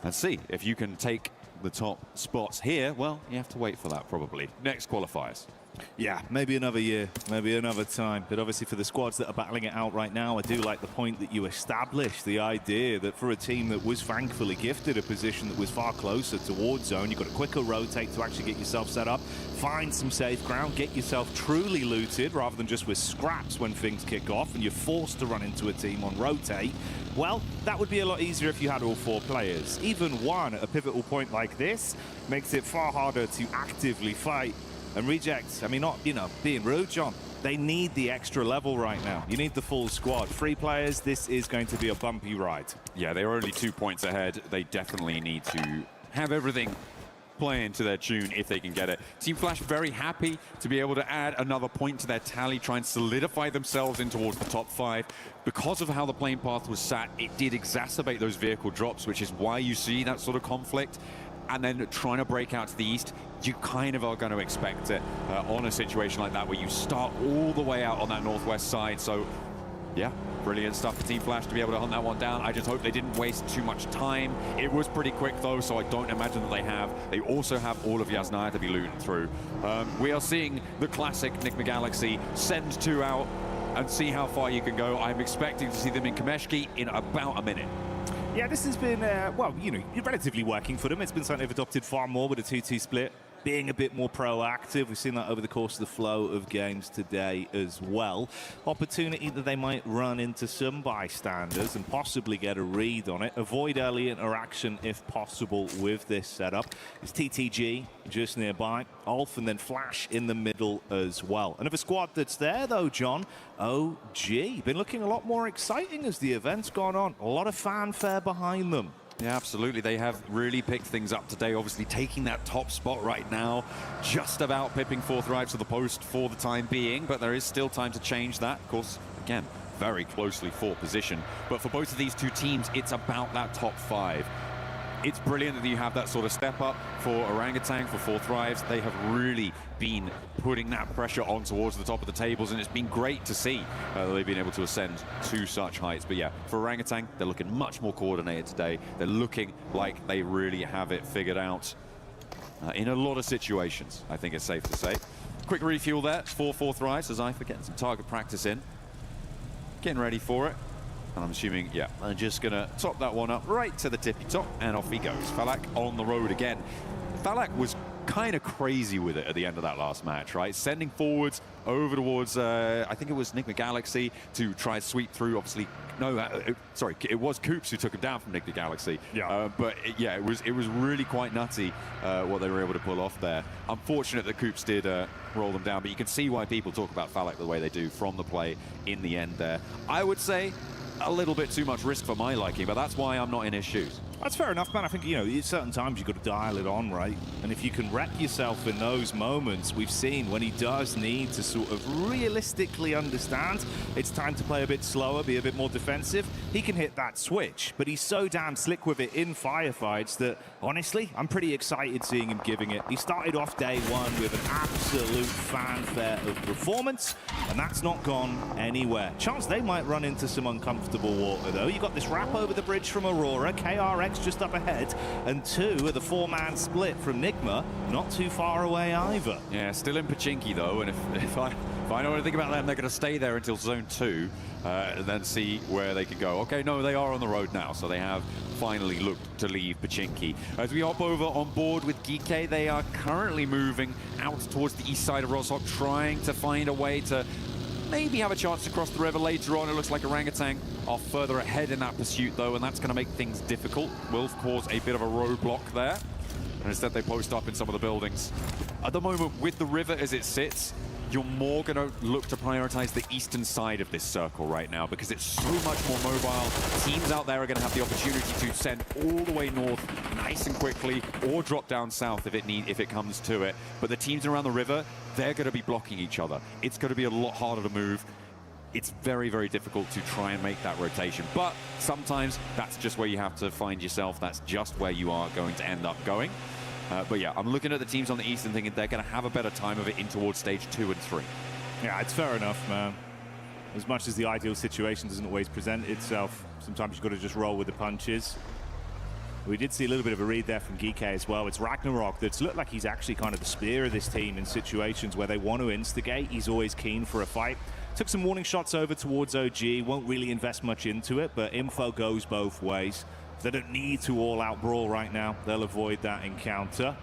Speaker 21: And see if you can take the top spots here. Well, you have to wait for that probably. Next qualifiers.
Speaker 13: Yeah, maybe another year, maybe another time. But obviously for the squads that are battling it out right now, I do like the point that you established, the idea that for a team that was thankfully gifted a position that was far closer towards zone, you've got a quicker rotate to actually get yourself set up, find some safe ground, get yourself truly looted rather than just with scraps when things kick off and you're forced to run into a team on rotate. Well, that would be a lot easier if you had all 4 players. Even one at a pivotal point like this makes it far harder to actively fight. And rejects, I mean, not, you know, being rude, John, they need the extra level right now. You need the full squad. 3 players, this is going to be a bumpy ride.
Speaker 21: Yeah, they are only 2 points ahead. They definitely need to have everything playing to their tune if they can get it. Team Flash very happy to be able to add another point to their tally, try and solidify themselves in towards the top 5. Because of how the plane path was sat, it did exacerbate those vehicle drops, which is why you see that sort of conflict. And then trying to break out to the east, you kind of are going to expect it on a situation like that where you start all the way out on that northwest side. So, yeah, brilliant stuff for Team Flash to be able to hunt that one down. I just hope they didn't waste too much time. It was pretty quick, though, so I don't imagine that they have. They also have all of Yasnaya to be looting through. We are seeing the classic Nick McGalaxy send 2 out and see how far you can go. I'm expecting to see them in Kameshki in about a minute.
Speaker 13: Yeah, this has been, well, you know, relatively working for them. It's been something they've adopted far more with a 2-2 split, being a bit more proactive. We've seen that over the course of the flow of games today as well. Opportunity that they might run into some bystanders and possibly get a read on it. Avoid early interaction if possible with this setup. It's TTG just nearby. Ulf and then Flash in the middle as well. Another squad that's there though, John, OG. Been looking a lot more exciting as the event's gone on. A lot of fanfare behind them.
Speaker 21: Yeah, absolutely. They have really picked things up today, obviously taking that top spot right now, just about pipping Fourth Rives to the post for the time being, but there is still time to change that. Of course, again, very closely for position. But for both of these two teams, it's about that top 5. It's brilliant that you have that sort of step up for Orangutan, for Fourth Rives. They have really been putting that pressure on towards the top of the tables, and it's been great to see that they've been able to ascend to such heights. But yeah, for Orangutan, they're looking much more coordinated today. They're looking like they really have it figured out in a lot of situations, I think it's safe to say. Quick refuel there for Fourth Rives as I forget some target practice in. Getting ready for it. And I'm assuming, yeah, I'm just going to top that one up right to the tippy top, and off he goes. Falak on the road again. Falak was kind of crazy with it at the end of that last match, right? Sending forwards over towards, I think it was Enigma Galaxy to try and sweep through, obviously. No, sorry, it was Coops who took him down from Enigma Galaxy. Yeah. But yeah, it was really quite nutty what they were able to pull off there. Unfortunate that Coops did roll them down, but you can see why people talk about Falak the way they do from the play in the end there. I would say a little bit too much risk for my liking, but that's why I'm not in his shoes.
Speaker 23: That's fair enough, man. I think, you know, at certain times you've got to dial it on, right? And if you can wreck yourself in those moments, we've seen when he does need to sort of realistically understand it's time to play a bit slower, be a bit more defensive, he can hit that switch. But he's so damn slick with it in firefights that, honestly, I'm pretty excited seeing him giving it. He started off day one with an absolute fanfare of performance, and that's not gone anywhere. Chance they might run into some uncomfortable water, though. You got this wrap over the bridge from Aurora, KRX just up ahead, and 2 of the 4-man split from Nigma, not too far away either.
Speaker 21: Yeah, still in Pachinki though, and if I know anything about them, they're going to stay there until Zone 2, and then see where they can go. Okay, no, they are on the road now, so they have finally looked to leave Pachinki. As we hop over on board with Geeke, they are currently moving out towards the east side of Roshok, trying to find a way to maybe have a chance to cross the river later on. It looks like Orangutan are further ahead in that pursuit, though, and that's going to make things difficult. Will cause a bit of a roadblock there. And instead, they post up in some of the buildings. At the moment, with the river as it sits, you're more going to look to prioritize the eastern side of this circle right now because it's so much more mobile. Teams out there are going to have the opportunity to send all the way north nice and quickly, or drop down south if it comes to it. But the teams around the river, they're going to be blocking each other. It's going to be a lot harder to move. It's very, very difficult to try and make that rotation. But sometimes that's just where you have to find yourself. That's just where you are going to end up going. But yeah, I'm looking at the teams on the east and thinking they're going to have a better time of it in towards stage 2 and 3.
Speaker 23: Yeah, it's fair enough, man. As much as the ideal situation doesn't always present itself, sometimes you've got to just roll with the punches. We did see a little bit of a read there from Geeke as well. It's Ragnarok that's looked like he's actually kind of the spear of this team in situations where they want to instigate. He's always keen for a fight. Took some warning shots over towards OG. Won't really invest much into it, but info goes both ways. They don't need to all-out brawl right now. They'll avoid that encounter.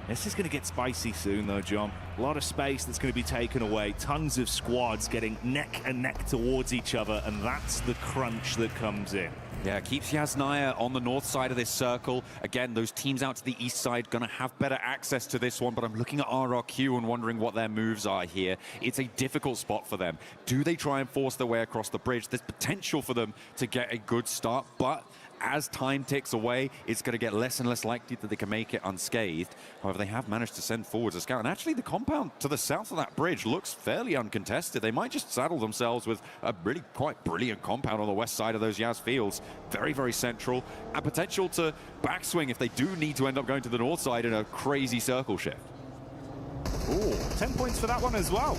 Speaker 23: This is going to get spicy soon, though, John. A lot of space that's going to be taken away. Tons of squads getting neck and neck towards each other, and that's the crunch that comes in.
Speaker 21: Yeah, keeps Yasnaya on the north side of this circle. Again, those teams out to the east side going to have better access to this one, but I'm looking at RRQ and wondering what their moves are here. It's a difficult spot for them. Do they try and force their way across the bridge? There's potential for them to get a good start, but as time ticks away, it's going to get less and less likely that they can make it unscathed. However, they have managed to send forwards a scout. And actually, the compound to the south of that bridge looks fairly uncontested. They might just saddle themselves with a really quite brilliant compound on the west side of those Yaz fields. Very, very central. And potential to backswing if they do need to end up going to the north side in a crazy circle shift.
Speaker 23: Ooh, 10 points for that one as well.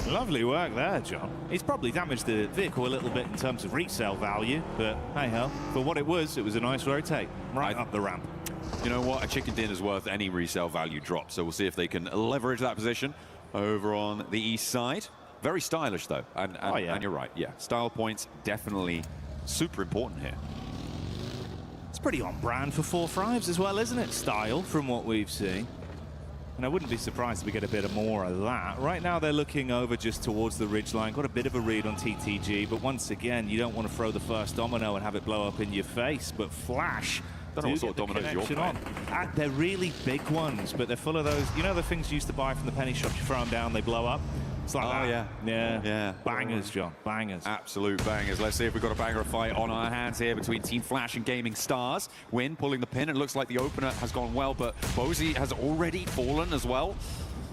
Speaker 23: Lovely work there, John. He's probably damaged the vehicle a little bit in terms of resale value, but hey-ho, for what it was a nice rotate right up the ramp.
Speaker 21: You know what? A chicken dinner's worth any resale value drop, so we'll see if they can leverage that position over on the east side. Very stylish, though, and you're right. Yeah, style points definitely super important here.
Speaker 23: It's pretty on brand for Fourth Rives as well, isn't it? Style, from what we've seen. And I wouldn't be surprised if we get a bit more of that. Right now, they're looking over just towards the ridgeline. Got a bit of a read on TTG, but once again, you don't want to throw the first domino and have it blow up in your face. But Flash,
Speaker 21: don't know what sort of dominoes you're playing.
Speaker 23: They're really big ones, but they're full of those, you know, the things you used to buy from the penny shop. You throw them down, they blow up.
Speaker 15: It's like that. Yeah. Bangers, John. Bangers.
Speaker 21: Absolute bangers. Let's see if we've got a banger of fight on our hands here between Team Flash and Gaming Stars. Win pulling the pin. It looks like the opener has gone well, but Bozy has already fallen as well.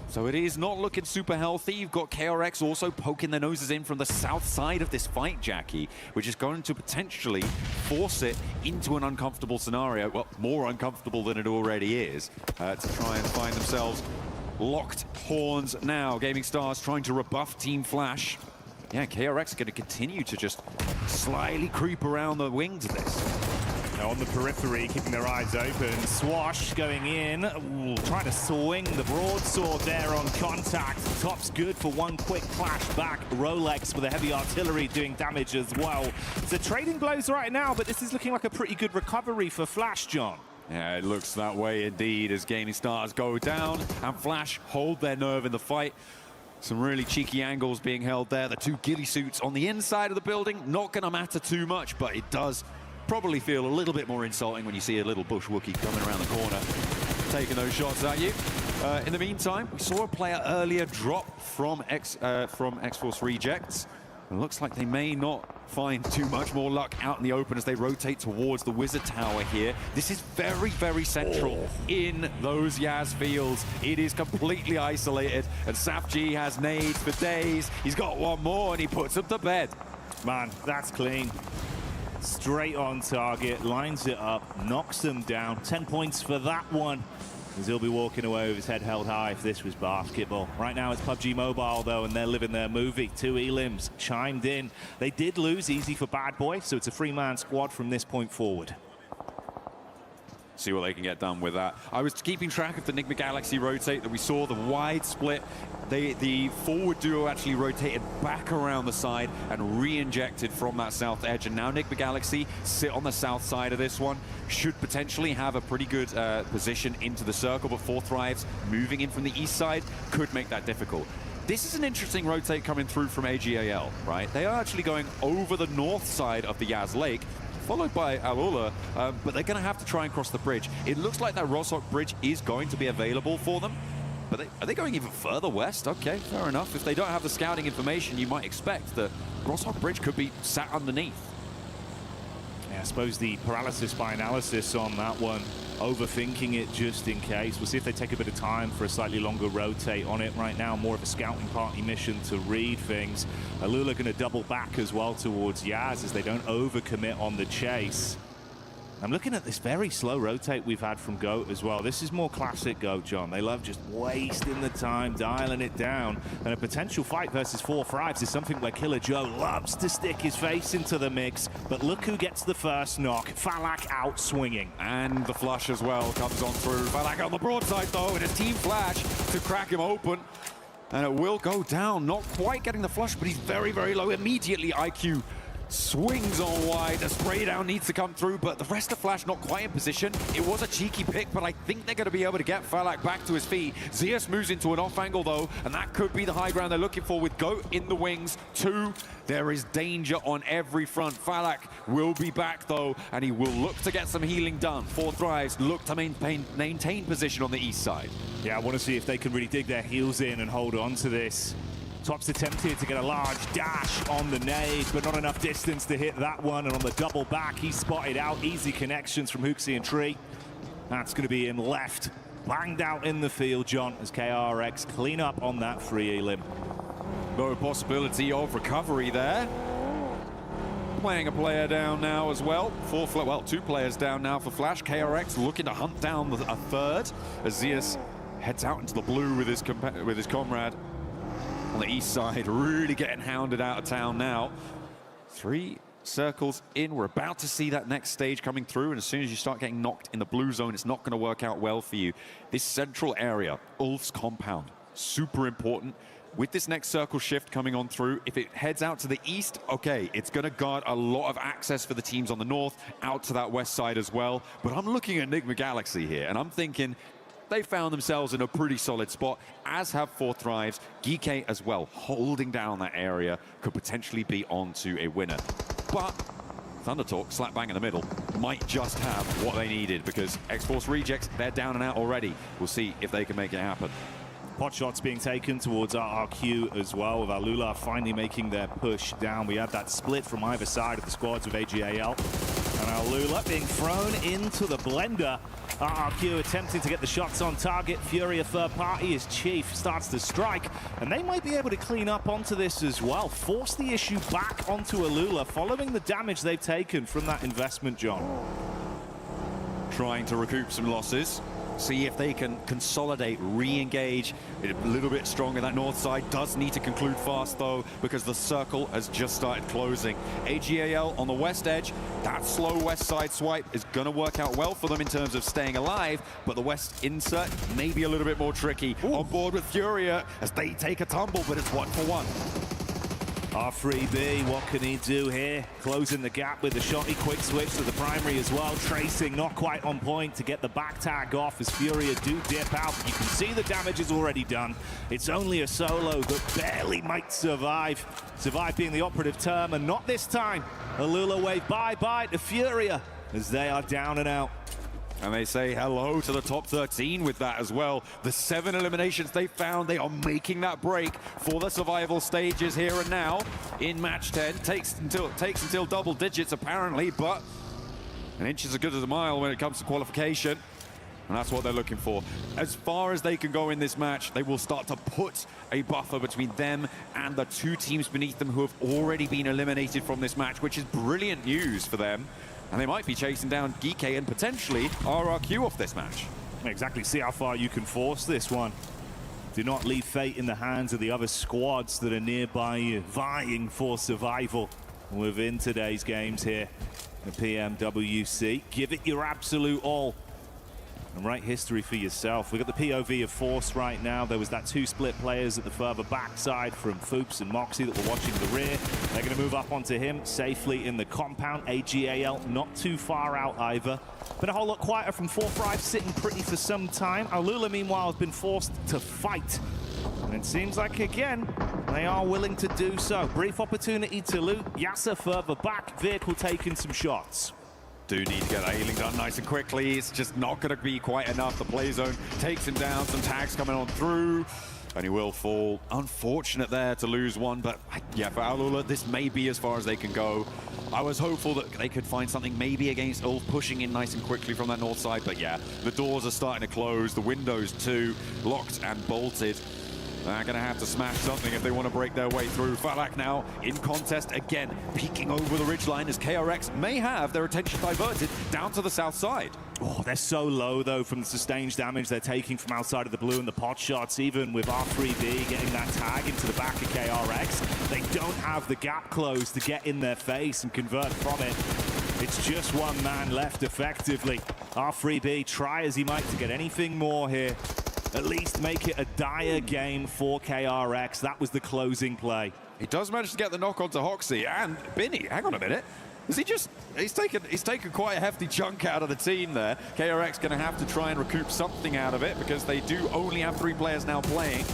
Speaker 21: So it is not looking super healthy. You've got KRX also poking their noses in from the south side of this fight, Jackie, which is going to potentially force it into an uncomfortable scenario. Well, more uncomfortable than it already is, to try and find themselves locked horns now. Gaming Stars trying to rebuff Team Flash. Yeah, KRX going to continue to just slyly creep around the wings of this.
Speaker 15: On the periphery, keeping their eyes open. Swash going in. Ooh, trying to swing the broadsword there on contact. Top's good for one quick flash back. Rolex with the heavy artillery doing damage as well. So trading blows right now, but this is looking like a pretty good recovery for Flash, John.
Speaker 21: Yeah, it looks that way indeed as Gaming Stars go down and Flash hold their nerve in the fight. Some really cheeky angles being held there. The two ghillie suits on the inside of the building, not going to matter too much, but it does probably feel a little bit more insulting when you see a little bush Wookiee coming around the corner, taking those shots at you. In the meantime, we saw a player earlier drop from X-Force Rejects. It looks like they may not find too much more luck out in the open as they rotate towards the Wizard Tower here. This is very, very central in those Yaz fields. It is completely isolated, and SafG has nades for days. He's got one more, and he puts them to bed.
Speaker 15: Man, that's clean. Straight on target, lines it up, knocks them down. 10 points for that one, as he'll be walking away with his head held high if this was basketball. Right now it's PUBG Mobile, though, and they're living their movie. Two elims chimed in. They did lose easy for Bad Boy, so it's a three-man squad from this point forward.
Speaker 21: See what they can get done with that. I was keeping track of the Enigma Galaxy rotate that we saw, the wide split. The forward duo actually rotated back around the side and re-injected from that south edge. And now Enigma Galaxy sit on the south side of this one. Should potentially have a pretty good position into the circle, but Four Thrives moving in from the east side could make that difficult. This is an interesting rotate coming through from AGAL, right? They are actually going over the north side of the Yaz Lake, followed by Alula, but they're going to have to try and cross the bridge. It looks like that Roshok bridge is going to be available for them, but are they going even further west? Okay, fair enough. If they don't have the scouting information, you might expect that Roshok bridge could be sat underneath.
Speaker 15: Yeah, I suppose the paralysis by analysis on that one, overthinking it just in case. We'll see if they take a bit of time for a slightly longer rotate on it. Right now, more of a scouting party mission to read things. Alula going to double back as well towards Yaz as they don't overcommit on the chase. I'm looking at this very slow rotate we've had from GOAT as well. This is more classic GOAT, John. They love just wasting the time, dialing it down. And a potential fight versus Four Thrives is something where Killer Joe loves to stick his face into the mix. But look who gets the first knock. Falak out swinging.
Speaker 21: And the flush as well comes on through. Falak on the broadside, though, and it's Team Flash to crack him open. And it will go down. Not quite getting the flush, but he's very, very low. Immediately, IQ swings on wide. The spray down needs to come through, but the rest of Flash not quite in position. It was a cheeky pick, but I think they're going to be able to get Falak back to his feet. Zeus moves into an off angle, though, and that could be the high ground they're looking for with GOAT in the wings. Two, there is danger on every front. Falak will be back, though, and he will look to get some healing done. Four Thrives look to maintain position on the east side.
Speaker 15: Yeah, I want to see if they can really dig their heels in and hold on to this. Top's attempted to get a large dash on the nade, but not enough distance to hit that one. And on the double back, he's spotted out. Easy connections from Hooksy and Tree. That's going to be in left. Banged out in the field, John, as KRX clean up on that free elim.
Speaker 21: No possibility of recovery there. Playing a player down now as well. Two players down now for Flash. KRX looking to hunt down a third as Zeus heads out into the blue with his comrade on the east side, really getting hounded out of town now. 3 circles in. We're about to see that next stage coming through, and as soon as you start getting knocked in the blue zone, it's not going to work out well for you. This central area, Ulf's compound, super important. With this next circle shift coming on through, if it heads out to the east, okay, it's going to guard a lot of access for the teams on the north, out to that west side as well. But I'm looking at Enigma Galaxy here, and I'm thinking, they found themselves in a pretty solid spot, as have Four Thrives. Geek as well, holding down that area, could potentially be on to a winner. But Thunder Talk, slap bang in the middle, might just have what they needed, because X-Force Rejects, they're down and out already. We'll see if they can make it happen.
Speaker 23: Pot shots being taken towards RRQ as well, with Alula finally making their push down. We had that split from either side of the squads with AGAL. And Alula being thrown into the blender. RRQ attempting to get the shots on target. Furia third party as Chief starts to strike. And they might be able to clean up onto this as well. Force the issue back onto Alula following the damage they've taken from that investment, John.
Speaker 2: Trying to recoup some losses. See if they can consolidate, re-engage a little bit stronger. That north side does need to conclude fast though, because the circle has just started closing. AGAL on the west edge, that slow west side swipe is going to work out well for them in terms of staying alive, but the west insert may be a little bit more tricky. Ooh. On board with Furia as they take a tumble, but it's 1-for-1.
Speaker 23: R3B, what can he do here? Closing the gap with the shotty, quick switch to the primary as well. Tracing not quite on point to get the back tag off as Furia do dip out. But you can see the damage is already done. It's only a solo that barely might survive. Survive being the operative term, and not this time. Alula wave bye-bye to Furia as they are down and out.
Speaker 2: And they say hello to the top 13 with that as well. The 7 eliminations they found, they are making that break for the survival stages here and now in match 10. Takes until double digits apparently, but an inch is as good as a mile when it comes to qualification. And that's what they're looking for. As far as they can go in this match, they will start to put a buffer between them and the 2 teams beneath them who have already been eliminated from this match, which is brilliant news for them. And they might be chasing down Geeky and potentially RRQ off this match.
Speaker 23: Exactly, see how far you can force this one. Do not leave fate in the hands of the other squads that are nearby you, vying for survival within today's games here. The PMWC, give it your absolute all. And write history for yourself. We've got the POV of Force right now. There was that 2 split players at the further backside from Foops and Moxie that were watching the rear. They're going to move up onto him safely in the compound. AGAL not too far out either. Been a whole lot quieter from 4-5, sitting pretty for some time. Alula, meanwhile, has been forced to fight. And it seems like, again, they are willing to do so. Brief opportunity to loot. Yasser further back. Vehicle taking some shots.
Speaker 2: Do need to get that healing done nice and quickly. It's just not going to be quite enough. The play zone takes him down. Some tags coming on through. And he will fall. Unfortunate there to lose one. But yeah, for Alula, this may be as far as they can go. I was hopeful that they could find something maybe against Ulf pushing in nice and quickly from that north side. But yeah, the doors are starting to close. The windows too, locked and bolted. They're going to have to smash something if they want to break their way through. Falak now in contest again, peeking over the ridgeline as KRX may have their attention diverted down to the south side.
Speaker 23: Oh, they're so low, though, from the sustained damage they're taking from outside of the blue and the pot shots, even with R3B getting that tag into the back of KRX. They don't have the gap closed to get in their face and convert from it. It's just one man left, effectively. R3B, try as he might to get anything more here. At least make it a dire game for KRX. That was the closing play.
Speaker 2: He does manage to get the knock onto Hoxie and Binny. Hang on a minute. Is he just... He's taken quite a hefty chunk out of the team there. KRX going to have to try and recoup something out of it because they do only have 3 players now playing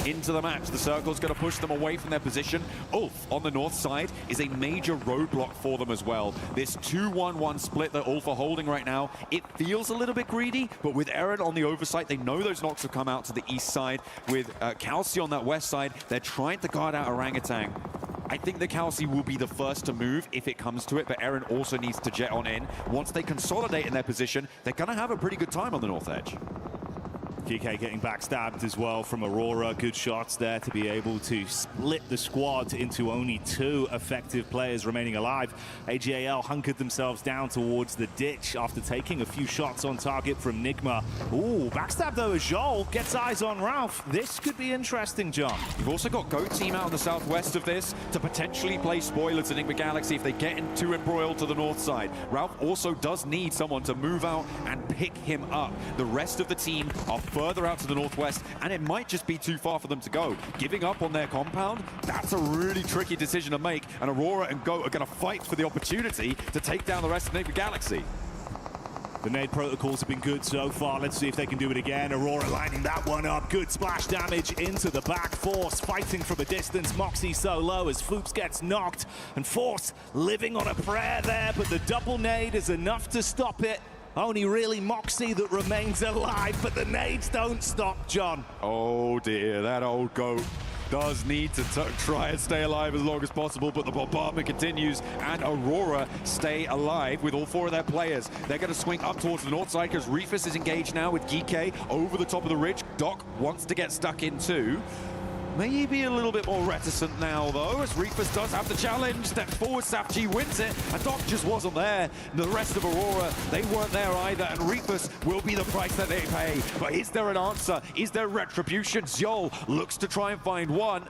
Speaker 2: into the match. The circle's going to push them away from their position. Ulf on the north side is a major roadblock for them as well. This 2-1-1 split that Ulf are holding right now, it feels a little bit greedy, but with Eren on the oversight, they know those knocks have come out to the east side. With Kalsi on that west side, they're trying to guard out Orangutan. I think the Kalsi will be the first to move if it comes to it, but Eren also needs to jet on in. Once they consolidate in their position, they're going to have a pretty good time on the north edge.
Speaker 23: GK getting backstabbed as well from Aurora. Good shots there to be able to split the squad into only 2 effective players remaining alive. AGAL hunkered themselves down towards the ditch after taking a few shots on target from Nigma. Ooh, backstab though as Joel gets eyes on Ralph. This could be interesting, John.
Speaker 2: You've also got Goat Team out in the southwest of this to potentially play spoiler to Nigma Galaxy if they get too embroiled to the north side. Ralph also does need someone to move out and pick him up. The rest of the team are further out to the northwest, and it might just be too far for them to go. Giving up on their compound, that's a really tricky decision to make, and Aurora and Goat are going to fight for the opportunity to take down the rest of Nigma Galaxy.
Speaker 23: The nade protocols have been good so far. Let's see if they can do it again. Aurora lining that one up. Good splash damage into the back. Force fighting from a distance. Moxie so low as Foops gets knocked. And Force living on a prayer there, but the double nade is enough to stop it. Only really Moxie that remains alive, but the nades don't stop, John.
Speaker 2: Oh dear, that old goat does need to try and stay alive as long as possible, but the bombardment continues, and Aurora stay alive with all 4 of their players. They're going to swing up towards the north side because Reefus is engaged now with Geeke over the top of the ridge. Doc wants to get stuck in too. Maybe a little bit more reticent now, though, as Reefus does have the challenge. Step forward, SafG wins it, and Doc just wasn't there. The rest of Aurora, they weren't there either, and Reefus will be the price that they pay. But is there an answer? Is there retribution? Zjol looks to try and find one,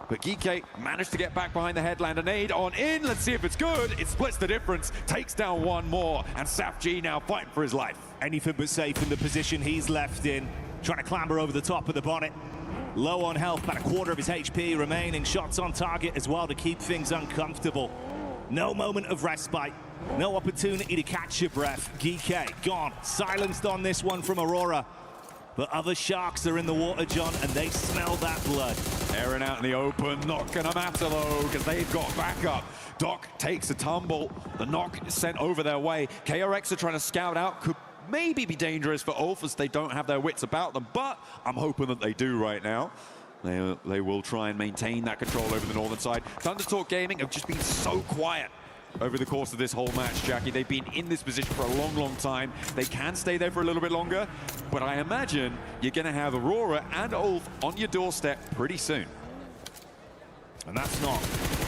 Speaker 2: but Geeke managed to get back behind the headland. A nade on in. Let's see if it's good. It splits the difference, takes down one more, and SafG now fighting for his life.
Speaker 23: Anything but safe in the position he's left in, trying to clamber over the top of the bonnet. Low on health, about a quarter of his HP remaining. Shots on target as well to keep things uncomfortable. No moment of respite. No opportunity to catch your breath. Geeke gone. Silenced on this one from Aurora. But other sharks are in the water, John, and they smell that blood.
Speaker 2: Airing out in the open, not gonna matter though, because they've got backup. Doc takes a tumble. The knock is sent over their way. KRX are trying to scout out. Could maybe be dangerous for Ulf as they don't have their wits about them, but I'm hoping that they do right now. They will try and maintain that control over the northern side. Thunder Talk Gaming have just been so quiet over the course of this whole match, Jackie. They've been in this position for a long, long time. They can stay there for a little bit longer, but I imagine you're going to have Aurora and Ulf on your doorstep pretty soon.
Speaker 23: And that's not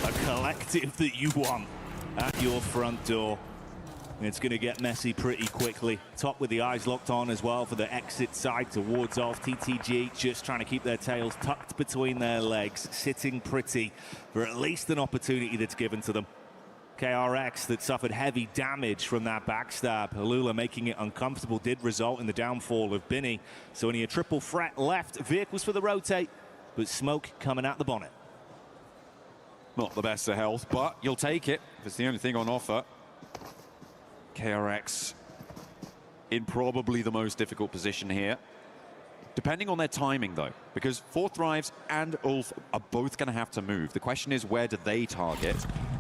Speaker 23: a collective that you want at your front door. It's going to get messy pretty quickly. Top with the eyes locked on as well for the exit side towards Ulf. TTG just trying to keep their tails tucked between their legs, sitting pretty for at least an opportunity that's given to them. KRX that suffered heavy damage from that backstab. Alula making it uncomfortable did result in the downfall of Binny. So only a triple threat left. Vehicles for the rotate, but smoke coming out the bonnet.
Speaker 2: Not the best of health, but you'll take it if it's the only thing on offer. KRX in probably the most difficult position here. Depending on their timing, though, because Fourth Thrives and Ulf are both going to have to move. The question is, where do they target?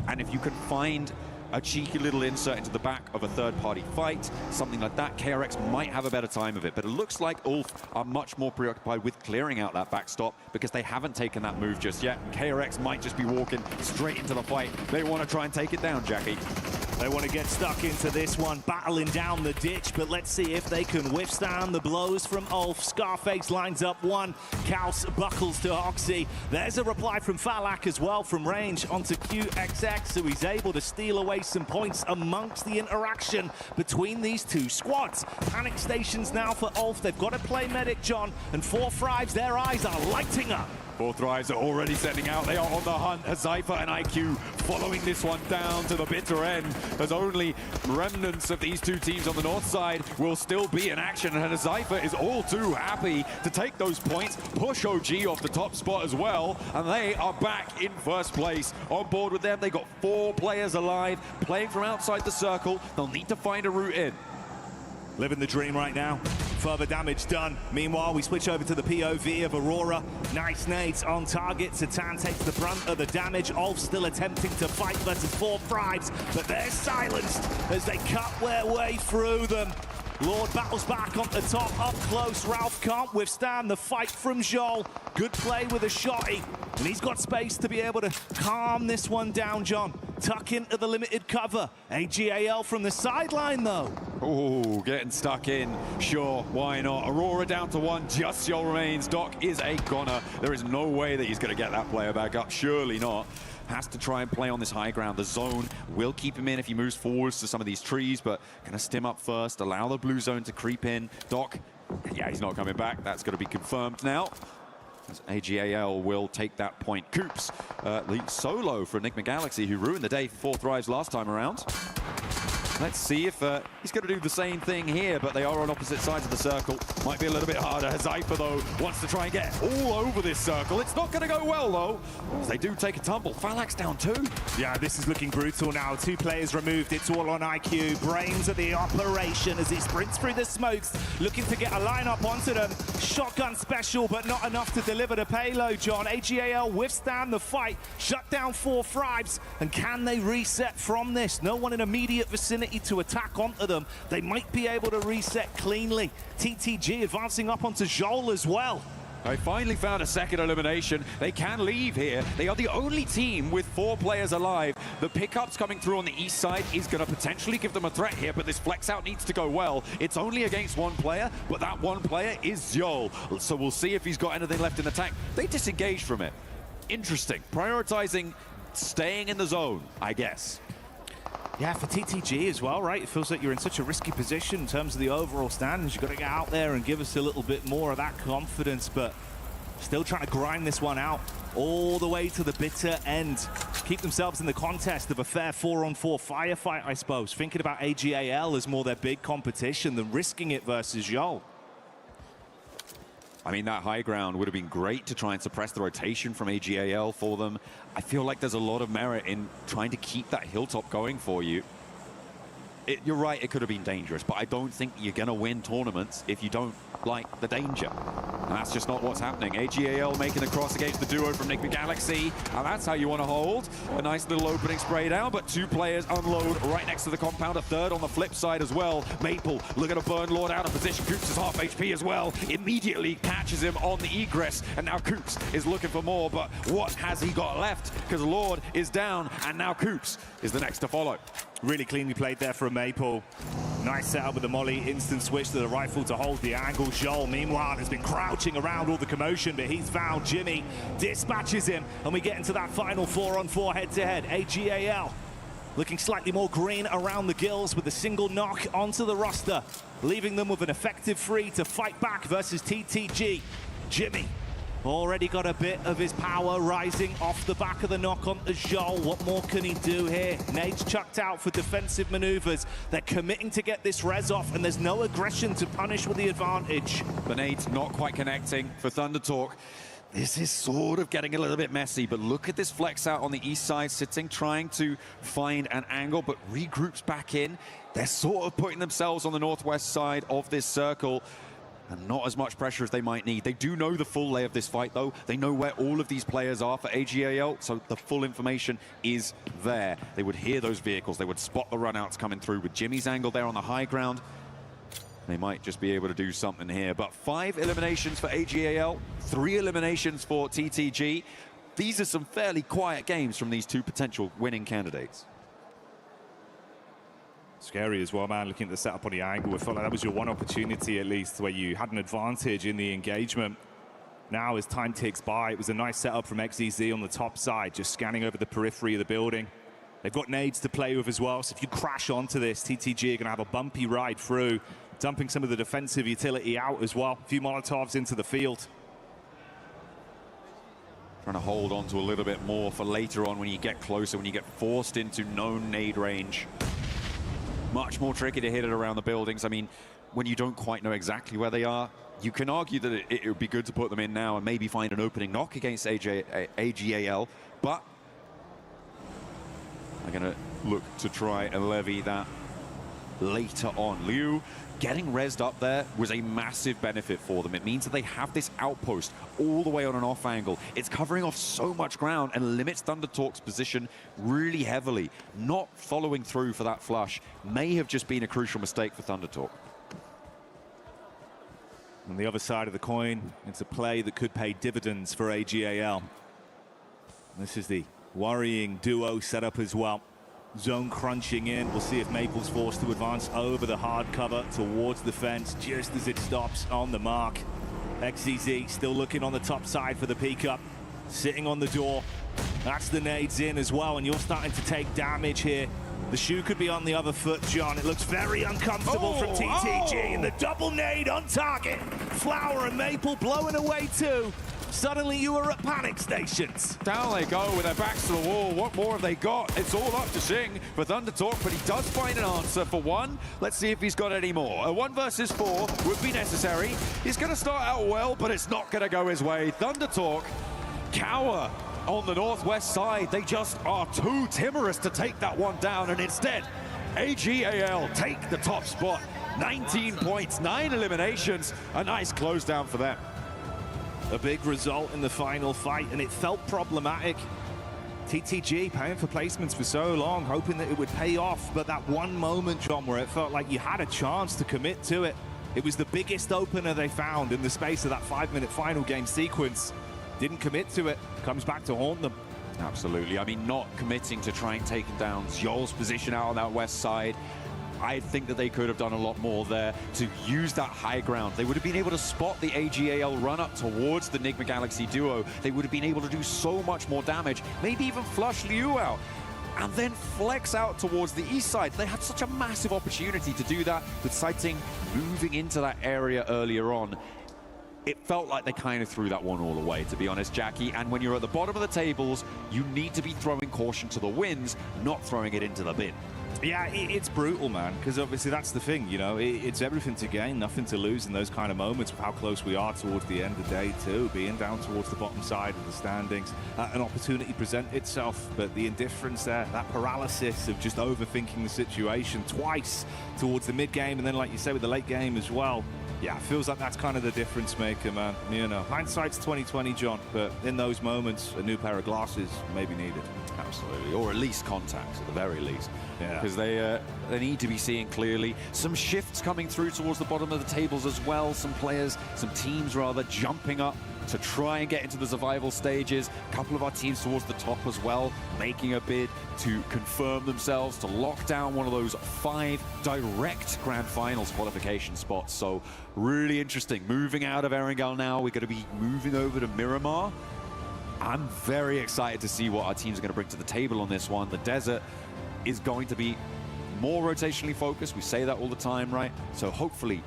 Speaker 2: And if you can find a cheeky little insert into the back of a third-party fight, something like that, KRX might have a better time of it. But it looks like Ulf are much more preoccupied with clearing out that backstop because they haven't taken that move just yet. And KRX might just be walking straight into the fight. They want to try and take it down, Jackie.
Speaker 23: They want to get stuck into this one, battling down the ditch, but let's see if they can withstand the blows from Ulf. Scarface lines up one, Kaus buckles to Oxy. There's a reply from Falak as well from range onto QXX, so he's able to steal away some points amongst the interaction between these two squads. Panic stations now for Ulf. They've got to play medic, John, and Four Thrives, their eyes are lighting up.
Speaker 2: Four Thrives are already sending out. They are on the hunt. Hazaifa and IQ following this one down to the bitter end, as only remnants of these two teams on the north side will still be in action. And Hazaifa is all too happy to take those points, push OG off the top spot as well, and they are back in first place. On board with them, they got 4 players alive, playing from outside the circle. They'll need to find a route in.
Speaker 23: Living the dream right now. Further damage done. Meanwhile, we switch over to the POV of Aurora. Nice nades on target. Satan takes the brunt of the damage. Ulf still attempting to fight versus Four Thrives, but they're silenced as they cut their way through them. Lord battles back on the top, up close. Ralph can't withstand the fight from Joel. Good play with a shotty, and he's got space to be able to calm this one down, John. Tuck into the limited cover. AGAL from the sideline, though.
Speaker 2: Oh, getting stuck in. Sure, why not? Aurora down to 1, just Joel remains. Doc is a goner. There is no way that he's going to get that player back up. Surely not. Has to try and play on this high ground. The zone will keep him in if he moves forwards to some of these trees, but gonna stim up first, allow the blue zone to creep in. Doc, yeah, he's not coming back. That's gonna be confirmed now, as AGAL will take that point. Coops, the solo for Enigma Galaxy, who ruined the day for Four Thrives last time around. Let's see if he's going to do the same thing here, but they are on opposite sides of the circle. Might be a little bit harder. Hazaifa, though, wants to try and get all over this circle. It's not going to go well, though, as they do take a tumble. Falak's down 2.
Speaker 23: Yeah, this is looking brutal now. 2 players removed. It's all on IQ. Brains at the operation as he sprints through the smokes, looking to get a lineup onto them. Shotgun special, but not enough to deliver the payload, John. AGAL withstand the fight, shut down 4 Thrives, and can they reset from this? No one in immediate vicinity to attack onto them. They might be able to reset cleanly. TTG advancing up onto Joel as well.
Speaker 2: They finally found a second elimination. They can leave here. They are the only team with 4 players alive. The pickups coming through on the east side is going to potentially give them a threat here, but this flex out needs to go well. It's only against 1 player, but that 1 player is Joel. So we'll see if he's got anything left in the tank. They disengaged from it. Interesting. Prioritizing staying in the zone, I guess.
Speaker 23: Yeah, for TTG as well, right? It feels like you're in such a risky position in terms of the overall standings. You've got to get out there and give us a little bit more of that confidence, but still trying to grind this one out all the way to the bitter end. Keep themselves in the contest of a fair 4-on-4 firefight, I suppose. Thinking about AGAL as more their big competition than risking it versus Joel.
Speaker 2: I mean, that high ground would have been great to try and suppress the rotation from AGAL for them. I feel like there's a lot of merit in trying to keep that hilltop going for you. You're right, it could have been dangerous, but I don't think you're going to win tournaments if you don't like the danger. And that's just not what's happening. AGAL making the cross against the duo from Nick Galaxy, and that's how you want to hold. A nice little opening spray down, but 2 players unload right next to the compound. A third on the flip side as well. Maple looking to burn Lord out of position. Coops is half HP as well. Immediately catches him on the egress, and now Coops is looking for more, but what has he got left? Because Lord is down, and now Coops is the next to follow.
Speaker 23: Really cleanly played there from Maple. Nice setup with the molly, instant switch to the rifle to hold the angle. Joel, meanwhile, has been crouching around all the commotion, but he's found Jimmy, dispatches him, and we get into that final 4-on-4 head-to-head. AGAL looking slightly more green around the gills with a single knock onto the roster, leaving them with an effective 3 to fight back versus TTG. Jimmy already got a bit of his power rising off the back of the knock onto Joel. What more can he do here? Nades chucked out for defensive maneuvers. They're committing to get this res off, and there's no aggression to punish with the advantage.
Speaker 2: The nades not quite connecting for Thunder Talk. This is sort of getting a little bit messy, but look at this flex out on the east side, sitting, trying to find an angle, but regroups back in. They're sort of putting themselves on the northwest side of this circle, and not as much pressure as they might need. They do know the full lay of this fight, though. They know where all of these players are for AGAL, so the full information is there. They would hear those vehicles. They would spot the runouts coming through. With Jimmy's angle there on the high ground, they might just be able to do something here. But 5 eliminations for AGAL, 3 eliminations for TTG. These are some fairly quiet games from these 2 potential winning candidates.
Speaker 23: Scary as well, man, looking at the setup on the angle. I felt like that was your one opportunity, at least, where you had an advantage in the engagement. Now, as time ticks by, it was a nice setup from XEZ on the top side, just scanning over the periphery of the building. They've got nades to play with as well, so if you crash onto this, TTG are going to have a bumpy ride through, dumping some of the defensive utility out as well. A few Molotovs into the field.
Speaker 2: Trying to hold on to a little bit more for later on when you get closer, when you get forced into known nade range. Much more tricky to hit it around the buildings. I mean, when you don't quite know exactly where they are, you can argue that it would be good to put them in now and maybe find an opening knock against AGAL, but I'm going to look to try and levy that later on. Liu getting rezzed up there was a massive benefit for them. It means that they have this outpost all the way on an off angle. It's covering off so much ground and limits Thunder Talk's position really heavily. Not following through for that flush may have just been a crucial mistake for Thunder Talk.
Speaker 23: On the other side of the coin, it's a play that could pay dividends for AGAL. This is the worrying duo setup as well. Zone crunching in. We'll see if Maple's forced to advance over the hard cover towards the fence just as it stops on the mark. XZZ still looking on the top side for the peek up. Sitting on the door. That's the nades in as well, and you're starting to take damage here. The shoe could be on the other foot, John. It looks very uncomfortable from TTG, and the double nade on target. Flower and Maple blowing away too. Suddenly you were at panic stations.
Speaker 2: Down they go with their backs to the wall. What more have they got? It's all up to Sing for Thunder Talk, but he does find an answer for 1. Let's see if he's got any more. A 1 versus 4 would be necessary. He's going to start out well, but it's not going to go his way. Thunder Talk cower on the northwest side. They just are too timorous to take that one down, and instead, AGAL take the top spot. 19 points, 9 eliminations. A nice close down for them.
Speaker 23: A big result in the final fight, and it felt problematic. TTG paying for placements for so long, hoping that it would pay off, but that one moment, John, where it felt like you had a chance to commit to it. It was the biggest opener they found in the space of that 5-minute final game sequence. Didn't commit to it, comes back to haunt them.
Speaker 2: Absolutely. I mean, not committing to trying taking down Zjol's position out on that west side. I think that they could have done a lot more there to use that high ground. They would have been able to spot the AGAL run up towards the Nigma Galaxy duo. They would have been able to do so much more damage, maybe even flush Liu out, and then flex out towards the east side. They had such a massive opportunity to do that with Sighting moving into that area earlier on. It felt like they kind of threw that one all away, to be honest, Jackie. And when you're at the bottom of the tables, you need to be throwing caution to the winds, not throwing it into the bin.
Speaker 23: Yeah, it's brutal, man, because obviously that's the thing, you know, it's everything to gain, nothing to lose in those kind of moments with how close we are towards the end of day two, being down towards the bottom side of the standings. An opportunity present itself, but the indifference there, that paralysis of just overthinking the situation twice towards the mid-game, and then, like you say, with the late game as well. Yeah, feels like that's kind of the difference maker, man. You know, hindsight's 20/20, John, but in those moments, a new pair of glasses may be needed.
Speaker 2: Absolutely, or at least contacts at the very least.
Speaker 23: Yeah.
Speaker 2: Because they need to be seeing clearly. Some shifts coming through towards the bottom of the tables as well. Some players, some teams rather, jumping up to try and get into the survival stages. A couple of our teams towards the top as well, making a bid to confirm themselves, to lock down one of those 5 direct Grand Finals qualification spots. So really interesting. Moving out of Erangel now, we're going to be moving over to Miramar. I'm very excited to see what our teams are going to bring to the table on this one. The desert is going to be more rotationally focused. We say that all the time, right? So hopefully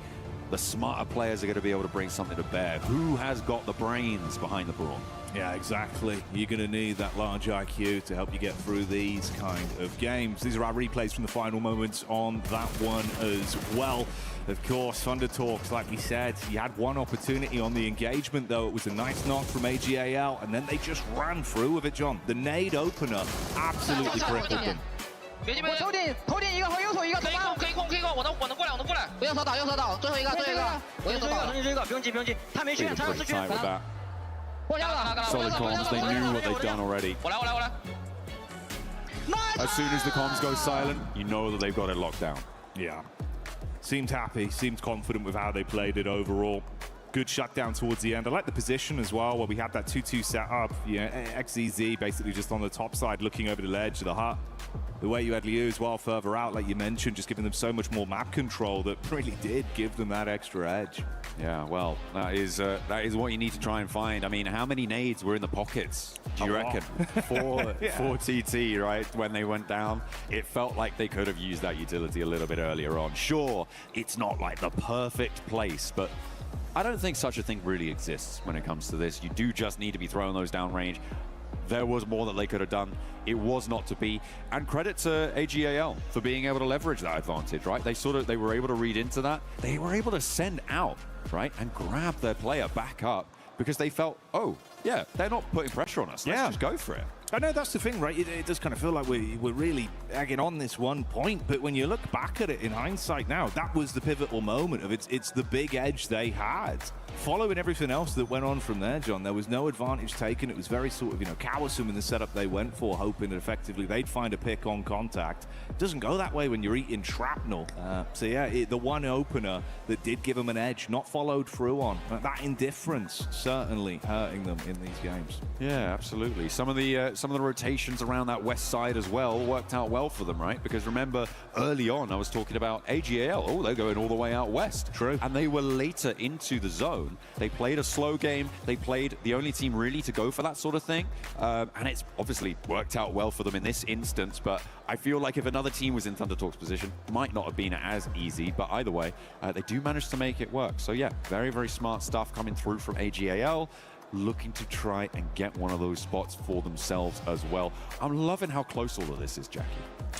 Speaker 2: the smarter players are going to be able to bring something to bear. Who has got the brains behind the brawn?
Speaker 23: Yeah, exactly. You're going to need that large IQ to help you get through these kind of games. These are our replays from the final moments on that one as well. Of course, Thunder Talks, like we said, you had one opportunity on the engagement, though. It was a nice knock from AGAL, and then they just ran through with it, John. The nade opener absolutely crippled them.
Speaker 24: 我抽进一个和右手一个，可以控，我能过来，不要扫倒，最后一个，我重新追一个，不用急，他没去，他有4去。
Speaker 2: Solid comms, they knew what they'd done already.
Speaker 24: 我来。
Speaker 2: As soon as the comms go silent, you know that they've got it locked down.
Speaker 23: Yeah. Seemed happy, seemed confident with how they played it overall. Good shutdown towards the end. I like the position as well, where we had that 2-2 setup. Yeah, XZZ basically just on the top side, looking over the ledge of the hut. The way you had Liu as well further out, like you mentioned, just giving them so much more map control that really did give them that extra edge.
Speaker 2: Yeah, well, that is what you need to try and find. I mean, how many nades were in the pockets, do you reckon? For TT, right, when they went down? It felt like they could have used that utility a little bit earlier on. Sure, it's not like the perfect place, but I don't think such a thing really exists when it comes to this. You do just need to be throwing those downrange. There was more that they could have done. It was not to be. And credit to AGAL for being able to leverage that advantage, right? They were able to read into that. They were able to send out, right, and grab their player back up because they felt, oh, yeah, they're not putting pressure on us. Let's just go for it.
Speaker 23: I know that's the thing, right? It does kind of feel like we're really egging on this one point, but when you look back at it in hindsight now, that was the pivotal moment of it's the big edge they had. Following everything else that went on from there, John, there was no advantage taken. It was very sort of, cowsome in the setup they went for, hoping that effectively they'd find a pick on contact. It doesn't go that way when you're eating shrapnel. So yeah, the one opener that did give them an edge, not followed through on. That indifference certainly hurting them in these games.
Speaker 2: Yeah, absolutely. Some of the rotations around that west side as well worked out well for them, right? Because remember, early on, I was talking about AGAL. Oh, they're going all the way out west.
Speaker 23: True.
Speaker 2: And they were later into the zone. They played a slow game. They played the only team really to go for that sort of thing. And it's obviously worked out well for them in this instance. But I feel like if another team was in Thunder Talk's position, might not have been as easy. But either way, they do manage to make it work. So yeah, very, very smart stuff coming through from AGAL. looking to try and get one of those spots for themselves as well. I'm loving how close all of this is, Jackie.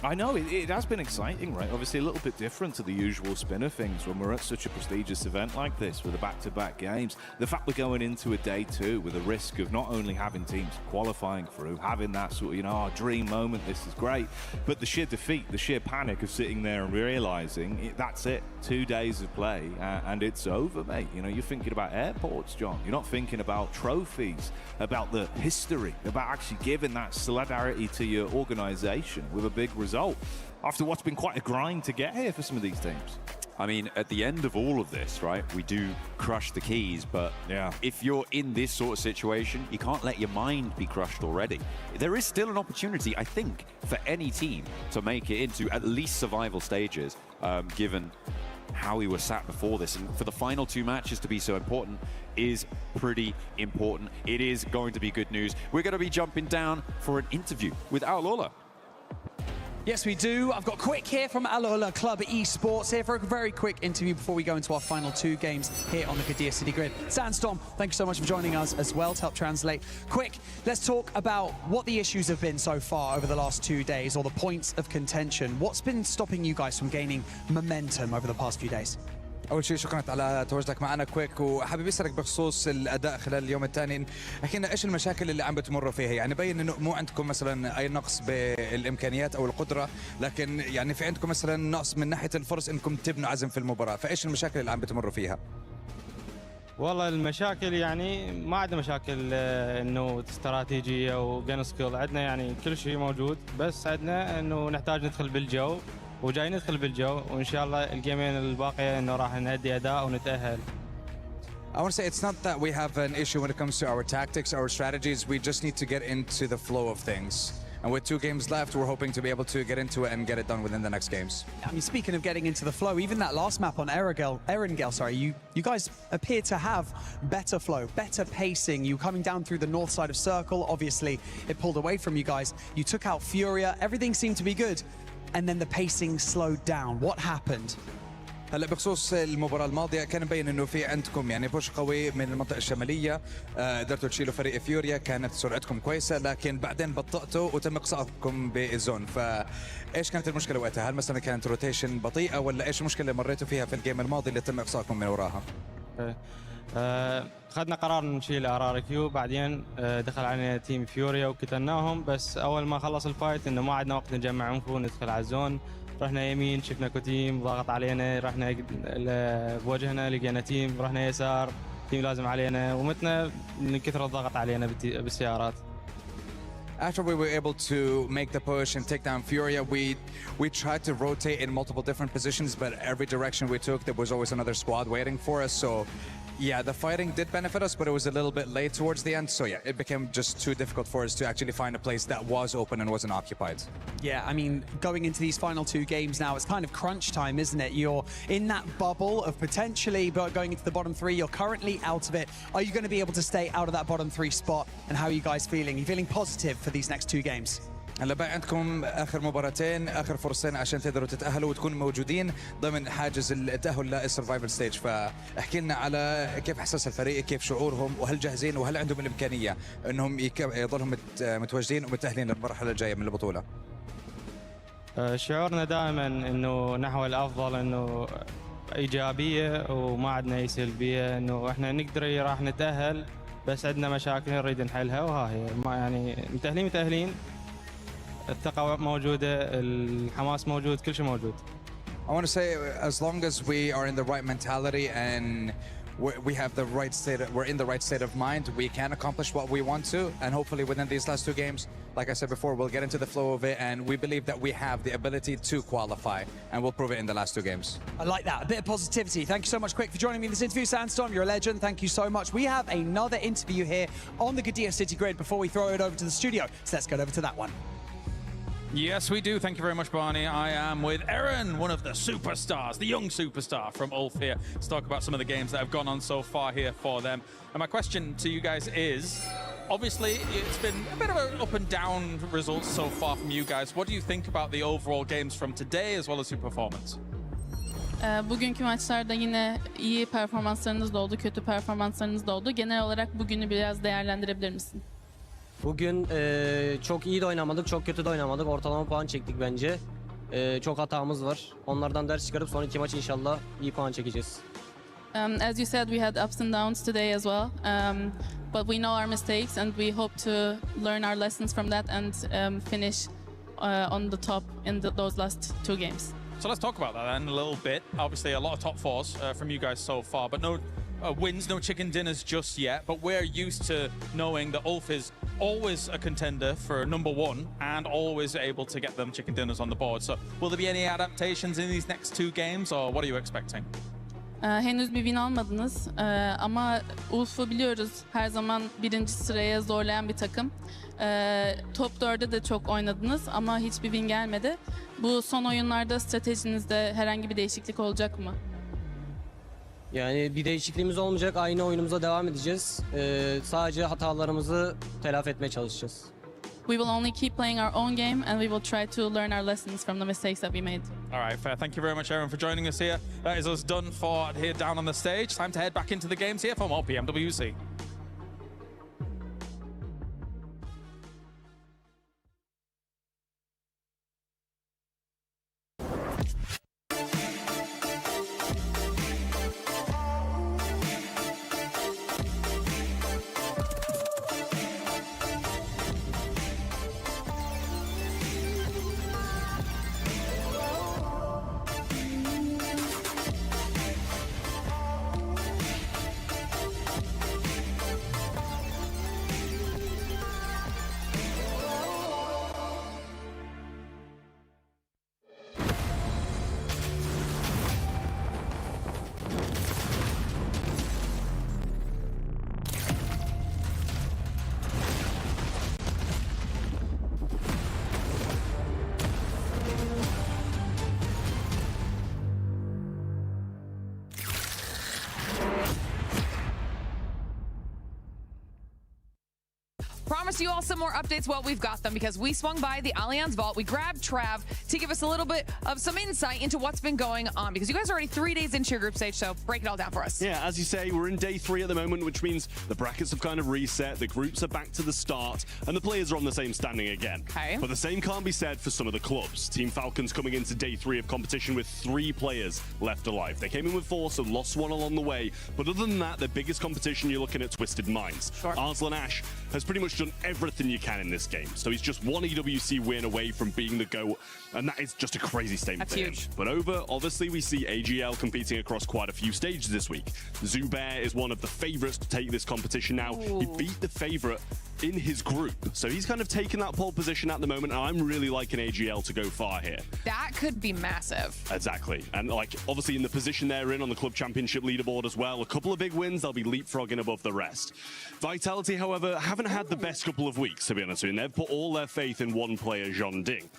Speaker 23: I know, it has been exciting, right? Obviously a little bit different to the usual spin of things when we're at such a prestigious event like this with the back-to-back games. The fact we're going into a day two with a risk of not only having teams qualifying through, having that sort of, you know, dream moment, this is great, but the sheer defeat, the sheer panic of sitting there and realizing that's it, 2 days of play and it's over, mate. You know, you're thinking about airports, John. You're not thinking about trophies, about the history, about actually giving that solidarity to your organization with a big result after what's been quite a grind to get here for some of these teams.
Speaker 2: I mean, at the end of all of this, right, we do crush the keys, but yeah, if you're in this sort of situation, you can't let your mind be crushed already. There is still an opportunity, I think, for any team to make it into at least survival stages, given how we were sat before this. And for the final 2 matches to be so important is pretty important. It is going to be good news. We're going to be jumping down for an interview with Alula.
Speaker 17: Yes, we do. I've got Quick here from Alula Club Esports here for a very quick interview before we go into our final 2 games here on the Qiddiya City Grid. Sandstorm, thank you so much for joining us as well to help translate. Quick, let's talk about what the issues have been so far over the last 2 days, or the points of contention. What's been stopping you guys from gaining momentum over the past few days?
Speaker 3: اول شيء شكرا على تواجدك معنا كويك، وحابب اسالك بخصوص الاداء خلال اليوم الثاني. احكي لنا ايش المشاكل اللي عم بتمروا فيها؟ يعني بين انه مو عندكم مثلا اي نقص بالامكانيات او القدره، لكن يعني في عندكم مثلا نقص من ناحيه الفرص انكم تبنوا عزم في المباراه، فايش المشاكل اللي عم بتمروا فيها؟
Speaker 6: والله المشاكل يعني ما عندنا مشاكل انه استراتيجيه وجن سكيل، عندنا يعني كل شيء موجود، بس عندنا انه نحتاج ندخل بالجو، وجاي ندخل بالجو، وان شاء الله الجيمين الباقيه انه راح نأدي اداء ونتأهل.
Speaker 3: I want to say it's not that we have an issue when it comes to our tactics, our strategies. We just need to get into the flow of things. And with 2 games left, we're hoping to be able to get into it and get it done within the next games.
Speaker 17: I mean, speaking of getting into the flow, even that last map on Erangel, sorry, you guys appear to have better flow, better pacing. You coming down through the north side of Circle, obviously it pulled away from you guys. You took out Furia, everything seemed to be good. And then the pacing slowed down. What happened?
Speaker 3: هلا بخصوص المباراة الماضية كان مبين انه في عندكم يعني بوش قوي من المنطقة الشمالية، قدرتوا تشيلوا فريق فيوريا، كانت سرعتكم كويسة، لكن بعدين بطأتوا وتم اقصائكم بالزون، فايش كانت المشكلة وقتها؟ هل مثلا كانت روتيشن بطيئة، ولا ايش المشكلة اللي مريتوا فيها في الجيم الماضي اللي تم اقصائكم من وراها؟
Speaker 6: اخذنا قرار نشيل ارار كيو، بعدين دخل علينا تيم فيوريا وقتلناهم، بس اول ما خلص الفايت انه ما عندنا وقت نجمع انفو ندخل على الزون، رحنا يمين شفنا تيم ضاغط علينا، رحنا بوجهنا لقينا تيم، رحنا يسار تيم لازم علينا، ومتنا من كثر الضغط علينا بالسيارات.
Speaker 3: After we were able to make the push and take down Furia, we tried to rotate in multiple different positions, but every direction we took, there was always another squad waiting for us. So yeah, the fighting did benefit us, but it was a little bit late towards the end. So yeah, it became just too difficult for us to actually find a place that was open and wasn't occupied.
Speaker 17: Yeah, I mean, going into these final 2 games now, it's kind of crunch time, isn't it? You're in that bubble of potentially going into the bottom 3. You're currently out of it. Are you going to be able to stay out of that bottom 3 spot? And how are you guys feeling? Are you feeling positive for these next 2 games?
Speaker 3: هلا بقى عندكم اخر مباراتين، اخر فرصتين عشان تقدروا تتاهلوا وتكونوا موجودين ضمن حاجز التاهل للسرفايفل ستيج، فاحكي لنا على كيف احساس الفريق، كيف شعورهم، وهل جاهزين وهل عندهم الامكانيه انهم يضلهم متواجدين ومتاهلين للمرحله الجايه من البطوله؟
Speaker 6: شعورنا دائما انه نحو الافضل، انه ايجابيه وما عندنا اي سلبيه، انه احنا نقدر راح نتاهل، بس عندنا مشاكل نريد نحلها، وها هي ما يعني متاهلين الثقة موجودة، الحماس موجود، كل شيء موجود.
Speaker 3: I want to say, as long as we are in the right mentality and we have the right state, we're in the right state of mind, we can accomplish what we want to, and hopefully within these last 2 games, like I said before, we'll get into the flow of it, and we believe that we have the ability to qualify, and we'll prove it in the last 2 games.
Speaker 17: I like that, a bit of positivity. Thank you so much, Quick, for joining me in this interview. Sandstorm, you're a legend. Thank you so much. We have another interview here on the Qiddiya City Grid before we throw it over to the studio, so let's get over to that one.
Speaker 11: Yes, we do. Thank you very much, Barney. I am with Eren, one of the superstars, the young superstar from Ulf here, to talk about some of the games that have gone on so far here for them. And my question to you guys is, obviously, it's been a bit of an up and down results so far from you guys. What do you think about the overall games from today as well as your performance?
Speaker 9: Bugünkü maçlarda yine iyi performanslarınız da oldu, kötü performanslarınız da oldu. Genel olarak bugünü biraz değerlendirebilir misin?
Speaker 10: Bugün çok iyi de oynamadık, çok kötü de oynamadık. Ortalama puan çektik bence. Çok hatamız var. Onlardan ders çıkarıp sonraki maç inşallah iyi puan çekeceğiz.
Speaker 9: As you said, we had ups and downs today as well. But we know our mistakes and we hope to learn our lessons from that and finish on the top in those last 2 games.
Speaker 11: So let's talk about that then a little bit. Obviously, a lot of top 4s from you guys so far, but no wins, no chicken dinners just yet. But we're used to knowing that Ulf is always a contender for number 1 and always able to get them chicken dinners on the board. So will there be any adaptations in these next 2 games, or what are you expecting?
Speaker 9: Henüz bir win almadınız ama Ulf'u biliyoruz, her zaman 1. sıraya zorlayan bir takım. Top 4'de de çok oynadınız ama hiçbir win gelmedi. Bu son oyunlarda stratejinizde herhangi bir değişiklik olacak mı?
Speaker 10: Yani bir değişikliğimiz olmayacak, aynı oyunumuza devam edeceğiz. Sadece hatalarımızı telafi etmeye çalışacağız.
Speaker 9: We will only keep playing our own game and we will try to learn our lessons from the mistakes that we made.
Speaker 11: All right, fair. Thank you very much, Aaron, for joining us here. That is us done for here down on the stage. Time to head back into the games here for more PMWC.
Speaker 8: Promise you all some more updates. Well, we've got them because we swung by the Allianz Vault. We grabbed Trav to give us a little bit of some insight into what's been going on because you guys are already 3 days into your group stage, so break it all down for us.
Speaker 16: Yeah, as you say, we're in day 3 at the moment, which means the brackets have kind of reset, the groups are back to the start, and the players are on the same standing again.
Speaker 8: Okay.
Speaker 16: But the same can't be said for some of the clubs. Team Falcons coming into day 3 of competition with 3 players left alive. They came in with 4, so lost 1 along the way. But other than that, the biggest competition, you're looking at Twisted Minds.
Speaker 8: Sure.
Speaker 16: Arslan Ash has pretty much done everything you can in this game. So he's just 1 EWC win away from being the GOAT, and that is just a crazy statement.
Speaker 8: That's
Speaker 16: for him.
Speaker 8: huge.
Speaker 16: But over, obviously, we see AGL competing across quite a few stages this week. Zubair is one of the favorites to take this competition now.
Speaker 8: Ooh.
Speaker 16: He beat the favorite in his group. So he's kind of taken that pole position at the moment, and I'm really liking AGL to go far here.
Speaker 8: That could be massive.
Speaker 16: Exactly. And like obviously in the position they're in on the club championship leaderboard as well, a couple of big wins, they'll be leapfrogging above the rest. Vitality, however, haven't had the best couple of weeks, to be honest with you. They've put all their faith in one player, Jean Ding.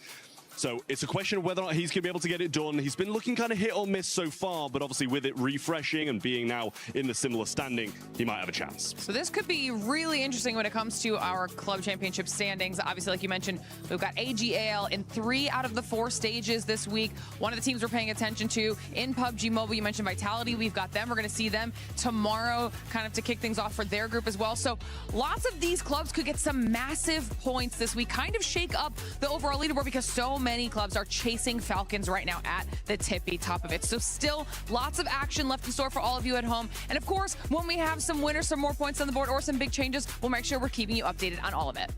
Speaker 16: So it's a question of whether or not he's going to be able to get it done. He's been looking kind of hit or miss so far, but obviously with it refreshing and being now in the similar standing, he might have a chance.
Speaker 8: So this could be really interesting when it comes to our club championship standings. Obviously, like you mentioned, we've got AGL in 3 out of the 4 stages this week. One of the teams we're paying attention to in PUBG Mobile, you mentioned Vitality. We've got them. We're going to see them tomorrow kind of to kick things off for their group as well. So lots of these clubs could get some massive points this week, kind of shake up the overall leaderboard because so many clubs are chasing Falcons right now at the tippy top of it. So still lots of action left in store for all of you at home. And of course, when we have some winners, some more points on the board, or some big changes, we'll make sure we're keeping you updated on all of it.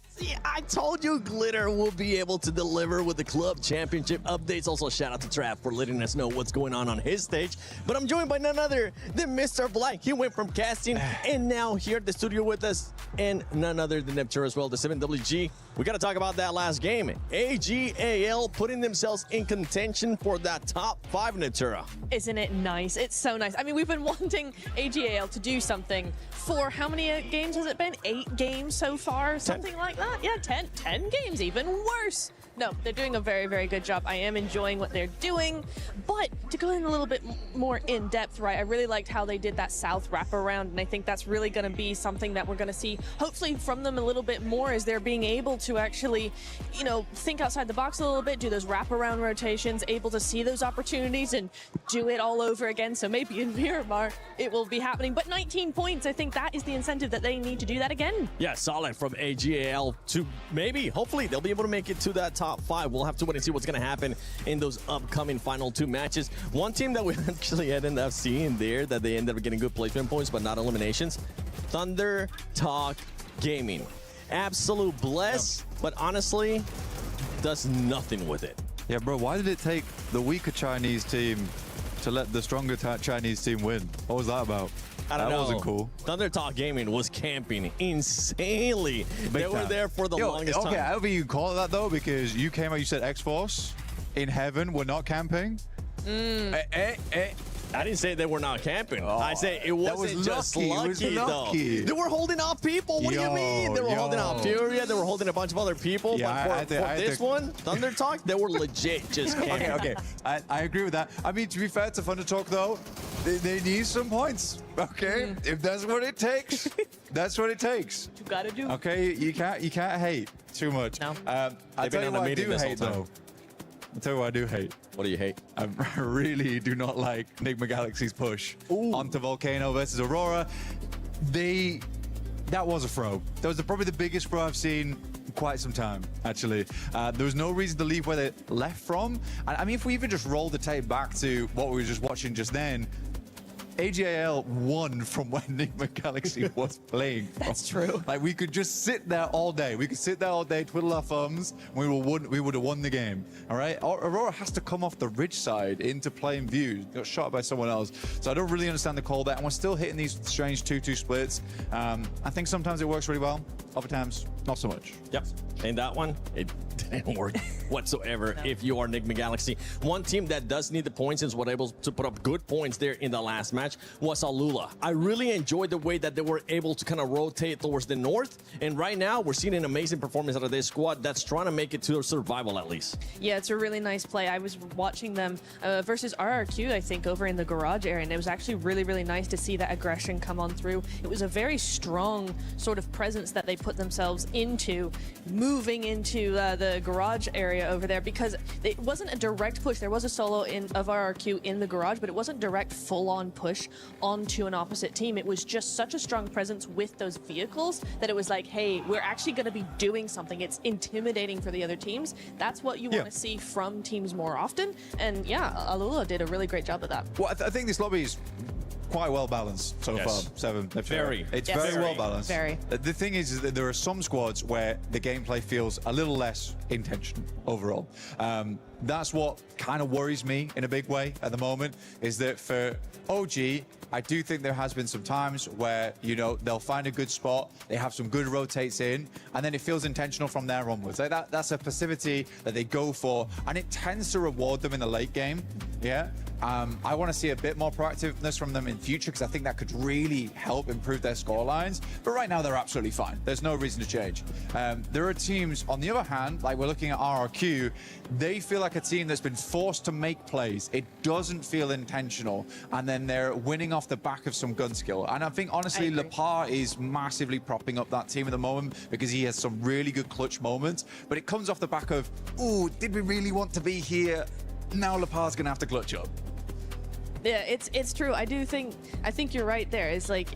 Speaker 1: See, I told you Glitter will be able to deliver with the club championship updates. Also, shout out to Trav for letting us know what's going on his stage. But I'm joined by none other than Mr. Black. He went from casting and now here at the studio with us, and none other than Neptune as well, the 7WG. We got to talk about that last game. AGAL putting themselves in contention for that top 5, Natura.
Speaker 22: Isn't it nice? It's so nice. I mean, we've been wanting AGAL to do something for how many games has it been? 8 games so far? Something like that? Yeah, 10 games even. Worse No, they're doing a very, very good job. I am enjoying what they're doing, but to go in a little bit more in depth, right, I really liked how they did that South wraparound, and I think that's really going to be something that we're going to see, hopefully, from them a little bit more, as they're being able to actually, you know, think outside the box a little bit, do those wraparound rotations, able to see those opportunities and do it all over again. So maybe in Miramar, it will be happening. But 19 points, I think that is the incentive that they need to do that again.
Speaker 1: Yeah, solid from AGAL to maybe, hopefully, they'll be able to make it to that top 5. We'll have to wait and see what's going to happen in those upcoming final 2 matches. One team that we actually ended up seeing there that they ended up getting good placement points but not eliminations, Thunder Talk Gaming. Absolute bless, but honestly, does nothing with it.
Speaker 21: Yeah, bro, why did it take the weaker Chinese team to let the stronger Chinese team win? What was that about?
Speaker 1: I don't know.
Speaker 21: That wasn't cool.
Speaker 1: Thunder Talk Gaming was camping insanely. They were there for the longest time.
Speaker 21: Okay, however you call it that, though, because you came out, you said X-Force in heaven were not camping.
Speaker 1: I didn't say they were not camping. I say it wasn't just lucky, though. They were holding off people. What do you mean? They were holding off Furia. They were holding a bunch of other people.
Speaker 21: Yeah,
Speaker 1: but for this one, Thunder Talk, they were legit just camping.
Speaker 21: Okay. I agree with that. I mean, to be fair to Thunder Talk, though, they need some points. Okay, if that's what it takes, that's what it takes.
Speaker 22: You gotta do.
Speaker 21: Okay, you can't hate too much.
Speaker 22: No.
Speaker 21: I tell you what I do hate, though. I'll tell you what I do hate.
Speaker 1: What do you hate?
Speaker 21: I really do not like Enigma Galaxy's push onto Volcano versus Aurora. That was a throw. That was probably the biggest throw I've seen in quite some time, actually. There was no reason to leave where they left from. I mean, if we even just roll the tape back to what we were just watching just then, AGAL won from when Enigma Galaxy was playing.
Speaker 22: That's true.
Speaker 21: Like, we could just sit there all day. We could sit there all day, twiddle our thumbs, and we would have won the game. All right? Aurora has to come off the ridge side into plain view. Got shot by someone else. So I don't really understand the call there. And we're still hitting these strange 2-2 splits. I think sometimes it works really well. Other times, not so much.
Speaker 1: Yep. And that one, it didn't work whatsoever if you are Enigma Galaxy. One team that does need the points and was able to put up good points there in the last match was Alula. I really enjoyed the way that they were able to kind of rotate towards the north. And right now, we're seeing an amazing performance out of this squad that's trying to make it to survival at least.
Speaker 22: Yeah, it's a really nice play. I was watching them versus RRQ, I think, over in the garage area, and it was actually really, really nice to see that aggression come on through. It was a very strong sort of presence that they put themselves into, moving into the garage area over there, because it wasn't a direct push. There was a solo of RRQ in the garage, but it wasn't direct full-on push onto an opposite team. It was just such a strong presence with those vehicles that it was like, hey, we're actually going to be doing something. It's intimidating for the other teams. That's what you want to see from teams more often. And yeah, Alula did a really great job of that.
Speaker 21: Well, I think this lobby is quite well balanced so far. Seven.
Speaker 1: It's
Speaker 21: very well balanced.
Speaker 22: Very.
Speaker 21: The thing is that there are some squads where the gameplay feels a little less intentional overall. That's what kind of worries me in a big way at the moment, is that for OG, I do think there has been some times where, you know, they'll find a good spot, they have some good rotates in, and then it feels intentional from there onwards. Like that's a passivity that they go for, and it tends to reward them in the late game. Yeah. I want to see a bit more proactiveness from them in future, because I think that could really help improve their score lines. But right now, they're absolutely fine. There's no reason to change. There are teams, on the other hand, like we're looking at RRQ, they feel like a team that's been forced to make plays. It doesn't feel intentional, and then they're winning off the back of some gun skill. And I think, honestly, Lepar is massively propping up that team at the moment, because he has some really good clutch moments. But it comes off the back of, ooh, did we really want to be here? Now Lepar's going to have to clutch up.
Speaker 22: Yeah, it's true. I think you're right there. It's like,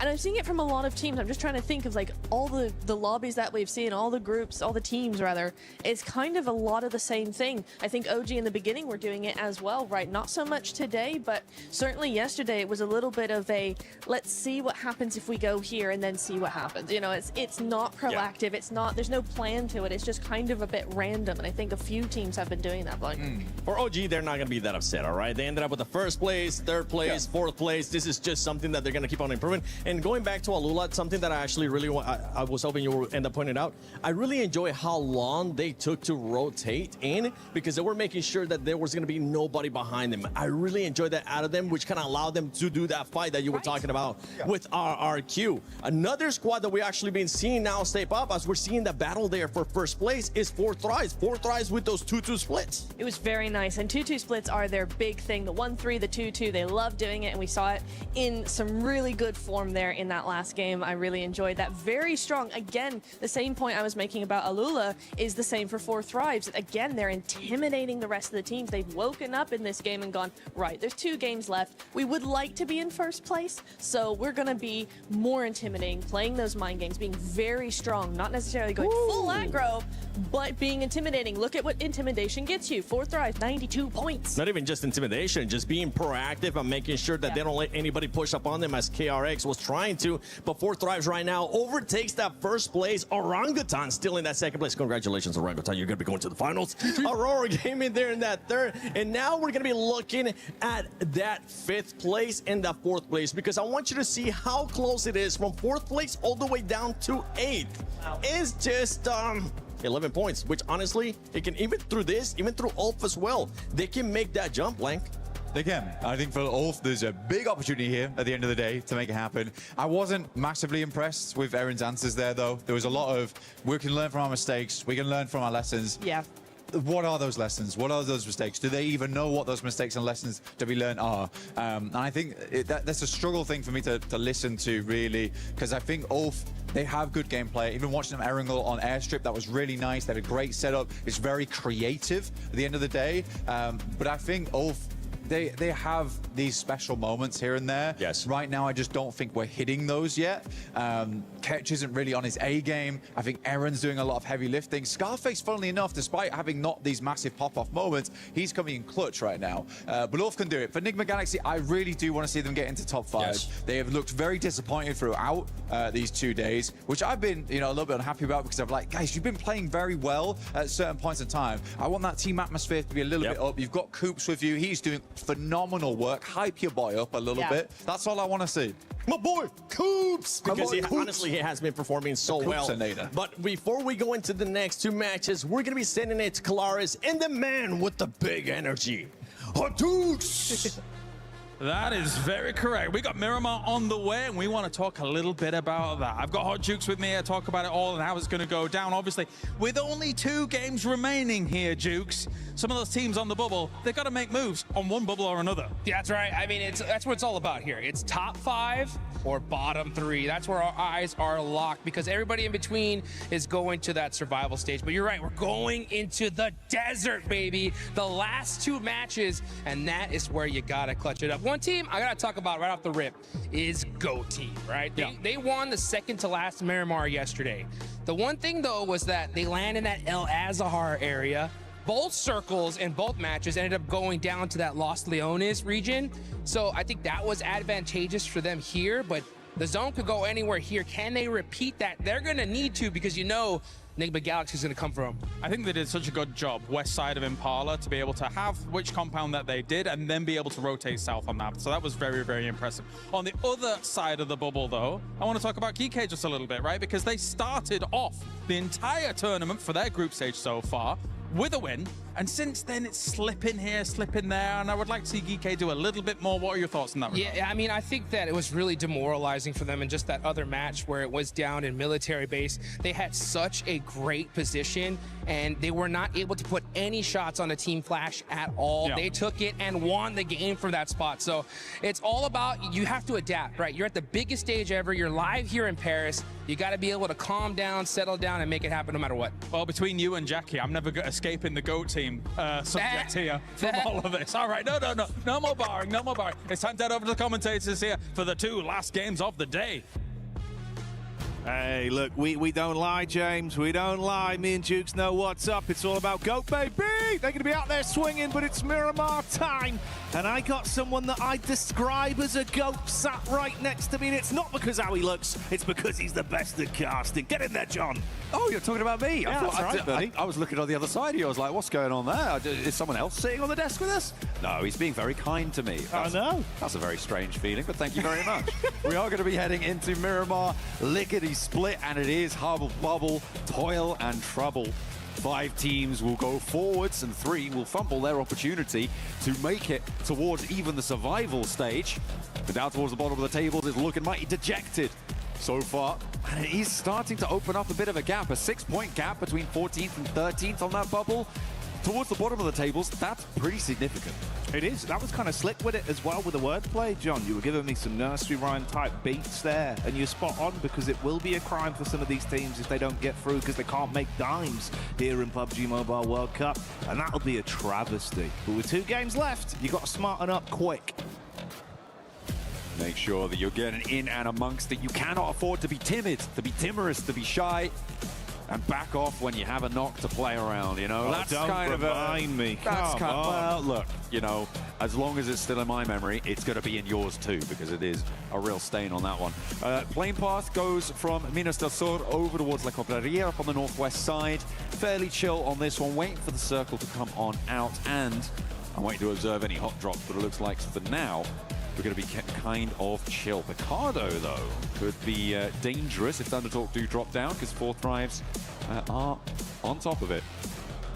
Speaker 22: and I'm seeing it from a lot of teams. I'm just trying to think of like all the lobbies that we've seen, all the groups, all the teams rather. It's kind of a lot of the same thing. I think OG in the beginning were doing it as well, right? Not so much today, but certainly yesterday it was a little bit of a, let's see what happens if we go here and then see what happens. You know, it's not proactive. It's not, there's no plan to it. It's just kind of a bit random. And I think a few teams have been doing that.
Speaker 1: For OG, they're not going to be that upset, all right? They ended up with the first place, third place, fourth place. This is just something that they're going to keep on improving. And going back to Alula, something that I actually really want, I was hoping you would end up pointing out. I really enjoy how long they took to rotate in, because they were making sure that there was going to be nobody behind them. I really enjoyed that out of them, which kind of allowed them to do that fight that you were talking about with RRQ. Another squad that we actually been seeing now step up as we're seeing the battle there for first place is 4Thrives. 4Thrives with those 2-2 splits.
Speaker 22: It was very nice, and 2-2 splits are their big thing. The 1-3, the 2-2, they love doing it, and we saw it in some really good form there in that last game. I really enjoyed that. Very strong. Again, the same point I was making about Alula is the same for 4Thrives. Again, they're intimidating the rest of the teams. They've woken up in this game and gone, right, there's 2 games left. We would like to be in first place, so we're going to be more intimidating, playing those mind games, being very strong, not necessarily going full aggro, but being intimidating. Look at what intimidation gets you. 4Thrives, 92 points.
Speaker 1: Not even just intimidation, just being proactive and making sure that they don't let anybody push up on them as KRX was trying to. But 4Thrives right now overtakes that first place. Orangutan still in that second place. Congratulations, Orangutan. You're going to be going to the finals. Aurora Gaming there in that third. And now we're going to be looking at that 5th place and that 4th place, because I want you to see how close it is from 4th place all the way down to 8th. It's just 11 points, which honestly, it can, even through this, even through Ulf as well, they can make that jump, Blank.
Speaker 21: They can. I think for Ulf, there's a big opportunity here at the end of the day to make it happen. I wasn't massively impressed with Erin's answers there, though. There was a lot of, we can learn from our mistakes, we can learn from our lessons.
Speaker 22: Yeah.
Speaker 21: What are those lessons? What are those mistakes? Do they even know what those mistakes and lessons to be learned are? And I think that's a struggle thing for me to listen to, really, because I think Ulf, they have good gameplay. Even watching them Erangel on Airstrip, that was really nice. They had a great setup. It's very creative at the end of the day. But I think Ulf, they have these special moments here and there.
Speaker 1: Yes.
Speaker 21: Right now, I just don't think we're hitting those yet. Ketch isn't really on his A game. I think Erin's doing a lot of heavy lifting. Scarface, funnily enough, despite having not these massive pop-off moments, he's coming in clutch right now. But Ulf can do it. For Enigma Galaxy, I really do want to see them get into top 5.
Speaker 1: Yes.
Speaker 21: They have looked very disappointed throughout these 2 days, which I've been, a little bit unhappy about, because I'm like, guys, you've been playing very well at certain points in time. I want that team atmosphere to be a little bit up. You've got Coops with you. He's doing phenomenal work. Hype your boy up a little bit. That's all I want to see.
Speaker 1: My boy, Coops! Because honestly, he has been performing so well. But before we go into the next 2 matches, we're going to be sending it to Kalaris and the man with the big energy, Hadouks!
Speaker 15: That is very correct. We got Miramar on the way, and we want to talk a little bit about that. I've got Hot Jukes with me to talk about it all and how it's going to go down. Obviously, with only 2 games remaining here, Jukes, some of those teams on the bubble, they've got to make moves on one bubble or another.
Speaker 4: Yeah, that's right. I mean, that's what it's all about here. It's top 5 or bottom 3. That's where our eyes are locked, because everybody in between is going to that survival stage. But you're right, we're going into the desert, baby. The last 2 matches, and that is where you got to clutch it up. One team I got to talk about right off the rip is Go Team, right? They won the second to last Miramar yesterday. The one thing, though, was that they land in that El Azahar area. Both circles in both matches ended up going down to that Los Leones region. So I think that was advantageous for them here, but the zone could go anywhere here. Can they repeat that? They're going to need to, because Enigma Galaxy is going to come from.
Speaker 15: I think they did such a good job west side of Impala to be able to have which compound that they did and then be able to rotate south on that. So that was very, very impressive. On the other side of the bubble, though, I want to talk about GK just a little bit, right? Because they started off the entire tournament for their group stage so far with a win, and since then it's slipping here, slipping there, and I would like to see GK do a little bit more. What are your thoughts on that regard?
Speaker 4: Yeah, I mean, I think that it was really demoralizing for them in just that other match where it was down in military base. They had such a great position, and they were not able to put any shots on a team flash at all. They took it and won the game from that spot. So it's all about, you have to adapt, right? You're at the biggest stage ever. You're live here in Paris. You got to be able to calm down, settle down, and make it happen no matter what.
Speaker 15: Well, between you and Jackie, I'm never escaping the GOAT team subject here from all of this. All right, no more barring, no more barring. It's time to head over to the commentators here for the 2 last games of the day.
Speaker 23: Hey, look, we don't lie, James. We don't lie. Me and Jukes know what's up. It's all about GOAT, baby. They're going to be out there swinging, but it's Miramar time. And I got someone that I describe as a GOAT sat right next to me. And it's not because how he looks. It's because he's the best at casting. Get in there, John.
Speaker 2: Oh, you're talking about me?
Speaker 23: Yeah, that's right, buddy.
Speaker 2: I was looking on the other side of you. I was like, what's going on there? Is someone else sitting on the desk with us? No, he's being very kind to me.
Speaker 23: I know.
Speaker 2: That's a very strange feeling, but thank you very much. We are going to be heading into Miramar, lickety split, and it is hubble bubble, toil and trouble. 5 teams will go forwards and 3 will fumble their opportunity to make it towards even the survival stage. But down towards the bottom of the tables is looking mighty dejected so far. And it is starting to open up a bit of a gap, a 6-point gap between 14th and 13th on that bubble. Towards the bottom of the tables, that's pretty significant.
Speaker 23: It is. That was kind of slick with it as well with the wordplay, John. You were giving me some nursery rhyme type beats there, and you're spot on, because it will be a crime for some of these teams if they don't get through, because they can't make dimes here in PUBG Mobile World Cup, and that'll be a travesty. But with 2 games left, you got to smarten up quick.
Speaker 2: Make sure that you're getting in and amongst it. You cannot afford to be timid, to be timorous, to be shy, and back off when you have a knock to play around, you know?
Speaker 23: Oh,
Speaker 2: that's
Speaker 23: don't
Speaker 2: kind of
Speaker 23: remind me.
Speaker 2: That's
Speaker 23: Come
Speaker 2: kind of,
Speaker 23: on.
Speaker 2: well, look, you know, as long as it's still in my memory, it's going to be in yours too, because it is a real stain on that one. Plane path goes from Minas del Sur over towards La Cobraria up on the northwest side. Fairly chill on this one, waiting for the circle to come on out, and I'm waiting to observe any hot drops, but it looks like for now, we're going to be kept kind of chill. Picardo, though, could be dangerous if Thundertalk do drop down, because 4 Thrives are on top of it,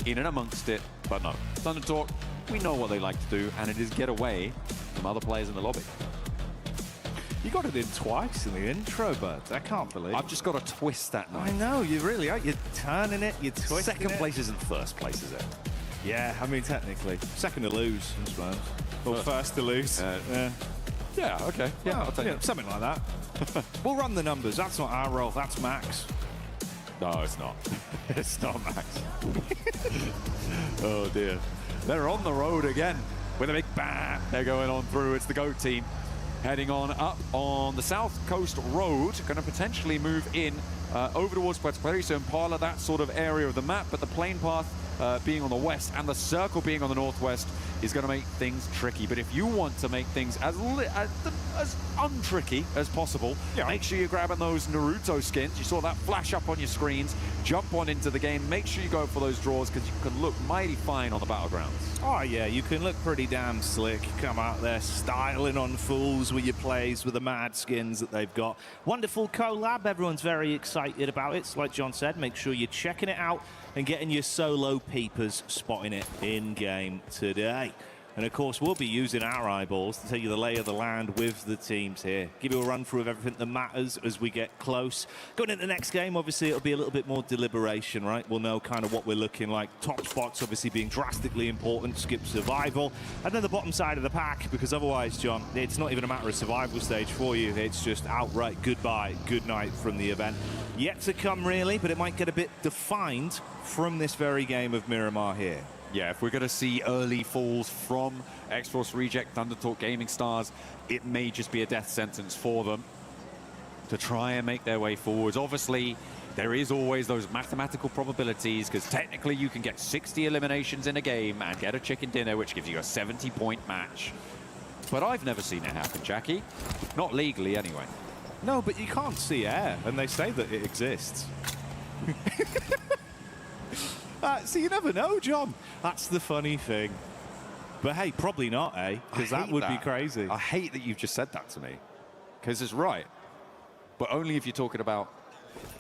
Speaker 2: in and amongst it. But no, Thundertalk, we know what they like to do, and it is get away from other players in the lobby.
Speaker 23: You got it in twice in the intro, bud. I can't believe
Speaker 2: I've just got to twist that night.
Speaker 23: I know, you really are. You're turning it, you're twisting
Speaker 2: Second
Speaker 23: it.
Speaker 2: place isn't first place, is it?
Speaker 23: Yeah, I mean, technically. Second to lose, I suppose. Or first to lose.
Speaker 2: Yeah, okay. Yeah,
Speaker 23: Well,
Speaker 2: I'll take it.
Speaker 23: something like that. We'll run the numbers. That's not our role, that's Max.
Speaker 2: No, it's not. It's not, Max. Oh, dear. They're on the road again with a big bang. They're going on through. It's the GOAT team heading on up on the South Coast Road. Going to potentially move in over towards Puerto Perico and Impala, that sort of area of the map. But the plane path being on the west and the circle being on the northwest is going to make things tricky. But if you want to make things as untricky as possible, make sure you're grabbing those Naruto skins. You saw that flash up on your screens. Jump on into the game. Make sure you go for those draws, because you can look mighty fine on the battlegrounds.
Speaker 23: Oh, yeah, you can look pretty damn slick. Come out there styling on fools with your plays, with the mad skins that they've got. Wonderful collab. Everyone's very excited about it. So like John said, make sure you're checking it out and getting your solo peepers, spotting it in-game today. And of course, we'll be using our eyeballs to tell you the lay of the land with the teams here. Give you a run through of everything that matters as we get close. Going into the next game, obviously, it'll be a little bit more deliberation, right? We'll know kind of what we're looking like. Top spots, obviously, being drastically important. Skip survival. And then the bottom side of the pack, because otherwise, John, it's not even a matter of survival stage for you. It's just outright goodbye, good night from the event. Yet to come, really, but it might get a bit defined from this very game of Miramar here.
Speaker 2: Yeah, if we're going to see early falls from X-Force Reject, Thundertalk Gaming Stars, it may just be a death sentence for them to try and make their way forwards. Obviously, there is always those mathematical probabilities, because technically you can get 60 eliminations in a game and get a chicken dinner, which gives you a 70-point match. But I've never seen it happen, Jackie. Not legally, anyway.
Speaker 23: No, but you can't see air, and they say that it exists. So you never know, John. That's the funny thing. But hey, probably not, eh? Because that would be crazy.
Speaker 2: I hate that you've just said that to me, because it's right. But only if you're talking about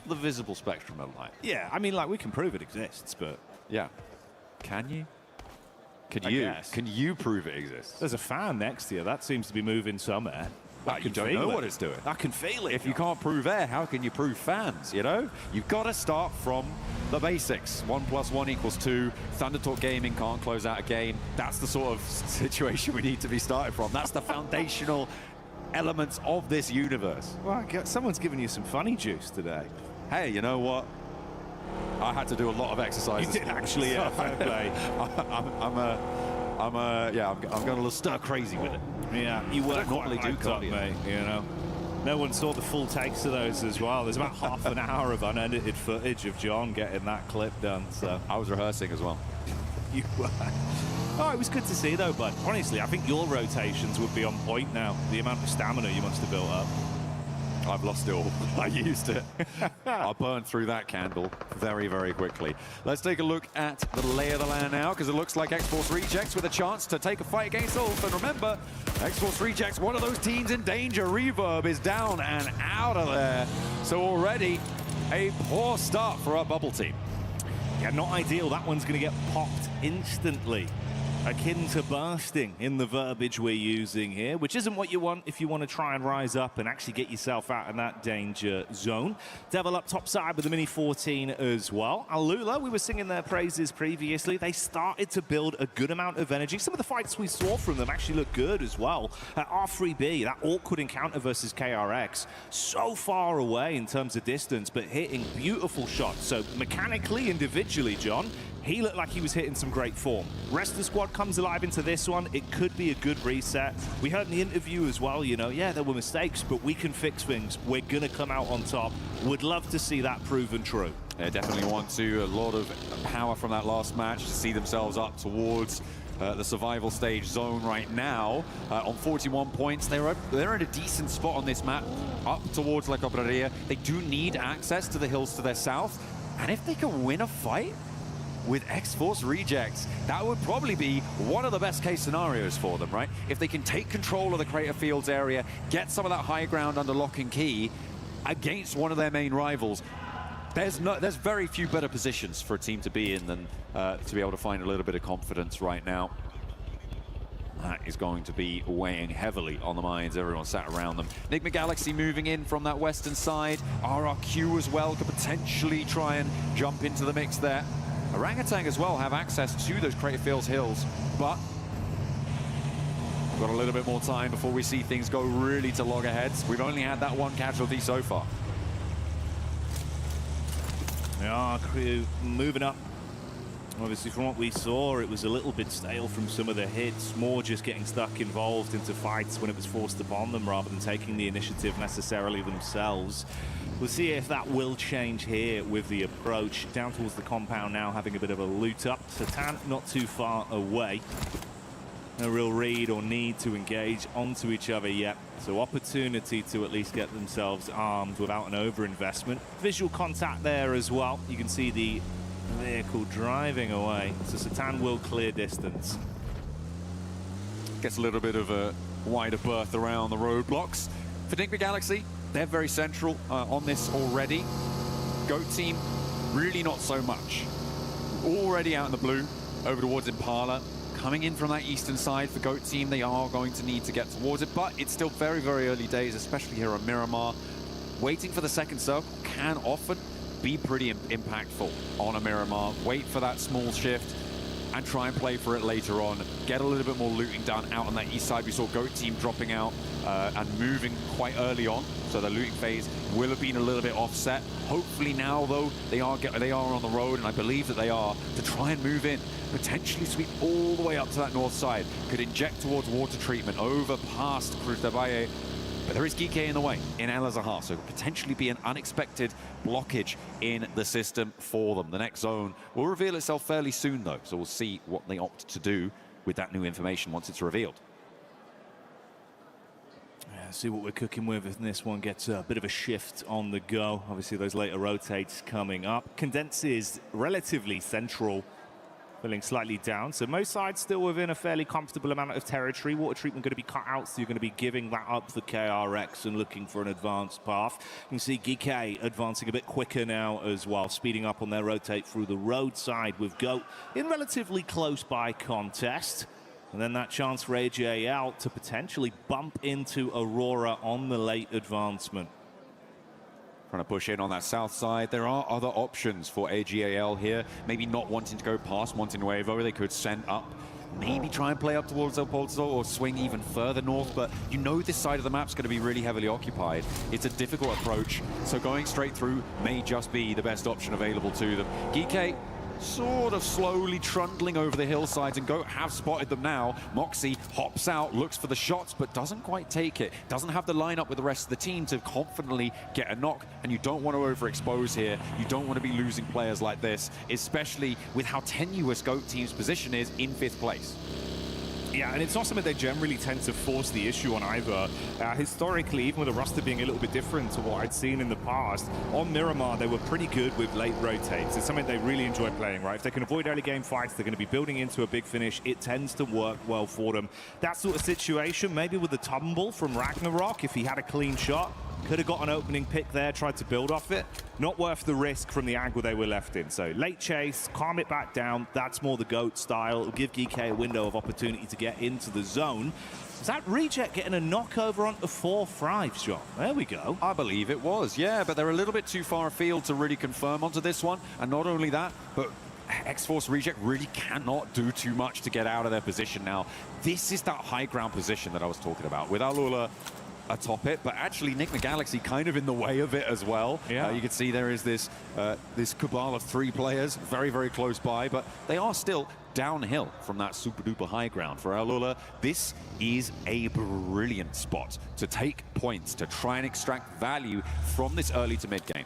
Speaker 2: the visible spectrum of light.
Speaker 23: Yeah, I mean, like, we can prove it exists, but...
Speaker 2: Yeah. Can you? Can you prove it exists?
Speaker 23: There's a fan next to you. That seems to be moving some air.
Speaker 2: You don't know what it's doing.
Speaker 23: I can feel it.
Speaker 2: If you can't prove air, how can you prove fans, you know? You've got to start from the basics. 1 + 1 = 2. Thundertalk Gaming can't close out a game. That's the sort of situation we need to be starting from. That's the foundational elements of this universe.
Speaker 23: Well, someone's giving you some funny juice today.
Speaker 2: Hey, you know what? I had to do a lot of exercises.
Speaker 23: You did actually, yeah. Fair play.
Speaker 2: I'm going a little stir crazy with it.
Speaker 23: Yeah, you work normally do, mate. You know, no one saw the full takes of those as well. There's about half an hour of unedited footage of John getting that clip done. So
Speaker 2: I was rehearsing as well.
Speaker 23: You were. Oh, it was good to see though, bud. Honestly, I think your rotations would be on point now. The amount of stamina you must have built up.
Speaker 21: I've lost it all. I used it. I burned through that candle very, very quickly. Let's take a look at the lay of the land now, because it looks like X-Force Rejects with a chance to take a fight against Ulf. And remember, X-Force Rejects, one of those teams in danger. Reverb is down and out of there. So already a poor start for our bubble team.
Speaker 23: Yeah, not ideal. That one's going to get popped instantly. Akin to bursting in the verbiage we're using here, which isn't what you want if you want to try and rise up and actually get yourself out of that danger zone. Devil up top side with the Mini 14 as well. Alula, we were singing their praises previously. They started to build a good amount of energy. Some of the fights we saw from them actually look good as well. R3B, that awkward encounter versus KRX, so far away in terms of distance, but hitting beautiful shots. So mechanically, individually, John, he looked like he was hitting some great form. Rest of the squad comes alive into this one. It could be a good reset. We heard in the interview as well, you know, yeah, there were mistakes, but we can fix things. We're going to come out on top. Would love to see that proven true.
Speaker 21: They definitely want to. A lot of power from that last match to see themselves up towards the survival stage zone right now. On 41 points, they're in a decent spot on this map, up towards La Cabrera. They do need access to the hills to their south. And if they can win a fight with X-Force Rejects, that would probably be one of the best case scenarios for them, right? If they can take control of the Crater Fields area, get some of that high ground under lock and key against one of their main rivals, there's very few better positions for a team to be in than to be able to find a little bit of confidence right now. That is going to be weighing heavily on the minds. Everyone sat around them. Enigma Galaxy moving in from that western side. RRQ as well could potentially try and jump into the mix there. Orangutan as well have access to those Crater Fields hills, but we've got a little bit more time before we see things go really to loggerheads. We've only had that one casualty so far.
Speaker 23: Yeah, crew moving up. Obviously, from what we saw, it was a little bit stale from some of the hits, more just getting stuck involved into fights when it was forced upon them rather than taking the initiative necessarily themselves. We'll see if that will change here with the approach. Down towards the compound now, having a bit of a loot up. Satan not too far away. No real read or need to engage onto each other yet. So opportunity to at least get themselves armed without an overinvestment. Visual contact there as well. You can see the vehicle driving away. So Satan will clear distance.
Speaker 21: Gets a little bit of a wider berth around the roadblocks. For Enigma Galaxy, they're very central on this already. Goat team, really not so much. Already out in the blue, over towards Impala. Coming in from that eastern side for Goat team, they are going to need to get towards it, but it's still very, very early days, especially here on Miramar. Waiting for the second circle can often be pretty impactful on a Miramar. Wait for that small shift and try and play for it later on. Get a little bit more looting done out on that east side. We saw Goat team dropping out and moving quite early on, so the looting phase will have been a little bit offset. Hopefully now, though, they are on the road, and I believe that they are, to try and move in, potentially sweep all the way up to that north side. Could inject towards water treatment over past Cruz de Valle. But there is Geek in the way in El Azahar, so it could potentially be an unexpected blockage in the system for them. The next zone will reveal itself fairly soon, though, so we'll see what they opt to do with that new information once it's revealed.
Speaker 23: Yeah, see what we're cooking with if this one gets a bit of a shift on the go. Obviously, those later rotates coming up. Condense is relatively central, filling slightly down, so most sides still within a fairly comfortable amount of territory. Water treatment going to be cut out, so you're going to be giving that up for KRX and looking for an advanced path. You can see Geek advancing a bit quicker now as well, speeding up on their rotate through the roadside with Goat in relatively close by contest. And then that chance for AJL to potentially bump into Aurora on the late advancement.
Speaker 21: Trying to push in on that south side. There are other options for AGAL here. Maybe not wanting to go past Monte Nuevo. They could send up, maybe try and play up towards El Pozo or swing even further north. But you know this side of the map's going to be really heavily occupied. It's a difficult approach, so going straight through may just be the best option available to them. Geek sort of slowly trundling over the hillsides, and Goat have spotted them now. Moxie hops out, looks for the shots, but doesn't quite take it. Doesn't have the lineup with the rest of the team to confidently get a knock, and you don't want to overexpose here. You don't want to be losing players like this, especially with how tenuous Goat team's position is in 5th place.
Speaker 23: Yeah, and it's not something they generally tend to force the issue on either. Historically, even with the roster being a little bit different to what I'd seen in the past, on Miramar, they were pretty good with late rotates. It's something they really enjoy playing, right? If they can avoid early game fights, they're going to be building into a big finish. It tends to work well for them. That sort of situation, maybe with the tumble from Ragnarok, if he had a clean shot, could have got an opening pick there, tried to build off it. Not worth the risk from the angle they were left in. So late chase, calm it back down. That's more the GOAT style. It'll give GK a window of opportunity to get into the zone. Is that Reject getting a knockover onto 4 Thrives, John? There we go.
Speaker 2: I believe it was, yeah, but they're a little bit too far afield to really confirm onto this one. And not only that, but X-Force Reject really cannot do too much to get out of their position now. This is that high ground position that I was talking about with Alula atop it, but actually Nick the Galaxy kind of in the way of it as well.
Speaker 23: Yeah.
Speaker 2: You can see there is this this cabal of 3 players very, very close by, but they are still downhill from that super duper high ground. For Alula, this is a brilliant spot to take points, to try and extract value from this early to mid game.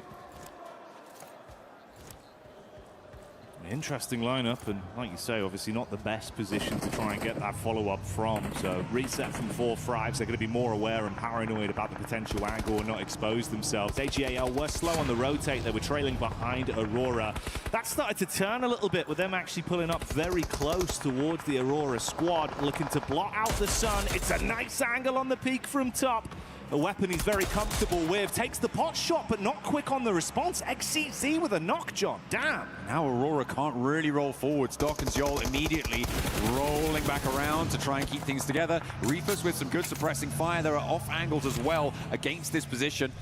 Speaker 23: Interesting lineup, and like you say, obviously not the best position to try and get that follow-up from. So reset from 4 Thrives. They're going to be more aware and paranoid about the potential angle and not expose themselves. AGAL were slow on the rotate. They were trailing behind Aurora. That started to turn a little bit with them actually pulling up very close towards the Aurora squad, looking to blot out the sun. It's a nice angle on the peak from top. A weapon he's very comfortable with. Takes the pot shot, but not quick on the response. XCZ with a knock, John. Damn.
Speaker 2: Now Aurora can't really roll forwards. Doc and Zol immediately rolling back around to try and keep things together. Reapers with some good suppressing fire. There are off angles as well against this position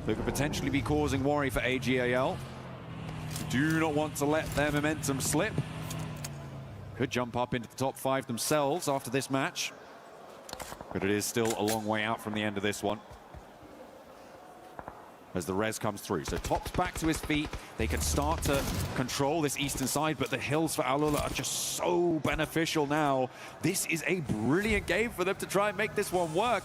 Speaker 2: that could potentially be causing worry for AGAL. Do not want to let their momentum slip. Could jump up into the top 5 themselves after this match. But it is still a long way out from the end of this one as the res comes through. So Top's back to his feet. They can start to control this eastern side, but the hills for Alula are just so beneficial now. This is a brilliant game for them to try and make this one work.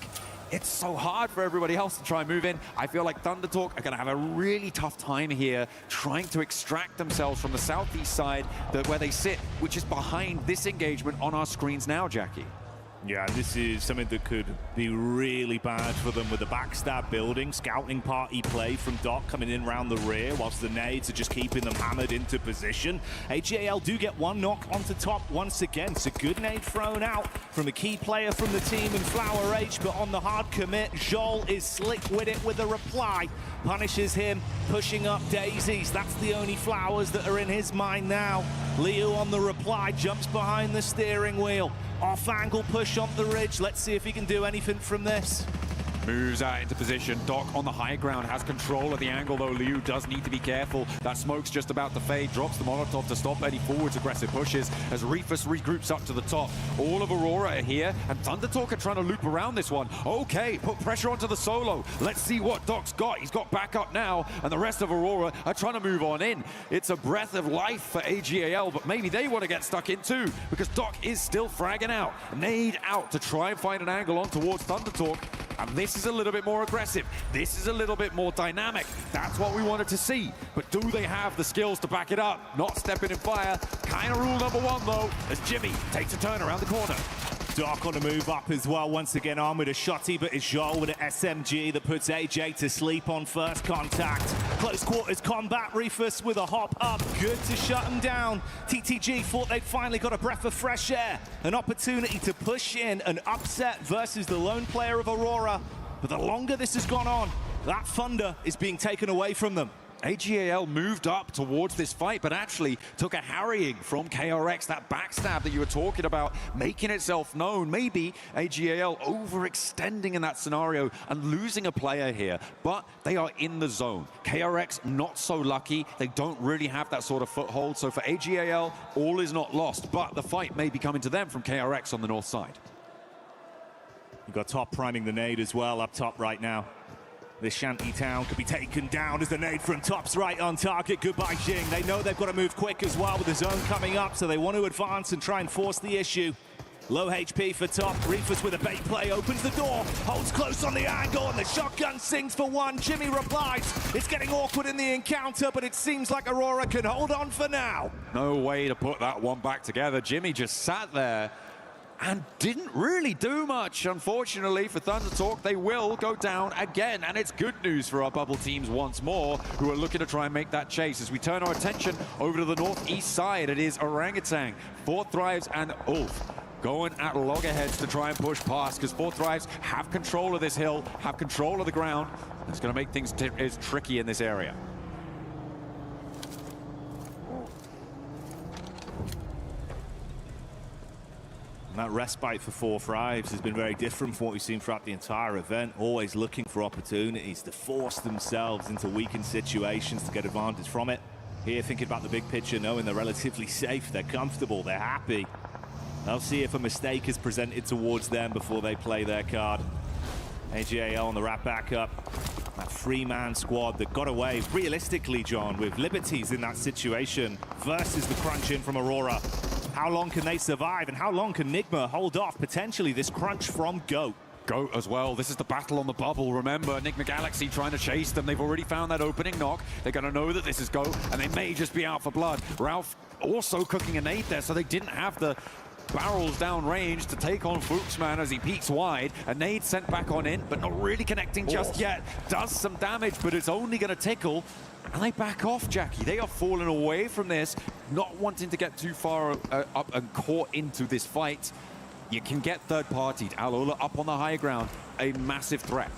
Speaker 2: It's so hard for everybody else to try and move in. I feel like Thunder Talk are going to have a really tough time here trying to extract themselves from the southeast side where they sit, which is behind this engagement on our screens now, Jackie.
Speaker 23: Yeah, this is something that could be really bad for them with the backstab building. Scouting party play from Doc coming in around the rear, whilst the nades are just keeping them hammered into position. AGAL do get one knock onto top once again. It's a good nade thrown out from a key player from the team in Flower H, but on the hard commit, Joel is slick with it with a reply. Punishes him, pushing up daisies. That's the only flowers that are in his mind now. Leo on the reply, jumps behind the steering wheel. Off-angle push on the ridge. Let's see if he can do anything from this.
Speaker 2: Moves out into position. Doc on the high ground has control of the angle, though Liu does need to be careful. That smoke's just about to fade. Drops the Molotov to stop any forwards aggressive pushes as Reefus regroups up to the top. All of Aurora are here, and Thunder Talk are trying to loop around this one. Okay, put pressure onto the solo. Let's see what Doc's got. He's got backup now, and the rest of Aurora are trying to move on in. It's a breath of life for AGAL, but maybe they want to get stuck in too, because Doc is still fragging out. Nade out to try and find an angle on towards Thunder Talk. And this is a little bit more aggressive. This is a little bit more dynamic. That's what we wanted to see. But do they have the skills to back it up? Not stepping in fire. Kind of rule number 1, though, as Jimmy takes a turn around the corner.
Speaker 23: Doc on the move up as well, once again armed with a shotty, but it's Joel with an SMG that puts AJ to sleep on first contact. Close quarters combat, Reefus with a hop up, good to shut him down. TTG thought they'd finally got a breath of fresh air, an opportunity to push in an upset versus the lone player of Aurora. But the longer this has gone on, that thunder is being taken away from them.
Speaker 2: AGAL moved up towards this fight, but actually took a harrying from KRX, that backstab that you were talking about, making itself known. Maybe AGAL overextending in that scenario and losing a player here, but they are in the zone. KRX not so lucky. They don't really have that sort of foothold, so for AGAL, all is not lost, but the fight may be coming to them from KRX on the north side.
Speaker 23: You've got Top priming the nade as well up top right now. This shanty town could be taken down as the nade from Top's right on target. Goodbye, Jing. They know they've got to move quick as well with the zone coming up, so they want to advance and try and force the issue. Low HP for Top. Reefus with a bait play, opens the door, holds close on the angle, and the shotgun sings for one. Jimmy replies. It's getting awkward in the encounter, but it seems like Aurora can hold on for now.
Speaker 2: No way to put that one back together. Jimmy just sat there and didn't really do much, unfortunately, for Thunder Talk. They will go down again, and it's good news for our bubble teams once more, who are looking to try and make that chase. As we turn our attention over to the northeast side, it is Orangutan, Four Thrives, and Ulf going at loggerheads to try and push past, because Four Thrives have control of this hill, have control of the ground. It's going to make things tricky in this area.
Speaker 23: And that respite for Four Thrives has been very different from what we've seen throughout the entire event. Always looking for opportunities to force themselves into weakened situations to get advantage from it. Here, thinking about the big picture, knowing they're relatively safe, they're comfortable, they're happy. They'll see if a mistake is presented towards them before they play their card. AGAL on the wrap back up. That three-man squad that got away, realistically, John, with Liberties in that situation versus the crunch in from Aurora. How long can they survive, and how long can Nigma hold off potentially this crunch from GOAT?
Speaker 2: GOAT as well. This is the battle on the bubble. Remember, Nigma Galaxy trying to chase them. They've already found that opening knock. They're going to know that this is GOAT, and they may just be out for blood. Ralph also cooking a nade there, so they didn't have the barrels down range to take on Fuchsman as he peeks wide. A nade sent back on in, but not really connecting just yet. Does some damage, but it's only going to tickle. And they back off, Jackie. They are falling away from this, not wanting to get too far up and caught into this fight. You can get third-partied. Alola up on the high ground, a massive threat.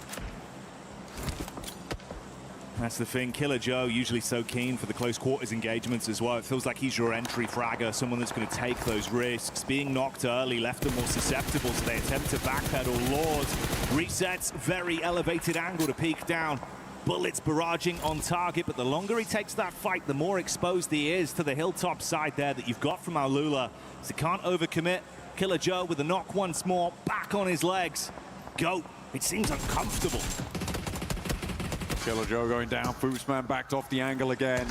Speaker 23: That's the thing. Killer Joe, usually so keen for the close quarters engagements as well. It feels like he's your entry fragger, someone that's going to take those risks. Being knocked early left them more susceptible, so they attempt to backpedal. Lords resets, very elevated angle to peek down. Bullets barraging on target, but the longer he takes that fight, the more exposed he is to the hilltop side there that you've got from Alula. So can't overcommit. Killer Joe with a knock once more, back on his legs. GOAT, it seems uncomfortable.
Speaker 2: Killer Joe going down, Fuchsman backed off the angle again.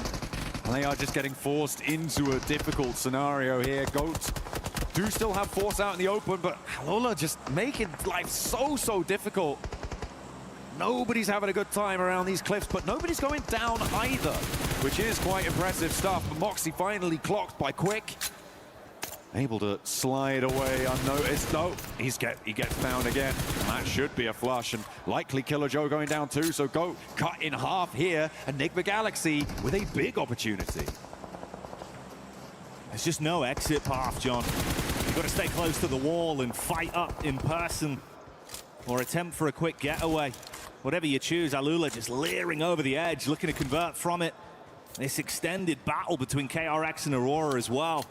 Speaker 2: And they are just getting forced into a difficult scenario here. GOAT do still have force out in the open, but Alola just making life so difficult. Nobody's having a good time around these cliffs, but nobody's going down either, which is quite impressive stuff. But Moxie finally clocked by Quick. Able to slide away unnoticed. No, he gets down again. And that should be a flush, and likely Killer Joe going down too, so GOAT cut in half here. Enigma Galaxy with a big opportunity.
Speaker 23: There's just no exit path, John. You've got to stay close to the wall and fight up in person, or attempt for a quick getaway. Whatever you choose, Alula just leering over the edge, looking to convert from it. This extended battle between KRX and Aurora as well,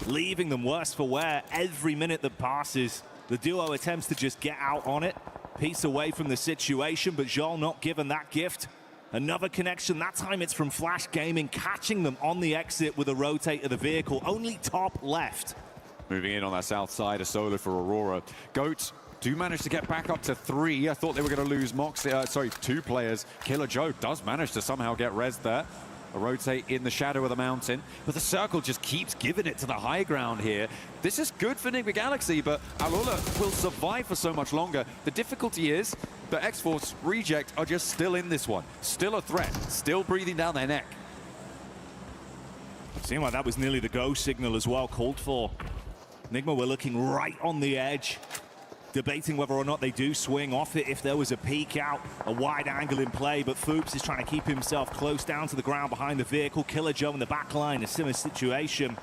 Speaker 23: leaving them worse for wear every minute that passes. The duo attempts to just get out on it, piece away from the situation, but Joel not given that gift. Another connection, that time it's from Flash Gaming, catching them on the exit with a rotate of the vehicle, only top left.
Speaker 2: Moving in on that south side, a solo for Aurora. GOAT do manage to get back up to 3. I thought they were going to lose Moxie, 2 players. Killer Joe does manage to somehow get rezzed there. A rotate in the shadow of the mountain, but the circle just keeps giving it to the high ground here. This is good for Nigma Galaxy, but Alola will survive for so much longer. The difficulty is that X-Force Reject are just still in this one. Still a threat, still breathing down their neck.
Speaker 23: Seemed like that was nearly the go signal as well, called for. Nigma were looking right on the edge, debating whether or not they do swing off it if there was a peek out, a wide angle in play, but Fuchs is trying to keep himself close down to the ground behind the vehicle. Killer Joe in the back line, a similar situation.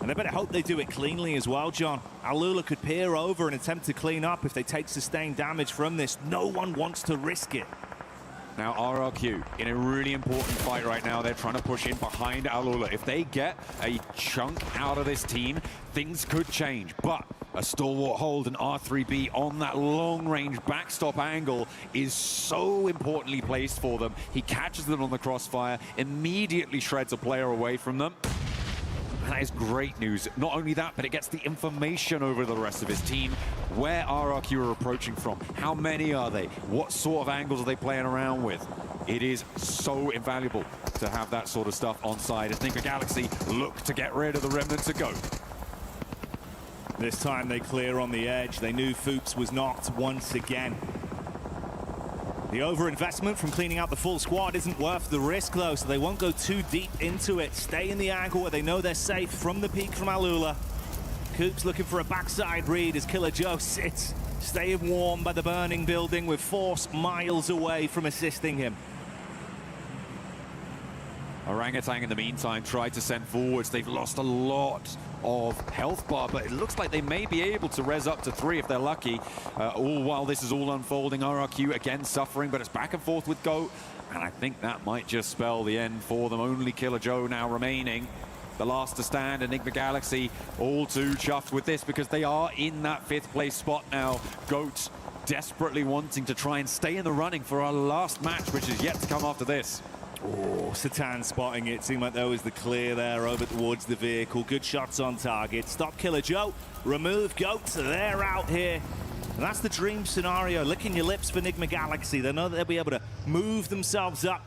Speaker 23: And they better hope they do it cleanly as well, John. Alula could peer over and attempt to clean up if they take sustained damage from this. No one wants to risk it.
Speaker 2: Now RRQ in a really important fight right now. They're trying to push in behind Alula. If they get a chunk out of this team, things could change. But a stalwart hold and R3B on that long-range backstop angle is so importantly placed for them. He catches them on the crossfire, immediately shreds a player away from them. And that is great news. Not only that, but it gets the information over the rest of his team. Where RRQ are approaching from? How many are they? What sort of angles are they playing around with? It is so invaluable to have that sort of stuff on side as Nigma Galaxy look to get rid of the remnants of GOAT.
Speaker 23: This time they clear on the edge. They knew Fuchs was knocked once again. The overinvestment from cleaning out the full squad isn't worth the risk, though, so they won't go too deep into it. Stay in the angle where they know they're safe from the peak from Alula. Coops looking for a backside read as Killer Joe sits, staying warm by the burning building with Force miles away from assisting him.
Speaker 2: Orangutan in the meantime tried to send forwards. They've lost a lot of health bar, but it looks like they may be able to res up to 3 if they're lucky. All while this is all unfolding, RRQ again suffering, but it's back and forth with GOAT, and I think that might just spell the end for them. Only Killer Joe now remaining, the last to stand. Enigma Galaxy all too chuffed with this because they are in that 5th place spot now. GOAT desperately wanting to try and stay in the running for our last match, which is yet to come after this.
Speaker 23: Oh, Satan spotting it. Seemed like there was the clear there over towards the vehicle. Good shots on target. Stop Killer Joe. Remove GOAT. They're out here. And that's the dream scenario. Licking your lips for Enigma Galaxy. They know that they'll be able to move themselves up.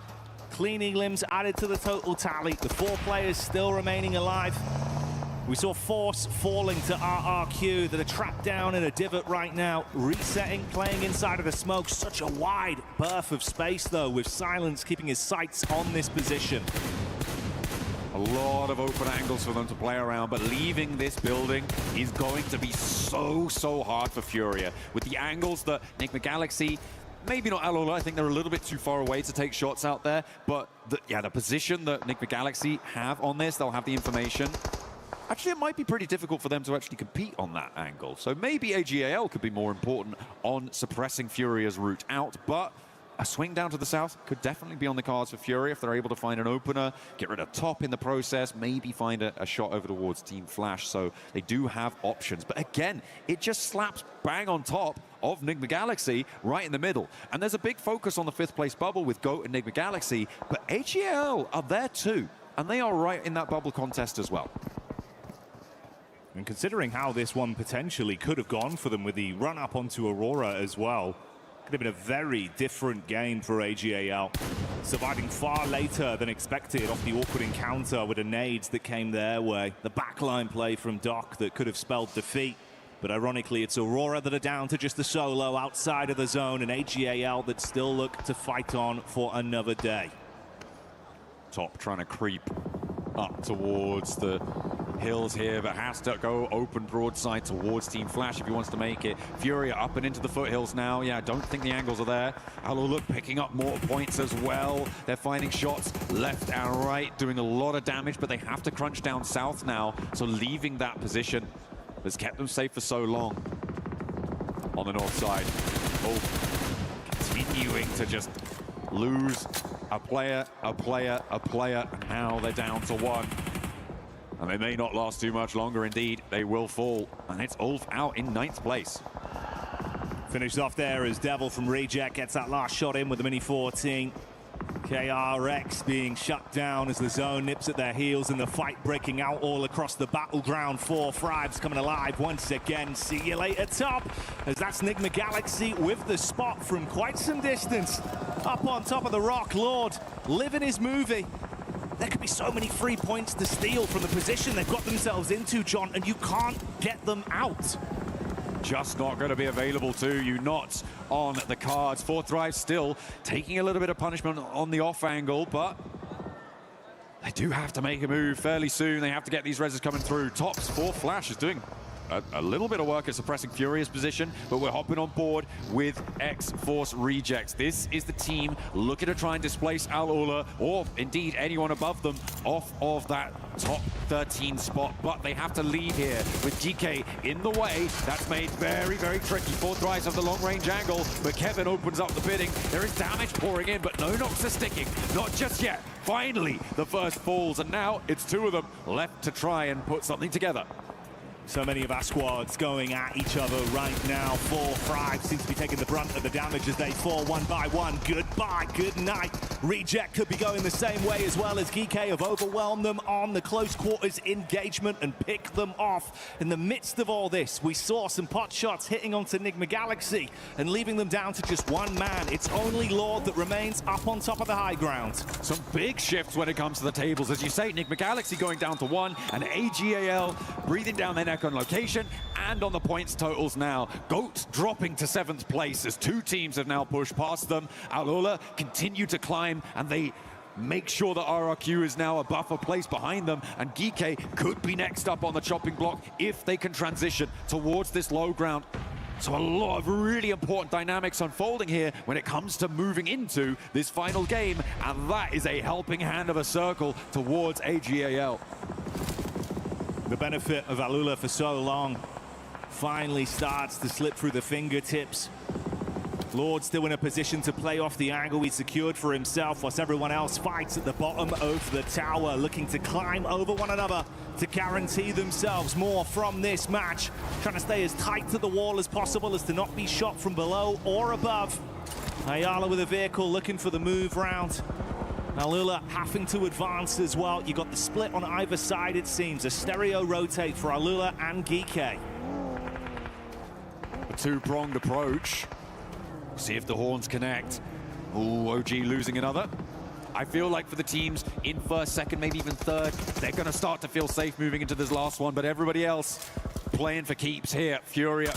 Speaker 23: Cleaning limbs added to the total tally. The 4 players still remaining alive. We saw Force falling to RRQ that are trapped down in a divot right now. Resetting, playing inside of the smoke. Such a wide berth of space, though, with Silence keeping his sights on this position.
Speaker 2: A lot of open angles for them to play around, but leaving this building is going to be so hard for Furia. With the angles that Enigma Galaxy, maybe not Alola, I think they're a little bit too far away to take shots out there, but the position that Enigma Galaxy have on this, they'll have the information. Actually, it might be pretty difficult for them to actually compete on that angle. So maybe AGAL could be more important on suppressing Furia's route out, but a swing down to the south could definitely be on the cards for Furia if they're able to find an opener, get rid of top in the process, maybe find a shot over towards Team Flash. So they do have options. But again, it just slaps bang on top of Enigma Galaxy right in the middle. And there's a big focus on the 5th place bubble with GOAT and Enigma Galaxy, but AGAL are there too. And they are right in that bubble contest as well.
Speaker 23: And considering how this one potentially could have gone for them with the run-up onto Aurora as well, could have been a very different game for AGAL. Surviving far later than expected off the awkward encounter with the nades that came their way. The backline play from Doc that could have spelled defeat. But ironically, it's Aurora that are down to just the solo outside of the zone, and AGAL that still look to fight on for another day.
Speaker 2: Top trying to creep up towards the hills here, but has to go open broadside towards Team Flash if he wants to make it. Furia up and into the foothills now. Yeah, I don't think the angles are there. Alola picking up more points as well. They're finding shots left and right, doing a lot of damage, but they have to crunch down south now. So leaving that position has kept them safe for so long. On the north side, continuing to just lose a player, and now they're down to 1. And they may not last too much longer. Indeed, they will fall. And it's Ulf out in 9th place.
Speaker 23: Finished off there as Devil from Reject gets that last shot in with the Mini 14. KRX being shut down as the zone nips at their heels and the fight breaking out all across the battleground. 4 Fribes coming alive once again. See you later, top, as that's Enigma Galaxy with the spot from quite some distance. Up on top of the rock, Lord, living his movie. There could be so many free points to steal from the position they've got themselves into, John, and you can't get them out.
Speaker 2: Just not going to be available to you, not on the cards. 4th Drive still taking a little bit of punishment on the off angle, but they do have to make a move fairly soon. They have to get these reses coming through. Tops 4 Flash is doing a little bit of work at suppressing Furia's position, but we're hopping on board with X-Force Rejects. This is the team looking to try and displace Alola, or indeed anyone above them, off of that top 13 spot, but they have to lead here with DK in the way. That's made very tricky. 4th Drives have the long-range angle, but Kevin opens up the bidding. There is damage pouring in, but no knocks are sticking. Not just yet. Finally, the first falls, and now it's 2 of them left to try and put something together.
Speaker 23: So many of our squads going at each other right now. 4 Fribes seems to be taking the brunt of the damage as they fall one by one. Goodbye, good night. Reject could be going the same way as well, as Geekay have overwhelmed them on the close quarters engagement and picked them off. In the midst of all this, we saw some pot shots hitting onto Enigma Galaxy and leaving them down to just 1 man. It's only Lord that remains up on top of the high ground.
Speaker 2: Some big shifts when it comes to the tables. As you say, Enigma Galaxy going down to 1, and AGAL breathing down their neck on location and on the points totals now. GOAT dropping to 7th place as 2 teams have now pushed past them. Alola continue to climb, and they make sure that RRQ is now a buffer placed behind them, and Geeke could be next up on the chopping block if they can transition towards this low ground. So a lot of really important dynamics unfolding here when it comes to moving into this final game, and that is a helping hand of a circle towards AGAL.
Speaker 23: The benefit of Alula for so long finally starts to slip through the fingertips. Lord still in a position to play off the angle he secured for himself, whilst everyone else fights at the bottom of the tower, looking to climb over one another to guarantee themselves more from this match. Trying to stay as tight to the wall as possible as to not be shot from below or above. Ayala with a vehicle looking for the move round. Alula having to advance as well. You got the split on either side, it seems. A stereo rotate for Alula and Geeke.
Speaker 2: A two-pronged approach. See if the horns connect. Ooh, OG losing another. I feel like for the teams in first, second, maybe even third, they're going to start to feel safe moving into this last one, but everybody else playing for keeps here. Furia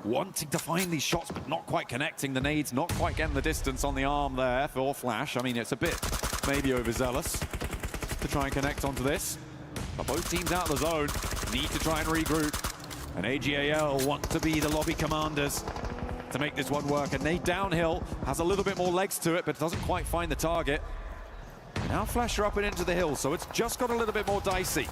Speaker 2: wanting to find these shots, but not quite connecting. The nades not quite getting the distance on the arm there for Flash. I mean, it's a bit maybe overzealous to try and connect onto this. But both teams out of the zone need to try and regroup. And AGAL want to be the lobby commanders to make this one work. And nade downhill has a little bit more legs to it, but doesn't quite find the target. Now Flash are up and into the hill, so it's just got a little bit more dicey.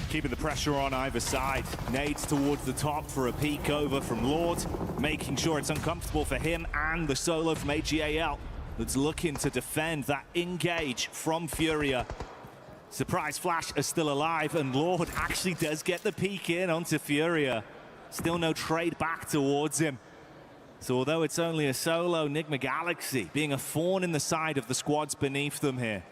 Speaker 23: Keeping the pressure on either side. Nades towards the top for a peek over from Lord, making sure it's uncomfortable for him and the solo from AGAL that's looking to defend that engage from Furia. Surprise Flash are still alive, and Lord actually does get the peek in onto Furia. Still no trade back towards him. So although it's only a solo, Nigma Galaxy being a thorn in the side of the squads beneath them here.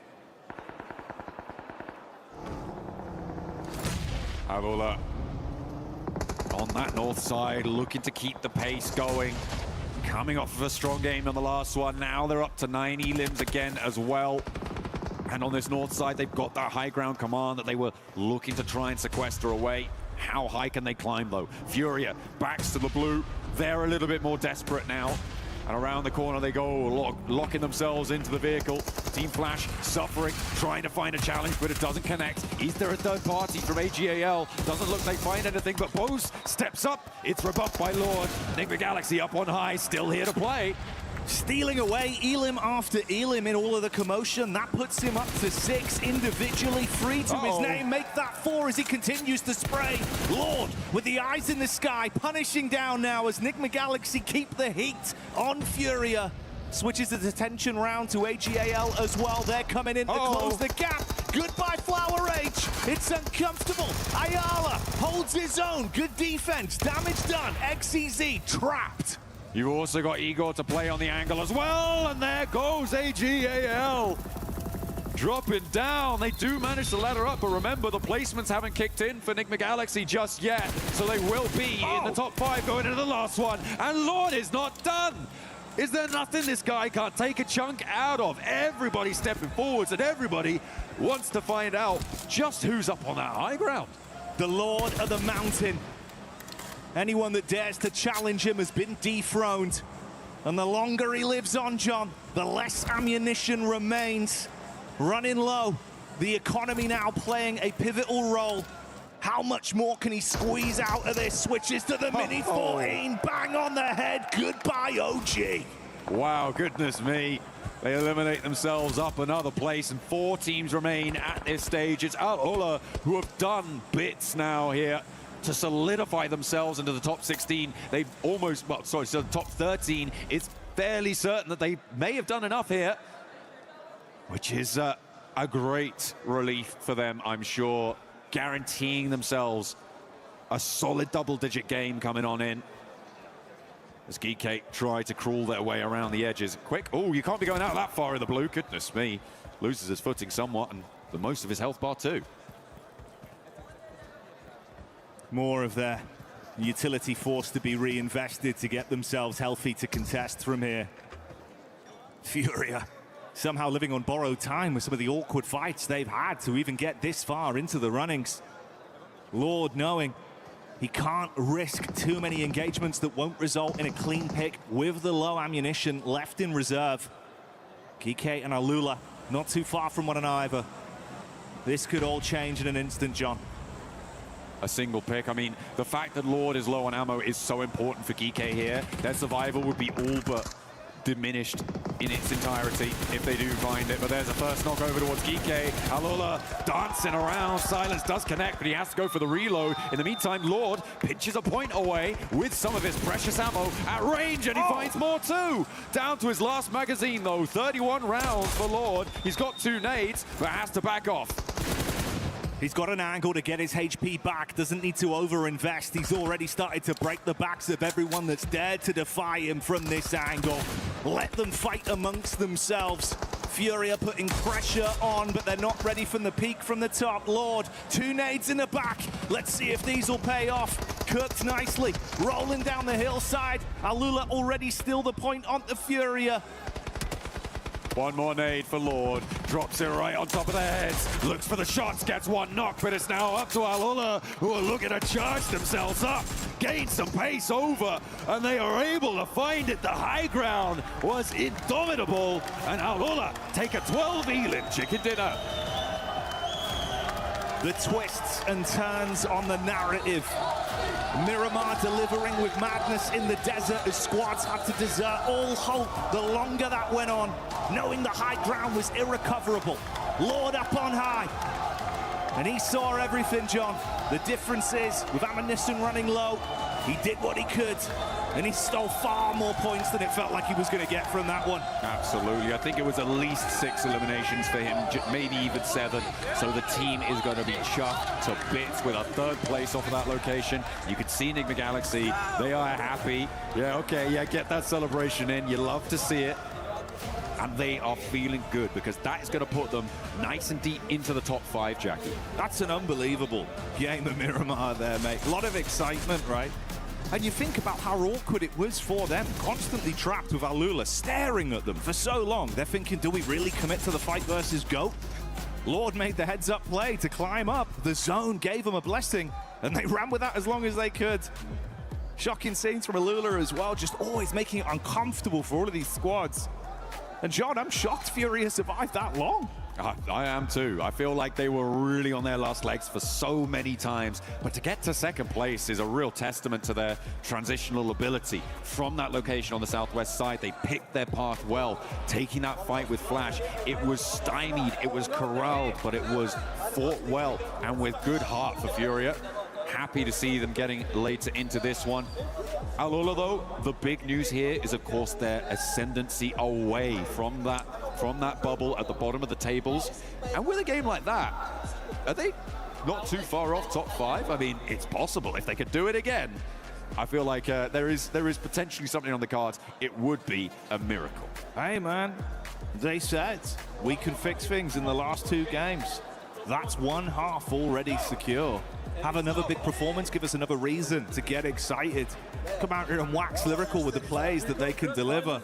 Speaker 2: Alula on that north side, looking to keep the pace going. Coming off of a strong game on the last one. Now they're up to 9 elims again as well. And on this north side, they've got that high ground command that they were looking to try and sequester away. How high can they climb, though? Furia backs to the blue. They're a little bit more desperate now. And around the corner they go, locking themselves into the vehicle. Team Flash suffering, trying to find a challenge, but it doesn't connect. Is there a third party from AGAL? Doesn't look like they find anything, but Bose steps up. It's rebuffed by Lord. Nigma Galaxy up on high, still here to play.
Speaker 23: Stealing away elim after elim in all of the commotion. That puts him up to 6 individually. 3 to his name. Make that 4 as he continues to spray. Lord with the eyes in the sky, punishing down now as Nigma Galaxy keep the heat on Furia. Switches the detention round to AGAL as well. They're coming in to close the gap. Goodbye, Flower Age. It's uncomfortable. Ayala holds his own. Good defense. Damage done. XEZ trapped.
Speaker 2: You've also got Igor to play on the angle as well, and there goes AGAL. Dropping down, they do manage to ladder up, but remember the placements haven't kicked in for Nigma Galaxy just yet, so they will be in the top 5 going into the last one, and Lord is not done. Is there nothing this guy can't take a chunk out of? Everybody stepping forwards, and everybody wants to find out just who's up on that high ground.
Speaker 23: The Lord of the Mountain. Anyone that dares to challenge him has been dethroned. And the longer he lives on, John, the less ammunition remains. Running low, the economy now playing a pivotal role. How much more can he squeeze out of this? Switches to the Mini 14, bang on the head, goodbye OG.
Speaker 2: Wow, goodness me. They eliminate themselves up another place, and 4 teams remain at this stage. It's Alula who have done bits now here to solidify themselves into the top 16. They've almost, well, sorry, so the top 13. It's fairly certain that they may have done enough here, which is a great relief for them, I'm sure, guaranteeing themselves a solid double-digit game coming on in. As Geeke try to crawl their way around the edges. Quick, oh, you can't be going out that far in the blue, goodness me. Loses his footing somewhat, and the most of his health bar too.
Speaker 23: More of their utility force to be reinvested to get themselves healthy to contest from here. Furia somehow living on borrowed time with some of the awkward fights they've had to even get this far into the runnings. Lord knowing he can't risk too many engagements that won't result in a clean pick with the low ammunition left in reserve. GK and Alula, not too far from one another. This could all change in an instant, John.
Speaker 2: A single pick. I mean, the fact that Lord is low on ammo is so important for GK here. Their survival would be all but diminished in its entirety if they do find it. But there's a first knock over towards GK. Alula dancing around. Silence does connect, but he has to go for the reload. In the meantime, Lord pinches a point away with some of his precious ammo at range, and he finds more too. Down to his last magazine, though. 31 rounds for Lord. He's got 2 nades, but has to back off.
Speaker 23: He's got an angle to get his HP back, doesn't need to over-invest. He's already started to break the backs of everyone that's dared to defy him from this angle. Let them fight amongst themselves. Furia putting pressure on, but they're not ready from the peak from the top. Lord, 2 nades in the back. Let's see if these will pay off. Cooked nicely, rolling down the hillside. Alula already still the point on the Furia.
Speaker 2: One more nade for Lord. Drops it right on top of their heads. Looks for the shots, gets 1 knock, but it's now up to Alula, who are looking to charge themselves up. Gain some pace over, and they are able to find it. The high ground was indomitable, and Alula take a 12 Elin chicken dinner.
Speaker 23: The twists and turns on the narrative. Miramar delivering with madness in the desert as squads had to desert all hope the longer that went on, knowing the high ground was irrecoverable. Lord up on high. And he saw everything, John. The difference is, with ammunition running low, he did what he could, and he stole far more points than it felt like he was going to get from that one.
Speaker 2: Absolutely. I think it was at least 6 eliminations for him, maybe even 7. So the team is going to be chuffed to bits with a 3rd place off of that location. You could see Enigma Galaxy. They are happy. Yeah, okay, yeah, get that celebration in. You love to see it. And they are feeling good because that is going to put them nice and deep into the top 5, Jackie.
Speaker 23: That's an unbelievable game of Miramar there, mate. A lot of excitement, right? And you think about how awkward it was for them, constantly trapped with Alula staring at them for so long. They're thinking, do we really commit to the fight versus GOAT? Lord made the heads-up play to climb up. The zone gave them a blessing, and they ran with that as long as they could. Shocking scenes from Alula as well, just always making it uncomfortable for all of these squads. And John, I'm shocked Furia survived that long.
Speaker 2: I am too. I feel like they were really on their last legs for so many times. But to get to 2nd place is a real testament to their transitional ability. From that location on the southwest side, they picked their path well, taking that fight with Flash. It was stymied, it was corralled, but it was fought well and with good heart for Furia. Happy to see them getting later into this one. Alula, though, the big news here is, of course, their ascendancy away from that bubble at the bottom of the tables. And with a game like that, are they not too far off top 5? I mean, it's possible if they could do it again. I feel like there is potentially something on the cards. It would be a miracle.
Speaker 23: Hey, man, they said we can fix things in the last 2 games. That's 1/2 already secure. Have another big performance, give us another reason to get excited. Come out here and wax lyrical with the plays that they can deliver.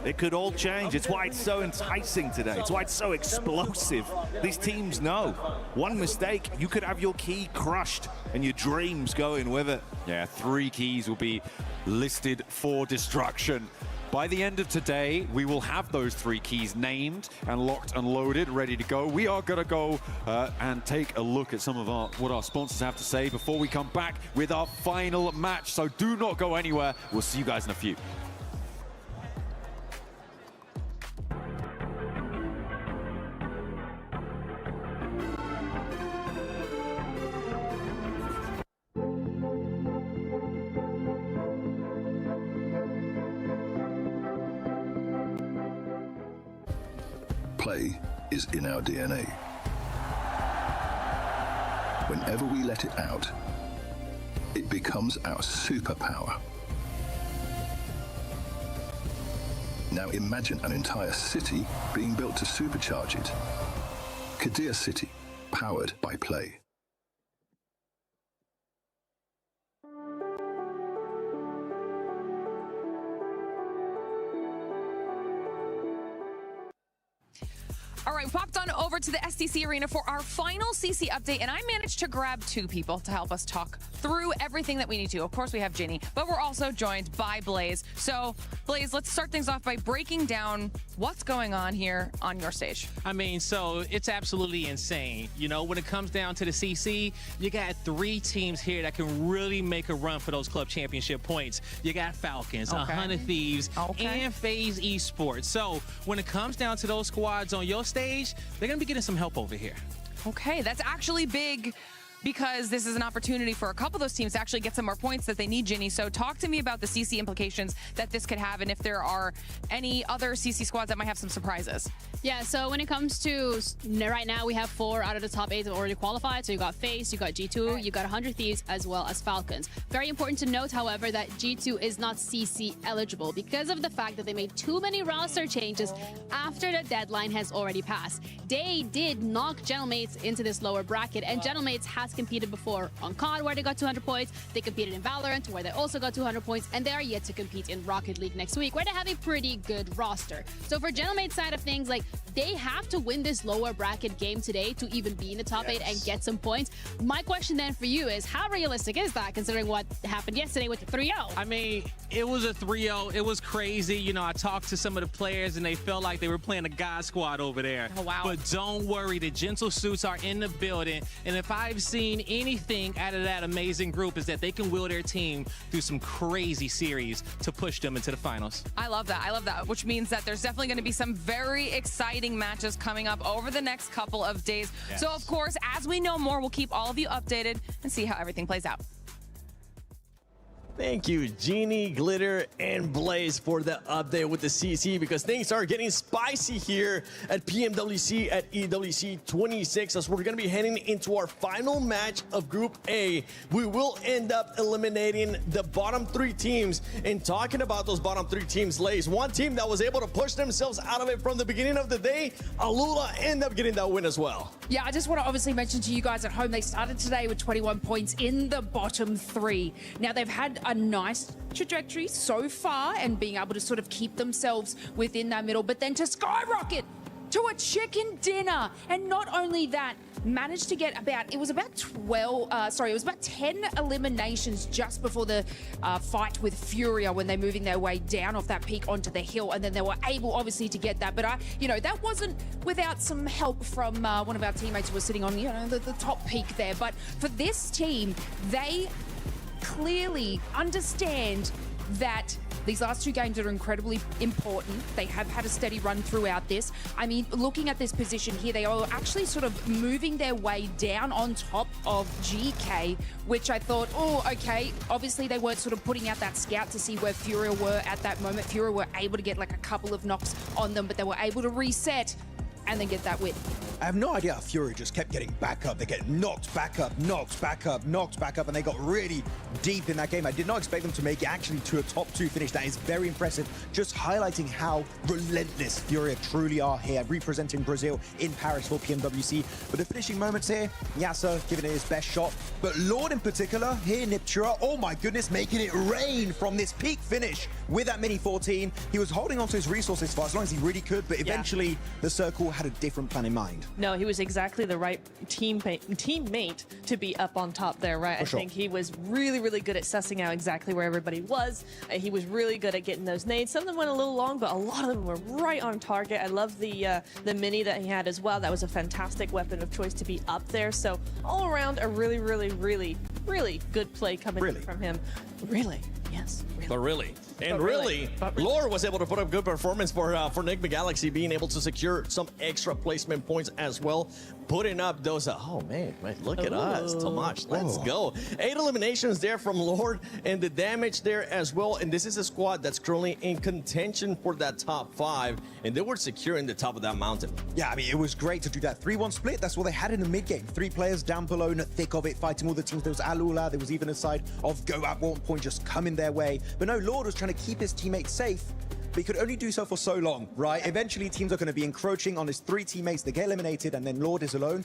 Speaker 23: It could all change. It's why it's so enticing today. It's why it's so explosive. These teams know. One mistake, you could have your key crushed and your dreams going with it.
Speaker 2: Yeah, 3 keys will be listed for destruction. By the end of today, we will have those 3 keys named and locked and loaded, ready to go. We are going to go and take a look at some of what our sponsors have to say before we come back with our final match. So do not go anywhere. We'll see you guys in a few.
Speaker 7: Play is in our DNA. Whenever we let it out, it becomes our superpower. Now imagine an entire city being built to supercharge it. Kadir City, powered by Play.
Speaker 5: All right, we popped on over to the STC Arena for our final CC update, and I managed to grab 2 people to help us talk through everything that we need to. Of course, we have Ginny, but we're also joined by Blaze. So, Blaze, let's start things off by breaking down what's going on here on your stage.
Speaker 4: I mean, so it's absolutely insane. You know, when it comes down to the CC, you got 3 teams here that can really make a run for those club championship points. You got Falcons, 100 Thieves, and FaZe Esports. So when it comes down to those squads on your stage, they're going to be getting some help over here.
Speaker 5: Okay, that's actually big, because this is an opportunity for a couple of those teams to actually get some more points that they need, Ginny. So talk to me about the CC implications that this could have, and if there are any other CC squads that might have some surprises.
Speaker 12: Yeah, so when it comes to right now, we have 4 out of the top 8 that already qualified. So you got FaZe, you got G2, you got 100 Thieves, as well as Falcons. Very important to note, however, that G2 is not CC eligible because of the fact that they made too many roster changes after the deadline has already passed. They did knock Gentlemates into this lower bracket, and Gentlemates has competed before on COD, where they got 200 points. They competed in Valorant, where they also got 200 points, and they are yet to compete in Rocket League next week, where they have a pretty good roster. So for Gentlemates' side of things, like, they have to win this lower bracket game today to even be in the top 8 and get some points. My question then for you is, how realistic is that, considering what happened yesterday with the 3-0?
Speaker 4: I mean, it was a 3-0. It was crazy. You know, I talked to some of the players, and they felt like they were playing a God squad over there.
Speaker 5: Oh, wow.
Speaker 4: But don't worry, the Gentle Suits are in the building, and if I've seen anything out of that amazing group, is that they can will their team through some crazy series to push them into the finals.
Speaker 5: I love that. I love that, which means that there's definitely going to be some very exciting matches coming up over the next couple of days.
Speaker 1: Yes.
Speaker 5: So, of course, as we know more, we'll keep all of you updated and see how everything plays out.
Speaker 1: Thank you, Genie, Glitter, and Blaze for the update with the CC, because things are getting spicy here at PMWC at EWC 26 as we're going to be heading into our final match of Group A. We will end up eliminating the bottom 3 teams. And talking about those bottom 3 teams, Lays, one team that was able to push themselves out of it from the beginning of the day, Alula, ended up getting that win as well.
Speaker 8: Yeah, I just want to obviously mention to you guys at home, they started today with 21 points in the bottom 3. Now, they've had a nice trajectory so far and being able to sort of keep themselves within that middle, but then to skyrocket to a chicken dinner. And not only that, managed to get about, it was about 10 eliminations just before the fight with Furia when they're moving their way down off that peak onto the hill, and then they were able obviously to get that. But that wasn't without some help from one of our teammates who was sitting on the top peak there. But for this team, they clearly understand that these last 2 games are incredibly important. They have had a steady run throughout this. I mean, looking at this position here, they are actually sort of moving their way down on top of GK, which I thought, oh, okay. Obviously, they weren't sort of putting out that scout to see where Furia were at that moment. Furia were able to get like a couple of knocks on them, but they were able to reset and then get that win.
Speaker 14: I have no idea how Fury just kept getting back up. They get knocked back up, knocked back up, knocked back up, and they got really deep in that game. I did not expect them to make it actually to a top 2 finish. That is very impressive. Just highlighting how relentless Fury truly are here, representing Brazil in Paris for PMWC. But the finishing moments here, Yasa giving it his best shot. But Lord in particular, here Niptura, oh my goodness, making it rain from this peak finish with that mini 14. He was holding on to his resources for as long as he really could, but eventually the circle had a different plan in mind.
Speaker 22: No, he was exactly the right teammate to be up on top there, right? I think he was really, really good at sussing out exactly where everybody was. He was really good at getting those nades. Some of them went a little long, but a lot of them were right on target. I love the mini that he had as well. That was a fantastic weapon of choice to be up there. So all around, a really, really, really, really good play coming in from him. Really, yes. Really.
Speaker 1: But really. And really, Lore was able to put up good performance for Enigma Galaxy, being able to secure some extra placement points as well, putting up those, oh man, look at us, Tomash, let's go. 8 eliminations there from Lord, and the damage there as well, and this is a squad that's currently in contention for that top 5, and they were securing the top of that mountain.
Speaker 14: Yeah, I mean, it was great to do that 3-1 split. That's what they had in the mid game. 3 players down below in the thick of it, fighting all the teams. There was Alula, there was even a side of Go at one point just coming their way. But no, Lord was trying to keep his teammates safe, but he could only do so for so long, right? Eventually, teams are going to be encroaching on his 3 teammates. They get eliminated, and then Lord is alone.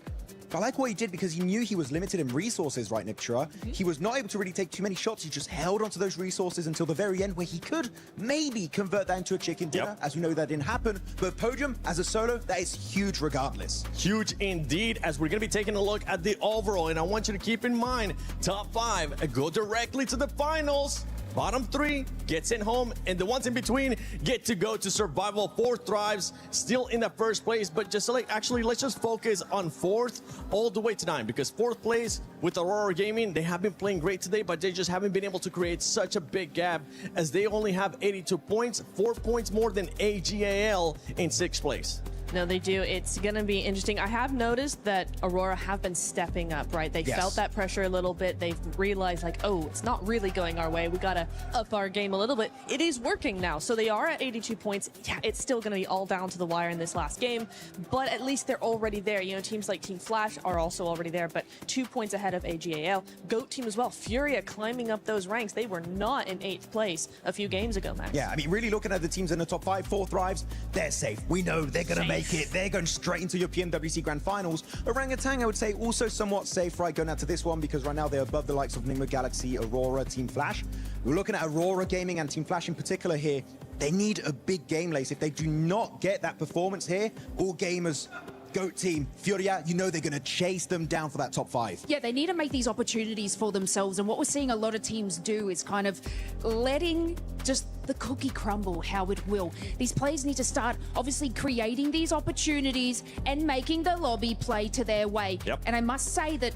Speaker 14: I like what he did because he knew he was limited in resources, right, Nictra? He was not able to really take too many shots. He just held onto those resources until the very end, where he could maybe convert that into a chicken dinner. As we know, that didn't happen. But Podium, as a solo, that is huge regardless.
Speaker 1: Huge indeed, as we're going to be taking a look at the overall. And I want you to keep in mind, top 5 go directly to the finals. Bottom 3 gets in home, and the ones in between get to go to survival. 4th thrives, still in the first place, but just like, actually, let's just focus on 4th all the way to 9, because 4th place with Aurora Gaming, they have been playing great today, but they just haven't been able to create such a big gap, as they only have 82 points, 4 points more than AGAL in 6th place.
Speaker 22: No, they do. It's going to be interesting. I have noticed that Aurora have been stepping up, right? They felt that pressure a little bit. They've realized, like, oh, it's not really going our way. We got to up our game a little bit. It is working now. So they are at 82 points. Yeah, it's still going to be all down to the wire in this last game, but at least they're already there. You know, teams like Team Flash are also already there, but 2 points ahead of AGAL. GOAT team as well. Furia climbing up those ranks. They were not in 8th place a few games ago, Max.
Speaker 14: Yeah, I mean, really looking at the teams in the top 5, 4 thrives, they're safe. We know they're going to make it. They're going straight into your PMWC Grand Finals. Orangutan, I would say, also somewhat safe, right, going out to this one, because right now they're above the likes of Ningma Galaxy, Aurora, Team Flash. We're looking at Aurora Gaming and Team Flash in particular here. They need a big game, Lace. If they do not get that performance here, all gamers, GOAT team, Furia, you know they're going to chase them down for that top 5.
Speaker 8: Yeah, they need to make these opportunities for themselves. And what we're seeing a lot of teams do is kind of letting just the cookie crumble how it will. These players need to start obviously creating these opportunities and making the lobby play to their way. And I must say that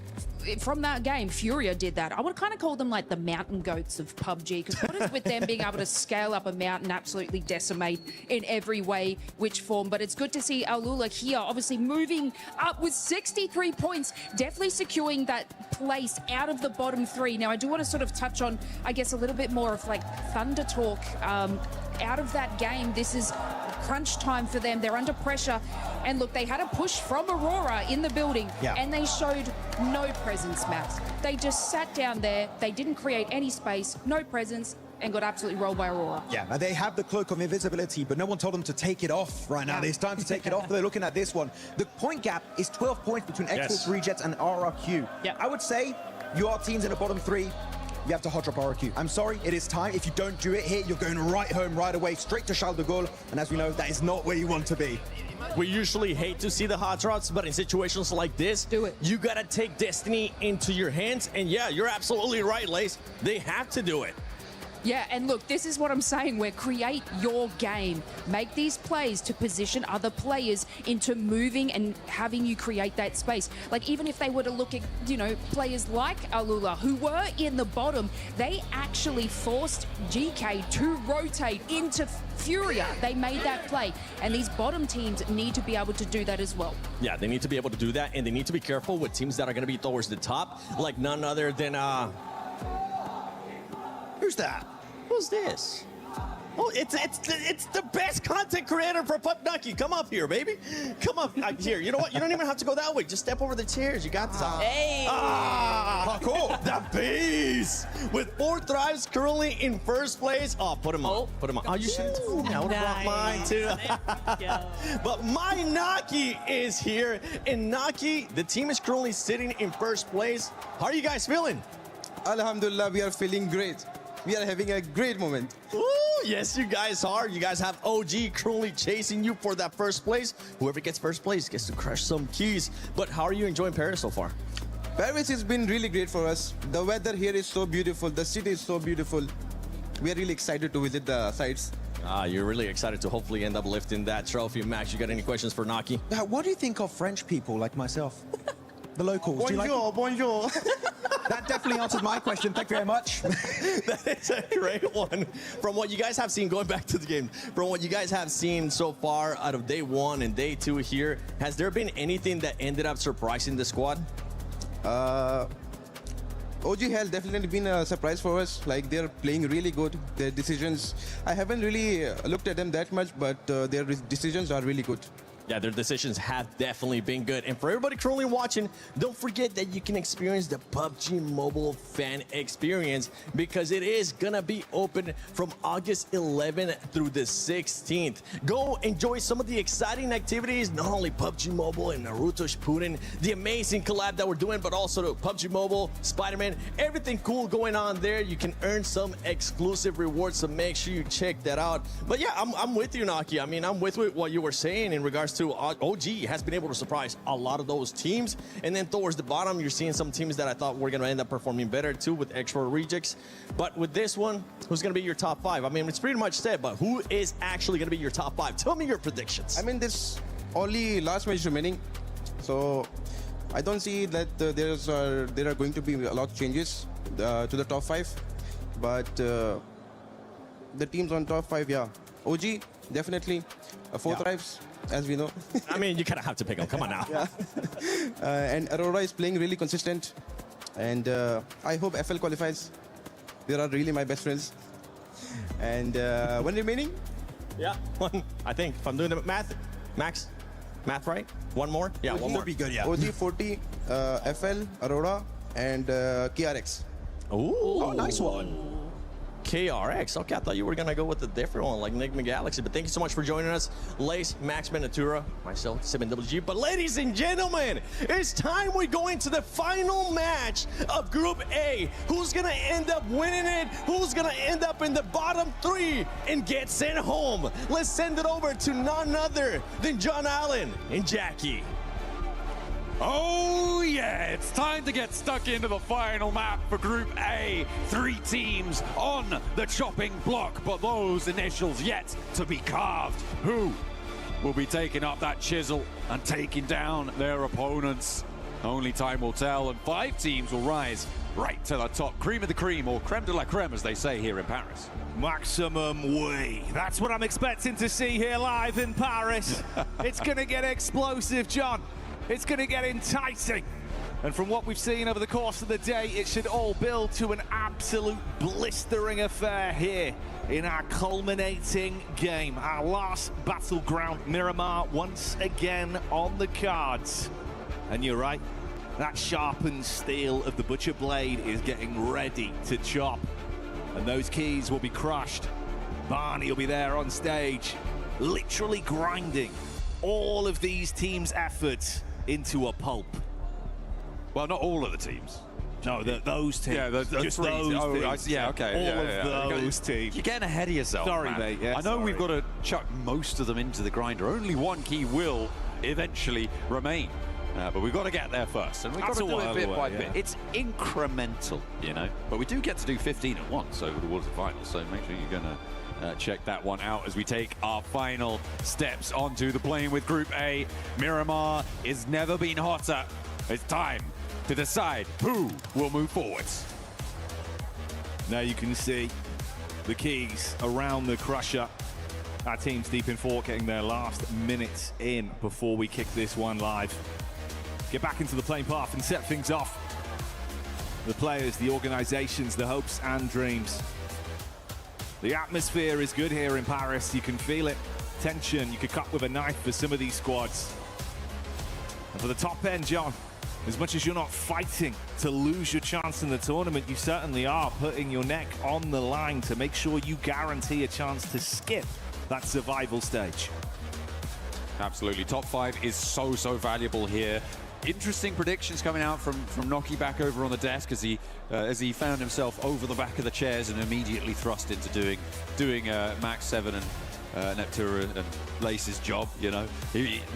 Speaker 8: from that game, Furia did that. I would kind of call them like the mountain goats of PUBG, because what is with them being able to scale up a mountain, absolutely decimate in every way, which form. But it's good to see Alula here, obviously moving up with 63 points, definitely securing that place out of the bottom 3. Now, I do want to sort of touch on, I guess, a little bit more of like Thunder talk out of that game. This is crunch time for them. They're under pressure. And look, they had a push from Aurora in the building, and they showed no presence, Max. They just sat down there. They didn't create any space, no presence, and got absolutely rolled by Aurora.
Speaker 14: Yeah, they have the cloak of invisibility, but no one told them to take it off right now. It's time to take it off. They're looking at this one. The point gap is 12 points between X-Force Rejets and RRQ. I would say you are teams in the bottom 3. You have to hot drop RRQ. I'm sorry, it is time. If you don't do it here, you're going right home right away, straight to Charles de Gaulle. And as we know, that is not where you want to be.
Speaker 1: We usually hate to see the hot drops, but in situations like this, you gotta take destiny into your hands. And yeah, you're absolutely right, Lace. They have to do it.
Speaker 8: Yeah, and look, this is what I'm saying, where create your game. Make these plays to position other players into moving and having you create that space. Like, even if they were to look at, you know, players like Alula, who were in the bottom, they actually forced GK to rotate into Furia. They made that play. And these bottom teams need to be able to do that as well.
Speaker 1: Yeah, they need to be able to do that, and they need to be careful with teams that are going to be towards the top, like none other than... Who's that? Who's this? Oh, it's the best content creator for PUBG. Come up here, baby. Come up here. You know what? You don't even have to go that way. Just step over the chairs. You got this.
Speaker 22: Hey.
Speaker 1: Cool. The beast with 4 thrives currently in first place. Oh, put him on. Put him on. Oh, you should have told me. I would have brought mine too. But my Naki is here, and Naki, the team is currently sitting in first place. How are you guys feeling?
Speaker 13: Alhamdulillah, we are feeling great. We are having a great moment.
Speaker 1: Ooh, yes, you guys are. You guys have OG currently chasing you for that first place. Whoever gets first place gets to crush some keys. But how are you enjoying Paris so far?
Speaker 13: Paris has been really great for us. The weather here is so beautiful. The city is so beautiful. We are really excited to visit the sites.
Speaker 1: You're really excited to hopefully end up lifting that trophy. Max, you got any questions for Naki?
Speaker 14: What do you think of French people like myself? The locals.
Speaker 13: Bonjour,
Speaker 14: do you like
Speaker 13: bonjour.
Speaker 14: That definitely answers my question. Thank you very much.
Speaker 1: That is a great one. From what you guys have seen, going back to the game, from what you guys have seen so far out of day 1 and day 2 here, has there been anything that ended up surprising the squad?
Speaker 13: OG has definitely been a surprise for us. Like, they're playing really good. Their decisions, I haven't really looked at them that much, but their decisions are really good.
Speaker 1: Yeah, their decisions have definitely been good. And for everybody currently watching, don't forget that you can experience the PUBG Mobile fan experience because it is going to be open from August 11th through the 16th. Go enjoy some of the exciting activities, not only PUBG Mobile and Naruto Shippuden, the amazing collab that we're doing, but also the PUBG Mobile, Spider-Man, everything cool going on there. You can earn some exclusive rewards, so make sure you check that out. But yeah, I'm with you, Naki. I mean, I'm with what you were saying in regards to OG has been able to surprise a lot of those teams. And then towards the bottom, you're seeing some teams that I thought were going to end up performing better too with extra rejects. But with this one, who's going to be your top 5? I mean, it's pretty much said, but who is actually going to be your top 5? Tell me your predictions.
Speaker 13: I mean, there's only last match remaining. So I don't see that there are going to be a lot of changes to the top 5. But the teams on top 5, yeah. OG, definitely. 4 Thrives, as we know.
Speaker 1: I mean, you kind of have to pick them. Come on now.
Speaker 13: Yeah. And Aurora is playing really consistent. And I hope FL qualifies. They are really my best friends. And one remaining?
Speaker 1: Yeah, one. I think if I'm doing the math, Max, math right? One more? Yeah, one more.
Speaker 13: Would be good, yeah. OG 40, FL, Aurora, and KRX.
Speaker 1: Ooh.
Speaker 13: Oh, nice one.
Speaker 1: KRX. Okay, I thought you were going to go with a different one like Enigma Galaxy, but thank you so much for joining us. Lace, Max Benatura, myself, 7WG. But ladies and gentlemen, it's time we go into the final match of Group A. Who's going to end up winning it? Who's going to end up in the bottom 3 and get sent home? Let's send it over to none other than John Allen and Jackie.
Speaker 2: Oh yeah, it's time to get stuck into the final map for Group A. 3 teams on the chopping block, but those initials yet to be carved. Who will be taking up that chisel and taking down their opponents? Only time will tell, and 5 teams will rise right to the top. Cream of the cream, or creme de la creme, as they say here in Paris.
Speaker 23: Maximum way. That's what I'm expecting to see here live in Paris. It's going to get explosive, John. It's going to get enticing. And from what we've seen over the course of the day, it should all build to an absolute blistering affair here in our culminating game. Our last battleground, Miramar, once again on the cards. And you're right, that sharpened steel of the Butcher Blade is getting ready to chop. And those keys will be crushed. Barney will be there on stage, literally grinding all of these teams' efforts into a pulp.
Speaker 2: Well, not all of the teams.
Speaker 23: No, those teams.
Speaker 2: Yeah,
Speaker 23: just
Speaker 2: three.
Speaker 23: those teams.
Speaker 2: Yeah, okay.
Speaker 23: All of those teams.
Speaker 2: You're getting ahead of yourself,
Speaker 23: Sorry,
Speaker 2: man.
Speaker 23: mate. Yeah,
Speaker 2: I know we've got to chuck most of them into the grinder. Only one key will eventually remain. But we've got to get there first, and we've got to do it bit by bit. It's incremental, you know. But we do get to do 15 at once towards the final, so make sure you're going to check that one out as we take our final steps onto the plane with Group A. Miramar has never been hotter. It's time to decide who will move forwards.
Speaker 23: Now you can see the keys around the crusher. Our team's deep in fort, getting their last minutes in before we kick this one live. Get back into the playing path and set things off. The players, the organizations, the hopes and dreams. The atmosphere is good here in Paris. You can feel it. Tension you could cut with a knife for some of these squads. And for the top end, John, as much as you're not fighting to lose your chance in the tournament, you certainly are putting your neck on the line to make sure you guarantee a chance to skip that survival stage.
Speaker 2: Absolutely. Top 5 is so valuable here. Interesting predictions coming out from Noki back over on the desk as he found himself over the back of the chairs and immediately thrust into doing Max 7 and Neptura and Lace's job, you know.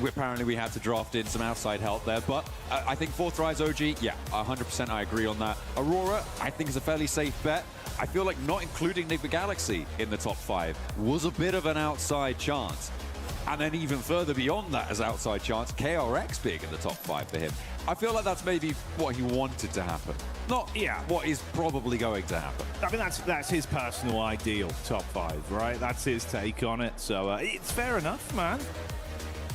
Speaker 2: Apparently we had to draft in some outside help there, but I think 4th Rise OG, yeah, 100% I agree on that. Aurora, I think is a fairly safe bet. I feel like not including Enigma Galaxy in the top 5 was a bit of an outside chance. And then even further beyond that as outside chance, KRX being in the top 5 for him. I feel like that's maybe what he wanted to happen. Not what is probably going to happen.
Speaker 23: I mean, that's his personal ideal top 5, right? That's his take on it. So it's fair enough, man.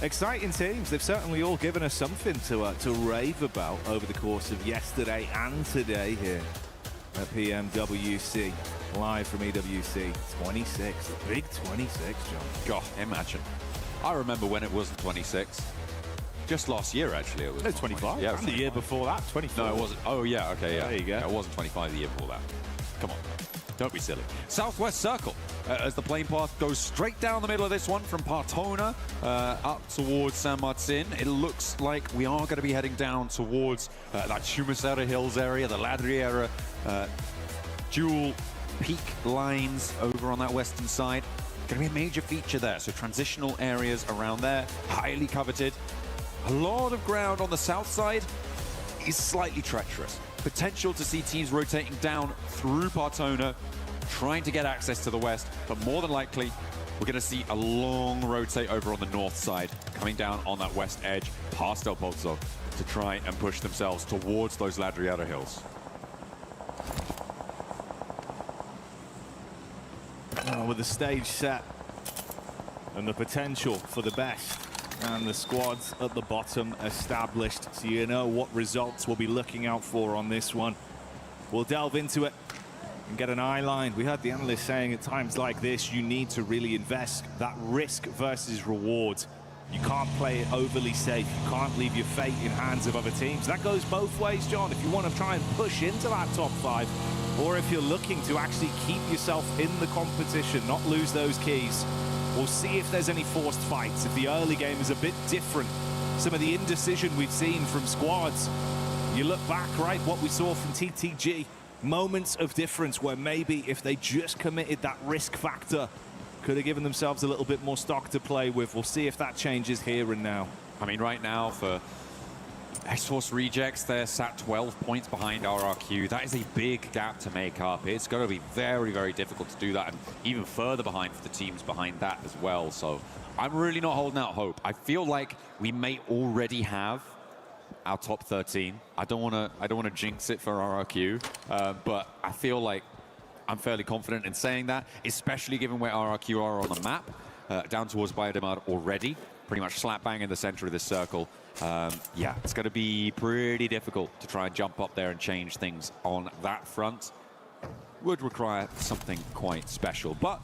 Speaker 23: Exciting teams. They've certainly all given us something to rave about over the course of yesterday and today here at PMWC. Live from EWC 26. Big 26, John.
Speaker 2: God, imagine.
Speaker 21: I remember when it wasn't 26. Just last year, actually, it was.
Speaker 23: No, 25.
Speaker 21: Yeah,
Speaker 23: and the year before that, 24.
Speaker 21: No, it wasn't. Oh, yeah, okay, yeah.
Speaker 23: There you go.
Speaker 21: Yeah, it wasn't 25 the year before that. Come on. Don't be silly. Southwest Circle, as the plane path goes straight down the middle of this one from Partona up towards San Martin. It looks like we are going to be heading down towards that Chumacera Hills area, the Ladriera dual peak lines over on that western side. Going to be a major feature there, so transitional areas around there, highly coveted. A lot of ground on the south side is slightly treacherous. Potential to see teams rotating down through Partona, trying to get access to the west, but more than likely, we're going to see a long rotate over on the north side, coming down on that west edge, past El Pozo, to try and push themselves towards those Ladriera Hills.
Speaker 23: With the stage set and the potential for the best, and the squads at the bottom established, so you know what results we'll be looking out for on this one. We'll delve into it and get an eye line. We heard the analyst saying at times like this, you need to really invest that risk versus reward. You can't play it overly safe. You can't leave your fate in hands of other teams. That goes both ways, John. If you want to try and push into that top 5, or if you're looking to actually keep yourself in the competition, not lose those keys. We'll see if there's any forced fights, if the early game is a bit different. Some of the indecision we've seen from squads. You look back, right, what we saw from TTG. Moments of difference where maybe if they just committed that risk factor, could have given themselves a little bit more stock to play with. We'll see if that changes here and now.
Speaker 21: I mean, right now for X-Force Rejects, they're sat 12 points behind RRQ. That is a big gap to make up. It's going to be very, very difficult to do that, and even further behind for the teams behind that as well. So I'm really not holding out hope. I feel like we may already have our top 13. I don't want to jinx it for RRQ, but I feel like I'm fairly confident in saying that, especially given where RRQ are on the map, down towards Biodemar already, pretty much slap bang in the center of this circle. Yeah, it's going to be pretty difficult to try and jump up there and change things on that front. Would require something quite special, but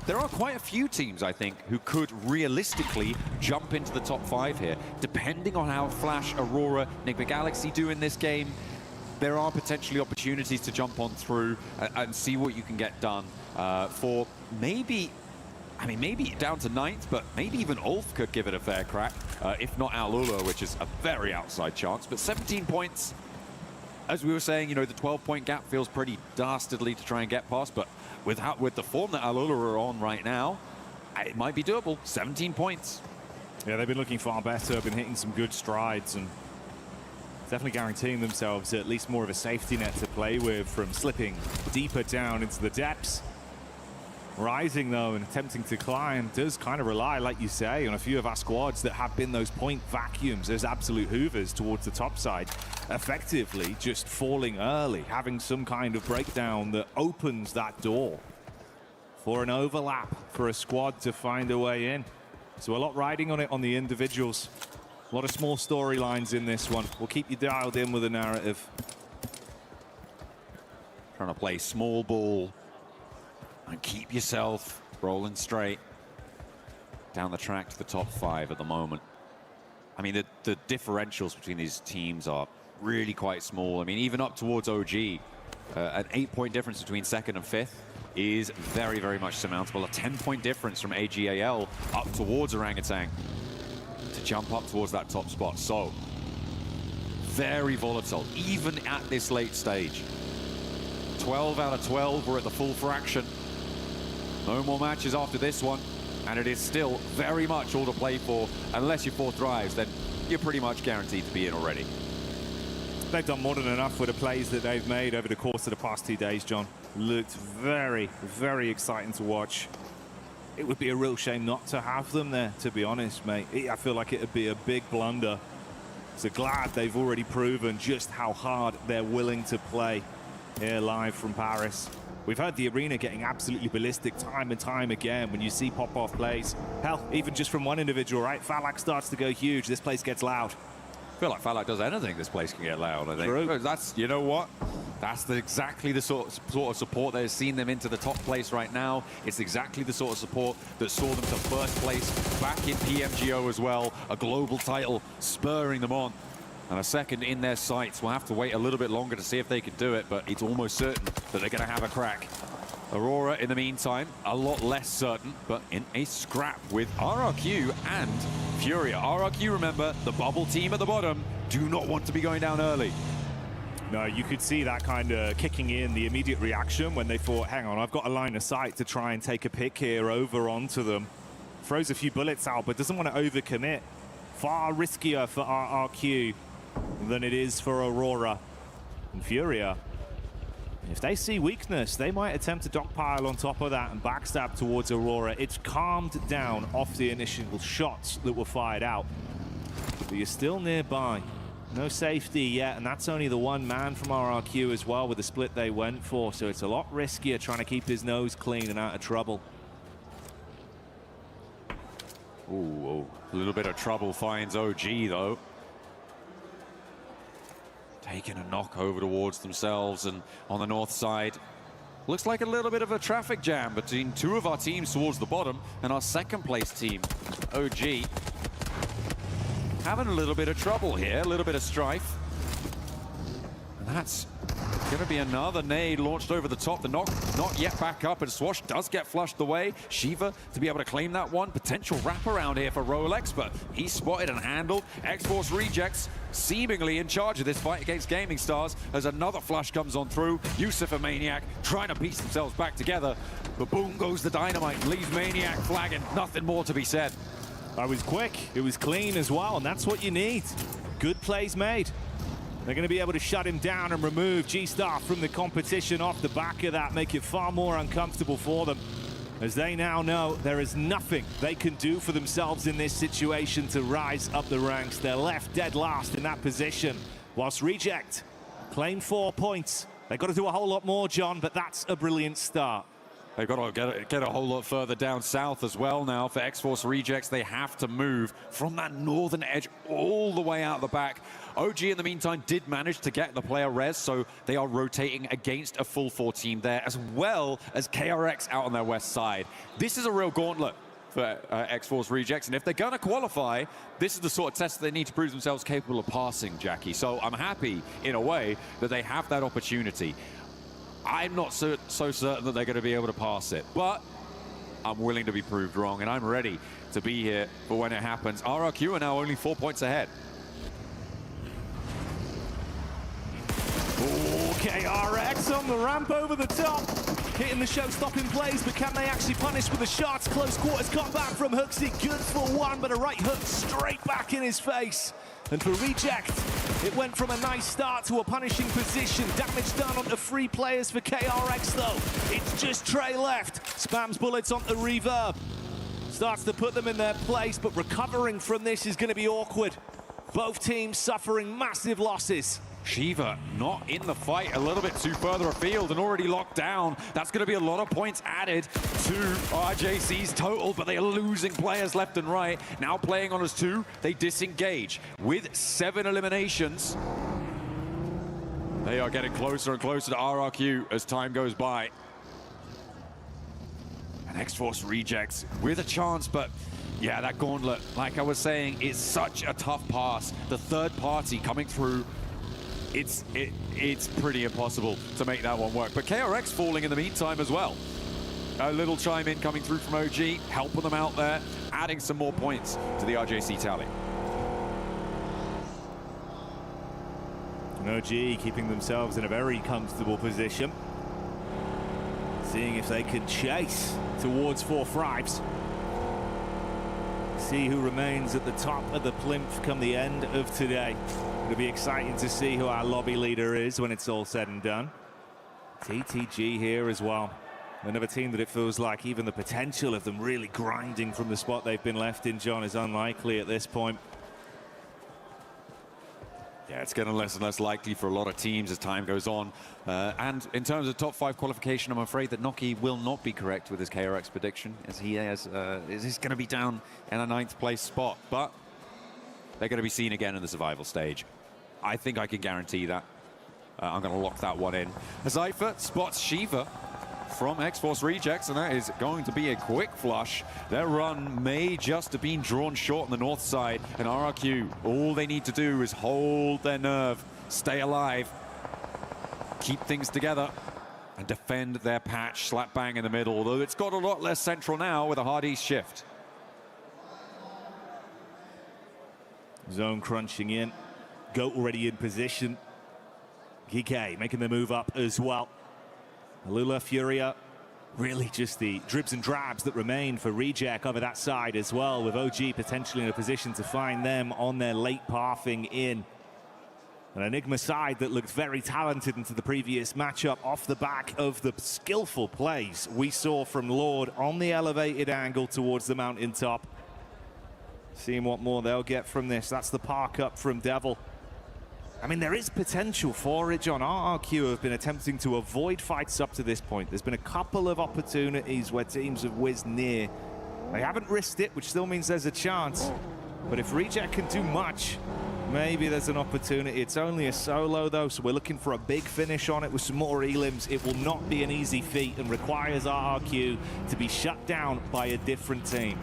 Speaker 21: there are quite a few teams, I think, who could realistically jump into the top 5 here, depending on how Flash, Aurora, Enigma Galaxy do in this game. There are potentially opportunities to jump on through and see what you can get done for maybe, I mean, maybe down to 9th, but maybe even Ulf could give it a fair crack, if not Alula, which is a very outside chance. But 17 points, as we were saying, you know, the 12-point gap feels pretty dastardly to try and get past, but with the form that Alula are on right now, it might be doable. 17 points.
Speaker 23: Yeah, they've been looking far better, been hitting some good strides, and definitely guaranteeing themselves at least more of a safety net to play with from slipping deeper down into the depths. Rising, though, and attempting to climb does kind of rely, like you say, on a few of our squads that have been those point vacuums, those absolute hoovers towards the top side, effectively just falling early, having some kind of breakdown that opens that door for an overlap for a squad to find a way in. So a lot riding on it on the individuals. A lot of small storylines in this one. We'll keep you dialed in with the narrative.
Speaker 21: Trying to play small ball and keep yourself rolling straight down the track to the top 5 at the moment. I mean, the differentials between these teams are really quite small. I mean, even up towards OG, an 8-point difference between 2nd and 5th is very, very much surmountable. A 10-point difference from AGAL up towards Orangutan to jump up towards that top spot. So, very volatile, even at this late stage. 12 out of 12, we're at the full fraction. No more matches after this one, and it is still very much all to play for. Unless you're 4th drives, then you're pretty much guaranteed to be in already.
Speaker 23: They've done more than enough with the plays that they've made over the course of the past 2 days, John. Looked very, very exciting to watch. It would be a real shame not to have them there, to be honest, mate. I feel like it would be a big blunder. So glad they've already proven just how hard they're willing to play here live from Paris. We've heard the arena getting absolutely ballistic time and time again when you see pop-off plays. Hell, even just from one individual, right? Falak starts to go huge. This place gets loud.
Speaker 2: I feel like Falak does anything, this place can get loud, I think. True. That's, you know what? That's exactly the sort of support that has seen them into the top place right now. It's exactly the sort of support that saw them to first place back in PMGO as well. A global title spurring them on. And a second in their sights. We'll have to wait a little bit longer to see if they can do it, but it's almost certain that they're going to have a crack. Aurora, in the meantime, a lot less certain, but in a scrap with RRQ and Furia. RRQ, remember, the bubble team at the bottom, do not want to be going down early.
Speaker 23: No, you could see that kind of kicking in, the immediate reaction when they thought, hang on, I've got a line of sight to try and take a pick here over onto them. Throws a few bullets out, but doesn't want to overcommit. Far riskier for RRQ than it is for Aurora. And Furia, if they see weakness, they might attempt to dogpile on top of that and backstab towards Aurora. It's calmed down off the initial shots that were fired out. But you're still nearby. No safety yet, and that's only the one man from RRQ as well with the split they went for. So it's a lot riskier trying to keep his nose clean and out of trouble.
Speaker 2: Ooh, a little bit of trouble finds OG, though. Taking a knock over towards themselves, and on the north side, looks like a little bit of a traffic jam between two of our teams towards the bottom and our second place team, OG. Having a little bit of trouble here, a little bit of strife. And that's going to be another nade launched over the top. The knock not yet back up, and Swash does get flushed away. Shiva to be able to claim that one. Potential wraparound here for Rolex, but he's spotted and handled. X-Force Rejects seemingly in charge of this fight against Gaming Stars as another flush comes on through. Yusuf and Maniac trying to piece themselves back together, but boom goes the dynamite. Leaves Maniac flagging. Nothing more to be said.
Speaker 23: That was quick. It was clean as well, and that's what you need. Good plays made. They're going to be able to shut him down and remove G-Star from the competition off the back of that, make it far more uncomfortable for them, as they now know there is nothing they can do for themselves in this situation to rise up the ranks. They're left dead last in that position, whilst Reject claim 4 points. They've got to do a whole lot more, John, but that's a brilliant start.
Speaker 2: They've got to get a whole lot further down south as well now. For X-Force Rejects, they have to move from that northern edge all the way out the back. OG, in the meantime, did manage to get the player res, so they are rotating against a full 4 team there, as well as KRX out on their west side. This is a real gauntlet for X-Force Rejects, and if they're going to qualify, this is the sort of test that they need to prove themselves capable of passing, Jackie. So I'm happy, in a way, that they have that opportunity. I'm not so certain that they're going to be able to pass it, but I'm willing to be proved wrong, and I'm ready to be here for when it happens. RRQ are now only 4 points ahead.
Speaker 23: KRX on the ramp over the top, hitting the show-stopping plays, but can they actually punish with the shots? Close quarters combat from Hooksy, good for one, but a right hook straight back in his face. And for Reject, it went from a nice start to a punishing position. Damage done onto 3 players for KRX though. It's just Trey left. Spams bullets onto Reverb. Starts to put them in their place, but recovering from this is going to be awkward. Both teams suffering massive losses.
Speaker 2: Shiva not in the fight, a little bit too further afield and already locked down. That's going to be a lot of points added to RJC's total, but they are losing players left and right. Now playing on as 2, they disengage with 7 eliminations. They are getting closer and closer to RRQ as time goes by. And X-Force Rejects with a chance, but yeah, that gauntlet, like I was saying, is such a tough pass. The third party coming through, it's pretty impossible to make that one work. But KRX falling in the meantime as well. A little chime in coming through from OG, helping them out there, adding some more points to the RJC tally.
Speaker 23: And OG keeping themselves in a very comfortable position, seeing if they can chase towards 4 fives. See who remains at the top of the plinth come the end of today. It'll be exciting to see who our lobby leader is when it's all said and done. TTG here as well. Another team that it feels like even the potential of them really grinding from the spot they've been left in, John, is unlikely at this point.
Speaker 2: Yeah, it's getting less and less likely for a lot of teams as time goes on. And in terms of top 5 qualification, I'm afraid that Noki will not be correct with his KRX prediction, as he is going to be down in a 9th place spot. But
Speaker 21: they're going to be seen again in the survival stage. I think I can guarantee that. I'm going to lock that one in. Zypher spots Shiva from X-Force Rejects, and that is going to be a quick flush. Their run may just have been drawn short on the north side, and RRQ, all they need to do is hold their nerve, stay alive, keep things together, and defend their patch slap bang in the middle, although it's got a lot less central now with a hard east shift.
Speaker 23: Zone crunching in. Goat already in position. GK making the move up as well. Alula, Furia, really just the dribs and drabs that remain for Reject over that side as well, with OG potentially in a position to find them on their late pathing in. An Enigma side that looked very talented into the previous matchup off the back of the skillful plays we saw from Lord on the elevated angle towards the mountaintop. Seeing what more they'll get from this. That's the park up from Devil. I mean, there is potential for it, John. RRQ have been attempting to avoid fights up to this point. There's been a couple of opportunities where teams have whizzed near. They haven't risked it, which still means there's a chance. But if Reject can do much, maybe there's an opportunity. It's only a solo, though, so we're looking for a big finish on it with some more elims. It will not be an easy feat and requires RRQ to be shut down by a different team.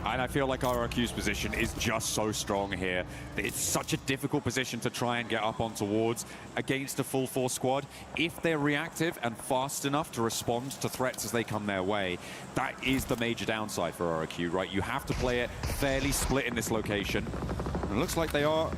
Speaker 21: And I feel like RRQ's position is just so strong here. It's such a difficult position to try and get up on towards against a full force squad. If they're reactive and fast enough to respond to threats as they come their way, that is the major downside for RRQ, right? You have to play it fairly split in this location. And it looks like they are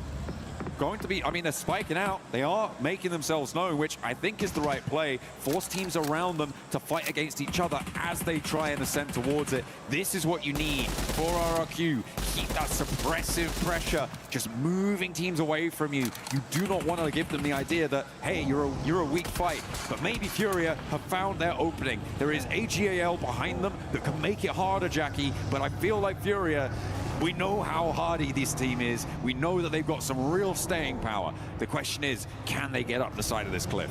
Speaker 21: going to be, I mean, they're spiking out. They are making themselves known, which I think is the right play. Force teams around them to fight against each other as they try and ascend towards it. This is what you need for RRQ. Keep that suppressive pressure, just moving teams away from you. You do not want to give them the idea that, hey, you're a weak fight. But maybe Furia have found their opening. There is AGAL behind them that can make it harder, Jackie, but I feel like Furia, we know how hardy this team is. We know that they've got some real staying power. The question is, can they get up the side of this cliff?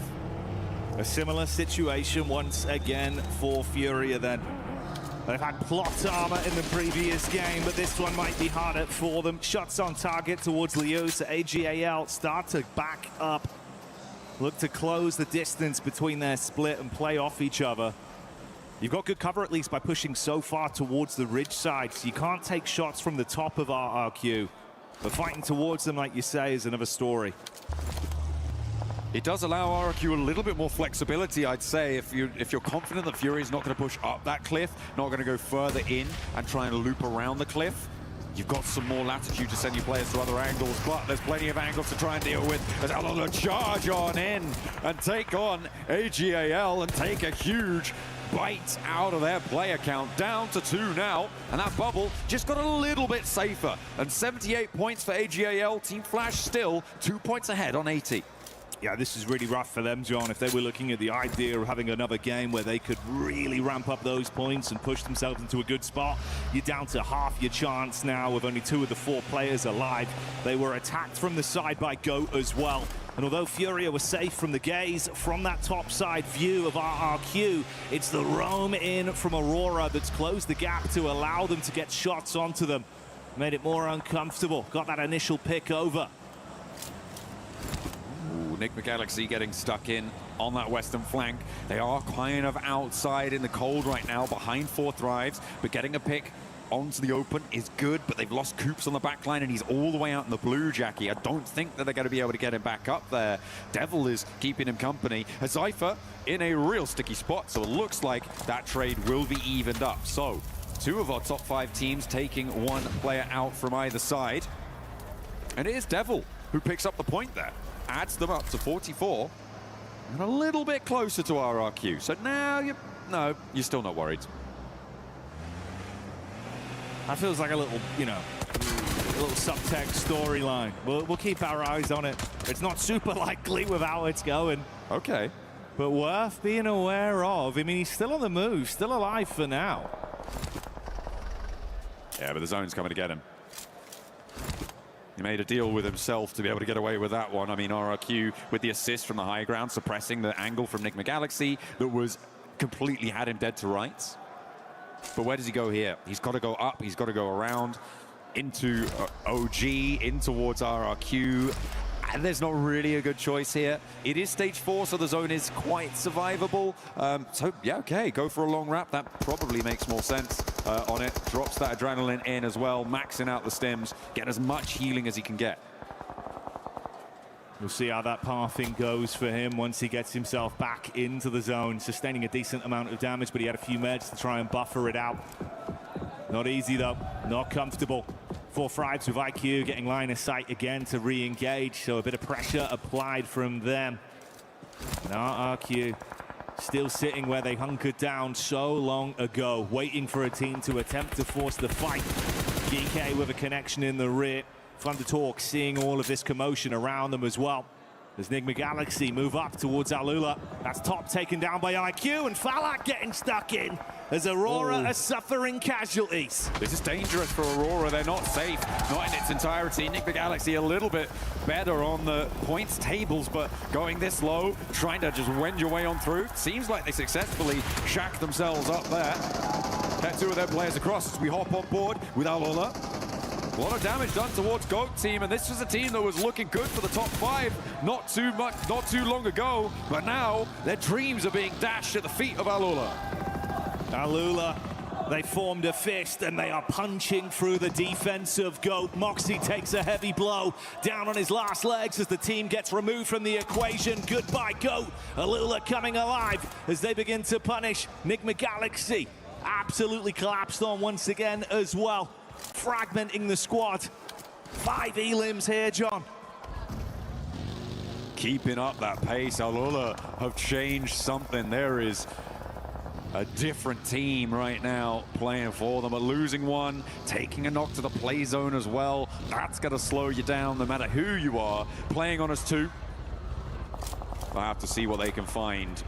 Speaker 23: A similar situation once again for Furia then. They've had plot armor in the previous game, but this one might be harder for them. Shots on target towards Leo, so AGAL start to back up. Look to close the distance between their split and play off each other. You've got good cover at least by pushing so far towards the ridge side, so you can't take shots from the top of RRQ. But fighting towards them, like you say, is another story.
Speaker 21: It does allow RRQ a little bit more flexibility, I'd say, if you're confident that Fury is not going to push up that cliff, not going to go further in and try and loop around the cliff. You've got some more latitude to send your players to other angles, but there's plenty of angles to try and deal with. As Alala charge on in and take on AGAL and take a huge bite out of their player count, down to 2 now, and that bubble just got a little bit safer. And 78 points for AGAL. Team Flash still 2 points ahead on 80.
Speaker 23: Yeah, this is really rough for them, John. If they were looking at the idea of having another game where they could really ramp up those points and push themselves into a good spot, you're down to half your chance now with only 2 of the 4 players alive. They were attacked from the side by Goat as well. And although Furia was safe from the gaze from that top side view of RRQ, it's the roam in from Aurora that's closed the gap to allow them to get shots onto them. Made it more uncomfortable. Got that initial pick over.
Speaker 21: Enigma Galaxy getting stuck in on that western flank. They are kind of outside in the cold right now, behind 4 Thrives, but getting a pick onto the open is good, but they've lost Coops on the back line, and he's all the way out in the blue, Jackie. I don't think that they're going to be able to get him back up there. Devil is keeping him company. Zypher in a real sticky spot, so it looks like that trade will be evened up. So 2 of our top 5 teams taking 1 player out from either side. And it is Devil who picks up the point there. Adds them up to 44 and a little bit closer to RRQ. So now you're still not worried.
Speaker 23: That feels like a little, you know, a little subtext storyline. We'll keep our eyes on it. It's not super likely with how it's going.
Speaker 21: Okay.
Speaker 23: But worth being aware of. I mean, he's still on the move, still alive for now.
Speaker 21: Yeah, but the zone's coming to get him. He made a deal with himself to be able to get away with that one. I mean, RRQ with the assist from the high ground, suppressing the angle from Enigma Galaxy that was completely had him dead to rights. But where does he go here? He's got to go up, he's got to go around.
Speaker 2: into OG, in towards RRQ. And there's not really a good choice here. It is stage 4, so the zone is quite survivable. So, yeah, okay, go for a long wrap. That probably makes more sense on it. Drops that adrenaline in as well, maxing out the stims, get as much healing as he can get.
Speaker 23: We'll see how that pathing goes for him once he gets himself back into the zone, sustaining a decent amount of damage, but he had a few meds to try and buffer it out. Not easy, though. Not comfortable. 4 Thrives with IQ getting line of sight again to re-engage, so a bit of pressure applied from them. And RRQ still sitting where they hunkered down so long ago, waiting for a team to attempt to force the fight. GK with a connection in the rear. Thundertalk seeing all of this commotion around them as well. As Enigma Galaxy move up towards Alula. That's top taken down by IQ, and Falak getting stuck in as Aurora are suffering casualties.
Speaker 2: This is dangerous for Aurora. They're not safe, not in its entirety. Enigma Galaxy a little bit better on the points tables, but going this low, trying to just wend your way on through. Seems like they successfully shacked themselves up there. Get 2 of their players across as we hop on board with Alula. A lot of damage done towards GOAT team, and this was a team that was looking good for the top 5 not too long ago, but now their dreams are being dashed at the feet of Alula.
Speaker 23: Alula, they formed a fist and they are punching through the defense of GOAT. Moxie takes a heavy blow down on his last legs as the team gets removed from the equation. Goodbye, GOAT. Alula coming alive as they begin to punish Enigma Galaxy. Absolutely collapsed on once again as well. Fragmenting the squad. 5 elims here, John.
Speaker 2: Keeping up that pace. Alula have changed something. There is a different team right now playing for them, but losing one, taking a knock to the play zone as well. That's going to slow you down no matter who you are. Playing on us 2. I have to see what they can find.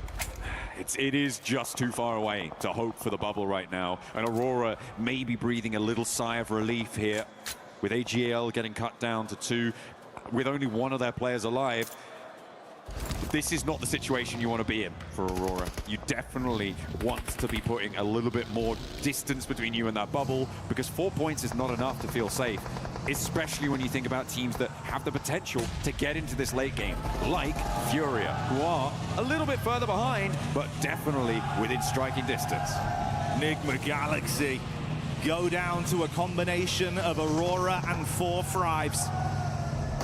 Speaker 2: It is just too far away to hope for the bubble right now. And Aurora may be breathing a little sigh of relief here with AGL getting cut down to 2 with only 1 of their players alive. This is not the situation you want to be in for Aurora. You definitely want to be putting a little bit more distance between you and that bubble, because 4 points is not enough to feel safe, especially when you think about teams that have the potential to get into this late game, like Furia, who are a little bit further behind, but definitely within striking distance.
Speaker 23: Enigma Galaxy go down to a combination of Aurora and 4 Thrives.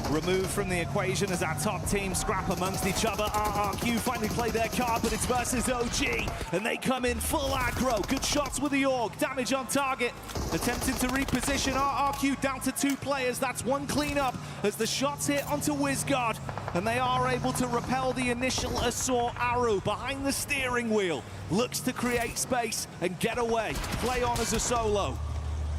Speaker 23: Removed from the equation as our top team scrap amongst each other. RRQ finally play their card, but it's versus OG, and they come in full aggro. Good shots with the AUG, damage on target. Attempting to reposition RRQ down to 2 players. That's 1 cleanup as the shots hit onto Wizguard, and they are able to repel the initial assault. Aru behind the steering wheel looks to create space and get away. Play on as a solo.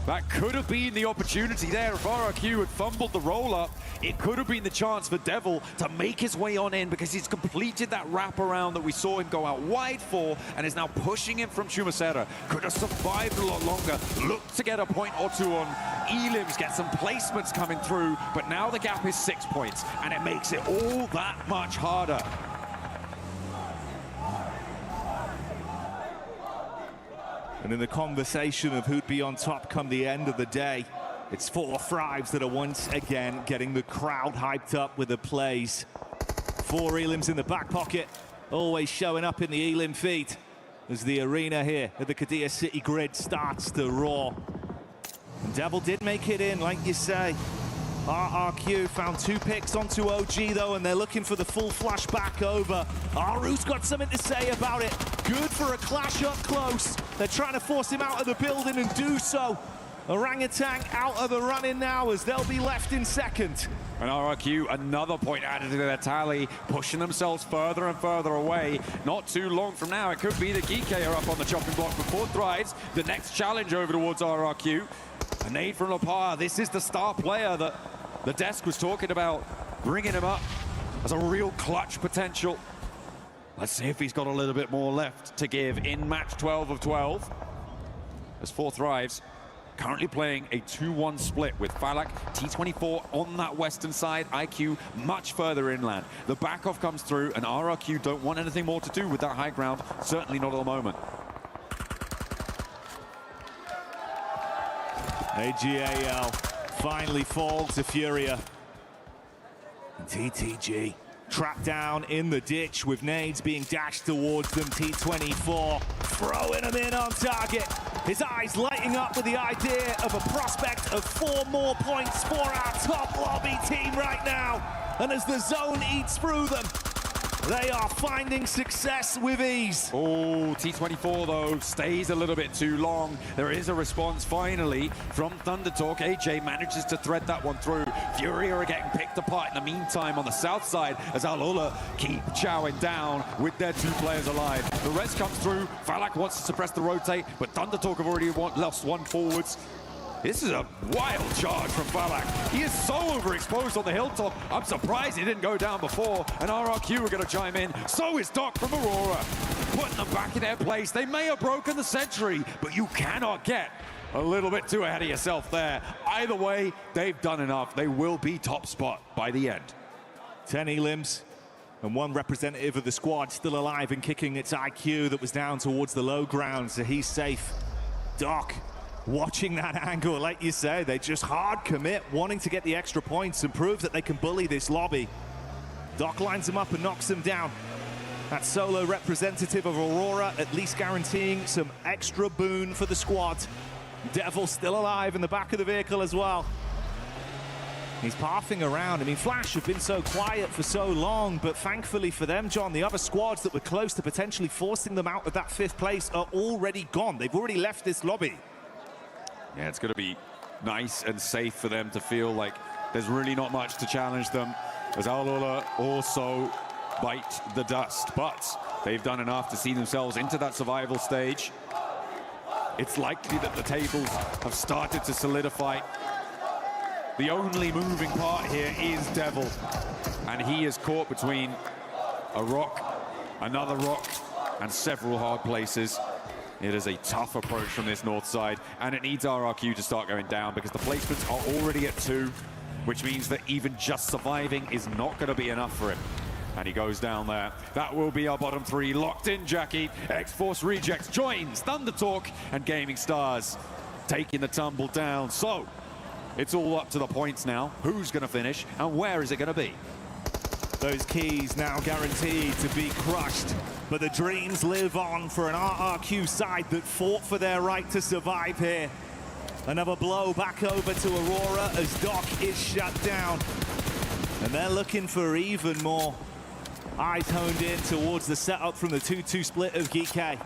Speaker 2: That could have been the opportunity there. If RRQ had fumbled the roll-up, it could have been the chance for Devil to make his way on in, because he's completed that wraparound that we saw him go out wide for and is now pushing him from Chumacera. Could have survived a lot longer. Looked to get a point or 2 on elims, get some placements coming through, but now the gap is 6 points, and it makes it all that much harder.
Speaker 23: And in the conversation of who'd be on top come the end of the day, it's 4 Thrives that are once again getting the crowd hyped up with the plays. 4 elims in the back pocket, always showing up in the elim feed as the arena here at the Kadir City grid starts to roar. And Devil did make it in, like you say. RRQ found 2 picks onto OG though, and they're looking for the full flash back over. Aru's got something to say about it. Good for a clash up close. They're trying to force him out of the building and do so. Orangutan out of the running now as they'll be left in second.
Speaker 2: And RRQ, another point added to their tally, pushing themselves further and further away. Not too long from now, it could be the GK are up on the chopping block before Thrives. The next challenge over towards RRQ. A nade from Lapar. This is the star player that the desk was talking about, bringing him up as a real clutch potential. Let's see if he's got a little bit more left to give in match 12 of 12. As 4 Thrives currently playing a 2-1 split with Falak, T24 on that western side, IQ much further inland. The back off comes through, and RRQ don't want anything more to do with that high ground, certainly not at the moment.
Speaker 23: AGAL finally fall to Furia. And TTG trapped down in the ditch with nades being dashed towards them. T24 throwing them in on target. His eyes lighting up with the idea of a prospect of 4 more points for our top lobby team right now. And as the zone eats through them, they are finding success with ease.
Speaker 2: Oh, T24 though stays a little bit too long. There is a response finally from ThunderTalk. AJ manages to thread that one through. Furia are getting picked apart in the meantime on the south side as Alula keep chowing down with their 2 players alive. The rest comes through. Falak wants to suppress the rotate, but ThunderTalk have already lost 1 forwards. This is a wild charge from Falak. He is so overexposed on the hilltop. I'm surprised he didn't go down before. And RRQ are going to chime in. So is Doc from Aurora. Putting them back in their place. They may have broken the sentry, but you cannot get a little bit too ahead of yourself there. Either way, they've done enough. They will be top spot by the end.
Speaker 23: 10 elims and 1 representative of the squad still alive and kicking its IQ that was down towards the low ground, so he's safe. Doc watching that angle, like you say, they just hard commit, wanting to get the extra points and prove that they can bully this lobby. Doc lines him up and knocks him down. That solo representative of Aurora at least guaranteeing some extra boon for the squad. Devil still alive in the back of the vehicle as well. He's pathing around. I mean, Flash have been so quiet for so long, but thankfully for them, John, the other squads that were close to potentially forcing them out of that 5th place are already gone. They've already left this lobby.
Speaker 2: Yeah, it's going to be nice and safe for them to feel like there's really not much to challenge them, as Alula also bite the dust. But they've done enough to see themselves into that survival stage. It's likely that the tables have started to solidify. The only moving part here is Devil, and he is caught between a rock, another rock, and several hard places. It is a tough approach from this north side, and it needs RRQ to start going down because the placements are already at 2, which means that even just surviving is not going to be enough for him. And he goes down there. That will be our bottom 3. Locked in, Jackie. X-Force Rejects joins ThunderTalk and Gaming Stars taking the tumble down. So it's all up to the points now. Who's going to finish and where is it going to be?
Speaker 23: Those keys now guaranteed to be crushed, but the dreams live on for an RRQ side that fought for their right to survive here. Another blow back over to Aurora as Doc is shut down. And they're looking for even more. Eyes honed in towards the setup from the 2-2 split of GK.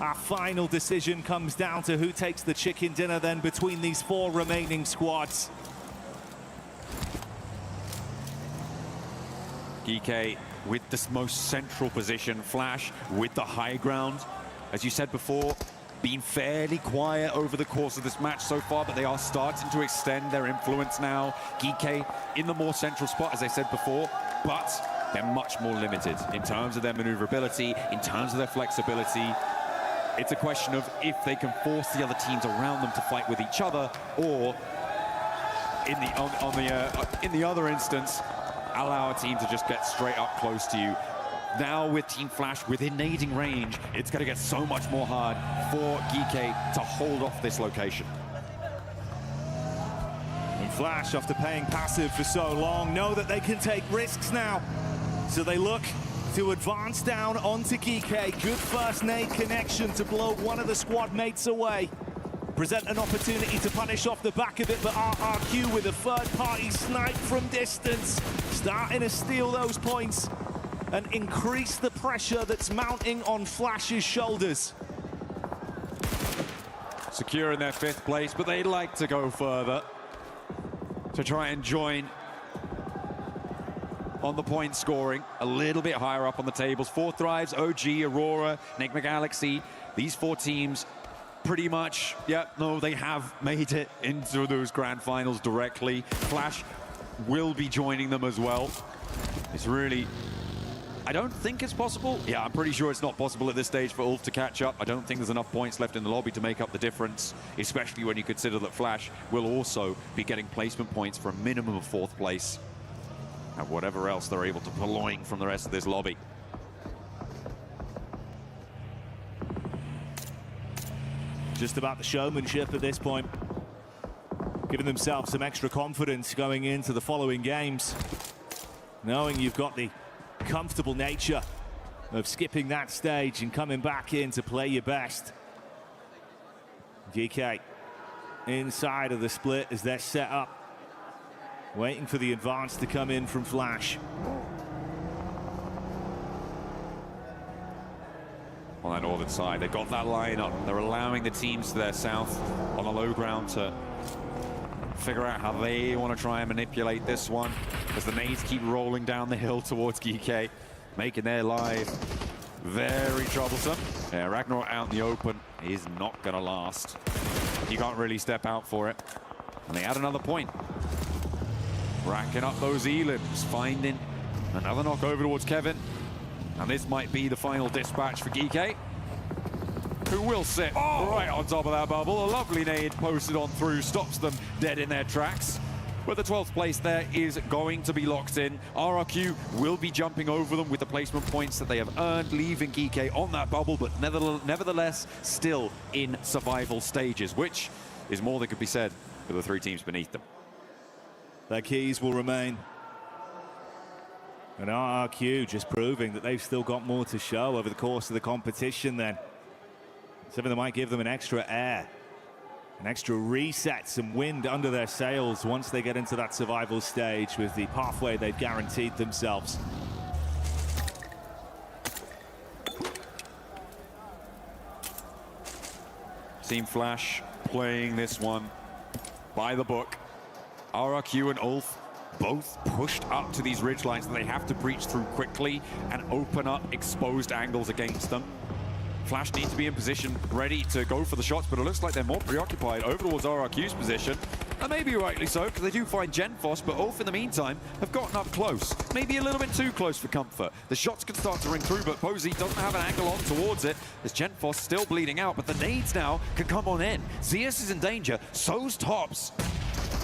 Speaker 23: Our final decision comes down to who takes the chicken dinner then between these 4 remaining squads.
Speaker 2: GK with the most central position, Flash with the high ground. As you said before, been fairly quiet over the course of this match so far, but they are starting to extend their influence now. GK in the more central spot, as I said before, but they're much more limited in terms of their maneuverability, in terms of their flexibility. It's a question of if they can force the other teams around them to fight with each other, or in the other instance, allow a team to just get straight up close to you. Now with Team Flash within nading range, it's going to get so much more hard for GK to hold off this location.
Speaker 23: And Flash, after paying passive for so long, know that they can take risks now. So they look to advance down onto GK. Good first nade connection to blow one of the squad mates away. Present an opportunity to punish off the back of it, but RRQ with a third-party snipe from distance, starting to steal those points and increase the pressure that's mounting on Flash's shoulders.
Speaker 2: Secure in their 5th place, but they'd like to go further to try and join on the point scoring a little bit higher up on the tables. 4 Thrives, OG, Aurora, Enigma Galaxy, these 4 teams pretty much, they have made it into those grand finals directly. Flash will be joining them as well. It's really, I don't think it's possible. Yeah, I'm pretty sure it's not possible at this stage for Ulf to catch up. I don't think there's enough points left in the lobby to make up the difference, especially when you consider that Flash will also be getting placement points for a minimum of 4th place. And whatever else they're able to purloin from the rest of this lobby.
Speaker 23: Just about the showmanship at this point. giving themselves some extra confidence going into the following games, knowing you've got the comfortable nature of skipping that stage and coming back in to play your best. GK inside of the split as they're set up, waiting for the advance to come in from Flash.
Speaker 2: On that northern side, they've got that line up. They're allowing the teams to their south on the low ground to figure out how they want to try and manipulate this one as the nades keep rolling down the hill towards GK, making their life very troublesome. Yeah, Ragnarok out in the open is not going to last. He can't really step out for it. And they add another point. Racking up those elims, finding another knock over towards Kevin. And this might be the final dispatch for GK, who will sit right on top of that bubble. A lovely nade posted on through, stops them dead in their tracks. But the 12th place there is going to be locked in. RRQ will be jumping over them with the placement points that they have earned, leaving GK on that bubble, but nevertheless still in survival stages, which is more than could be said for the three teams beneath them.
Speaker 23: Their keys will remain. And RRQ just proving that they've still got more to show over the course of the competition then. Something that might give them an extra air, an extra reset, some wind under their sails once they get into that survival stage with the pathway they've guaranteed themselves.
Speaker 2: Team Flash playing this one by the book. RRQ and Ulf both pushed up to these ridge lines that they have to breach through quickly and open up exposed angles against them. Flash need to be in position, ready to go for the shots, but it looks like they're more preoccupied over towards RRQ's position. And maybe rightly so, because they do find Genfos, but Ulf in the meantime have gotten up close. Maybe a little bit too close for comfort. The shots can start to ring through, but Posey doesn't have an angle on towards it, as Genfos still bleeding out, but the nades now can come on in. Zeus is in danger, so's Tops.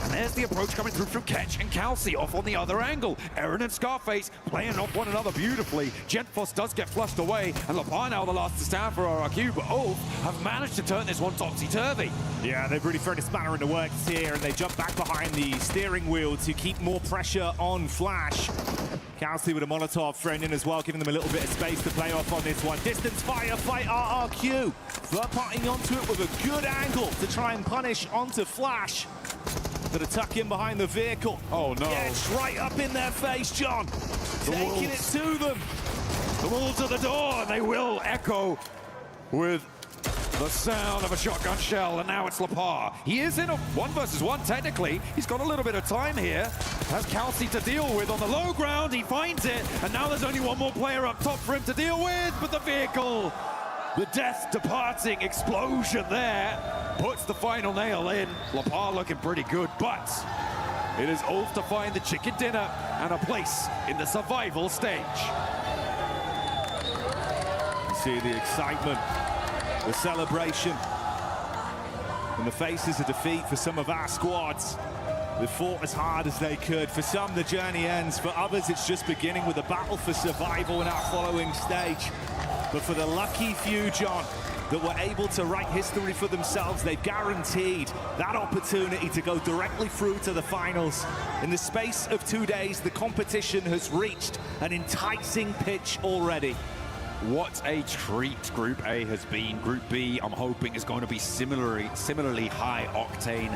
Speaker 2: And there's the approach coming through from Ketch and Calci off on the other angle. Aaron and Scarface playing off one another beautifully. Genfos does get flushed away, and Lapar now the last to stand for RRQ, but Ulf have managed to turn this one topsy-turvy.
Speaker 23: Yeah, they've really thrown a spanner in the works here, and they jump back behind the steering wheel to keep more pressure on Flash. Calci with a Molotov thrown in as well, giving them a little bit of space to play off on this one. Distance firefight RRQ. They're putting onto it with a good angle to try and punish onto Flash. Gonna tuck in behind the vehicle.
Speaker 2: Oh no.
Speaker 23: Yeah, it's right up in their face, John. Taking it to them.
Speaker 2: The wolves at the door, and they will echo with the sound of a shotgun shell, and now it's Lapar. He is in a 1 versus 1 technically. He's got a little bit of time here. Has Calci to deal with on the low ground. He finds it, and now there's only one more player up top for him to deal with, but the vehicle, the death departing explosion there puts the final nail in. Lapar looking pretty good, but it is Ulf to find the chicken dinner and a place in the survival stage.
Speaker 23: You see the excitement, the celebration, in the faces of defeat for some of our squads. They fought as hard as they could. For some, the journey ends. For others, it's just beginning with a battle for survival in our following stage. But for the lucky few, John, that were able to write history for themselves, they've guaranteed that opportunity to go directly through to the finals. In the space of 2 days, the competition has reached an enticing pitch already.
Speaker 2: What a treat Group A has been. Group B, I'm hoping, is going to be similarly high octane.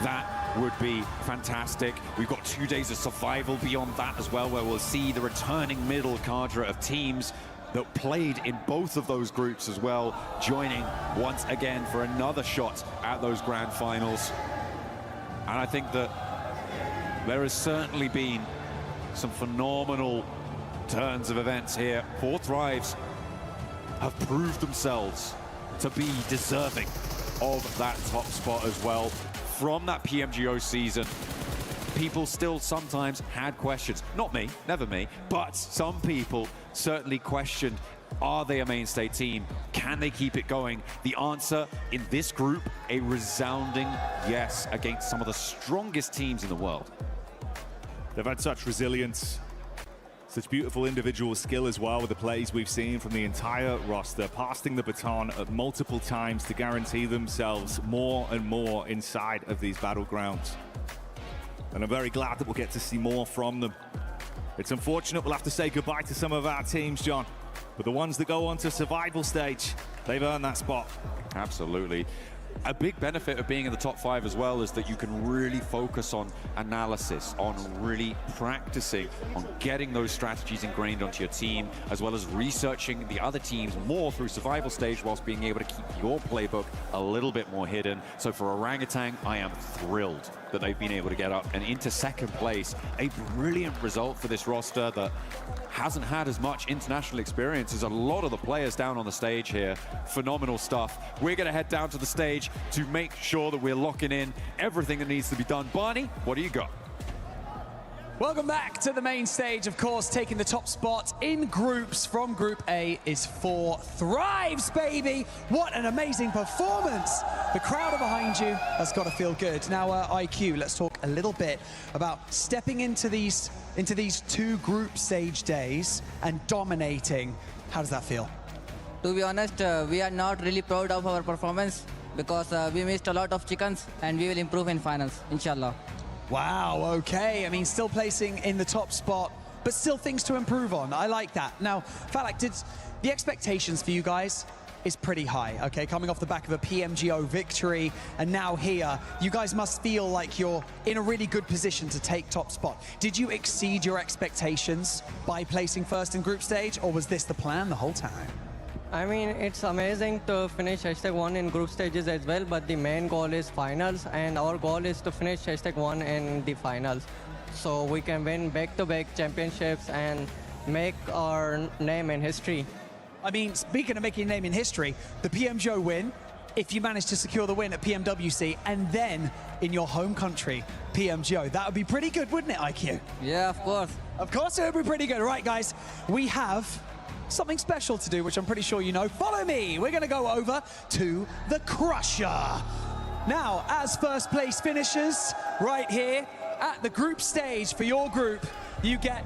Speaker 2: That would be fantastic. We've got 2 days of survival beyond that as well, where we'll see the returning middle cadre of teams that played in both of those groups as well, joining once again for another shot at those grand finals. And I think that there has certainly been some phenomenal turns of events here. Four Thrives have proved themselves to be deserving of that top spot as well. From that PMGO season, people still sometimes had questions. Not me, never me, but some people certainly questioned, are they a mainstay team? Can they keep it going? The answer in this group, a resounding yes against some of the strongest teams in the world.
Speaker 23: They've had such resilience, Such beautiful individual skill as well with the plays we've seen from the entire roster, passing the baton at multiple times to guarantee themselves more and more inside of these battlegrounds. And I'm very glad that we'll get to see more from them. It's unfortunate we'll have to say goodbye to some of our teams, John, but the ones that go on to survival stage, they've earned that spot.
Speaker 18: Absolutely. A big benefit of being in the top 5 as well is that you can really focus on analysis, on really practicing, on getting those strategies ingrained onto your team, as well as researching the other teams more through survival stage whilst being able to keep your playbook a little bit more hidden. So for Orangutan, I am thrilled that they've been able to get up and into second place. A brilliant result for this roster that hasn't had as much international experience as a lot of the players down on the stage here. Phenomenal stuff. We're going to head down to the stage to make sure that we're locking in everything that needs to be done. Barney, what do you got?
Speaker 17: Welcome back to the main stage. Of course, taking the top spot in groups from Group A is 4 Thrives, baby. What an amazing performance. The crowd are behind you. That's got to feel good. Now, IQ, let's talk a little bit about stepping into these 2 group stage days and dominating. How does that feel?
Speaker 19: To be honest, we are not really proud of our performance because we missed a lot of chickens, and we will improve in finals, inshallah.
Speaker 17: Wow, okay. I mean, still placing in the top spot, but still things to improve on. I like that. Now, Falak, the expectations for you guys is pretty high, okay? Coming off the back of a PMGO victory, and now here, you guys must feel like you're in a really good position to take top spot. Did you exceed your expectations by placing first in group stage, or was this the plan the whole time?
Speaker 10: I mean, it's amazing to finish #1 in group stages as well, but the main goal is finals, and our goal is to finish #1 in the finals. So we can win back-to-back championships and make our name in history.
Speaker 17: I mean, speaking of making a name in history, the PMGO win, if you manage to secure the win at PMWC, and then in your home country, PMGO, that would be pretty good, wouldn't it, IQ?
Speaker 19: Yeah, of course.
Speaker 17: Of course it would be pretty good. All right, guys, we have something special to do, which I'm pretty sure you know. Follow me. We're going to go over to the Crusher. Now, as first place finishers, right here at the group stage for your group, you get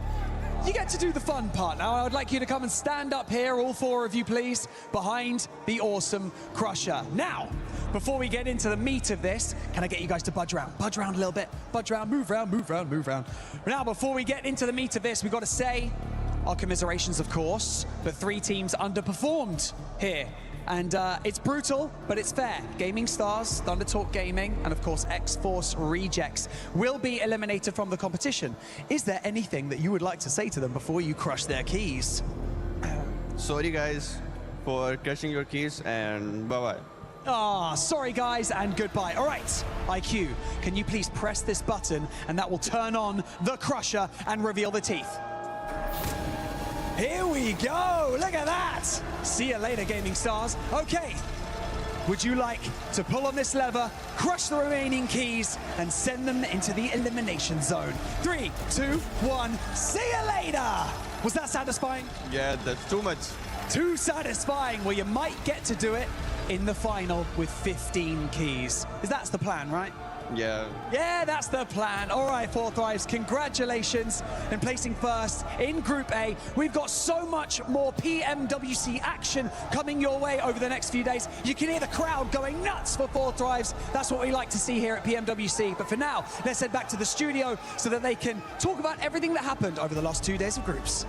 Speaker 17: to do the fun part. Now, I would like you to come and stand up here, all 4 of you, please, behind the awesome Crusher. Now, before we get into the meat of this, can I get you guys to budge around? Budge around a little bit. Budge around, move around, move around, move around. Now, before we get into the meat of this, we've got to say our commiserations, of course, but 3 teams underperformed here. And it's brutal, but it's fair. Gaming Stars, Thunder Talk Gaming, and of course X-Force Rejects will be eliminated from the competition. Is there anything that you would like to say to them before you crush their keys?
Speaker 13: Sorry guys for crushing your keys, and bye-bye.
Speaker 17: Ah, sorry guys, and goodbye. All right, IQ, can you please press this button, and that will turn on the Crusher and reveal the teeth. Here we go, look at that. See you later, Gaming Stars. Okay, would you like to pull on this lever, crush the remaining keys, and send them into the elimination zone? 3, 2, 1, see you later. Was that satisfying?
Speaker 13: Yeah, that's too much.
Speaker 17: Too satisfying. Well, you might get to do it in the final with 15 keys. That's the plan, right?
Speaker 13: Yeah.
Speaker 17: Yeah, that's the plan. All right, 4 Thrives, congratulations in placing first in Group A. We've got so much more PMWC action coming your way over the next few days. You can hear the crowd going nuts for 4 Thrives. That's what we like to see here at PMWC. But for now, let's head back to the studio so that they can talk about everything that happened over the last 2 days of groups.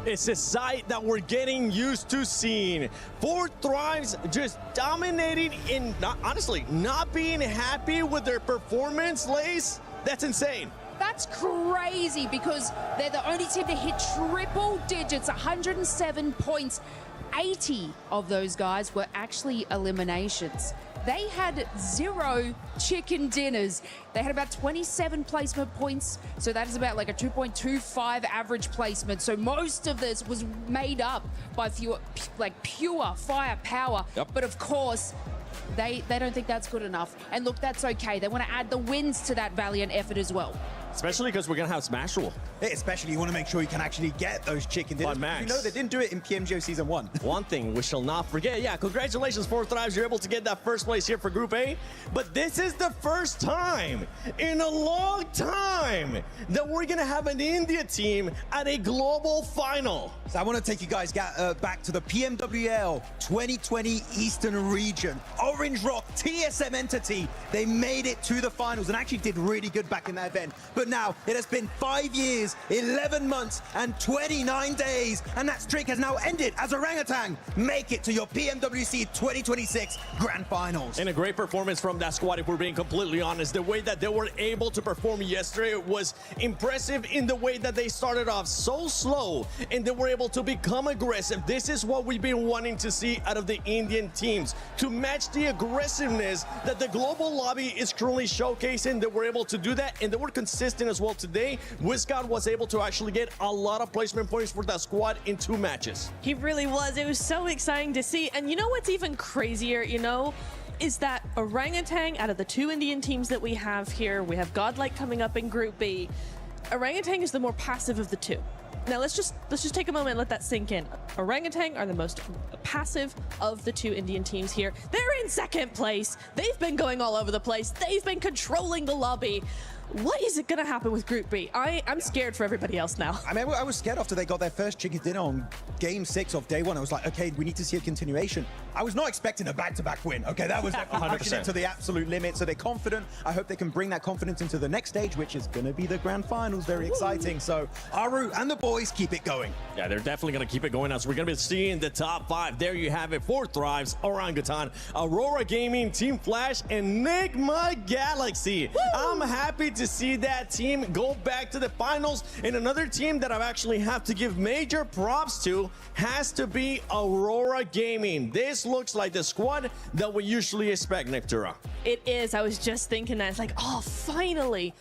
Speaker 1: It's a sight that we're getting used to seeing. 4 Thrives just dominating in, honestly, not being happy with their performance, Lace. That's insane.
Speaker 8: That's crazy because they're the only team to hit triple digits, 107 points. 80 of those guys were actually eliminations. They had 0 chicken dinners. They had about 27 placement points, so that is about like a 2.25 average placement. So most of this was made up by pure firepower.
Speaker 2: Yep.
Speaker 8: But of course, they don't think that's good enough. And look, that's okay. They want to add the wins to that valiant effort as well.
Speaker 1: Especially because we're going to have Smash Rule.
Speaker 3: Especially you want to make sure you can actually get those chicken dinners.
Speaker 1: Max.
Speaker 3: You know they didn't do it in PMGO Season 1.
Speaker 1: One thing we shall not forget. Yeah, congratulations, 4Thrives. You're able to get that first place here for Group A. But this is the first time in a long time that we're going to have an India team at a global final.
Speaker 3: So I want to take you guys back to the PMWL 2020 Eastern Region. Orange Rock, TSM entity, they made it to the finals and actually did really good back in that event. But now it has been 5 years, 11 months, and 29 days, and that streak has now ended as Orangutan make it to your PMWC 2026 Grand Finals.
Speaker 1: And a great performance from that squad, if we're being completely honest. The way that they were able to perform yesterday was impressive in the way that they started off so slow and they were able to become aggressive. This is what we've been wanting to see out of the Indian teams, to match the aggressiveness that the global lobby is currently showcasing. They were able to do that, and they were consistent as well today. WizGod was able to actually get a lot of placement points for that squad in 2 matches.
Speaker 22: He really was. It was so exciting to see. And you know what's even crazier, is that Orangutan, out of the 2 Indian teams that we have here, we have Godlike coming up in Group B. Orangutan is the more passive of the 2. Now let's just take a moment and let that sink in. Orangutan are the most passive of the 2 Indian teams here. They're in 2nd place. They've been going all over the place. They've been controlling the lobby. What is it going to happen with Group B? I'm scared for everybody else now.
Speaker 3: I mean, I was scared after they got their first chicken dinner on Game 6 of day 1. I was like, okay, we need to see a continuation. I was not expecting a back-to-back win. Okay, that was definitely pushing it to the absolute limit. So they're confident. I hope they can bring that confidence into the next stage, which is going to be the Grand Finals. Very exciting. So Aru and the boys keep it going.
Speaker 1: Yeah, they're definitely going to keep it going now. So we're going to be seeing the top 5. There you have it. 4Thrives, Orangutan, Aurora Gaming, Team Flash, and Enigma Galaxy. Woo! I'm happy to see that team go back to the finals. And another team that I actually have to give major props to has to be Aurora Gaming. This looks like the squad that we usually expect, Nectura.
Speaker 22: It is. I was just thinking that. It's like, oh, finally,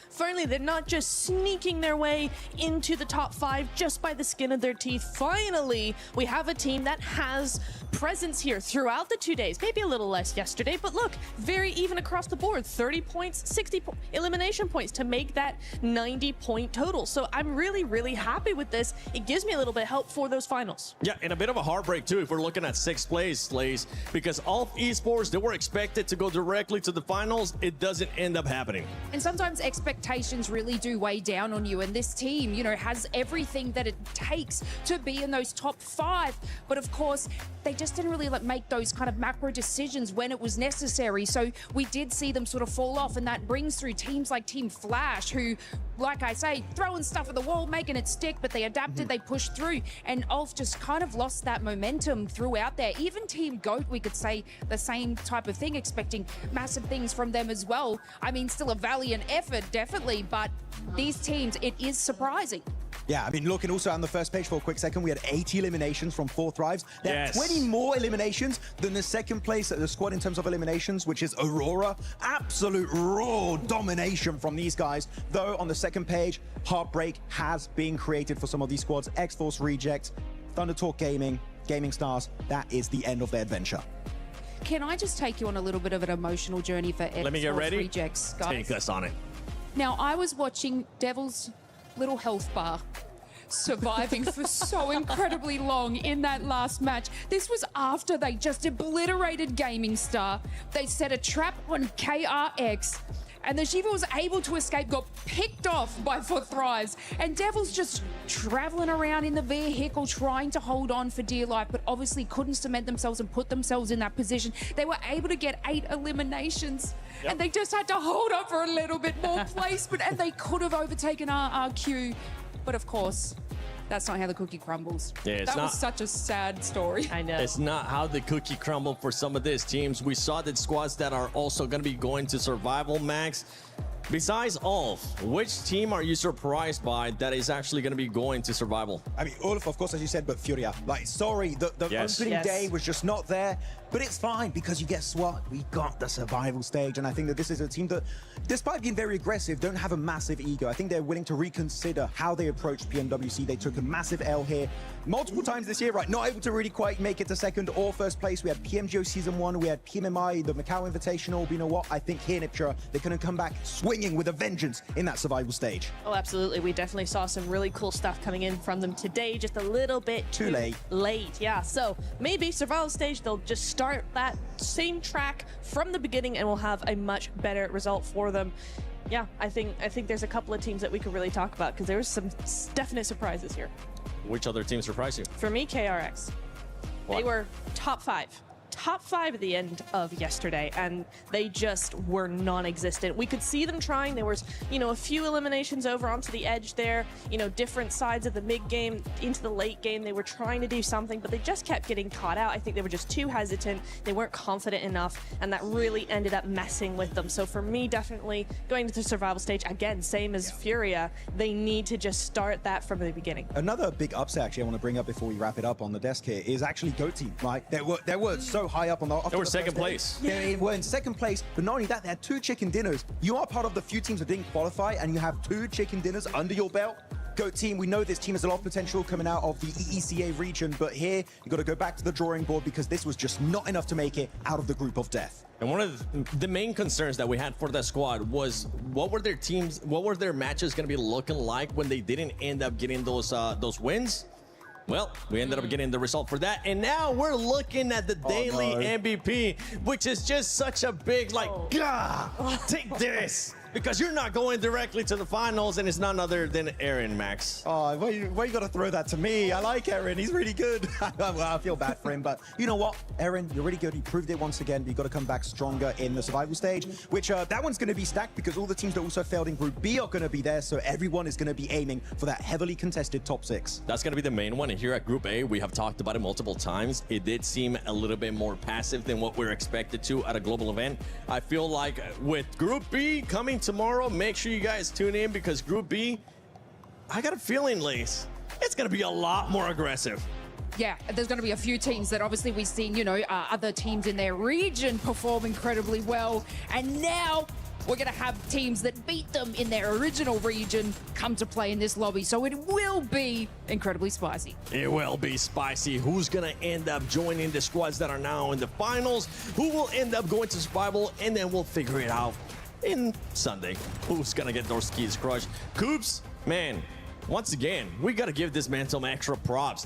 Speaker 22: they're not just sneaking their way into the top 5 just by the skin of their teeth. Finally, we have a team that has presence here throughout the 2 days. Maybe a little less yesterday, but look, very even across the board. 30 points, 60 elimination points to make that 90-point total. So I'm really, really happy with this. It gives me a little bit of help for those finals.
Speaker 1: Yeah, and a bit of a heartbreak too if we're looking at 6th place, Slays, because all of Esports, they were expected to go directly to the finals. It doesn't end up happening.
Speaker 8: And sometimes expectations really do weigh down on you, and this team, has everything that it takes to be in those top 5. But of course, they just didn't really make those kind of macro decisions when it was necessary. So we did see them sort of fall off, and that brings through teams like Team Flash, who, like I say, throwing stuff at the wall, making it stick, but they adapted, they pushed through, and Ulf just kind of lost that momentum throughout there. Even Team GOAT, we could say the same type of thing, expecting massive things from them as well. I mean, still a valiant effort, definitely, but these teams, it is surprising.
Speaker 3: Yeah, I mean, looking also on the first page for a quick second, we had 80 eliminations from 4Thrives. They had 20 more eliminations than the 2nd place at the squad in terms of eliminations, which is Aurora. Absolute raw domination from these guys. Though on the 2nd page, heartbreak has been created for some of these squads. X-Force Reject, Thunder Talk Gaming, Gaming Stars. That is the end of their adventure.
Speaker 8: Can I just take you on a little bit of an emotional journey for X-Force
Speaker 1: Let me get ready.
Speaker 8: Rejects, guys?
Speaker 1: Take us on it.
Speaker 8: Now, I was watching Devil's little health bar surviving for so incredibly long in that last match. This was after they just obliterated Gaming Star. They set a trap on KRX, and the Shiva was able to escape, got picked off by 4Thrives, and Devil's just traveling around in the vehicle trying to hold on for dear life, but obviously couldn't cement themselves and put themselves in that position. They were able to get 8 eliminations, and they just had to hold on for a little bit more placement, and they could have overtaken RRQ. But of course, that's not how the cookie crumbles.
Speaker 1: Yeah,
Speaker 8: that was such a sad story.
Speaker 22: I know.
Speaker 1: It's not how the cookie crumbled for some of these teams. We saw that squads that are also going to be going to Survival Max. Besides Ulf, which team are you surprised by that is actually going to be going to Survival?
Speaker 3: I mean, Ulf, of course, as you said, but Furia. Like, sorry, the opening day was just not there. But it's fine, because you guess what? We got the survival stage, and I think that this is a team that, despite being very aggressive, don't have a massive ego. I think they're willing to reconsider how they approach PMWC. They took a massive L here multiple times this year, right? Not able to really quite make it to 2nd or 1st place. We had PMGO Season 1, we had PMMI, the Macau Invitational. But you know what? I think here, Niptura, they're going to come back swinging with a vengeance in that survival stage.
Speaker 22: Oh, absolutely. We definitely saw some really cool stuff coming in from them today, just a little bit too late. Yeah, so maybe survival stage, they'll just start that same track from the beginning and we'll have a much better result for them. Yeah, I think there's a couple of teams that we could really talk about because there was some definite surprises here.
Speaker 1: Which other team surprised you?
Speaker 22: For me, KRX. They were top 5 at the end of yesterday, and they just were non-existent. We could see them trying. There was, a few eliminations over onto the edge there, different sides of the mid-game into the late game. They were trying to do something, but they just kept getting caught out. I think they were just too hesitant. They weren't confident enough, and that really ended up messing with them. So for me, definitely going to the survival stage, again, same as Furia, they need to just start that from the beginning.
Speaker 3: Another big upset, actually, I want to bring up before we wrap it up on the desk here, is actually Goat Team, right? They were so high up on the...
Speaker 1: They were second place.
Speaker 3: They were in second place, but not only that, they had 2 chicken dinners. You are part of the few teams that didn't qualify, and you have 2 chicken dinners under your belt. Goat Team, we know this team has a lot of potential coming out of the EECA region, but here, you got to go back to the drawing board because this was just not enough to make it out of the group of death.
Speaker 1: And one of the main concerns that we had for that squad was what were their matches going to be looking like when they didn't end up getting those wins? Well, we ended up getting the result for that, and now we're looking at the daily MVP, which is just such a big, take this, because you're not going directly to the finals, and it's none other than Aaron, Max.
Speaker 3: Oh, why you got to throw that to me? I like Aaron. He's really good. Well, I feel bad for him, but you know what? Aaron, you're really good. You proved it once again. You've got to come back stronger in the survival stage, which that one's going to be stacked because all the teams that also failed in Group B are going to be there, so everyone is going to be aiming for that heavily contested top 6.
Speaker 1: That's going to be the main one, and here at Group A, we have talked about it multiple times. It did seem a little bit more passive than what we're expected to at a global event. I feel like with Group B coming tomorrow, make sure you guys tune in because Group B, I got a feeling, Lace, it's going to be a lot more aggressive.
Speaker 8: Yeah, there's going to be a few teams that obviously we've seen, other teams in their region perform incredibly well. And now we're going to have teams that beat them in their original region come to play in this lobby. So it will be incredibly spicy.
Speaker 1: It will be spicy. Who's going to end up joining the squads that are now in the finals? Who will end up going to survival? And then we'll figure it out in Sunday. Who's going to get those skis crushed? Coops, man. Once again, we got to give this man some extra props.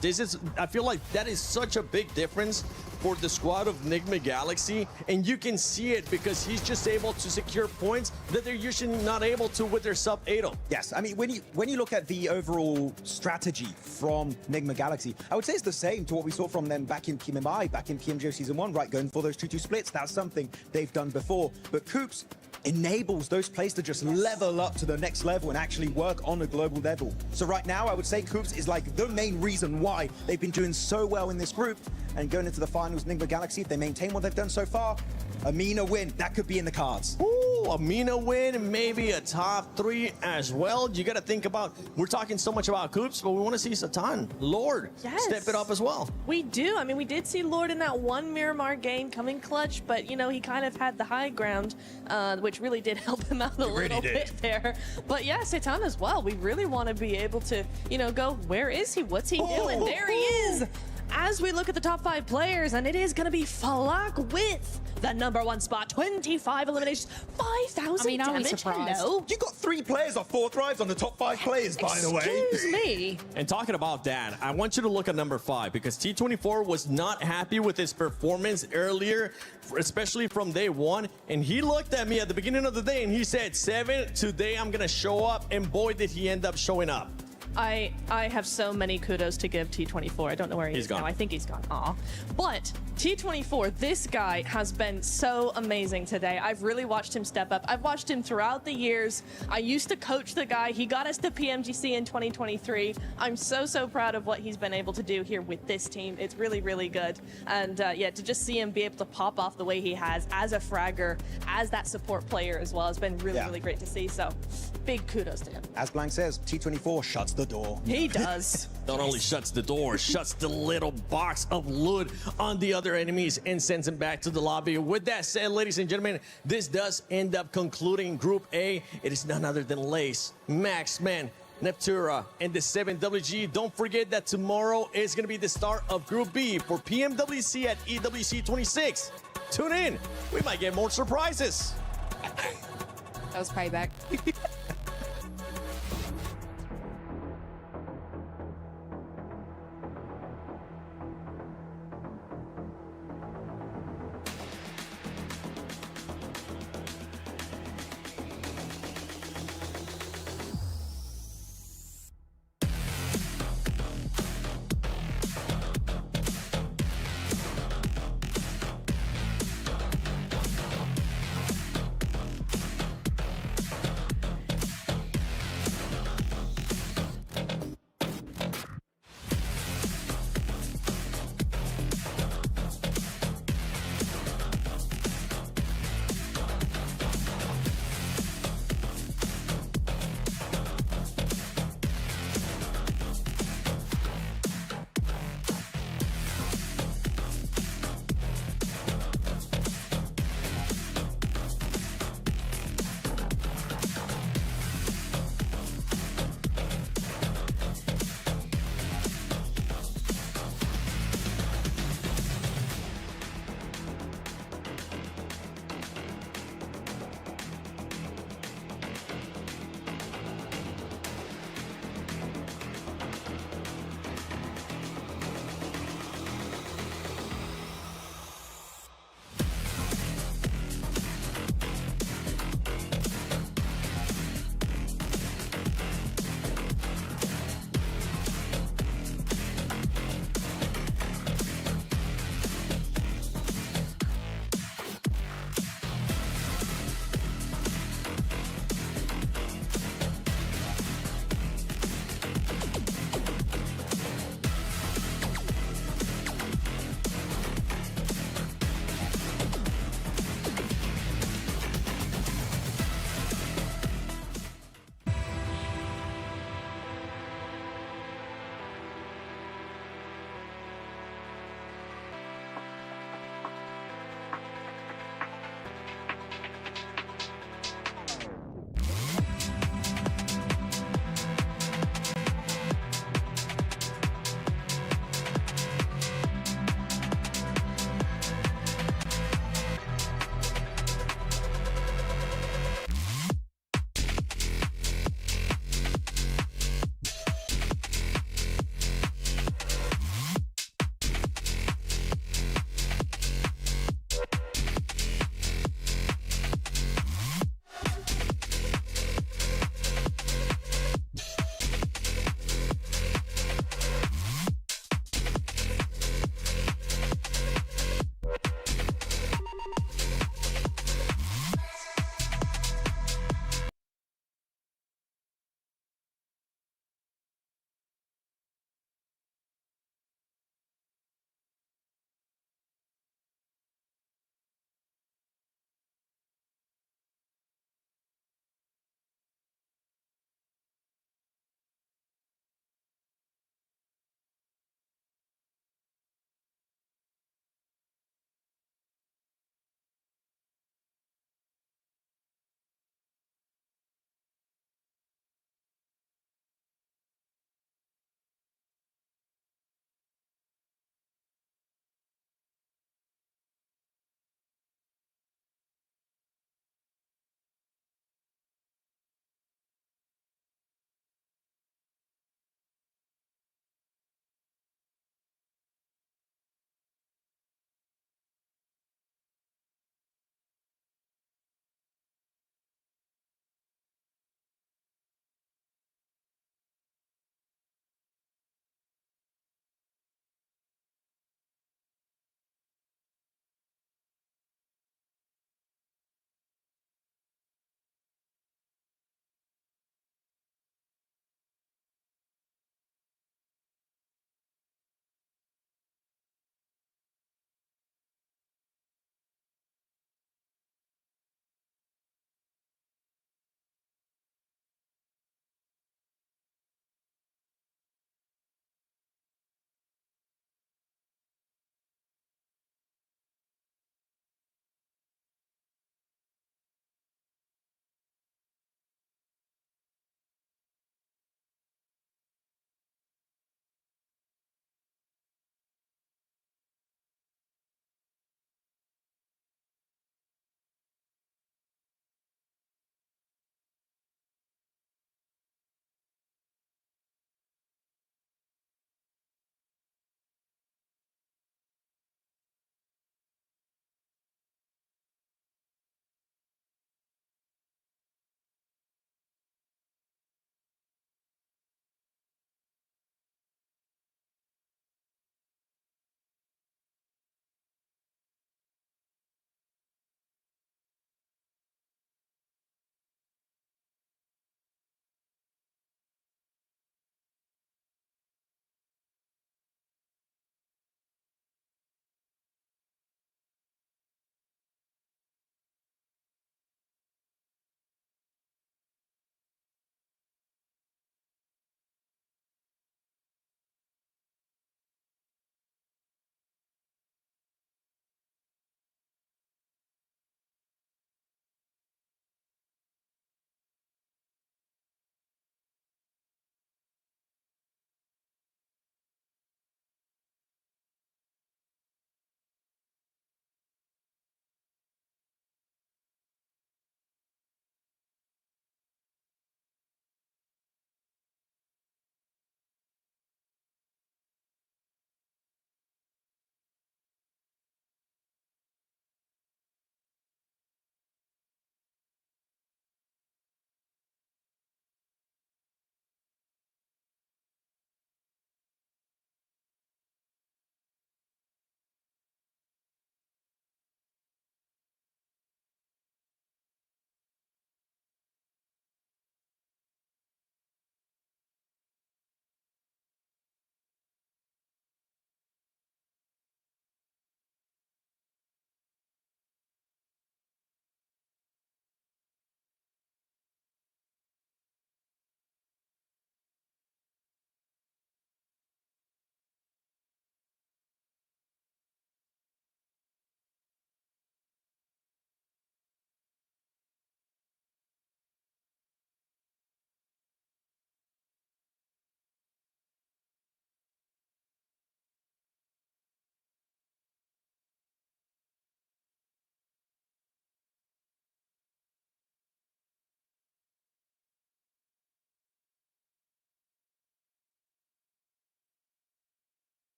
Speaker 1: I feel like that is such a big difference for the squad of Enigma Galaxy, and you can see it because he's just able to secure points that they're usually not able to with their sub 8-0.
Speaker 3: Yes, I mean, when you look at the overall strategy from Enigma Galaxy, I would say it's the same to what we saw from them back in PMI, back in PMGO Season 1, right? Going for those 2-2 splits. That's something they've done before. But Coops enables those players to just level up to the next level and actually work on a global level. So right now, I would say Coops is like the main reason why they've been doing so well in this group. And going into the finals, Enigma Galaxy, if they maintain what they've done so far, a Mina win, that could be in the cards.
Speaker 1: Ooh, a Mina win, maybe a top 3 as well. You got to think about, we're talking so much about Coops, but we want to see Satan, Lord, step it up as well.
Speaker 22: We do. I mean, we did see Lord in that one Miramar game coming clutch, but, he kind of had the high ground, which really did help him out a little bit there. But yeah, Satan as well. We really want to be able to, go, where is he? What's he doing? There he is. As we look at the top 5 players, and it is going to be Falak with the #1 spot, 25 eliminations, 5,000 damage. Hello.
Speaker 3: You got 3 players off 4 thrives on the top 5 players, by the way.
Speaker 22: Excuse me.
Speaker 1: And talking about that, I want you to look at number 5 because T24 was not happy with his performance earlier, especially from day 1. And he looked at me at the beginning of the day and he said, 7, today I'm going to show up. And boy, did he end up showing up.
Speaker 22: I have so many kudos to give T24. I don't know where he is now. I think he's gone. Aw. But T24, this guy has been so amazing today. I've really watched him step up. I've watched him throughout the years. I used to coach the guy. He got us to PMGC in 2023. I'm so proud of what he's been able to do here with this team. It's really, really good. And yeah, to just see him be able to pop off the way he has as a fragger, as that support player as well, has been really, really great to see. So big kudos to him.
Speaker 3: As Blank says, T24 shuts the door.
Speaker 22: He does.
Speaker 1: Not only shuts the door, shuts the little box of loot on the other enemies and sends them back to the lobby. With that said, ladies and gentlemen, this does end up concluding Group A. It is none other than Lace, Max, Neptura, and the 7WG. Don't forget that tomorrow is going to be the start of Group B for PMWC at EWC 26. Tune in. We might get more surprises.
Speaker 5: That was payback.